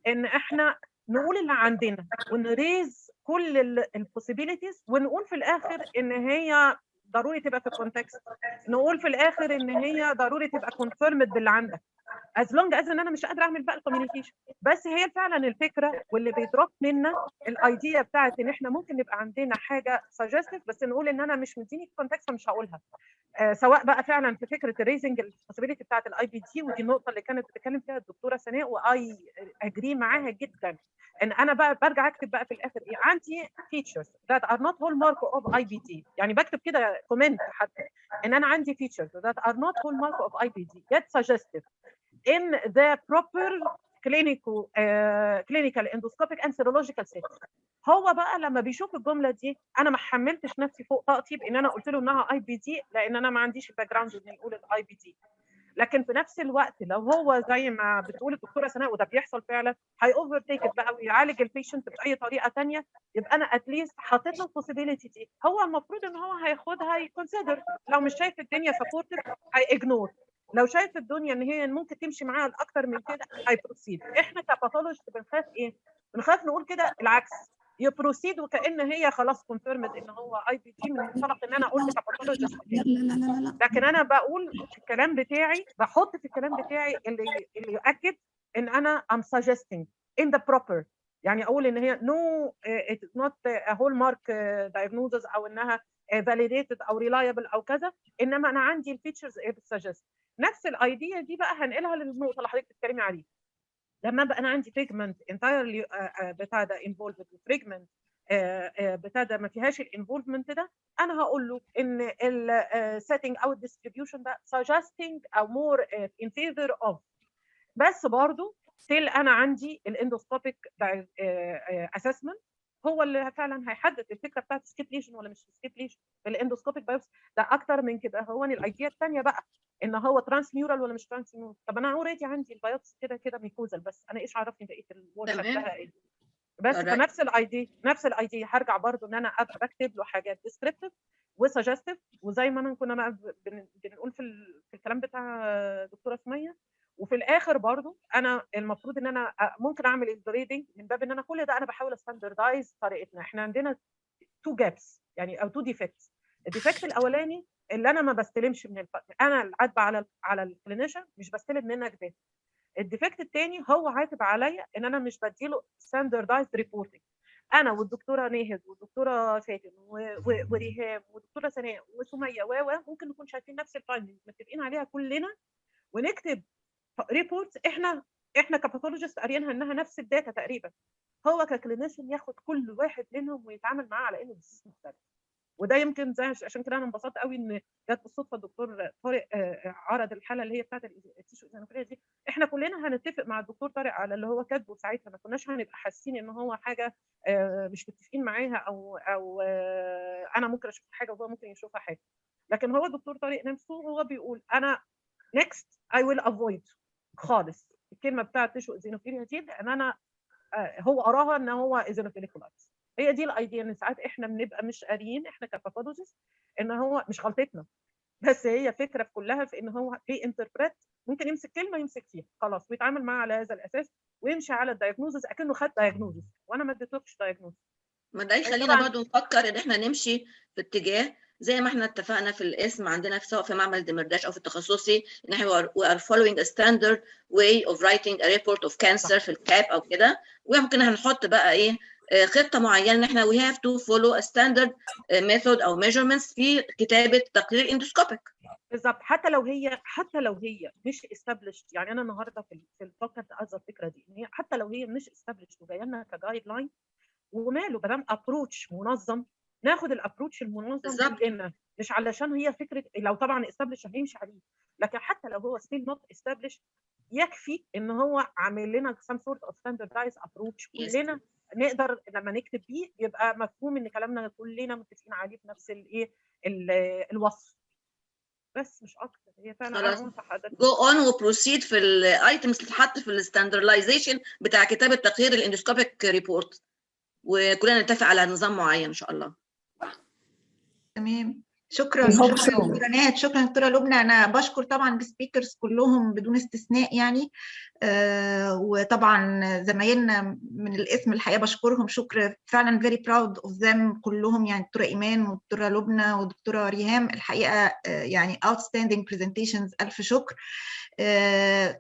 ان احنا نقول اللي عندنا ونريز كل البوسيبيليتيز، ونقول في الاخر ان هي ضروري تبقى في الكونتكست، نقول في الاخر ان هي ضروري تبقى كونفيرمد باللي عندك as long as ان انا مش قادره اعمل بقى الكوميونيكيشن. بس هي فعلا الفكره واللي بيدروب منا الايديا بتاعت ان احنا ممكن يبقى عندنا حاجه سجستيف بس نقول ان انا مش مديني الكونتكست فمش هقولها. سواء بقى فعلا في فكره الريزنج البوسيبيليتي بتاعت الاي بي دي، ودي النقطه اللي كانت بتتكلم فيها الدكتوره سناء واي اجري معاها جدا، ان انا بقى برجع اكتب بقى في الاخر ايه؟ عندي features that are not hallmark of IBD، يعني بكتب كده كومنت حتى ان انا عندي features that are not hallmark of IBD yet suggestive in the proper clinical endoscopic and serological setting. هو بقى لما بيشوف الجمله دي انا ما حملتش نفسي فوق طاقتي بان انا قلت له انها اي بي دي، لان انا ما عنديش الباك جراوند ان يقول الاي بي دي. لكن في نفس الوقت لو هو زي ما بتقول الدكتوره سناء وده بيحصل فعلا، هي اوفر تيك بقى ويعالج البيشنت باي طريقه ثانيه، يبقى انا اتليست حطيت له البوسيبيليتي دي. هو المفروض ان هو هياخدها يكونسيدر، لو مش شايف الدنيا سبورتيف هيجنور، لو شايف الدنيا ان هي ممكن تمشي معاها لاكتر من كده هيبروسيد. احنا كباثولوجيست بنخاف ايه؟ بنخاف نقول كده العكس، يبروسيد وكأن هي خلاص كونفيرمد ان هو اي بي دي من منطلق ان انا قلت كباثولوجيست كده. لكن انا بقول في الكلام بتاعي، بحط في الكلام بتاعي اللي يؤكد ان انا ام suggesting in the proper، يعني اقول ان هي no it is not a hallmark diagnosis او انها validated او reliable او كذا، انما انا عندي الفيتشرز بتسجست. نفس الايديا دي بقى هنقلها للنقطه اللي حضرتك بتتكلمي عليها. لما بقى انا عندي فيجمنت انتايرلي بتاع ده انفولفد وفيجمنت بتاع ده ما فيهاش الانفولفمنت ده، انا هقول له ان السيتنج او الديستريبيوشن ده suggesting او more in favor of. بس برضو ستيل انا عندي الاندوسكوبيك اسسمنت هو اللي فعلا هيحدد الفكره بتاعت سكيب ليشن ولا مش سكيب ليشن. الاندوسكوبيك بايوبسي ده اكتر من كده، هو الايديا الثانيه بقى ان هو ترانس ميورال ولا مش ترانس ميورال. طب انا اوريدي عندي البايوبسي كده كده ميكوزال، بس انا ايش عرفني بقيه الوول شكلها ايه؟ بس فنفس الايديا هرجع برضو ان انا ابقى بكتب له حاجات ديسكريبتيف وسجستيف، وزي ما كنا بنقول في الكلام بتاع دكتوره سميه. وفي الاخر برضو انا المفروض ان انا ممكن اعمل الجريدنج من باب ان انا كل ده انا بحاول استاندردايز طريقتنا. احنا عندنا تو جابس يعني او تو ديفكتس. الديفكت الاولاني اللي انا ما بستلمش من انا عاتبه على الكلينيشن مش بستلم منك داتا. الديفكت الثاني هو عاتب عليا ان انا مش بديله ستاندردايزد ريبورتنج. انا والدكتوره ناهد والدكتوره فاتن وريهام والدكتوره سناء وسميه ممكن نكون شايفين نفس الفايندنج متفقين عليها كلنا ونكتب ريبورتس احنا كباثولوجيست قاريينها انها نفس الداتا تقريبا. هو ككلينيشن ياخد كل واحد منهم ويتعامل معاه على انه ديزيز مختلف. وده يمكن زي عشان كده انا انبسطت قوي ان جت بالصدفه الدكتور طارق عرض الحاله اللي هي بتاعت التيشو ايزانوفيليا دي. احنا كلنا هنتفق مع الدكتور طارق على اللي هو كاتبه ساعتها، ما كناش هنبقى حاسين ان هو حاجه مش متفقين معاها او انا ممكن اشوف حاجه وهو ممكن يشوفها حاجه. لكن هو الدكتور طارق نفسه هو بيقول انا next I will avoid خالص الكلمه بتاعت تيشو ايزانوفيليا دي، لان انا هو قراها ان هو ايزانوفيليكولايتس. هي دي الايديا ان ساعات احنا بنبقى مش قاريين احنا كباثولوجيست ان هو مش غلطتنا، بس هي فكره كلها في ان هو في انتربريت ممكن يمسك كلمه يمسك فيها خلاص ويتعامل معاها على هذا الاساس ويمشي على الدايجنوزس اكنه خد دايجنوزس وانا ما اديتلكش دايجنوزس. ما ده يخلينا برضه نفكر ان احنا نمشي في اتجاه زي ما احنا اتفقنا في الاسم عندنا سواء في معمل دمرداش او في التخصصي ان احنا we are following a standard way of writing a report of cancer في الكاب او كده، وممكن هنحط بقى ايه خطه معينه ان احنا we have to follow a standard method او measurements في كتابه تقرير اندوسكوبيك. بالظبط. حتى لو هي مش established، يعني انا النهارده في التوك كانت عايزه الفكره دي ان هي حتى لو هي مش established وجايه لنا كجايد لاين وماله ما دام ابروتش منظم ناخد الابروتش المنظم كلنا، مش علشان هي فكره لو طبعا استابلش هيمشي عليه، لكن حتى لو هو ستيل نوت استابلش يكفي ان هو عامل لنا some sort of standardized approach كلنا نقدر لما نكتب بيه يبقى مفهوم ان كلامنا كلنا متفقين عليه في نفس الايه الوصف، بس مش اكتر. هي فعلا خلاص جو اون وبروسيد في الايتمز اللي تتحط في الستاندردايزيشن بتاع كتابه تقرير الاندوسكوبيك ريبورت وكلنا نتفق على نظام معين ان شاء الله. تمام. شكرا دكتوره نهاد، شكرا دكتوره لبنى. انا بشكر طبعا السبيكرز كلهم بدون استثناء يعني وطبعا زمايلنا من الاسم الحقيقه بشكرهم شكر فعلا very proud of them كلهم، يعني الدكتوره ايمان والدكتوره لبنى والدكتوره ريهام الحقيقه يعني outstanding presentations. الف شكر.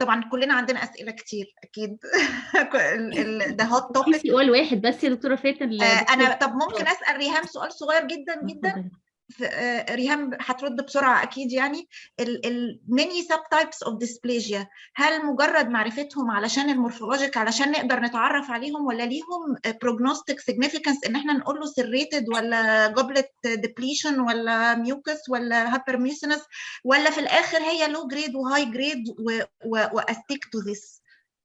طبعا كلنا عندنا اسئله كتير اكيد. ده هوت توبيك. في سؤال واحد بس يا دكتوره فاتن. انا طب ممكن اسال ريهام سؤال صغير جدا جدا؟ ريهام هترد بسرعه اكيد. يعني الميني سب تايبس اوف ديسبليجيا هل مجرد معرفتهم علشان المورفولوجيك علشان نقدر نتعرف عليهم، ولا ليهم بروجنوستيك سيجنيفيكانس ان احنا نقول له سيريتد ولا جوبلت ديبليشن ولا ميوكس ولا هايبرميوسينس، ولا في الاخر هي لو جريد وهاي جريد واستيك تو ذس؟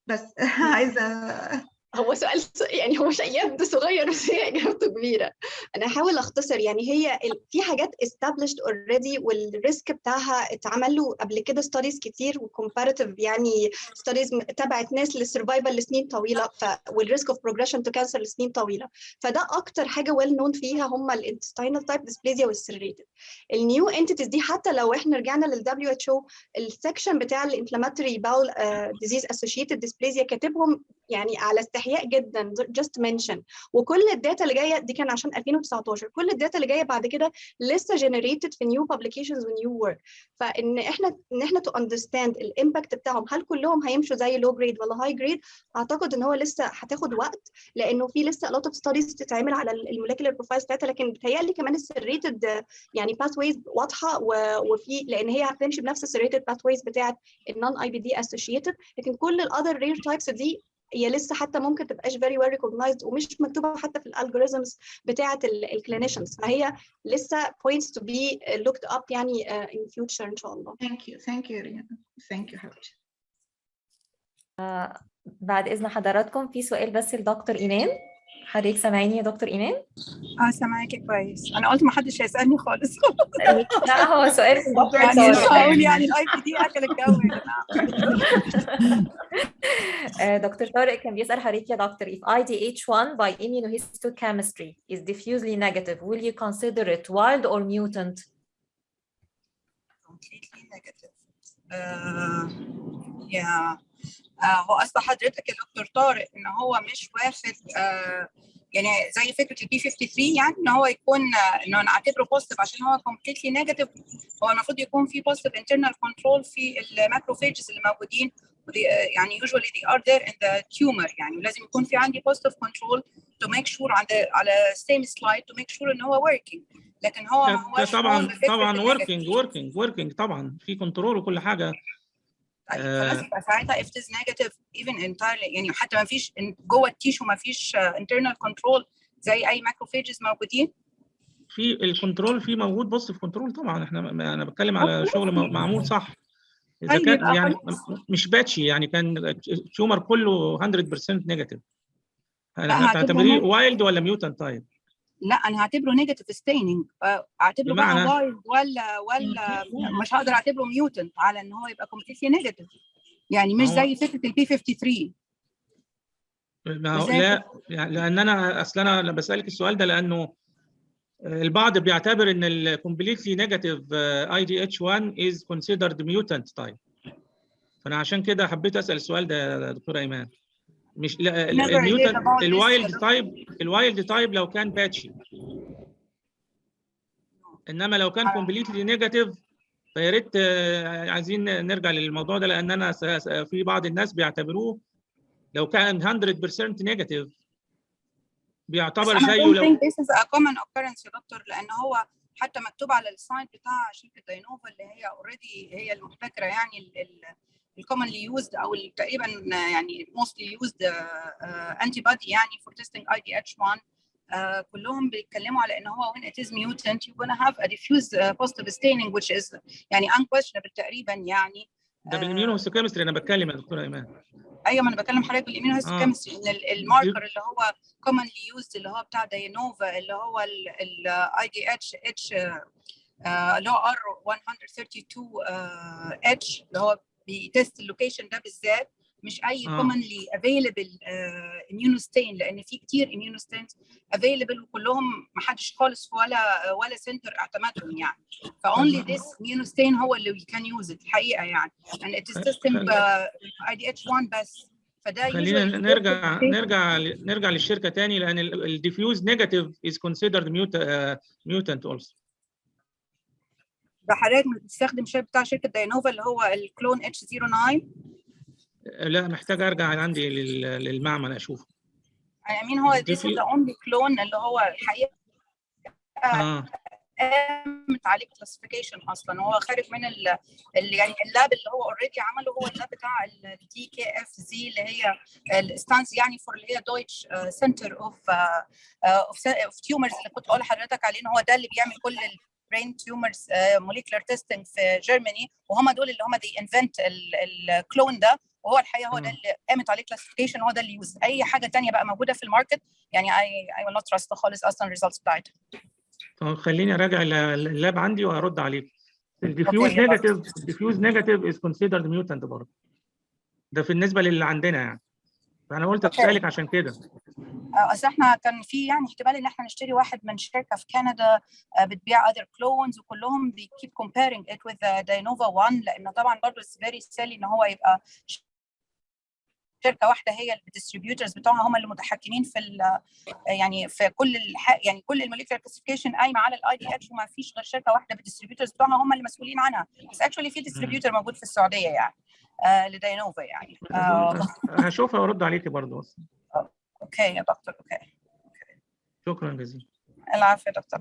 بس عايزه. هو سؤال يعني هو يبدو صغير بس هي اجابته كبيره. انا هحاول اختصر. يعني هي في حاجات established already والريسك بتاعها اتعمل له قبل كده ستاديز كتير وكومباريتيف، يعني ستاديز تبعت ناس للسرفايفل لسنين طويله والريسك اوف بروجريشن تو كانسر لسنين طويله. فده اكتر حاجه ويل نون فيها هم الانتستينال تايب ديسبليزيا والسيريتد. النيو انتيتيز دي حتى لو احنا رجعنا للدبليو اتش او السكشن بتاع الانفلاماتوري باول ديزيز اسوشيتد ديسبليزيا كاتبهم يعني على استحياء جدا just mention. وكل الداتا اللي جايه دي كان عشان 2019، كل الداتا اللي جايه بعد كده لسه generated في new publications و new work. فان احنا to understand الامباكت بتاعهم هل كلهم هيمشوا زي low grade ولا high grade، اعتقد ان هو لسه هتاخد وقت لانه في لسه a lot of studies تتعمل على الموليكولار بروفايلز بتاعتها. لكن بتهيألي كمان السيريتد يعني pathways واضحه وفي لان هي هتمشي بنفس السيريتد pathways بتاعت النون اي بي دي associated. لكن كل الاذر rare types دي هي لسه حتى ممكن تبقاش very well recognized ومش مكتوبه حتى في الالجوريزمز بتاعه الكلينيشنز، فهي لسه points to be looked up يعني in future ان شاء الله. Thank you ريان. Thank you حبيبتي. بعد اذن حضراتكم في سؤال بس لدكتور ايمان. حضرتك سامعيني يا دكتور ايمان؟ سامعاكي كويس. انا قلت ما حدش هيسالني خالص. لا هو سؤال يعني مش هقول يعني الاي بي دي اكل الجو يا جماعه. دكتور طارق كان بيسال حضرتك يا دكتور if IDH1 by immunohistochemistry is diffusely negative will you consider it wild or mutant? Completely negative. Yeah. هو اصل حضرتك يا دكتور طارق ان هو مش واخد يعني زي فكره البي 53 يعني ان هو يكون انه نعتبره بوزيتيف عشان هو كومبليتلي نيجاتيف. هو المفروض يكون في بوزيتيف انترنال كنترول في الماكروفيجز اللي موجودين يعني usually they are there in the tumor يعني لازم يكون في عندي positive control to make sure على same slide to make sure ان هو working. لكن هو ما هوش طبعا working طبعا في كنترول وكل حاجه. طيب خلاص يبقى ساعتها if it is negative even entirely يعني حتى ما فيش جوه التيشو ما فيش internal control زي اي ماكروفيجز موجودين. في الكنترول في موجود بوزيتيف كنترول طبعا. انا بتكلم على شغل معمول صح. اذا كان يعني مش باتشي يعني كان التيومر كله 100% نيجاتيف. هتعتبريه وايلد ولا ميوتنت تايب؟ لا انا هعتبره نيجاتيف ستيننج. اعتبره بقى وايلد ولا مش هقدر اعتبره ميوتنت على ان هو يبقى كومبليتلي نيجاتيف يعني مش زي فكره البي 53. لا يعني لان انا بسالك السؤال ده لانه البعض بيعتبر ان الكومبليتلي نيجاتيف IDH1 is considered mutant type. فانا عشان كده حبيت اسال السؤال ده يا دكتوره ايمان. مش الميوتنت الوايلد تايب لو كان باتشي، انما لو كان كومبليتلي نيجاتيف فيا ريت عايزين نرجع للموضوع ده لان انا في بعض الناس بيعتبروه لو كان 100% نيجاتيف بيعتبر زيه. لو this is a common occurrence يا دكتور لان هو حتى مكتوب على الساين بتاع شركه داينوفا اللي هي اوريدي هي المبتكره يعني الكومنلي يوزد او تقريبا يعني mostly used antibody يعني for testing IDH1. كلهم بيتكلموا على ان هو when it is mutant you're going to have a diffuse positive staining which is يعني unquestionable تقريبا يعني. ده بالاميونوهيستوكيمستري انا بتكلم يا دكتوره ايمان. ايوه ما انا بكلم حضرتك بالاميونوهيستوكيمستري ان الماركر اللي هو commonly used اللي هو بتاع داينوفا اللي هو ال IDH اللي هو R132H اللي هو بيتست اللوكيشن ده بالذات مش اي commonly available immunostain لان في كتير immunostains available وكلهم ما حدش خالص ولا سنتر اعتمدهم يعني. فonly this immunostain هو اللي we can use it الحقيقه يعني and it is testing IDH1 بس. فده خلينا نرجع للشركه تاني لان الديفيوز نيجاتيف is considered mutant also. ده حضرتك بتستخدم شيء بتاع شركه داينوفا اللي هو الكلون H09؟ لا محتاج ارجع عندي للمعمل اشوفه. I mean هو this is the only clone اللي هو الحقيقه قامت عليه كلاسيفيكيشن اصلا. هو خارج من يعني اللاب اللي هو اوريدي عمله هو اللاب بتاع الدي كي اف زي اللي هي الستانس يعني فور اللي هي دويتش سنتر اوف تيومرز اللي كنت اقول لحضرتك عليه ان هو ده اللي بيعمل كل brain tumors molecular testing في جيرماني وهم دول اللي هم دي انفنت الكلون ده. وهو الحقيقه هو ده اللي قامت عليه كلاسيفيكيشن هو ده اللي يوز. اي حاجه ثانيه بقى موجوده في الماركت يعني I will not trust خالص اصلا الريزلتس بتاعتها. طب خليني اراجع اللاب عندي وهرد عليك. الديفيوز نيجاتيف is considered mutant برضه. ده بالنسبه للي عندنا يعني. فانا قلت اسالك عشان كده. اصل احنا كان في يعني احتمال ان احنا نشتري واحد من شركه في كندا بتبيع other clones وكلهم they keep comparing it with Dainova 1 لانه طبعا برضه it's very silly ان هو يبقى شركه واحده هي الديستريبيوترز بتوعها هم اللي متحكمين في يعني في يعني كل الموليكيولر كلاسيفيكيشن قايمه على الاي دي اتش وما فيش غير شركه واحده بالديستريبيوترز بتوعها هم اللي مسؤولين عنها. بس اكشولي في ديستريبيوتر موجود في السعوديه يعني لداينوفا يعني. هشوفها وارد عليكي برضه. اوكي يا دكتور. اوكي شكرا جزيلا. العفو يا دكتور.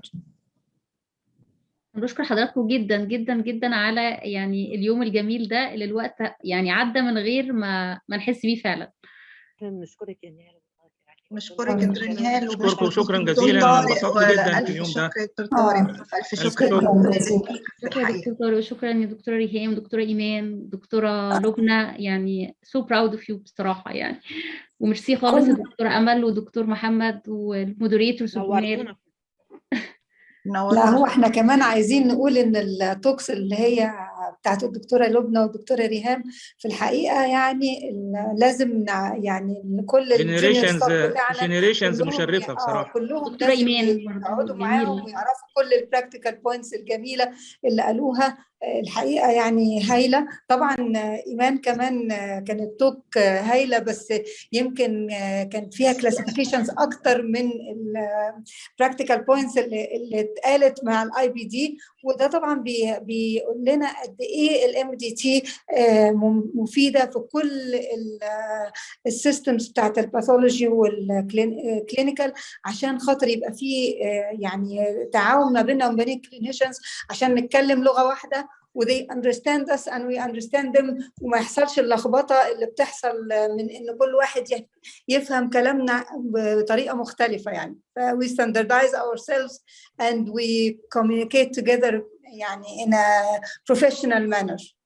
بشكر حضراتكم جدا جدا جدا على يعني اليوم الجميل ده اللي الوقت يعني عدى من غير ما نحس بيه فعلا. نشكرك يا نهال. نشكرك يا دكتور نهال وشكرا جزيلا. انبسطت جدا في اليوم ده. الف شكر الف شكر شكرا دكتور طارق وشكرا يا دكتوره ريهام ودكتوره ايمان دكتوره لبنى يعني so proud of you بصراحه يعني. وميرسي خالص الدكتوره امل ودكتور محمد والمودريتورز الجمال. لا هو احنا كمان عايزين نقول ان التوكس اللي هي بتاعت الدكتوره لبنى والدكتوره ريهام في الحقيقه يعني لازم يعني كل جنريشنز مشرفه بصراحه. كلهم لازم يقعدوا معاهم ويعرفوا كل البراكتيكال بوينتس الجميله اللي قالوها الحقيقة يعني هايلة. طبعا إيمان كمان كانت توك هايلة، بس يمكن كان فيها كلاسيفيكيشنز أكتر من البراكتيكال بوينتس اللي اتقالت مع الاي بي دي، وده طبعا بيقول لنا قد ايه الام دي تي مفيدة في كل السيستمز بتاعت الباثولوجي والكلينيكال، عشان خاطر يبقى في يعني تعاون ما بيننا وبين الكلينيشنز عشان نتكلم لغة واحدة و they understand us and we understand them، وما يحصلش اللخبطة اللي بتحصل من إن كل واحد يفهم كلامنا بطريقة مختلفة يعني. we standardize ourselves and we communicate together يعني in a professional manner.